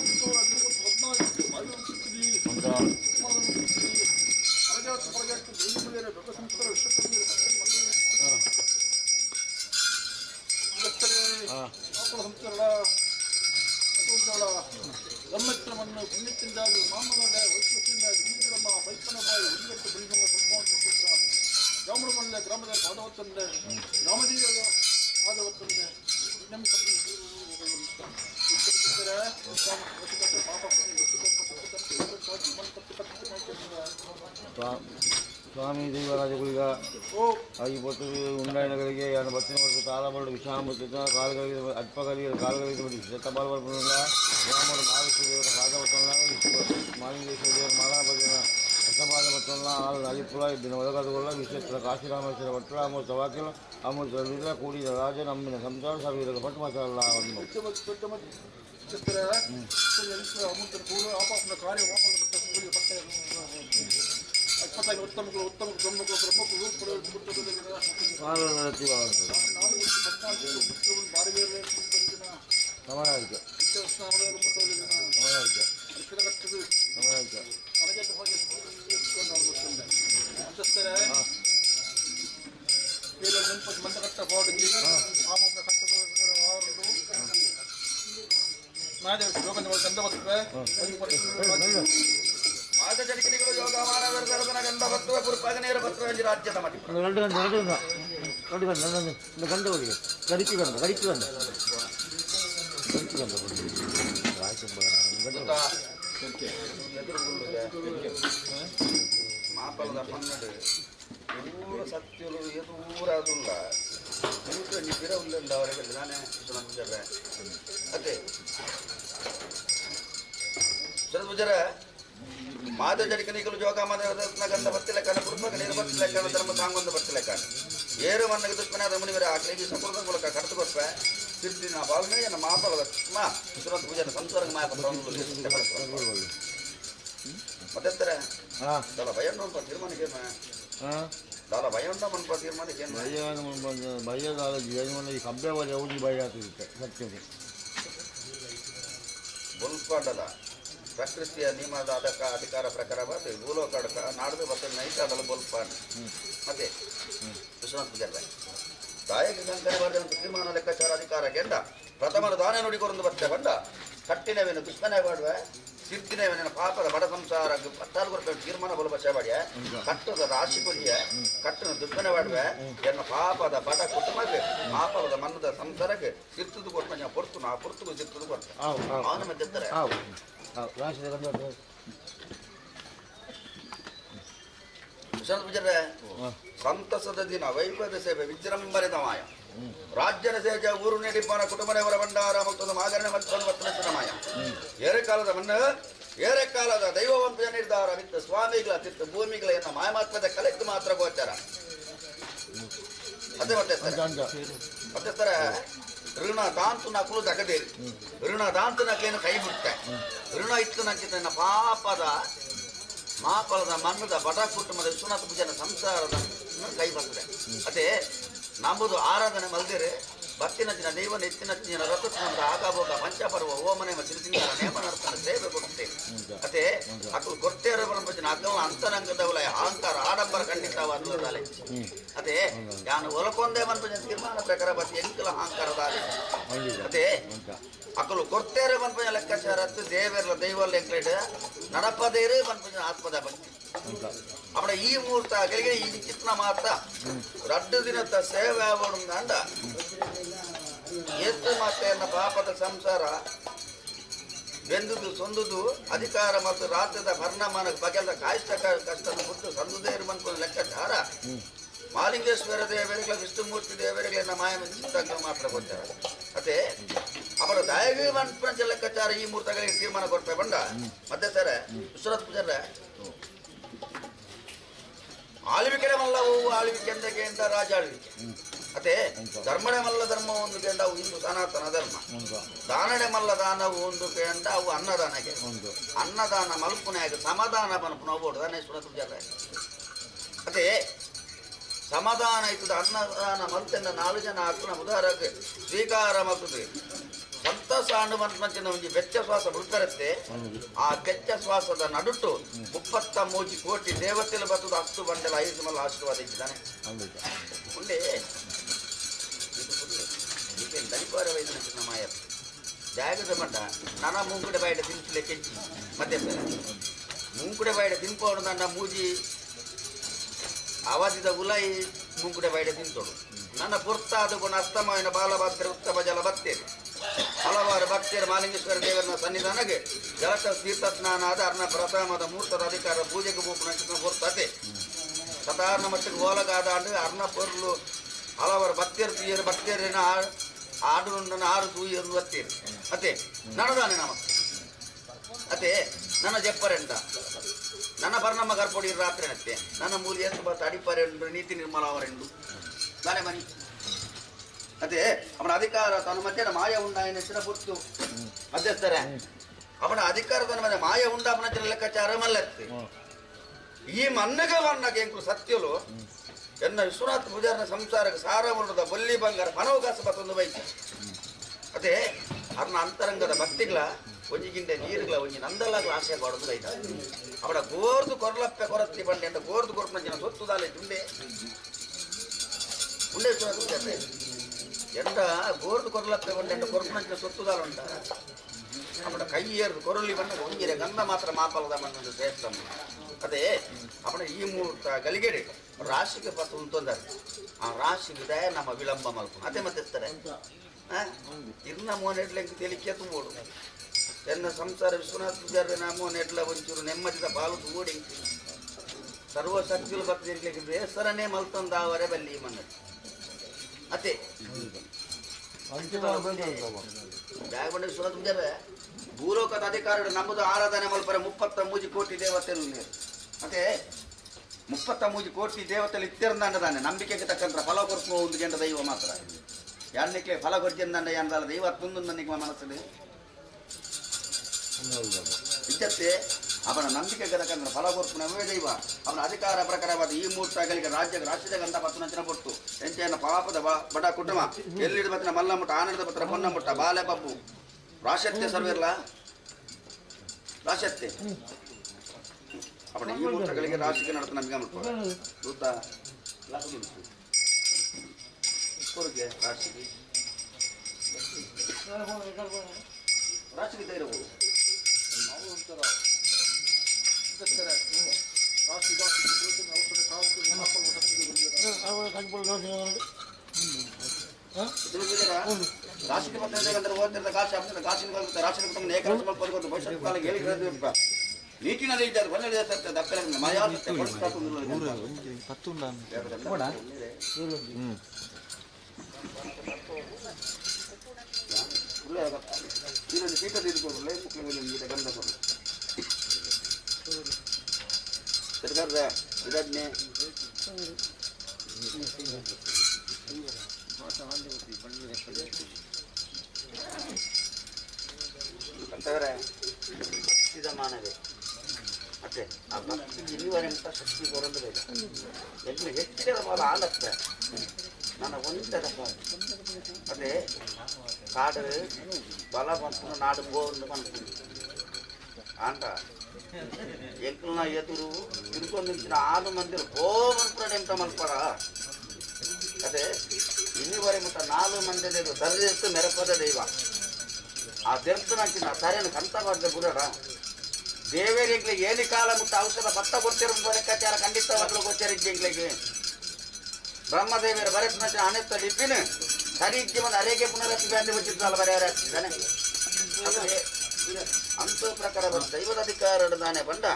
ಗಮ್ಮತ್ರವನ್ನು ಪುಣ್ಯದಿಂದಾಗಿ ಮಾಮಲದ ವೈಶ್ವದಿಂದಾಗಿ ಬೀಜರಮ್ಮ ಬೈಪನ ಬಾಯಿ ಉಂಗಟ್ಟು ಬಳಿಸುವ ಸ್ವಲ್ಪ ಗ್ರಾಮದ ಗ್ರಾಮದ ಪಾದವತ್ತಂದೆ ಗ್ರಾಮದೀಯ ಪಾದವತ್ತಂದೆ ನಮ್ಮ ಸ್ವಾಮಿ ದೇವರಾಜಗುಳಿಗ ಐವತ್ತು ಉಂಡಾಯಣಗಳಿಗೆ ಎರಡು ಬತ್ತಿನ ವರ್ಷ ತಾಳಬರಡು ವಿಷಾಮೃತ ಕಾಲಗಳಿಗೆ ಅಲ್ಪಗಳಿಗೆ ಕಾಲಗಳಿಗೆ ಶತಬಾಲವರ್ಗಗಳ ಗ್ರಾಮದ ಮಹಾವಿಷ್ಣು ದೇವರ ಭಾಗವತನ ಮಾಲಿಂಗೇಶ್ವರ ದೇವರ ಮಹಾಭಜನ ರಸಪಾದ ಮತ್ತೊಲ್ಲ ಅಲಿಪುರ ಇದ್ದಿನ ಒಳಗಾದಗೊಳ್ಳ ವಿಶೇಷ ಕಾಶಿರಾಮೇಶ್ವರ ಭಟ್ರ ಅಮೃತ ವಾಕ್ಯ ಅಮೃತ ಕೂಡಿದ ರಾಜ ನಮ್ಮಿನ ಸಂಸಾರ ಸಾವಿರ ಪಟ್ಟು ಮಸಾಲ ಉತ್ತಮಗಳು ಉತ್ತಮ ಬ್ರಹ್ಮಗಳು ಮಾದಜನಿಕರಿಗಳು ಯೋಗ ಮಾನವರ್ಗರದನ ಗಂಧ ಭಕ್ತವ ಗುರುಪಾಗ ನೇರ ಭಕ್ತವ ರಾಜ್ಯದ ಮಠ ಗಂಡ ಹೋಗಿ ಗಡಿಚಿ ಗಂಧ ಗಡಿಚಿ ಗಂಧ ಮಾಪಲದ ಪನ್ನಡು ಊರ ಸತ್ಯಲು ಎದೂರ ಅದುಲ್ಲ ಊಟ ಬಿರವುಲ್ಲ ಅವರಿಗೆ ನಾನೇ ಸುನಂಜರ ಅದೇ ಸುರಭುಜರ ಮಾದಜಡಿಕನಿಗಳು ಜೋಗ ಮನ ಗಂಧ ಬತ್ತಿಲೆಕ್ಕನ ಕುರುಪಾಗ ನೀರು ಬತ್ತಿಲೆಕ್ಕನ ಧರ್ಮ ಸಾಂಗೊಂದು ಬತ್ತಿಲೆಕ್ಕನ ಏರು ಮನ್ನಗೆ ದುಷ್ಮನ ರಮಣಿವರ ಆಕಳಿಗೆ ಸಪುರದ ಮೂಲಕ ಕರೆದು ಕೊಟ್ರೆ ತಿರ್ದಿನ ಬಾಲ್ಮೆಯ ಮಾಪಲದ ಸುರಂತ ಪೂಜನ ಸಂತೋರ ಮಾಪಲ ಮತ್ತೆ ದಳ ಭಯಣ್ಣ ಅಂತ ತೀರ್ಮಾನಕ್ಕೆ ದಳ ಭಯಣ್ಣ ಮನ್ಪ ತೀರ್ಮಾನಕ್ಕೆ ಭಯದಾಲ ಜೀವನ ಕಬ್ಬೆ ಯಾವುದು ಭಯ ಆಗ್ತಿರುತ್ತೆ ಸತ್ಯತೆ ಬೊಲ್ಪಾಡಲ ಪ್ರಕೃತಿಯ ನಿಯಮದ ಅಧಿಕಾರ ಪ್ರಕಾರವಾದ ಭೂಲೋಕ ನಾಡ್ದು ಮತ್ತೆ ನೈಟ್ ಅದಲ್ಲ ಬೊಲ್ಪಾಡ ಮತ್ತೆ ವಿಶ್ವನಾಥ್ ಪೂಜಾರ ದಾಯಕ ಸಂಕರ ಮಾಡಿದಂಥ ತೀರ್ಮಾನ ಲೆಕ್ಕಾಚಾರ ಅಧಿಕಾರ ಗೆಂಡ ಪ್ರಥಮನ ದಾನ ನುಡಿಕೊರಂದು ಬರ್ತೆ ಬಂಡ ಕಟ್ಟಿನವೇನು ದುಷ್ಮನೆ ಮಾಡುವ ಸಿರ್ತಿನವೇನ ಪಾಪದ ಬಡ ಸಂಸಾರ 14 ರೂಪಾಯಿ ತೀರ್ಮಾನ ಬಲಬ ಸೇವಾಡಿಯ ಕಟ್ಟದ ರಾಶಿ ಕೊಡಿಯ ಕಟ್ಟನ ದುಷ್ಮನೆ ಮಾಡುವ ಎನ್ನ ಪಾಪದ ಬಡ ಕುಟುಂಬಕ್ಕೆ ಪಾಪದ ಮನ್ನದ ಸಂಸಾರಕ್ಕೆ ಸಿರ್ತದು ಕೊಟ್ಟು ಪೊರ್ತು ನಾ ಪೊರ್ತುಗೂ ಸಿರ್ತದು ಕೊಡ್ತೆ ಅವನ ಮಧ್ಯೆ ಸಂತಸದ ದಿನ ವೈಭವ ಸೇವೆ ವಿಜೃಂಭಣೆದ ಮಾಯ ರಾಜ್ಯನ ಸೇಜ ಊರು ನೆಡಿಪ್ಪನ ಕುಟುಂಬದವರ ಭಂಡಾರ ಮತ್ತು ಮಾಗರಣೆ ಮತ್ತು ವರ್ತನ ಮಾಯ ಏರೆಕಾಲದ ದೈವವಂಶ ನಿರ್ಧಾರ ವಿತ್ತ ಸ್ವಾಮಿಗಳ ತಿತ್ತ ಭೂಮಿಗಳ ಎನ್ನ ಮಾಯಮಾತ್ಮದ ಕಲೆಕ್ಟ್ ಮಾತ್ರ ಗೋಚರ ಅದೇ ಮತ್ತೆ ಋಣ ದಾಂತು ನಕಲು ತಗದೇರಿ ಋಣ ದಾಂತು ನಕಲೇನು ಕೈ ಬಿಡ್ತೆ ಋಣ ಇತ್ತು ನಕ್ಕಿತ ನನ್ನ ಪಾಪದ ಮಾಪಲದ ಮನ್ನದ ಬಡ ಕುಟುಂಬದ ವಿಶ್ವನಾಥ ಪೂಜನ ಸಂಸಾರದ ಕೈ ಬರ್ತದೆ ಅದೇ ನಂಬುದು ಆರಾಧನೆ ಮಲ್ದಿರೆ ಭಕ್ತಿನಚ್ಚಿನ ದೈವ ನೆಚ್ಚಿನಚ್ಚಿನ ರಥಸ್ನಂದ ಆಗಭೋಗ ಪಂಚಪರ್ವ ಓಮನೆ ಸಿರಿಸಿಂಗಾರ ನೇಮ ನರ್ತನ ಸೇವೆ ಕೊಡುತ್ತೇವೆ ಅದೇ ಅಕ್ಕಳು ಕೊಡ್ತೇರ ಪರಂಪಚಿನ ಅಗ್ಗವ ಅಂತರಂಗದವಲ ಅಹಂಕಾರ ಆಡಂಬರ ಖಂಡಿತವಾದ ಅದೇ ನಾನು ಒಲಕೊಂದೇ ಮನ್ಪಂಚ ತೀರ್ಮಾನ ಪ್ರಕಾರ ಬತ್ತಿ ಎಂಕಲ ಅಹಂಕಾರದ ಅದೇ ಅಕ್ಕಳು ಕೊಡ್ತೇರ ಮನ್ಪಂಚ ಲೆಕ್ಕಾಚಾರ ದೇವೇರ್ಲ ದೈವಲ್ಲ ಎಂಕ್ಲೇಡ್ ನಡಪದೇರೇ ಮನ್ಪಂಚ ಆತ್ಮದ ಭಕ್ತಿ ಅಪ್ಪಡ ಈ ಮುಹೂರ್ತ ಗಳಿಗೆ ಈ ಚಿತ್ರ ಮಾತ್ರ 2 ದಿನದ ಸೇವೆ ಆಗೋಣ ಎತ್ತು ಮತ್ತೆ ಎನ್ನ ಪಾಪದ ಸಂಸಾರ ಬೆಂದುದು ಸೊಂದುದು ಅಧಿಕಾರ ಮತ್ತು ರಾಜ್ಯದ ಪರಿಣಾಮನ ಬಗೆದ ಕಾಯಿಷ್ಟ ಕಷ್ಟದ ಬಿಟ್ಟು ಸಂದುದೇರು ಮನ್ಕೊಂಡು ಲೆಕ್ಕಾಚಾರ ಮಾಲಿಂಗೇಶ್ವರ ದೇವರಿಗಳ ವಿಷ್ಣುಮೂರ್ತಿ ದೇವರಿಗಳ ಮಾಯ ಚಿತ್ರ ಮಾತ್ರ ಕೊಡ್ತಾರೆ ಅದೇ ಅವರ ದಯವಿ ಮನ್ಪಂಚ ಲೆಕ್ಕಾಚಾರ ಈ ಮುಹೂರ್ತಗಳಿಗೆ ತೀರ್ಮಾನ ಕೊಡ್ತೇವೆ ಬಂಡ ಮತ್ತೆ ಸರ ವಿಶ್ವನಾಥ್ ಪೂಜಾರ ಆಳ್ವಿಕೆ ಮಲ್ಲವು ಆಳ್ವಿಕೆ ಎಂದ ರಾಜ ಆಳ್ವಿಕೆ ಅದೇ ಧರ್ಮಣೆ ಮಲ್ಲ ಧರ್ಮ ಒಂದು ಕೆಂಡ ಅವು ಹಿಂದೂ ಸನಾತನ ಧರ್ಮ ದಾನಡೆ ಮಲ್ಲ ದಾನವು ಒಂದು ಕೆಂಡ ಅವು ಅನ್ನದಾನಗೆ ಅನ್ನದಾನ ಮಲ್ಪುನಾಗ ಸಮಾಧಾನ ಮಲ್ಪುನ ಹೋಗ್ಬೋದು ದಾನೇಶ್ವರ ಪೂಜಾರ ಅದೇ ಸಮಾಧಾನ ಆಯ್ತದ ಅನ್ನದಾನ ಮಲ್ತೆನ್ನ 4 ಜನ ಅಕ್ಕನ ಉದಾರಕ್ಕೆ ಸ್ವೀಕಾರ ಮಾಡ್ತದೆ ಸಂತಸ ಆಂಡು ಮಂಚಿನ ಒಂಜಿ ಬೆಚ್ಚ ಶ್ವಾಸ ಬಿಡ್ತಾರತ್ತೆ ಆ ಬೆಚ್ಚ ಶ್ವಾಸದ ನಡುಟು 33 ಕೋಟಿ ದೇವತೆలు ಬರ್ತದ ಅಷ್ಟು ಬಂಡೆಲ 5 ಮಲ್ಲ ಆಶೀರ್ವಾದ ಇದ್ದಾನೆ ಉಂಡೆ ಇದು ದನಿಪಾರ ವೈದ್ಯನ ಮಾಯ ಜಾಗದ ಮಟ್ಟ ನನ್ನ ಮುಂಗುಡೆ ಬಾಯಿಡ ತಿನ್ಸಲೆ ಕೆಂಚಿ ಮತ್ತೆ ಮುಂಗುಡೆ ಬಾಯಿಡ ತಿನ್ಕೋಡು ನನ್ನ ಮೂಜಿ ಅವಧಿದ ಉಲಾಯಿ ಮುಂಗುಡೆ ಬಾಯಿಡ ತಿಂತೋಡು ನನ್ನ ಪುರ್ತಾದ ಗುಣ ಅಸ್ತಮಯನ ಬಾಲಭಾಸ್ಕರ ಉತ್ತಮ ಜಲ ಬತ್ತೇನೆ ಹಲವಾರು ಭಕ್ತಿಯರು ಮಾಲಿಂಗೇಶ್ವರ ದೇವರನ ಸನ್ನಿಧಾನಕ್ಕೆ ಜಲಕ ತೀರ್ಥ ಸ್ನಾನ ಆದ ಅರ್ಣ ಪ್ರಥಮದ ಮುಹೂರ್ತದ ಅಧಿಕಾರ ಪೂಜೆಗೆ ಬೋಪನ ಹೊರ್ತತೆ ಸಾಧಾರಣ ಮಟ್ಟಿಗೆ ಓಲಗಾದ ಅರ್ಣ ಪೊರ್ಲು ಹಲವಾರು ಭಕ್ತಿಯರಿನ ಆಡು ಆರು ತೂಯರು ಬತ್ತೇನೆ ಅತ್ತೆ ನಡದಾನೆ ನಮ್ಮ ಅತ್ತೆ ನನ್ನ ಜಪ್ಪರೆಂಟ ನನ್ನ ಬರ್ಣಮ್ಮ ಕರ್ಪೊಡಿ ರಾತ್ರಿ ನತ್ತೆ ನನ್ನ ಮೂಲಿ ಎಷ್ಟು ಬತ್ತ ಅಡಿಪರೆಂಡು ನೀತಿ ನಿರ್ಮಲ ಅವರೆಂಡು ನಾನೇ ಮನಿ ಅದೇ ಅವನ ಅಧಿಕಾರ ತನ್ನ ಮಧ್ಯ ಮಾಯ ಉಂಡಾಯನ ಹೆಸರ ಪುರ್ತು ಮಧ್ಯಸ್ಥರ ಅವನ ಅಧಿಕಾರ ತನ್ನ ಮಧ್ಯೆ ಮಾಯ ಉಂಡ ಅವನ ಲೆಕ್ಕಾಚಾರ ಮಲ್ಲತ್ತೆ ಈ ಮನ್ನಗ ವರ್ಣಗೆ ಎಂಕು ಸತ್ಯಲು ಎನ್ನ ವಿಶ್ವನಾಥ ಪೂಜಾರನ ಸಂಸಾರಕ್ಕೆ ಸಾರ ವರ್ಣದ ಬಲ್ಲಿ ಬಂಗಾರ ಮನೋಗಾಸ ಬತ್ತೊಂದು ಬೈಕ ಅದೇ ಅವನ ಅಂತರಂಗದ ಭಕ್ತಿಗಳ ಒಂಜಿಗಿಂಡೆ ನೀರುಗಳ ಒಂಜಿ ನಂದಲ್ಲಾಗಲ ಆಶೆ ಕೊಡೋದು ಬೈತ ಅವನ ಗೋರ್ದು ಕೊರಲಪ್ಪೆ ಕೊರತ್ತಿ ಬಂಡೆ ಅಂತ ಗೋರ್ದು ಕೊರಪನ ಜನ ಸೊತ್ತುದಾಲೆ ದುಂಡೆ ಉಂಡೆ ವಿಶ್ವನಾಥ ಪೂಜಾರ ಎಂಡ ಗೋರ್ದು ಕೊರಲಪ್ಪೆ ಬಂಡೆ ಕೊರಪನ ಸೊತ್ತುದಾಲ ಉಂಟ ಅವನ ಕೈಯೇರ್ದು ಕೊರಲಿ ಬಣ್ಣ ಒಂಜಿರೆ ಗಂಧ ಮಾತ್ರ ಮಾಪಲದ ಮಣ್ಣೊಂದು ಶ್ರೇಷ್ಠ ಅದೇ ಅವನ ಈ ಮುಹೂರ್ತ ಗಲಿಗೆಡೆ ರಾಶಿಗೆ ಪತ್ತು ಉಂಟೊಂದಾರೆ ಆ ರಾಶಿಗೆ ದಯ ನಮ್ಮ ವಿಳಂಬ ಮಲ್ಪು ಅದೇ ಮತ್ತಿರ್ತಾರೆ ಇರ್ನ ಮೋನೆಡ್ಲೆಂಗೆ ತೆಲಿಕೆ ತುಂಬೋಡು ಎನ್ನ ಸಂಸಾರ ವಿಶ್ವನಾಥ ಪೂಜಾರ ಮೋನೆಡ್ಲ ಒಂಚೂರು ನೆಮ್ಮದಿದ ಬಾಲು ಓಡಿ ಸರ್ವಶಕ್ತಿಗಳು ಬರ್ತದೆ ಹೆಸರನ್ನೇ ಮಲ್ತೊಂದ ಅವರೇ ಬಲ್ಲಿ ಮನ್ನ ಅದೇ ಜಾಗಬಂಡ ವಿಶ್ವನಾಥ ಪೂಜಾರ ಭೂಲೋಕದ ಅಧಿಕಾರಿಗಳು ನಮ್ಮದು ಆರಾಧನೆ ಮಲ್ಪರೆ 33 ಕೋಟಿ ದೇವತೆಗಳು ಮತ್ತೆ 33 ಕೋಟಿ ದೇವತೆಗಳು ಇತ್ತಿರಂದಾನೆ ನಂಬಿಕೆಗೆ ತಕ್ಕಂತ ಫಲ ಕೊಡ್ಕೋ ಒಂದು ಗಂಡ ದೈವ ಮಾತ್ರ ಯಾರನಿಕ್ಲೆ ಫಲ ಕೊಡ್ಜಂದಂಡ ಏನಲ್ಲ ದೈವ ತುಂದು ನನಗೆ ಮನಸ್ಸಲ್ಲಿ ಇದ್ದತ್ತೆ ಅವನ ನಂಬಿಕೆಗೆ ತಕ್ಕಂತ ಫಲ ಕೊಡ್ತು ನಮವೇ ದೈವ ಅವನ ಅಧಿಕಾರ ಪ್ರಕಾರವಾದ ಈ ಮುಹೂರ್ತಗಳಿಗೆ ರಾಜ್ಯದ ಗಂಧ ಪತ್ತನಂಚಿನ ಕೊಟ್ಟು ಎಂಚೆಯನ್ನ ಪಾಪದ ಬಡ ಕುಟುಂಬ ಎಲ್ಲಿಡ ಬತ್ತಿನ ಮಲ್ಲಮುಟ್ಟ ಆನಂದ ಪತ್ರ ಪೊನ್ನಮುಟ್ಟ ಬಾಲೆ ಪಪ್ಪು ರಾಶತ್ಯ ಸರ್ವಿರ್ಲ ರಾಶತ್ಯ ಅವನ ಈ ಮುಹೂರ್ತಗಳಿಗೆ ರಾಶಿಗೆ ನಡತ ನಮಗೆ ಗೊತ್ತಾ ಕೊರಗೆ ರಾಶಿಗೆ ರಾಶಿಗೆ ಇರಬಹುದು ರಾಶಿಗೆ ಪತ್ರ ಓದ್ತಿರ್ತ ಕಾಶಿ ಆಗ್ತದೆ ಕಾಶಿನ ರಾಶಿನ ಕುಟುಂಬ ಏಕರಾಶಿ ಮಲ್ಪದ್ದು ಭವಿಷ್ಯತ್ ಕಾಲಕ್ಕೆ ಹೇಳಿದ್ರೆ ನೀಟಿನಲ್ಲಿ ಇದ್ದಾರೆ ಒಳ್ಳೆ ಸತ್ಯ ದಕ್ಕಲೆ ಮಾಯಾ ಸತ್ಯ ಇದೊಂದು ಸೀಟ ತೀರ್ಕೊಂಡು ಗಂಧ ಕೊಡು ಸರ್ಕಾರದ ಇದಾದ್ಮೆ ಅಂತವರೆ ಭಕ್ತಿದ ಮಾನವೇ ಮತ್ತೆ ಆ ಭಕ್ತಿಗೆ ಇಲ್ಲಿವರೆಂತ ಶಕ್ತಿ ಕೊರಂದ್ರೆ ಎಲ್ಲ ಹೆಚ್ಚಿನ ಬಾಲ ಆಲತ್ತೆ ನನ್ನ ಒಂದರ ಅದೇ ಕಾಡು ಬಲ ಬಂತು ನಾಡು ಗೋಂದು ಬಂತು ಅಂಟ ಎಂಕಲ್ನ ಎದುರು ತಿರ್ಕೊಂಡು ನಿಂತಿನ 6 ಮಂದಿ ಗೋಮಂತ್ರ ಎಂತ ಮಲ್ಪರ ಅದೇ ಇನ್ನಿವರೆ ಮುಟ್ಟ 4 ಮಂದಿ ಸರಿದಿತ್ತು ಮೆರಪದ ದೈವ ಆ ದೇವಸ್ಥಾನಕ್ಕಿಂತ ಸರಿಯನ್ನು ಕಂತ ಮಾಡಿದ್ರೆ ಬುಡರ ದೇವರಿಗೆ ಏನಿ ಕಾಲ ಮುಟ್ಟ ಔಷಧ ಭತ್ತ ಕೊಡ್ತಿರೋ ಲೆಕ್ಕಾಚಾರ ಖಂಡಿತವಾಗ್ಲೂ ಗೋಚರಿದ್ದೆ ಬ್ರಹ್ಮದೇವಿಯರ ಬರೆಸ್ನ ಅನೆತ್ತ ಲಿಪಿನ ಸರಿ ಜೀವನ ಅರೆಗೆ ಪುನರಪಿ ಬ್ಯಾಂಡಿ ವಚಿತ್ರಲ್ಲ ಬರೆಯಾರಾಗ್ತಿದ್ದಾನೆ ಅಂತ ಪ್ರಕಾರ ದೈವದ ಅಧಿಕಾರದಾನೆ ಬಂದ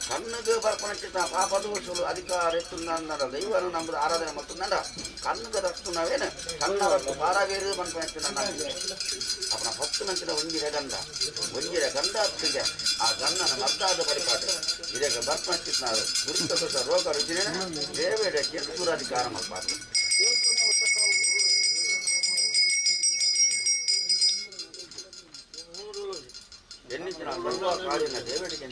ಕಣ್ಣುಗೆ ಬರ್ಪಣಿಸಿದ ಪಾಪದೋಷಗಳು ಅಧಿಕಾರ ಎತ್ತುಂದ ದೈವನು ನಮ್ಮದು ಆರಾಧನೆ ಮತ್ತುಂದ ಕಣ್ಣುಗೆ ರಕ್ಷಣವೇನು ಕಣ್ಣ ವಸ್ತು ಪಾರಾಗೇರು ಬಂದ್ಪಣಿಸಿದ ಅವನ ಭಕ್ತು ನಂಚಿನ ಒಂಜಿರೆ ಗಂಧ ಹತ್ತಿಗೆ ಆ ಗಂಧನ ಮದ್ದಾದ ಪರಿಪಾಠ ಇದಕ್ಕೆ ಬರ್ಪಣಿಸಿದ ಗುರುತ ರೋಗ ರುಚಿನ ದೇವೇಡ ಕೆತ್ತೂರಾಧಿಕಾರ ಮಾಡ್ಬಾರ್ದು ಎನ್ನಿಸಿನ ಬರುವ ಕಾಡಿನ ದೇವಡಿಗೆ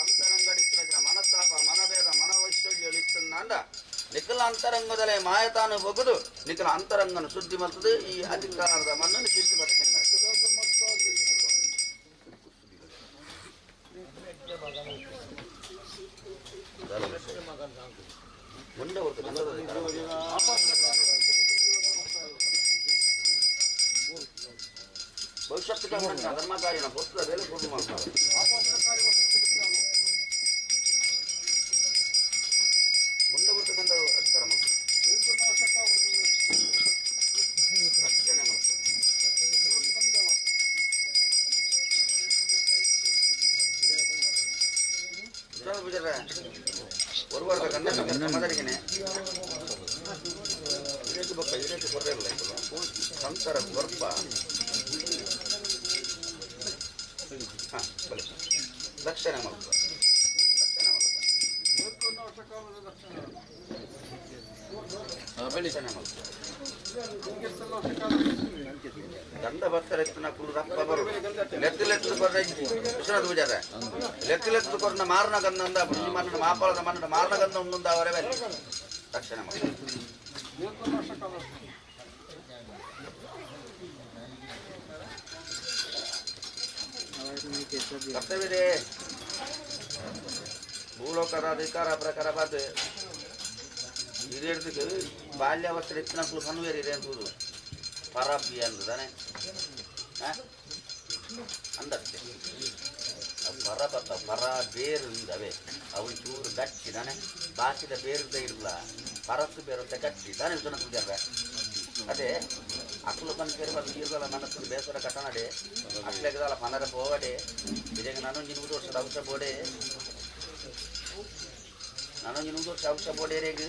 ಅಂತರಂಗಡಿಸಿದ ಮನಸ್ತಾಪ ಮನಭೇದ ಮನವೈಷ ಅಂತರಂಗದಲ್ಲೇ ಮಾಯತಾನು ಬಗುದು ನಿಖಲ ಅಂತರಂಗನ ಶುದ್ಧಿ ಮಾಡ್ತದೆ ಈ ಅಧಿಕಾರದ ಮಣ್ಣನ್ನು ಕೀರ್ತಿ ಬರ್ತೇನೆ ಮುಂದೆ ಭವಿಷ್ಯತ್ ಧರ್ಮಕಾರ್ಯನ ಪುಸ್ತಕ ಬೇಲೆ ಕೊಟ್ಟು ಮಾಡ್ತಾರೆ ಮುಂದೆ ಬರ್ತಕ್ಕಂಥ ಅಧಿಕಾರ ಮಾಡ್ತಾರೆ ஒரு வாரத்தை கண்ண மதரிக்கனே ಇದಕ್ಕೆ ಬಕ್ಕ ಇದಕ್ಕೆ ಕೊರಲ್ಲ ಸಂಸಾರ ಸ್ವರ್ಪ ಲಕ್ಷಣ ಮಾಡ್ತಾರೆ ದಂಡ ಬರ್ತಾರೆ ರಪ್ಪ ಬರು ಲೆತ್ತು ಕೊರ ವಿಶ್ವನಾಥ ಪೂಜಾರ ಲೆತ್ತು ಕೊರನ ಮಾರನ ಗಂಧ ಮಣ್ಣ ಮಾಪಾಳದ ಮಣ್ಣ ಮಾರನ ಗಂಧ ಉಂಡು ಅವರೇ ರಕ್ಷಣೆ ಮಾಡ್ತಾರೆ ಕರ್ತವ್ಯದೇ ಭೂಲೋಕರ ಅಧಿಕಾರ ಪ್ರಕಾರ ಬಾತು ಹಿರಿಯರ್ದಿಗೆ ಬಾಲ್ಯಾವಸ್ಥೆ ಎತ್ತಿನಕ್ಕೂ ಕನ್ವೇರಿದೆ ಅಂತುದು ಪರಾಬಿ ಅಂದಾನೆ ಅಂದಷ್ಟೇ ಪರ ಬೇರು ಇದ್ದಾವೆ ಅವು ಚೂರು ಗಟ್ಟಿದಾನೆ ಬಾಕಿದ ಬೇರುದ ಇರಲ್ಲ ಪರಸ್ಸು ಬೇರುತ್ತ ಗಟ್ಟಿದ್ದಾನೆ ವಿಶ್ವನಾಥ ಪೂಜಾರ ಅದೇ ಅಕ್ಕಲು ಬಂದು ಸೇರಿ ಬಂದು ನೀರುಗಳ ಮನಸ್ಸು ಬೇಸರ ಕಟ್ಟನಡೆ ಅಕ್ಲೆಗದಾಲ ಪನರ ಹೋಗಡೆ ಇದಾಗ ನಾನು 8 ವರ್ಷದ ಔಷಧ ಬೋಡೆ ನಾನು 8 ವರ್ಷ ಔಷಧ ಬೋಡೆರೆಗೆ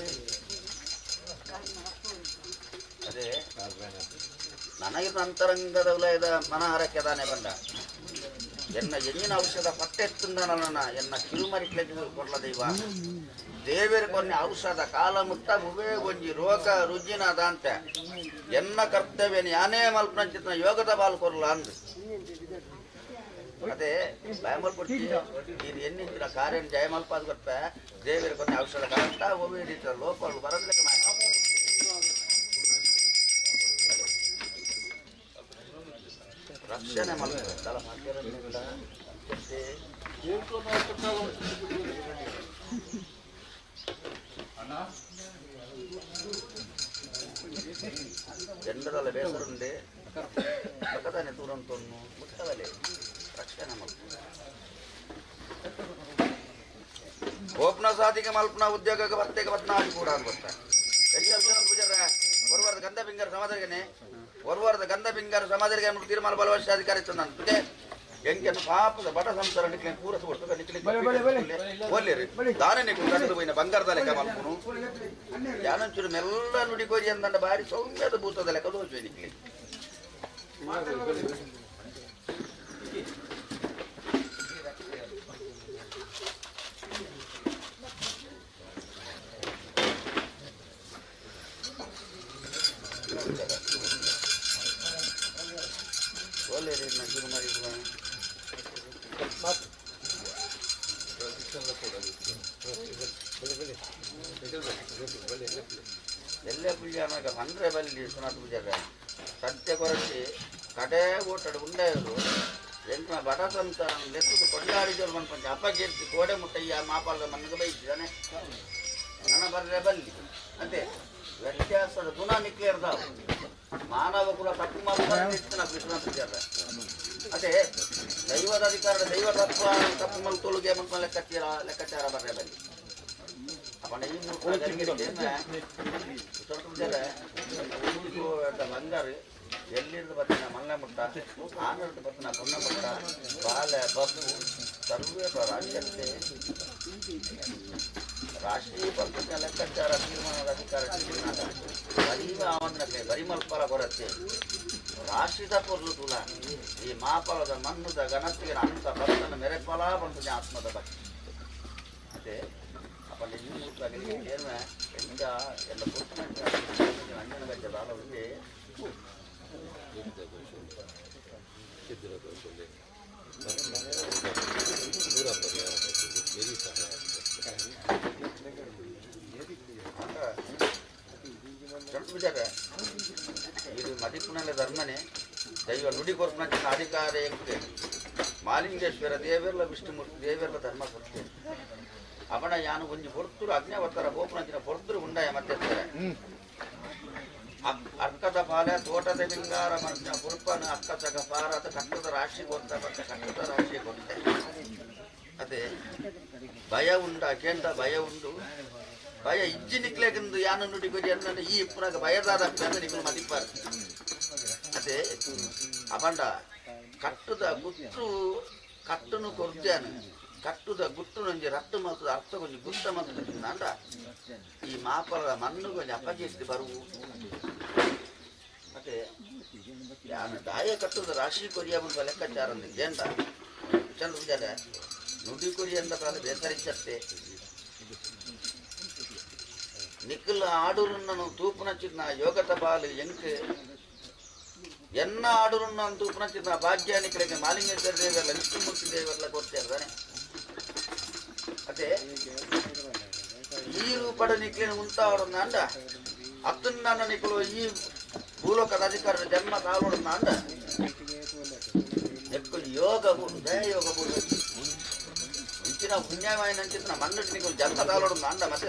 ಅದೇ ನನಗಿನ ಅಂತರಂಗದ ವಲಯದ ಮನಹಾರಕ್ಕೆದಾನೆ ಬಂದ ಎಣ್ಣಿನ ಔಷಧ ಪಟ್ಟೆತ್ತುಂದ ನನ್ನ ಎನ್ನ ಕಿರುಮರಿಕ್ಲೆಗೆ ಕೊಡ್ಲ ದೈವ ದೇವರ ಕೊನೆ ಔಷಧ ಕಾಲ ಮುತ್ತ ಮುವೇ ಗೊಂಜಿ ರೋಗ ರುಜಿನದ ಅಂತ ಎನ್ನ ಕರ್ತವ್ಯ ಯಾನೇ ಮಲ್ಪನ ಯೋಗದ ಬಾಲ್ ಕೊರಲ್ಲ ಅಂದ್ ಅದೇ ಭಯಮಲ್ಪಟ್ಟಿ ಇದು ಎನ್ನಿಂಚಿನ ಕಾರ್ಯ ಜಯಮಲ್ಪ ಅದು ಗೊತ್ತ ದೇವರ ಕೊನೆ ಔಷಧ ಕರೆಕ್ಟ ಒಬ್ಬಿಡಿತ ಲೋಕಗಳು ಬರಲಿಕ್ಕೆ ರಕ್ಷಣೆ ಮಾಡ್ತಾರೆ ಜನರಲ್ಲ ಬೇಸರುಂಡೆ ಪಕ್ಕದಾನೆ ದೂರಂತೊನ್ನು ಮುಟ್ಟದಲೆ ರಕ್ಷಣೆ ಮಾಡ್ತಾರೆ ಓಪನ ಸಾಧಿಗೆ ಮಲ್ಪನ ಉದ್ಯೋಗಕ್ಕೆ ಬರ್ತೇಗೆ ಬತ್ನಾಗಿ ಕೂಡ ಅನ್ಬರ್ತಾರೆ ಪೂಜಾರ ಒರ್ವಾರದ ಗಂಧ ಬಿಂಗಾರ ಸಮಾಜರ್ಗನೆ ಒರ್ವಾರದ ಗಂಧ ಬಿಂಗಾರ ಸಮಾಜರಿಗೆ ತೀರ್ಮಾನ ಬಲವರ್ಷ ಅಧಿಕಾರಿ ತಂದೆ ಎಂಕೆನ್ನು ಪಾಪದ ಬಡ ಸಂಸಾರ ನಿಕ್ಲೆ ಪೂರಸ ಕೊಟ್ಟು ನಿಕ್ಲಿ ದಾನೆ ನಿಕ್ಲು ಕಳೆದು ಹೋಯಿನ ಬಂಗಾರದ ಲೆಕ್ಕ ಮಲ್ಪನು ಯಾನಂಚೂರು ಮೆಲ್ಲ ನುಡಿಕೋರಿ ಅಂದಂಡ ಬಾರಿ ಸೌಮ್ಯದ ಭೂತದ ಲೆಕ್ಕ ದೋಚುವೆ ನಿಕ್ಲಿ ಒಳ್ಳೆ ಶುರು ಮಾಡಿ ಎಲ್ಲ ಪೂಜಾನಾಗ ಅಂದ್ರೆ ಬಲ್ಲಿ ವಿಶ್ವನಾಥ ಪೂಜಾರ ಸತ್ಯ ಕೊರಸಿ ಕಡೆ ಓಟಾಡು ಉಂಡೆಯವರು ಎಂತ ಬಡ ಸಂಸಾರ ಲೆಕ್ಕದು ಕೊಂಡಾಡಿದವರು ಮನ್ಪಂಚ ಅಪ್ಪ ಕೇರ್ತಿ ಕೋಡೆ ಮುಟ್ಟಯ್ಯ ಮಾಪಾಲದ ಮಣ್ಣಿಗೆ ಬೈತಿದ್ದಾನೆ ನನ್ನ ಬರ್ರೆ ಬಲ್ಲಿ ಅಂತೆ ವ್ಯತ್ಯಾಸದ ಗುಣ ನಿಕ್ಲೆ ಇರ್ತಾವ ಮಾನವ ಕುಲ ತಪ್ಪು ಮಾಡ್ತಾ ವಿಶ್ವನಾಥ ಪೂಜಾರ ಅದೇ ದೈವದ ಅಧಿಕಾರದ ದೈವ ತತ್ವ ತಪ್ಪು ಮಲ್ ತೊಲುಗೆ ಮನ್ಪ ಲೆಕ್ಕಾಚಾರ ಬರ್ರೆ ಬಲ್ಲಿ ಅಪ್ಪಣ್ಣ ಈ ಬಂಗಾರ ಎಲ್ಲಿಂದ ಬರ್ತಾನೆ ಮಲ್ಲ ಮುಟ್ಟ ಆನರ್ದು ಬರ್ತಾನ ಪುಣ್ಣ ಮುಟ್ಟ ಬಾಲೆ ಬಪ್ಪು ಸರ್ವೇ ರಾಜ್ಯತೆ ರಾಷ್ಟ್ರೀಯ ಪದ್ಧತಿಯ ಲೆಕ್ಕಾಚಾರ ತೀರ್ಮಾನದ ಅಧಿಕಾರ ಬರೀವ ಅವನ ಬರಿಮಲ್ಪಲ ಕೊರತೆ ರಾಷ್ಟ್ರೀಯ ಪೊರ್ಲು ತುಲ ಈ ಮಾಪಲದ ಮಣ್ಣದ ಗಣತಿಗೆ ಅಂತ ಬರ್ತನ ಮೆರೆಫಲ ಬಂತದೆ ಆತ್ಮದ ಭಕ್ತಿ ಅದೇ ಅಪ್ಪ ಏನು ಎಂತ ಎಲ್ಲ ಕೊಟ್ಟು ಅಂಜನ ಗಜ್ಜದ ಆಲೋಚನೆ ವಿಚಾರ ಇದು ಮದಿಪುನಲ್ಲ ಧರ್ಮನೇ ದೈವ ನುಡಿ ಕೊರ್ಪನ ಅಧಿಕಾರ ಎಂಕೆ ಮಾಲಿಂಗೇಶ್ವರ ದೇವೆರ್ಲ ವಿಷ್ಣುಮೂರ್ತಿ ದೇವೆರ್ಲ ಧರ್ಮ ಕೊಡ್ತೆ ಅವನ ಯಾನು ಒಂಜಿ ಪೊರ್ತುರು ಅಜ್ಞಾವತ್ತರ ಗೋಪುನಂಚಿನ ಪೊರ್ತುರು ಉಂಡಾಯ ಮತ್ತೆ ಅಕ್ಕದ ಪಾಲ ತೋಟದ ಬಿಂಗಾರ ಮನುಷ್ಯ ಪುರುಪನ ಅಕ್ಕ ಸಗ ಪಾರದ ಕಟ್ಟದ ರಾಶಿ ಕೊಟ್ಟ ಮತ್ತೆ ಕಟ್ಟದ ರಾಶಿ ಕೊಟ್ಟೆ ಅದೇ ಭಯ ಉಂಡ ಕೇಂದ್ರ ಭಯ ಉಂಡು ಭಯ ಇಜ್ಜಿ ನಿಕ್ಲೆಗಿಂದು ಯಾನು ನುಡಿ ಕೊಡಿ ಅನ್ನ ಈ ಪುನಃ ಭಯದಾದ ನಿಗಳು ಮದಿಪಾರ ಅದೇ ಅಪಂಡ ಕಟ್ಟುದ ಗುಟ್ಟು ಕಟ್ಟುನು ಕೊರ್ದ್ಯಾನು ಕಟ್ಟುದ ಗುಟ್ಟು ನಂಜಿ ರಟ್ಟು ಮಾತದ ಅರ್ಥ ಕೊಂಚ ಗುಟ್ಟ ಮಾತದಿಂದ ಅಂಡ ಈ ಮಾಪಲದ ಮಣ್ಣು ಕೊಂಚ ಅಪಕೀರ್ತಿ ಬರುವು ಮತ್ತೆ ಯಾನು ದಾಯ ಕಟ್ಟುದ ರಾಶಿ ಕೊರಿಯ ಮುಂದೆ ಲೆಕ್ಕಾಚಾರ ಏಂಡ ಚಂದ್ರ ವಿಚಾರ ನುಡಿ ಕೊರಿ ಅಂತ ಕಾಲ ಬೇಸರಿಸತ್ತೆ ನಿಖಿಲ ಆಡೂರನ್ನು ತೂಪುನಚ್ಚಿನ ಯೋಗತ ಬಾಲು ಎಂಕ್ ಎನ್ನ ಆಡೂರನ್ನ ತೂಪುನಚ್ಚಿನ ಭಾಗ್ಯ ನಿಖಿಲಕ್ಕೆ ಮಾಲಿಂಗೇಶ್ವರ ದೇವರಲ್ಲ ವಿಷ್ಣುಮೂರ್ತಿ ದೇವರಲ್ಲ ಕೊಡ್ತಿರ್ತಾನೆ ಅದೇ ಈ ರೂಪದ ನಿಖಿಲಿನ ಮುಂತಾವಡನ್ನ ಅಂಡ ಅತ್ತನ್ನ ನಿಖಲು ಈ ಭೂಲೋಕದ ಅಧಿಕಾರದ ಜನ್ಮ ಕಾಲೋಡನ್ನ ಅಂಡ ಎಕ್ಕಲು ಯೋಗ ಬೋದು ದಯ ಯೋಗ ಬೋದು ಇಚ್ಚಿನ ಪುಣ್ಯವಾಯಿನ ಅಂಚಿನ ಮನ್ನಟ್ಟು ನಿಖಲು ಜನ್ಮ ಕಾಲೋಡನ್ನ ಅಂಡ ಮತ್ತೆ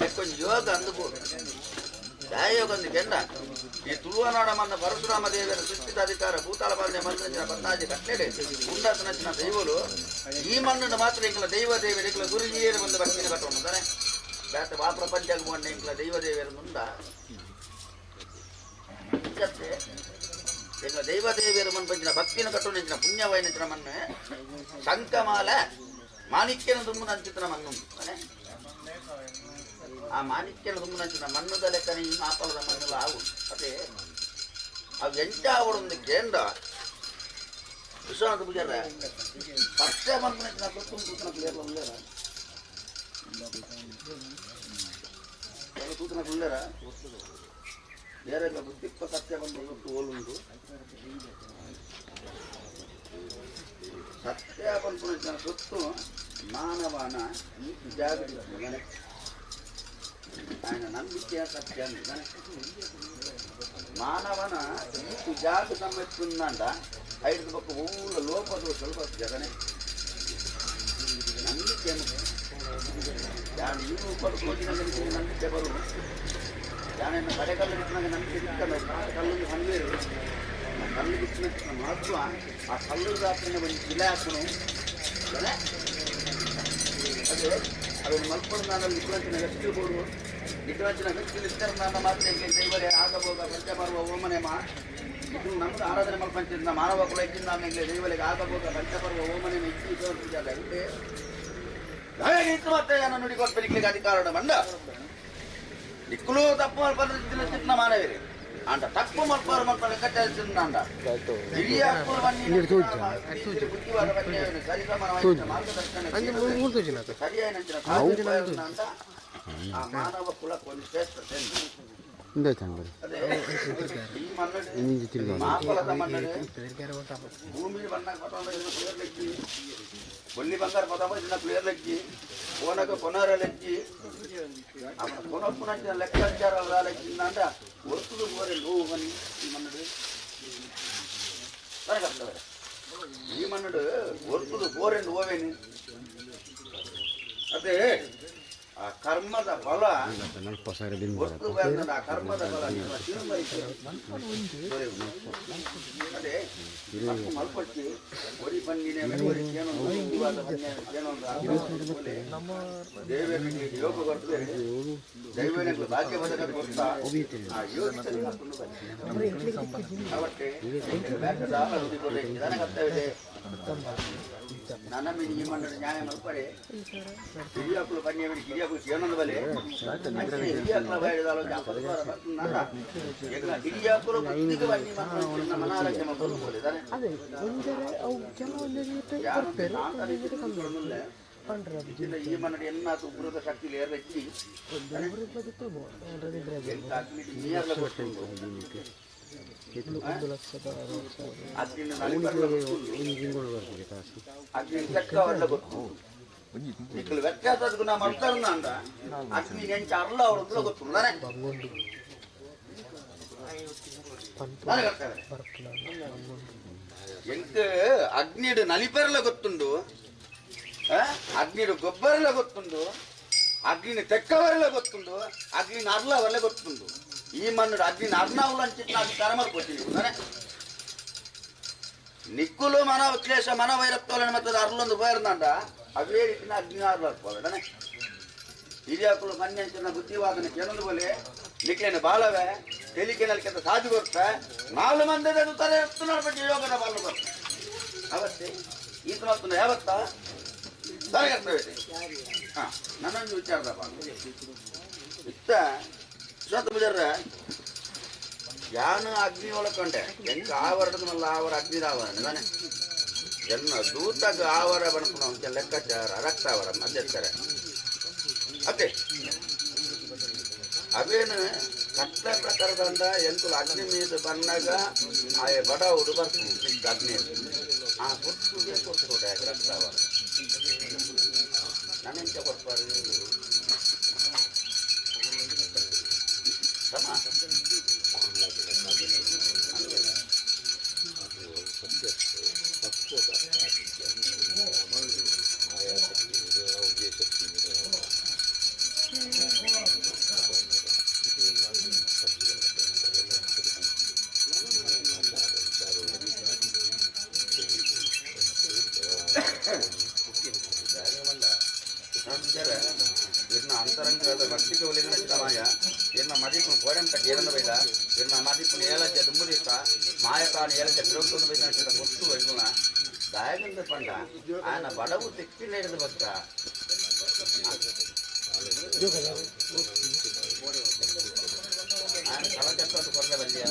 ಎಕ್ಕೊಂದು ಯೋಗ ಅಂದುಬೋದು ದಯಯೋಗ ಅಂದು ಕೆಂಡ ಈ ತುಳುವನಾಡ ಮನ್ನ ಪರಶುರಾಮ ದೇವರ ಸೃಷ್ಟಿತ ಅಧಿಕಾರ ಭೂತಾಳ ಪಾಲನೆ ಮಂದಿರ ಪದ್ನಾಜಿ ಕಟ್ಲೆಡೆ ಉಂಡಾತನಚ್ಚಿನ ದೈವಲು ಈ ಮಣ್ಣನ್ನು ಮಾತ್ರ ಇಂಕಲ ದೈವ ದೇವರು ಇಂಕಲ ಗುರು ಹಿರಿಯರು ಬಂದು ಭಕ್ತಿನ ಕಟ್ಟುವಂತಾರೆ ಬೇತ ಆ ಪ್ರಪಂಚಕ್ಕೆ ಬಂದ ಇಂಕಲ ದೈವ ದೇವರ ಮುಂದ ಇಂಕಲ ದೈವ ದೇವಿಯರು ಮನ್ ಪಂಚಿನ ಭಕ್ತಿನ ಕಟ್ಟುವಂಚಿನ ಪುಣ್ಯವಾಯಿನ ಮಣ್ಣು ಶಂಕಮಾಲ ಮಾಣಿಕ್ಯನ ದುಮ್ಮನ ಅಂಚಿನ ಮಣ್ಣು ಆ ಮಾಣಿಕ್ಯನ ದುಮ್ಮನಂಚಿನ ಮಣ್ಣದ ಲೆಕ್ಕನ ಈ ಮಾಪಲದ ಮಣ್ಣೆಲ್ಲ ಆವು ಅದೇ ಅವು ಎಂಟಾವಡೊಂದು ಕೇಂದ್ರ ವಿಶ್ವನಾಥ ಪೂಜಾರ ಸತ್ಯ ಬಂದ ತೂತನ ಕ್ಲಿಯರ್ ಉಳ್ಳೇರ ತೂತನ ಉಳ್ಳೇರ ಬೇರೆ ಬುದ್ಧಿಪ್ಪ ಸತ್ಯ ಬಂದ ಇವತ್ತು ಓಲುಂಟು ಸತ್ಯ ಬಂದ ಸೊತ್ತು ಮಾನವನ ಈ ಜಾಗೃತಿ ఆయన ನಂಬಿಕೆಯ ಸತ್ಯ ಮಾನವನ ಈ ಜಾಗ ನಮ್ಮೆತ್ತುಂದಂಡ ಐದು ಪಕ್ಕ ಊಳ ಲೋಪದ ಸ್ವಲ್ಪ ಜಗನೆ ನಂಬಿಕೆ ಯಾರು ನೀವು ಪಡ್ಕೊಂಡು ನಂಬಿಕೆ ಬರುವುದು ಯಾರನ್ನ ಕಡೆಕಲ್ಲು ಬಿಟ್ಟಿನಾಗ ನಂಬಿಕೆ ಬಿಟ್ಟಲ್ಲ ಕಲ್ಲಲ್ಲಿ ಹಂಗೇರು ಆ ಕಲ್ಲು ಬಿಟ್ಟಿನ ಮಹತ್ವ ಆ ಕಲ್ಲು ದಾಖಲೆ ಒಂದು ಜಿಲ್ಲೆ ಹಾಕನು ಅದೇ ಅದನ್ನು ಮಲ್ಪಡು ನಾನು ನಿಖಲಂಚಿನ ವ್ಯಕ್ತಿಗಳು ನಿಖಲಂಚಿನ ವ್ಯಕ್ತಿ ನಿಷ್ಕರಣ ಮಾತ್ರ ದೈವರೇ ಆಗಬೋದ ಪಂಚ ಬರುವ ಓಮನೆ ಮಾ ಇದು ನಮ್ದು ಆರಾಧನೆ ಮಲ್ಪಂಚಿನ ಮಾನವ ಕುಲ ಹೆಚ್ಚಿನ ಆಮೇಲೆ ದೈವಲಿಗೆ ಆಗಬೋದ ಪಂಚಪರ್ವ ಓಮನೆ ಹೆಚ್ಚು ಇದೆ ದಯಗೀತು ಮತ್ತೆ ನಾನು ನುಡಿಕೊಟ್ಟು ನಿಖಲಿಗೆ ಅಧಿಕಾರ ಮಂಡ ನಿಕ್ಕಲು ತಪ್ಪು ಮಲ್ಪನ ಚಿನ್ನ ಮಾನವೇರಿ ಅಂಡ ತಪ್ಪು ಮಲ್ಪಾರು ಮಲ್ಪನ ಲೆಕ್ಕಾಚಾರ ಅಂಡ ಹಿರಿಯ ಬುದ್ಧಿವಾದ ಸರಿಸಮಾನವಾದ ಮಾರ್ಗದರ್ಶನ ಸರಿಯಾದ ಅಂಡ ಆ ಮಾನವ ಕುಲ ಒಂದು ಶ್ರೇಷ್ಠ ಅದೇ ಈ ಮಣ್ಣು ಮಾಪಲದ ಮಣ್ಣು ಭೂಮಿ ಬಣ್ಣ ಪತಂಗಿ ಬೊಲ್ಲಿ ಬಂಗಾರ ಪತಂಬ ಕ್ಲಿಯರ್ ಲೆಕ್ಕಿ ಕೋನಕ ಕೊನಾರ ಲೆಕ್ಕಿ ಕೊನೊಪ್ಪುನ ಲೆಕ್ಕಾಚಾರ ಲೆಕ್ಕಿಂದ ಅಂಡ ಒರ್ತುದು ಬೋರೆ ನೋವು ಬನ್ನಿ ಈ ಮಣ್ಣು ಕರೆಕ್ಟಾಗ್ತದೆ ಈ ಮಣ್ಣು ಒರ್ತುದು ಬೋರೆ ನೋವೇನು ಅದೇ ಆ ಕರ್ಮದ ಫಲ ಒತ್ತು ಬಂದ ಆ ಕರ್ಮದ ಫಲ ನಿಮ್ಮ ತಿರುಮರಿಕೆ ಅದೇ ತಪ್ಪು ಮಲ್ಪಟ್ಟಿ ಒಡಿ ಬನ್ನಿನೇ ದೇವರಿಗೆ ಯೋಗ ಬರ್ತದೆ ದೈವನಿಗೆ ಭಾಗ್ಯ ಬದಕ ಗೊತ್ತಾ ಆ ಯೋಗ ಅವತ್ತೆ ನನಗತ್ತವಿದೆ ನನ್ನ ಮೇಲೆ ಈ ಮಂಡಳ ನ್ಯಾಯ ಮಲ್ಪಡೆ ಹಿರಿಯಕ್ಕಳು ಬನ್ನಿ ಹಿರಿಯಕ್ಕಳು ಏನೊಂದು ಬಲೆ ಹಿರಿಯಕ್ಕಳ ಬಯದಾಲ ಹಿರಿಯಕ್ಕಳು ಬುದ್ಧಿಗೆ ಬನ್ನಿ ಮಕ್ಕಳು ಮನಾರೋಗ್ಯ ಮಕ್ಕಳು ಬೋಲಿದ್ದಾರೆ ಈ ಮನ್ನಡ ಎಲ್ಲ ಉಗ್ರದ ಶಕ್ತಿ ಏರ್ಲೆಚ್ಚಿ ನೀರ್ಲ ఇక్కడ వ్యత్యాసకు నా మల్తారున్నా అంట అగ్ని నేను చర్ల అవుతుందో గుర్తున్నానే ಎಂಕ್ ಅಗ್ನಿಡು ನಲಿಪೆರಲ ಗೊತ್ತುಂಡು, ಅಗ್ನಿಡು ಗೊಬ್ಬರೆಲ್ಲ ಗೊತ್ತುಂಡು, ಅಗ್ನಿನ ತೆಕ್ಕವರೆಲ್ಲ ಗೊತ್ತುಂಡು, ಅಗ್ನಿನ ಅರ್ಲವರೆಲ್ಲ ಗೊತ್ತುಂಡು. ಈ ಮಣ್ಣು ಅಗ್ನಿನ ಅರ್ನವುಲ ಅಂಚಿಟ್ಟು ಅದು ತರ ಮಾಡ್ಕೊತೀನಿ ನಿಕ್ಕುಲು ಮನ ಕ್ಲೇಶ ಮನ ವೈರತ್ವಲ ಮತ್ತದ ಅರ್ಲೊಂದು ಬಯರ್ನಂಡ ಅವೇ ರೀತಿನ ಅಗ್ನಿ ಅರ್ಲಡ್ಕೋಬೇಡನೆ ಹಿರಿಯಾಕುಲು ಮನ್ಯಂಚಿನ ಬುದ್ಧಿವಾದನೆ ಕೆಲವೊಂದು ಬೋಲೆ ನಿಕ್ಲೇನೆ ಬಾಳವೆ ತೆಲಿಕೆನಲ್ಕೆಂತ ಸಾಧು ಬರ್ತೆ 4 ಮಂದಿದ ತಾರೆ ಎತ್ತು ನಡ್ಬಿಟ್ಟು ಯೋಗದ ಬಾಳು ಬರ್ತೆ ಅವತ್ತೇ ಈತ ಮತ್ತೊಂದು ಯಾವತ್ತ ಸರಿಗರ್ತವೆ ಹಾ ನನ್ನೊಂದು ವಿಚಾರದ ಬಾಳು ಇತ್ತ ಸ್ವತಃ ಮುಜರ್ರ ಯಾನು ಅಗ್ನಿ ಒಳಕೊಂಡೆ ಎಂಕ ಆವರಣದ ಮಲ್ಲ ಆವರ ಅಗ್ನಿದಾವರ ನಿದಾನೆ ಜನ್ಮ ದೂತಾಗ ಆವರ ಬಣ್ಣ ಒಂಚ ಲೆಕ್ಕಾಚಾರ ರಕ್ತಾವರ ಮಧ್ಯಸ್ಥರ ಅದೇ ಅವೇನು ಕಟ್ಟ ಪ್ರಕಾರದಂಡ ಎಂಕುಲ ಅಗ್ನಿ ಮೀದು ಬಂದಾಗ ಆ ಬಡ ಹುಡು ಬರ್ತೀನಿ ಅಗ್ನಿ ಆ ಕೊಟ್ಟು ಕೊಟ್ಟು ರಕ್ತಾವರ ನಾನೆಂಚ ಕೊಡ್ತಾರೆ ಸಮ ಅಂತರಂಗದ ಭಕ್ತಿಗೆ ಒಲಿಗಿನ ಚಿತ್ತಮಾಯ ಇನ್ನ ಮದಿಪುನ ಕೋಡೆಂಟ ಕೇರನ ಬೈದ ಇನ್ನ ಮದಿಪುನ ಏಲಜ್ಜ ದುಂಬುದಿತ್ತ ಮಾಯಕಾನ ಏಲಜ್ಜ ತಿರುಗುಕೊಂಡು ಬೈದ ಚಿತ್ತ ಕೊಟ್ಟು ಬೈಗುಣ ದಾಯಗಂದ ಪಂಡ ಆಯನ ಬಡವು ತೆಕ್ಕಿನ ಹಿಡಿದು ಬಕ್ಕ ಆಯನ ಕಳಚಟ್ಟು ಕೊರಲೆ ಬಲ್ಲಿಯ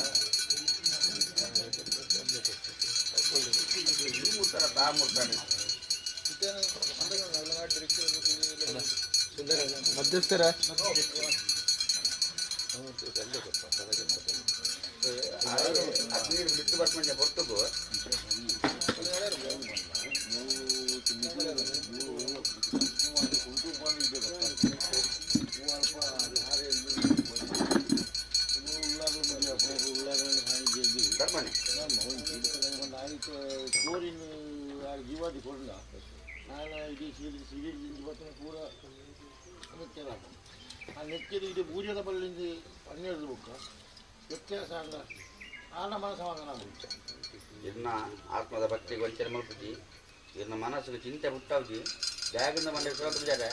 ಈ ಮುತ್ತರ ತಾ ಮುಟ್ಟಾನೆ ಮಧ್ಯಸ್ಥರ ಅಗ್ನಿ ಬಿಟ್ಟು ಬರ್ಕೊಂಡೆ ಹೊರಟುಗು ಧರ್ಮನೆ ಜೀವಾದಿ ಕೊಡಲ್ಲ ನಾನು ಇಡೀ ಸಿರಿಯಲ್ಲಿ ಪೂರ ನೆಚ್ಚರ ಆ ನೆಚ್ಚರಿ ಇದು ಬೂಜದ ಬಲ್ಲಿಂದ 12 ಬುಕ್ಕ ವ್ಯತ್ಯಾಸ ಅಲ್ಲ ಆನ ಮನಸಮಾಧಾನ ಆಗುತ್ತೆ ಇನ್ನ ಆತ್ಮದ ಭಕ್ತಿಗೆ ವಂಚನೆ ಮಲ್ಪುಜಿ ಇನ್ನ ಮನಸ್ಸಿಗೆ ಚಿಂತೆ ಹುಟ್ಟಾವುಜಿ ಬ್ಯಾಗಿಂದ ಮಂಡೆ ಜಾಗ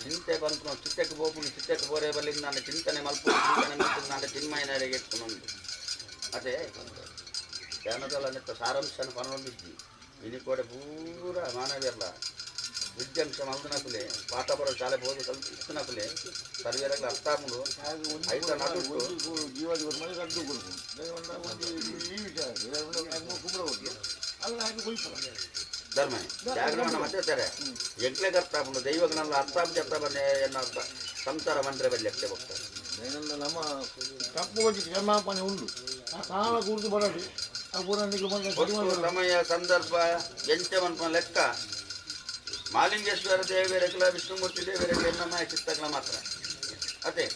ಚಿಂತೆ ಬಂತು ಚಿತ್ತಕ್ಕೆ ಹೋಗ್ಬಿಟ್ಟು ಚಿತ್ತಕ್ಕೆ ಬೋರೆ ಬಲ್ಲಿಂದ ನಾನು ಚಿಂತನೆ ಮಲ್ಪು ನಾನು ಚಿನ್ಮಯನರಿಗೆ ಎತ್ಕೊಂಡು ಅದೇ ಧ್ಯಾನದಲ್ಲ ನೆತ್ತ ಸಾರಾಂಶನ ಪನೊಂದಿದ್ದಿ ಇನಿ ಕೂಡ ಪೂರ ಮಾನವಿಯಲ್ಲ ವಿದ್ಯಾಂಶ ಮಲ್ದನಕುಲೆ ಪಾಠ ಬರೋ ಶಾಲೆ ಬೋದು ಕಲ್ತು ಇಷ್ಟನಕುಲೆ ಸರ್ವೇರಾಗಲಿ ಅರ್ಥ ಆಗುದು ಐದು ನಾಲ್ಕು ಜೀವಾದಿ ಮನೆ ರದ್ದು ಕೊಡ್ಬೋದು ಈ ವಿಚಾರ ಕುಂಬಳ ಹೋಗಿ ಅಲ್ಲ ಹಾಗೆ ಹೋಯ್ತಲ್ಲ ಧರ್ಮ ಜಾಗರಣ ಮತ್ತೆ ಎಂಕ್ಲೆ ಅರ್ಥ ಆಗುದು ದೈವಗನೆಲ್ಲ ಅರ್ಥ ಅರ್ಥ ಬಂದೆ ಎನ್ನ ಸಂಸಾರ ಮಂಡ್ರೆ ಬಲ್ಲಿ ಅಷ್ಟೇ ಹೋಗ್ತಾರೆ ನಮ್ಮ ತಪ್ಪು ಹೋಗಿ ಕ್ಷಮಾಪಣೆ ಉಂಟು ಆ ಕಾಲ ಕುರಿತು ಬರೋದು ಸಮಯ ಸಂದರ್ಭ ಎಂಚವನ್ಪ ಲೆಕ್ಕ ಮಾಲಿಂಗೇಶ್ವರ ದೇವರೆಗಳ ವಿಷ್ಣುಮೂರ್ತಿ ದೇವರೆಗಳ ನಮ್ಮ ಚಿತ್ತಗಳ ಮಾತ್ರ ಅದೇ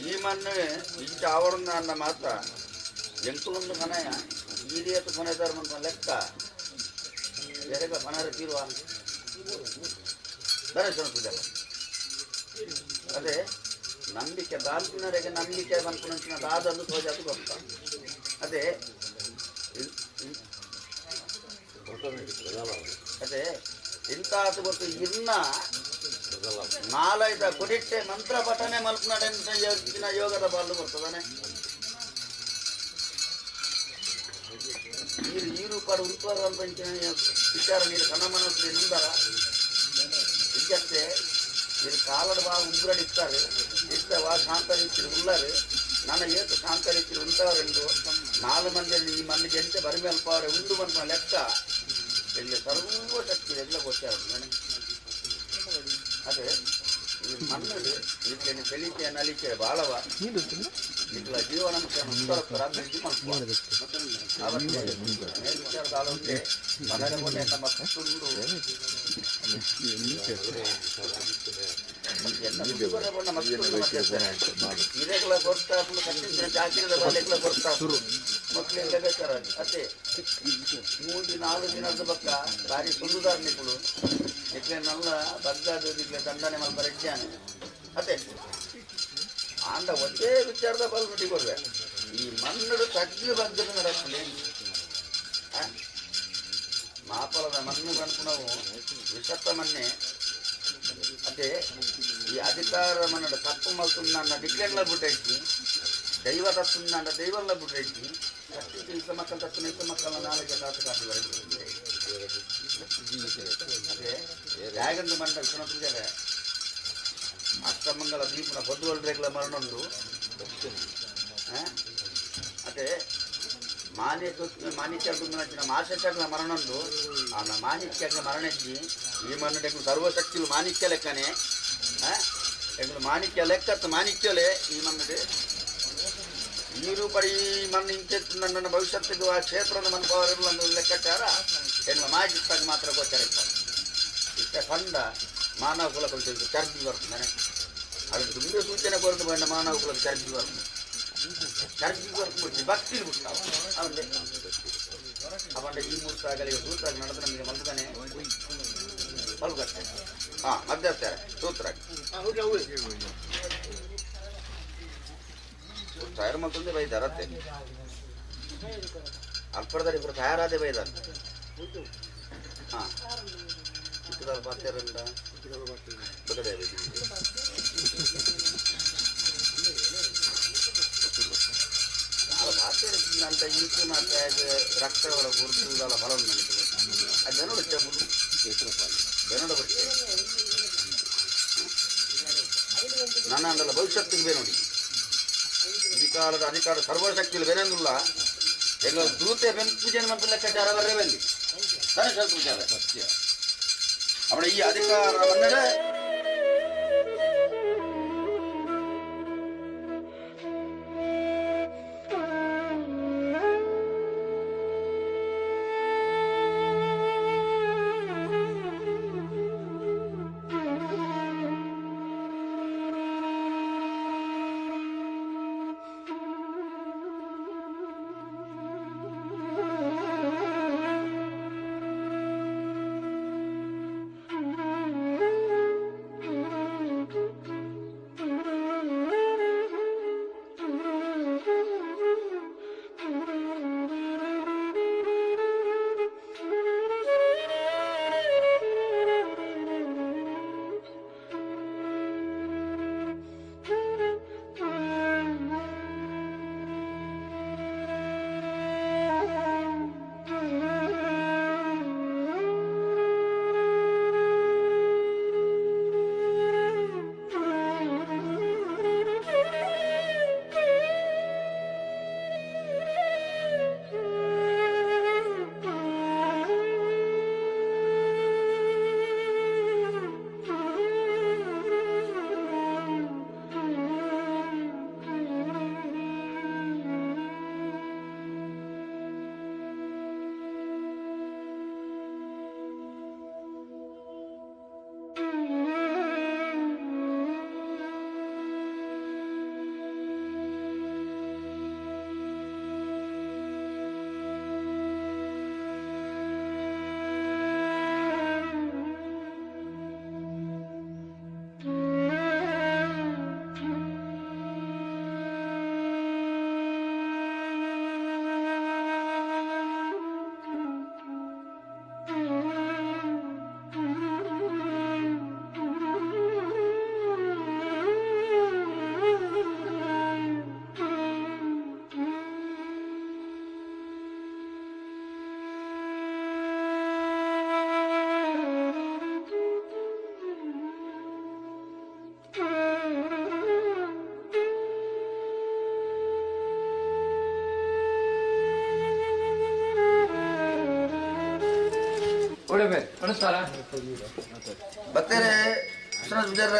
ಈ ಮಣ್ಣು ಇಂಚ ಆವರಣ ಅನ್ನ ಮಾತ್ರ ಎಂಕುಲೊಂದು ಮನೆಯ ಈರಿಯತ್ತು ಮನೆ ಧರ್ಮನ್ಪ ಲೆಕ್ಕ ಬೇರೆಗ ಮನರ ತೀರುವ ದರ್ಶನ ಪೂಜೆ ಅದೇ ನಂಬಿಕೆ ದಾಲ್ಪಿನರೆಗೆ ನಂಬಿಕೆ ಬಂದ್ಕೊಂಡ ದಾದಂದು ತೋಜಾತು ಗೊತ್ತಾ ಅದೇ ಅದೇ ಇಂತಾತು ಗೊತ್ತು ಇನ್ನ 4-5 ಕೊಡಿಟ್ಟೆ ಮಂತ್ರ ಪಠನೆ ಮಲ್ಪನಾಡಿನ ಯೋಗದ ಬಾಲು ಬರ್ತದಾನೆ ನೀರು ಪಡ ಉತ್ತರ ವಿಚಾರ ನೀರು ಕನ್ನಮನಸ್ಸು ನಿಂದರ ಇದ್ದಷ್ಟೇ ಇದು ಕಾಲದ ಬಾ ಉಗ್ರಡಿರ್ತಾರೆ ಇರ್ತವ ಶಾಂತ ರೀತಿಯಲ್ಲಿ ಉಳ್ಳರು ನನ್ನ ಏತು ಶಾಂತ ರೀತಿಯಲ್ಲಿ ಉಂಟವರೆಂದು 4 ಮಂದಿಯಲ್ಲಿ ಈ ಮಣ್ಣಿಗೆ ಎಂತೆ ಬರಿಮೇಲ್ಪವರೆ ಉಂಡು ಬಂದ ಲೆಕ್ಕ ಇಲ್ಲಿ ಸರ್ವಶಕ್ತಿ ಎಲ್ಲ ಗೊತ್ತಾಗ ಅದೇ ಈ ಮಣ್ಣು ಇದಕ್ಕೆ ಕಲಿಕೆ ನಲಿಕೆ ಬಾಳವ ಇಟ್ಲ ಜೀವನಾಂಶ ಉತ್ತರ ಅಭಿವೃದ್ಧಿ ಮಾಡ್ಬೋದು ವಿಚಾರದ ಆಲೋಚನೆ ಮನದ ಕೊನೆ ತಮ್ಮ ತುಂಡು ಇರೆಗಳ ಕೊಡ್ತಾ ಕಟ್ಟಿನ ಜಾಕಿರದ ಬಾಲೆಗಳ ಕೊಡ್ತಾ ಮಕ್ಕಳೆಲ್ಲ ಬೇಕಾರ ಅದೇ 3-4 ದಿನದ ಪಕ್ಕ ಭಾರಿ ಸುಂದರ ನಿಕ್ಕಳು ಇಟ್ಲೆ ನಲ್ಲ ಬಗ್ಗಾದ ದಂಡನೆ ಮಲ್ ಬರಜ್ಜಾನೆ ಅದೇ ಆಂಡ ಒಂದೇ ವಿಚಾರದ ಬಲ್ ನುಡಿ ಕೊಡ್ವೆ ಈ ಮಣ್ಣು ತಗ್ಗಿ ಬಗ್ಗದ ನಡಪ್ಪಲೆ ಮಾಪಲದ ಮಣ್ಣು ಕಣಕು ನಾವು ವಿಷತ್ತ ಮಣ್ಣೆ ಅದೇ ಈ ಅಧಿಕಾರ ಮನ್ನಡ ತಪ್ಪು ಮಲ್ತುಂಡ ಡಿಕ್ಲೇರ್ಲ ಬಿಟ್ಟೈತಿ ದೈವ ತತ್ತುಂಡ ದೈವಲ್ಲ ಬಿಟ್ಟೈತಿ ಕಟ್ಟಿ ಇಸ ಮಕ್ಕಳು ತತ್ತು ಇಸ ಮಕ್ಕಳ ನಾಳೆಗೆ ದಾತ ಕಾಟಿ ಬರುತ್ತೆ ಅದೇ ಯಾಗಂದು ಮಂಡ ವಿಶ್ವನಾಥ ಪೂಜಾರೆ ಅಷ್ಟಮಂಗಲ ದೀಪನ ಬದುವಲ್ರೇಗ್ಲ ಮರಣೊಂದು ಅದೇ ಮಾಣಿಕ್ಯಗಳ ಮಾಸಕ್ಕಾಗ್ಲ ಮರಣೊಂದು ಆ ಮಾಣಿಕ್ಯಗಳ ಮರಣಜ್ಜಿ ಈ ಮಣ್ಣು ಸರ್ವಶಕ್ತಿಗಳು ಮಾಣಿಕ್ಯ ಲೆಕ್ಕನೆ ಎಗಳು ಮಾಣಿಕ್ಯ ಲೆಕ್ಕತ್ತು ಮಾಣಿಕ್ಯಲೇ ಈ ಮಣ್ಣು ನೀರು ಪಡಿ ಮಣ್ಣು ಇಂತೆತ್ತು ನನ್ನ ಭವಿಷ್ಯತ್ತಿಗೆ ಆ ಕ್ಷೇತ್ರದ ಮನಪವರೆಲ್ಲ ಲೆಕ್ಕಾಚಾರ ಹೆಣ್ಣು ಮಾಜಿತ್ತಾಗ ಮಾತ್ರ ಗೋಚರ ಇಷ್ಟ ಕಂಡ ಮಾನವ ಕುಲ ಕಲಿತು ಚರ್ಚಿ ಬರ್ತದೆ ಅದು ತುಂಬ ಸೂಚನೆ ಕೊರತು ಬಂದ ಮಾನವ ಕುಲಕ್ಕೆ ಚರ್ಚಿ ಬರ್ತದೆ ಚರ್ಚಿ ಬರ್ತು ಭಕ್ತಿ ಬಿಡ್ತಾವ ಅವನ್ನೇ ಅವನ ಈ ಮೂರ್ತಾಗಲಿ ಸೂತ್ರ ನಡೆದು ನಮಗೆ ಮಲ್ದಾನೆ ಮಲ್ಗತ್ತೆ ಮಧ್ಯಸ್ಥೆ ಸೂತ್ರ ತಯಾರು ಮತ್ತೊಂದೇ ಬೈದಾರತ್ತೆ ಅಲ್ಪಡದಲ್ಲಿ ಇಬ್ಬರು ತಯಾರಾದೆ ಬೈದಾರ ಬಾತ್ಯಾರಂಡ ಬದಲೇ ಅಂತ ಇಂಚು ಮತ್ತೆ ರಕ್ತಗಳ ಗುರುತುಗಳ ಫಲ ನನಗೆ ಅದು ಬೆನೋಡು ಚೆಂಬುದು ಬೆನೋಡು ಬಟ್ಟೆ ನನ್ನ ಅಂದಲ್ಲ ಭವಿಷ್ಯತ್ತಿಗೆ ಬೇನೋಡಿ ಈ ಕಾಲದ ಅಧಿಕಾರ ಸರ್ವಶಕ್ತಿಯಲ್ಲಿ ಬೇನೆಂದಿಲ್ಲ ಎಲ್ಲ ದೂತೆ ಪೂಜೆ ಮತ್ತು ಲೆಕ್ಕಾಚಾರ ಬರೇ ಬಂದಿ ಪೂಜಾರ ಸತ್ಯ ಅವಳ ಈ ಅಧಿಕಾರವನ್ನೇ ಬರ್ತೇನೆ ವಿಶ್ವನಾಥ್ ಪೂಜಾರ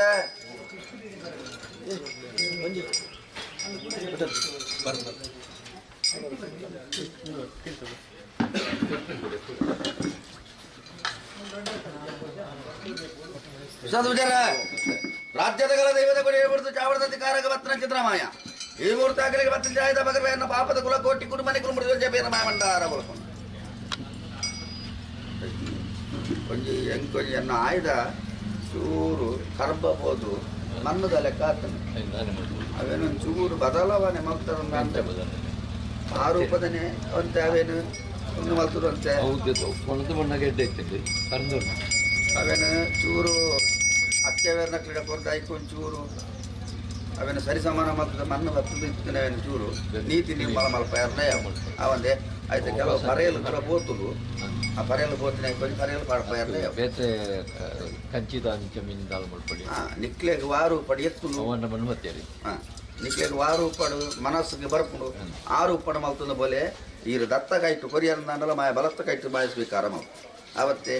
ವಿಷಾದ ವಿಚಾರ ರಾಜ್ಯದ ಕಲ ದೈವದ ಕೊಡಿ ಹೇಳ್ಬಿಡ್ತು ಚಾವಡದ ಕಾರಕ ಬತ್ತನ ಚಿತ್ರಮಾಯ ಈ ಮೂರ್ತಿ ಆಗಲಿಗೆ ಬತ್ತಿನ ಜಾಯದ ಬಗರ್ವೆಯನ್ನ ಪಾಪದ ಕುಲ ಕೋಟಿ ಕುಟುಂಬನಿ ಕುಟುಂಬದ ಜಪೇನ ಮಾಯ ಮಂಡಾರ ಕೊಡ್ಕೊಂಡು ಕೊಂಚಿ ಹೆಂಗ್ ಕೊಂಚ ಎನ್ನ ಆಯ್ದ ಚೂರು ಕರ್ಬಬೋದು ಮಣ್ಣದ ಲೆಕ್ಕ ಆಗ್ತಾನೆ ಅವೇನೊಂದು ಚೂರು ಬದಲಾವಣೆ ಮಾಡ್ತಾರ ಅಂತ ಆ ರೂಪದನೆ ಅಂತೆ ಅವೇನು ಒಂದು ಮಲ್ತರು ಅಂತೆ ಅವೇನು ಚೂರು ಅತ್ಯವೇನ ಕ್ರೀಡೆ ಕೊಡ್ತಾ ಇಕ್ಕೊಂಡು ಚೂರು ಅವೇನು ಸರಿ ಸಮಾನ ಮಾಡ್ತದೆ ಮಣ್ಣು ಬರ್ತದೆ ಇರ್ತದೆ ಅವೇನು ಚೂರು ನೀತಿ ನಿರ್ಮಲ ಮಲ್ಪ ಎರಡನೇ ಅವಂದೆ ಆಯ್ತು ಕೆಲವು ಪರೆಯಲು ಕೂಡ ಬೋತುಲು ಆ ಪರೆಯಲು ಬೋತಿನ ಕೊಂಚ ಪರೆಯಲು ಪಾಡಪ ಎರಡನೇ ಬೇತೆ ಕಂಚಿದ ಜಮೀನು ದಾಲ್ ಮಾಡ್ಕೊಳ್ಳಿ ನಿಕ್ಲೆಗೆ ವಾರು ಪಡಿ ಎತ್ತುಲು ಅವನ್ನ ಮನ್ಮತ್ತೇರಿ ನಿಕ್ಲೆಗೆ ವಾರು ಪಡು ಮನಸ್ಸಿಗೆ ಬರ್ಪುಡು ಆರು ಪಡ ಮಲ್ತದ ಬೋಲೆ ಈರು ದತ್ತಗಾಯ್ತು ಕೊರಿಯರ್ನಲ್ಲ ಮಾಯ ಬಲತ್ತಗಾಯ್ತು ಮಾಯ ಸ್ವೀಕಾರ ಮಾಡು ಆವತ್ತೇ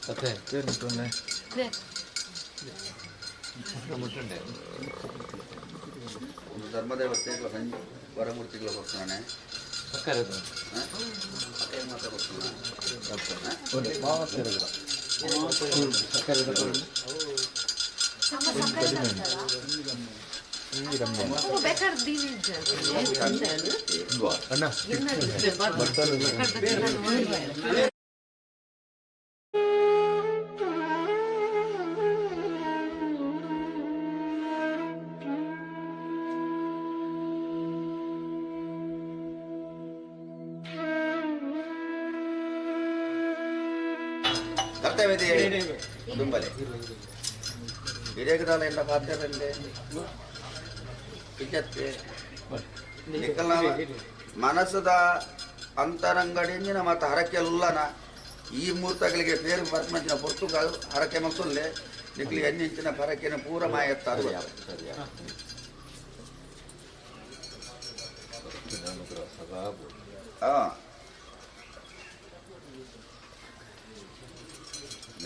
ಕತೆ ಒಂದು ಧರ್ಮದೇವತೆಗಳ ಸಂಜೆ ವರಮೂರ್ತಿಗಳು ಕೊಡ್ತಾನೆ ಸಕ್ಕರೆ ಮಾತ್ರ ಕೊಡ್ತಾನೆ ಕರ್ತವ್ಯತೆ ದುಂಬಲೆ ಹಿರೇಕದಾಲ ಎಲ್ಲ ಪಾತ್ರರಲ್ಲೇ ಇಜ್ಜತ್ತೆ ನಿಕ್ಕಲ್ಲ ಮನಸ್ಸದ ಅಂತರಂಗಡಿಂದಿನ ಮತ್ತು ಹರಕೆಲ್ಲನ ಈ ಮೂರ್ತಗಳಿಗೆ ಪೇರು ಬರ್ಮಂಚಿನ ಪೊರ್ತುಗಾಲ್ ಹರಕೆ ಮಕ್ಕಳೇ ನಿಕ್ಲಿ ಎನ್ನಿಂಚಿನ ಪರಕೆನ ಪೂರ ಮಾಯತ್ತ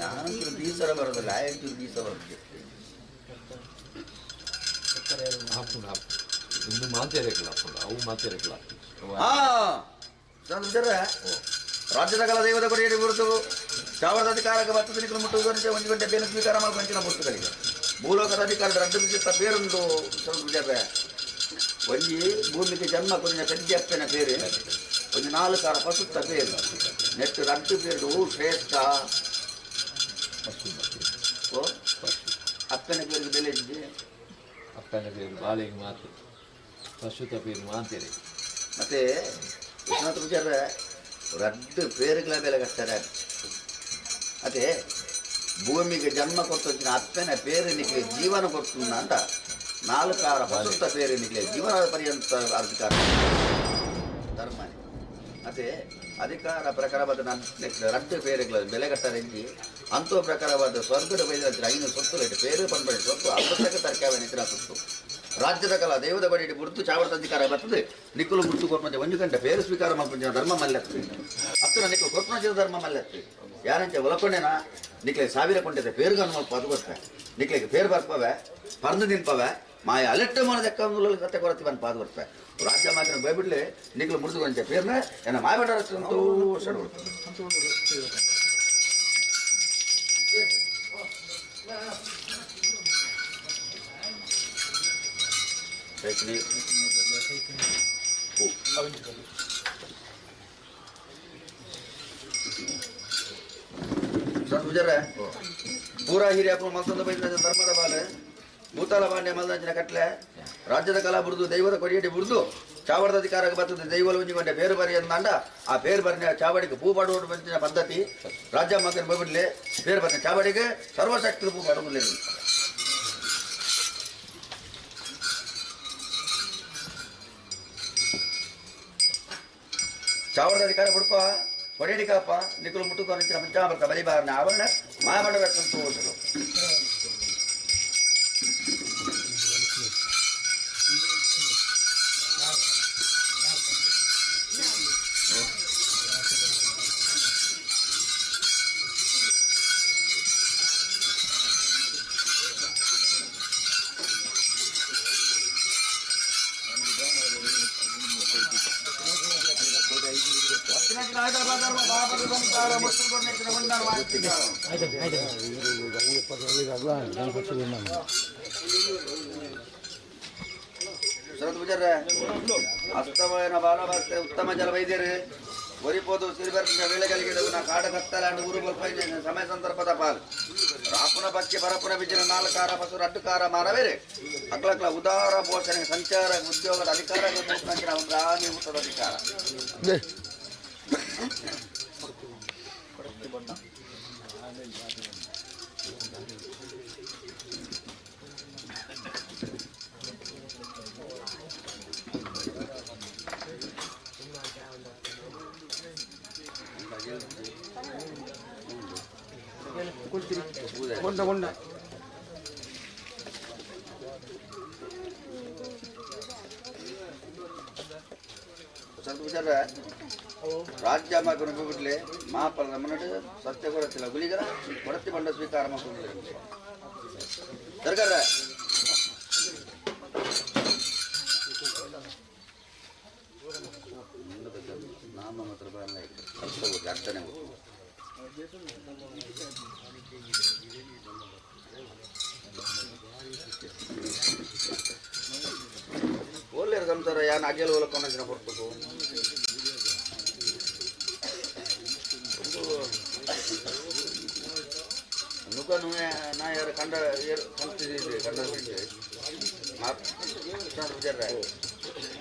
ഞാനൊരു ദീസറ പറഞ്ഞില്ല ആയിരത്തി ദീസ പറഞ്ഞു ಇನ್ನು ಮಾತೇರಕ್ಕಿಲ್ಲ ಅವು ಮಾತೇರಕ್ಕಿಲ್ಲ ರಾಜ್ಯದ ಕಲ ದೈವದ ಕೊಡಿಯಡಿ ಗುರುತು ಚಾವರದ ಅಧಿಕಾರಕ್ಕೆ ಬರ್ತದ ನಿಖಲು ಮುಟ್ಟುವುದರಂತೆ ಒಂದು ಗಂಟೆ ಬೇನು ಸ್ವೀಕಾರ ಮಾಡ್ಕೊಂಚಿನ ಪುಸ್ತಕಗಳಿಗೆ ಭೂಲೋಕದ ಅಧಿಕಾರದ ರದ್ದು ಪೇರೊಂದು ಸ್ವಲ್ಪ ಒಂಜಿ ಭೂಮಿಗೆ ಜನ್ಮ ಕೊಂಚ ಕಡ್ಡಿಯಪ್ಪನ ಪೇರು ಒಂದು 4 ಕಾರ ಪಸುತ್ತ ಪೇರು ನೆಟ್ಟು ರದ್ದು ಪೇರು ಶ್ರೇಷ್ಠ ಓ ಅಪ್ಪನ ಪೇರಿಗೆ ಬೆಲೆ ಇದ್ದೆ ಅಪ್ಪನ ಪೇರು ಬಾಳೆಗೆ ಮಾತು ಪಶುತ ಪೇರು ಮಾತೇರಿ ಮತ್ತೆ ವಿಶ್ವನಾಥ ವಿಚಾರ ರದ್ದು ಪೇರುಗಳ ಬೆಲೆ ಕಟ್ತಾರೆ ಅದೇ ಭೂಮಿಗೆ ಜನ್ಮ ಕೊಡ್ತೊಚ್ಚಿನ ಅಪ್ಪನ ಪೇರು ನಿಕ್ಲಿ ಜೀವನ ಕೊಡ್ತುಂದ ಅಂತ 4 ಕಾರ ಪಸುತ್ತ ಪೇರು ನಿಕ್ಲಿ ಜೀವನದ ಪರ್ಯಂತ ಅಧಿಕಾರ ಧರ್ಮನೆ ಮತ್ತೆ ಅಧಿಕಾರ ಪ್ರಕಾರವಾದ ರದ್ದು ಪೇರುಗಳ ಬೆಲೆ ಕಟ್ಟಾರೆ ಅಂತೋ ಪ್ರಕಾರವಾದ ಸ್ವರ್ಗದ ಬೈದ ಐನು ಸೊತ್ತು ಪೇರು ಪಂಪಡಿ ಸೊತ್ತು ಅವಶ್ಯಕ ತರ್ಕಾವೆ ನಿತ್ರ ಸೊತ್ತು ರಾಜ್ಯದ ಕಲ ದೇವದ ಬಡಿ ಗುರುತು ಚಾವರದ ಅಧಿಕಾರ ಬರ್ತದೆ ನಿಕ್ಕಲು ಗುರುತು ಕೊಟ್ಟು ಒಂದು ಗಂಟೆ ಪೇರು ಸ್ವೀಕಾರ ಮಾಡ್ಕೊಂಡು ಧರ್ಮ ಮಲ್ಲೆತ್ತು ಹತ್ತಿರ ನಿಕ್ಕಲು ಕೊಟ್ಟು ಧರ್ಮ ಮಲ್ಲೆತ್ತು ಯಾರಂಚೆ ಒಲಕೊಂಡೇನ ನಿಕ್ಲೆ 1000 ಕೊಂಡಿದೆ ಪೇರುಗನ್ನು ಮಲ್ಪ ಅದು ಬರ್ತಾರೆ ನಿಕ್ಲಿಗೆ ಪೇರು ಬರ್ಪವೆ ಪರ್ದು ನಿಂಪವೆ ಮಾಯ ಅಲೆಟ್ಟು ಮಾಡೋದಕ್ಕೆ ಒಂದು ಕತೆ ಕೊರತಿ ಬಂದು ಪಾದು ಬರ್ತಾರೆ ರಾಜ್ಯ ಮಾತ್ರ ಬೈಬಿಡ್ಲಿ ನಿಕ್ಲು ಮುರಿದು ಕೊಂಚ ಪೇರ್ನ ಏನ ಮಾಯಬಂಡ ಸಂತೋಷ ಗುಜರ ಪೂರಾ ಹಿರಿಯ ಮಲ್ತಂದ ಬೈದ ಧರ್ಮದ ಬಾಲೆ ಭೂತಾಲ ಬಾಂಡೆ ಮಲ್ದಂಚಿನ ಕಟ್ಲೆ ರಾಜ್ಯದ ಕಲಾ ಬುರ್ದು ದೈವದ ಕೊಡಿಯಡಿ ಬುರ್ದು ಚಾವಡದ ಅಧಿಕಾರಕ್ಕೆ ಬರ್ತದೆ ದೈವಲು ಉಂಜಿಕೊಂಡೆ ಪೇರು ಬರಿ ಅಂದ ಆ ಪೇರು ಬರಿನ ಚಾವಡಿಗೆ ಪೂ ಪಾಡುವ ಬಂಚಿನ ಪದ್ಧತಿ ರಾಜ್ಯ ಮಗನ ಬೈಬಿಡ್ಲಿ ಪೇರು ಬರಿನ ಚಾವಡಿಗೆ ಸರ್ವಶಕ್ತಿ ಪೂ ಪಾಡುವುದಿಲ್ಲ ಚಾವಡದ ಅಧಿಕಾರ ಬಿಡಪ್ಪ ಕೊಡಿಯಡಿ ಕಾಪ ನಿಕ್ಕಲು ಮುಟ್ಟುಕೊಂಡು ಪಂಚಾಮೃತ ಬಲಿಬಾರನ ಆವರಣ ಮಾಯಮಾಡಬೇಕಂತ ಹೋದರು ಧರ್ಮ ಪಾಪದ ಸಂಸಾರ ಮುಟ್ಟುಕೊಂಡು ನೆಚ್ಚಿನ ಬಂಡಾರ ಮಾಡ್ತಿದ್ದಾರೆ. ಶರತ್ಪೂಜಾರ್ರೆ, ಅಸ್ತಮಯನ ಬಾಲಭಕ್ತ ಉತ್ತಮ ಜಲ ವೈದ್ಯರು ಒರಿಪೋದು ಸಿರಿಬರ್ತಿನ ವೇಳೆಗಳಿಗೆ ಕಾಡ ಕತ್ತಲಾಂಡು ಊರು ಬಲ್ಪೈನ ಸಮಯ ಸಂದರ್ಭದ ಪಾಲು ರಾಪುನ ಬಕ್ಕೆ ಪರಪುನ ಬಿಜ್ಜಿನ ನಾಲ್ಕಾರ ಬಸು ಅಡ್ಡುಕಾರ ಮಾರವೇರೆ ಅಕ್ಲಕ್ಲ ಉದಾರ ಪೋಷಣೆ ಸಂಚಾರ ಉದ್ಯೋಗದ ಅಧಿಕಾರ ರಾಣಿ ಊಟದ ಅಧಿಕಾರ ರಾಜ್ಯ ಬಿಟ್ಲೆ ಮಹಾಫಲದ ಮುನ್ನಡೆ ಸತ್ಯ ಕೊಡತ್ತಿಲ್ಲ ಗುಳಿಗರ ಕೊಡತ್ತಿ ಬಂಡ ಸ್ವೀಕಾರ ಮಾಡ್ಕೊಂಡಿದ್ದಾರೆ ಸರ್ಕಾರ ನಾಮ ಮಾತ್ರ ಬರಲ್ಲ ಅರ್ಥನೆ ಒಳ್ಳೆಯ ಸಂಸಾರ ಯಾನ್ ಅಗೆಲ್ ಹೋಲಕೊಂಡ ಕೊಡ್ಬೇಕು ನುಗ್ಗನು ನಾ ಯಾರು ಕಂಡ ಕಲ್ತಿದ್ದೆ ಕಂಡದ ಬಿಟ್ಟೆ ವಿಚಾರ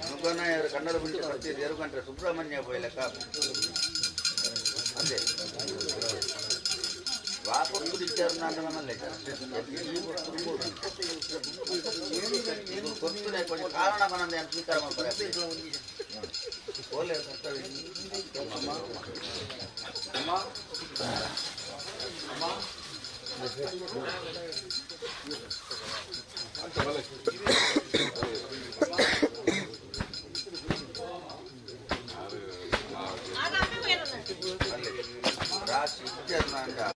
ನುಗ್ಗನ ಯಾರು ಕಂಡದ ಬಿಟ್ಟು ಕಲ್ತಿದ್ದು ಎರಡು ಗಂಟೆ ಸುಬ್ರಹ್ಮಣ್ಯ ಪೋಯ್ ಲೆಕ್ಕ ಅದೇ ವಾಪಸ್ ವಿಚಾರ ನಾನು ನಮ್ಮಲ್ಲೇ ಗೊತ್ತಿದೆ ಕೊಂಚ ಕಾರಣ ಬಂದ ಸ್ವೀಕಾರ ಮಾಡ್ತಾರೆ ಒಳ್ಳೆಯ ಅಮ್ಮ ಅಮ್ಮ ಅಮ್ಮ ರಾಶಿ ಇತ್ಯಾದಿ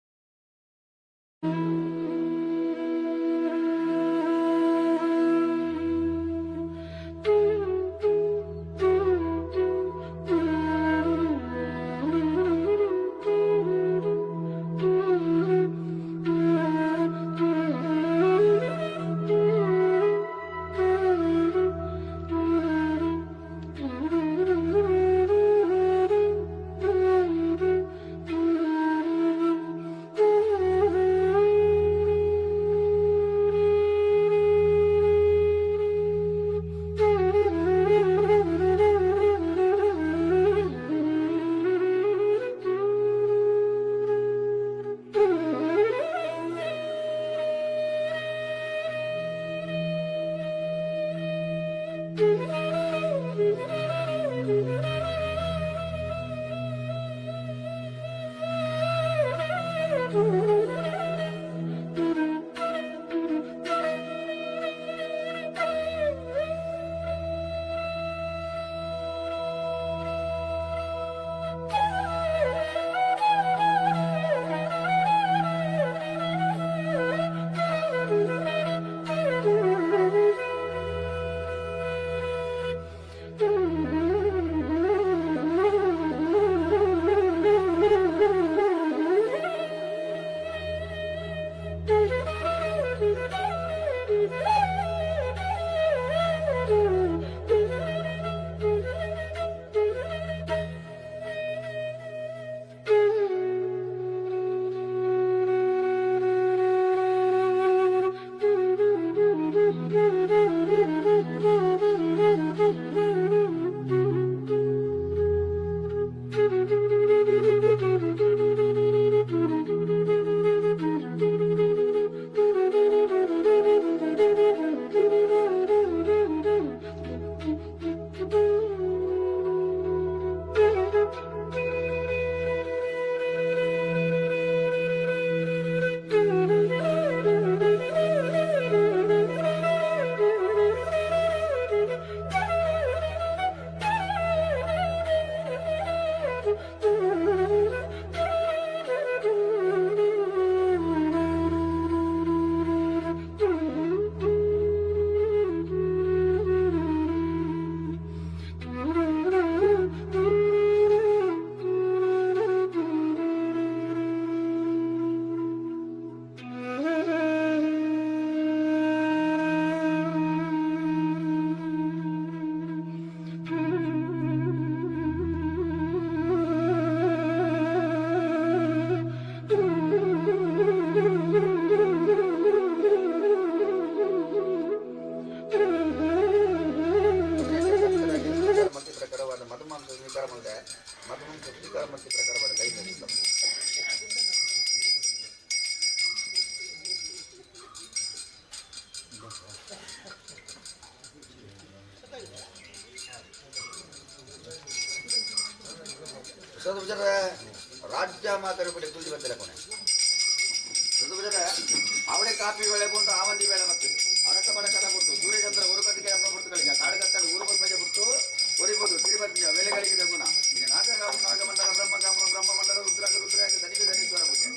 ರಾಜ್ಯ ಮಾತಾಡಿ ತುಳಿ ಬಂದಿಲ್ಲ ಕೊನೆ ಅವಳೆ ಕಾಫಿ ವೇಳೆ ಬಂತು ಆವಂದಿ ವೇಳೆ ಬರ್ತೀವಿ ಅರಕ ಬಡಕನ ಬಿಟ್ಟು ಸೂರ್ಯಚಂದ್ರ ಉರುಗದಿಗೆ ಹಬ್ಬ ಬಿಡ್ತುಗಳಿಗೆ ಕಾಡು ಕತ್ತಲು ಊರು ಮಧ್ಯೆ ಬಿಟ್ಟು ಹೊರಿಬೋದು ತಿರುಪತಿಯ ವೇಳೆಗಳಿಗೆ ಗುಣ ಈಗ ನಾಗಮಂಡಲ ಬ್ರಹ್ಮಮಂಡಲ ರುದ್ರಾಗ ದನಿಗೆ ದನೀಶ್ವರ ಬಗ್ಗೆ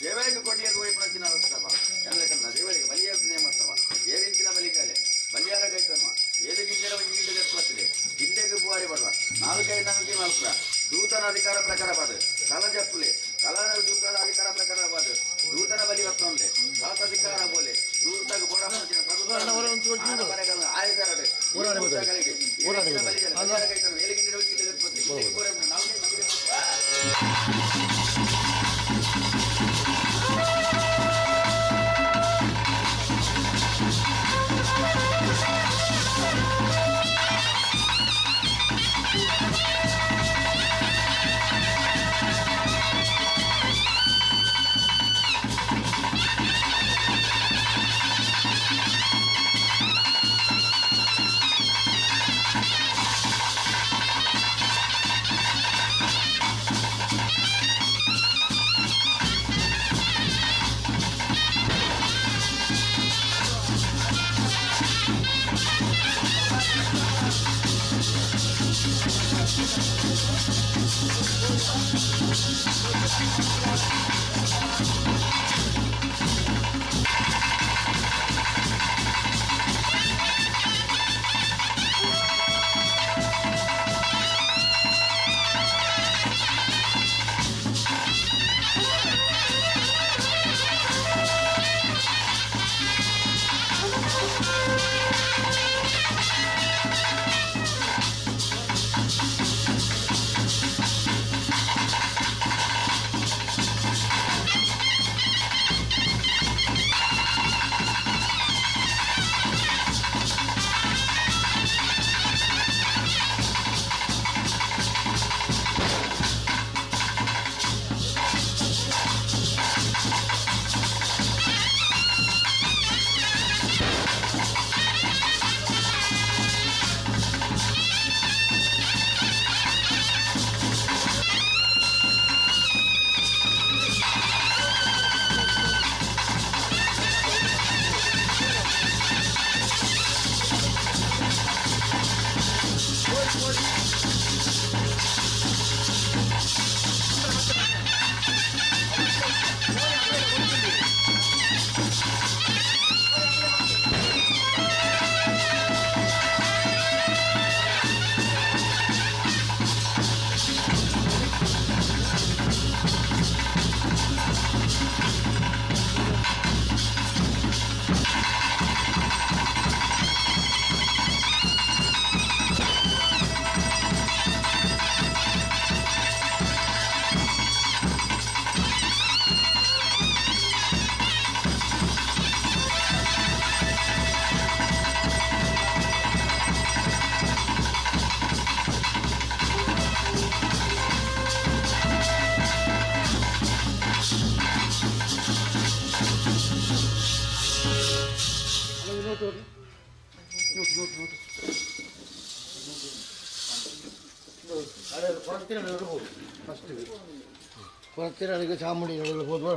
ದೇವರಿಗೆ ಕೊಟ್ಟಿಯದು ವೈಪುಣಚಿನ ಉತ್ಸವ ಎಲ್ಲಕಂತ ದೇವರಿಗೆ ಬಲಿಯ ನೇಮೋತ್ಸವ ಏರಿಂಚಿನ ಬಲಿಕಾಲೆ ಬಲಿಯಾರ ಕೈತನ್ವ ಏಳು ಗಿಂಡೆರ ಗಿಂಡೆ ಎತ್ಕೊತ್ತಿದೆ ಗಿಂಡೆಗೆ ಬುವಾರಿ ಬಡವ ನಾಲ್ಕೈದು ನಂಬಿಕೆ ಮಾಲ್ಪುರ ದೂತನ ಅಧಿಕಾರ ಪ್ರಕಾರ ಬಾದು ಕಲ ಜಪ್ಪುಲೆ ಕಲನ ದೂತನ ಅಧಿಕಾರ ಪ್ರಕಾರ ಬಾದು ದೂತನ ಬಲಿ ಬರ್ತೊಂಡೆ ಅಧಿಕಾರ ಬೋಲೆ ದೂತಾಗ ಬೋಡ ಆಯ್ತಾರಡೆ ಬಲಿಯಾರ ಕೈತನ್ವ ಏಳು ಗಿಂಡೆ ಎತ್ಕೊತ್ತಿದೆ ಕೊರತಿರ ಚಾಮುಂಡಿ ನಡುವೆ ಹೋದ್ವಾ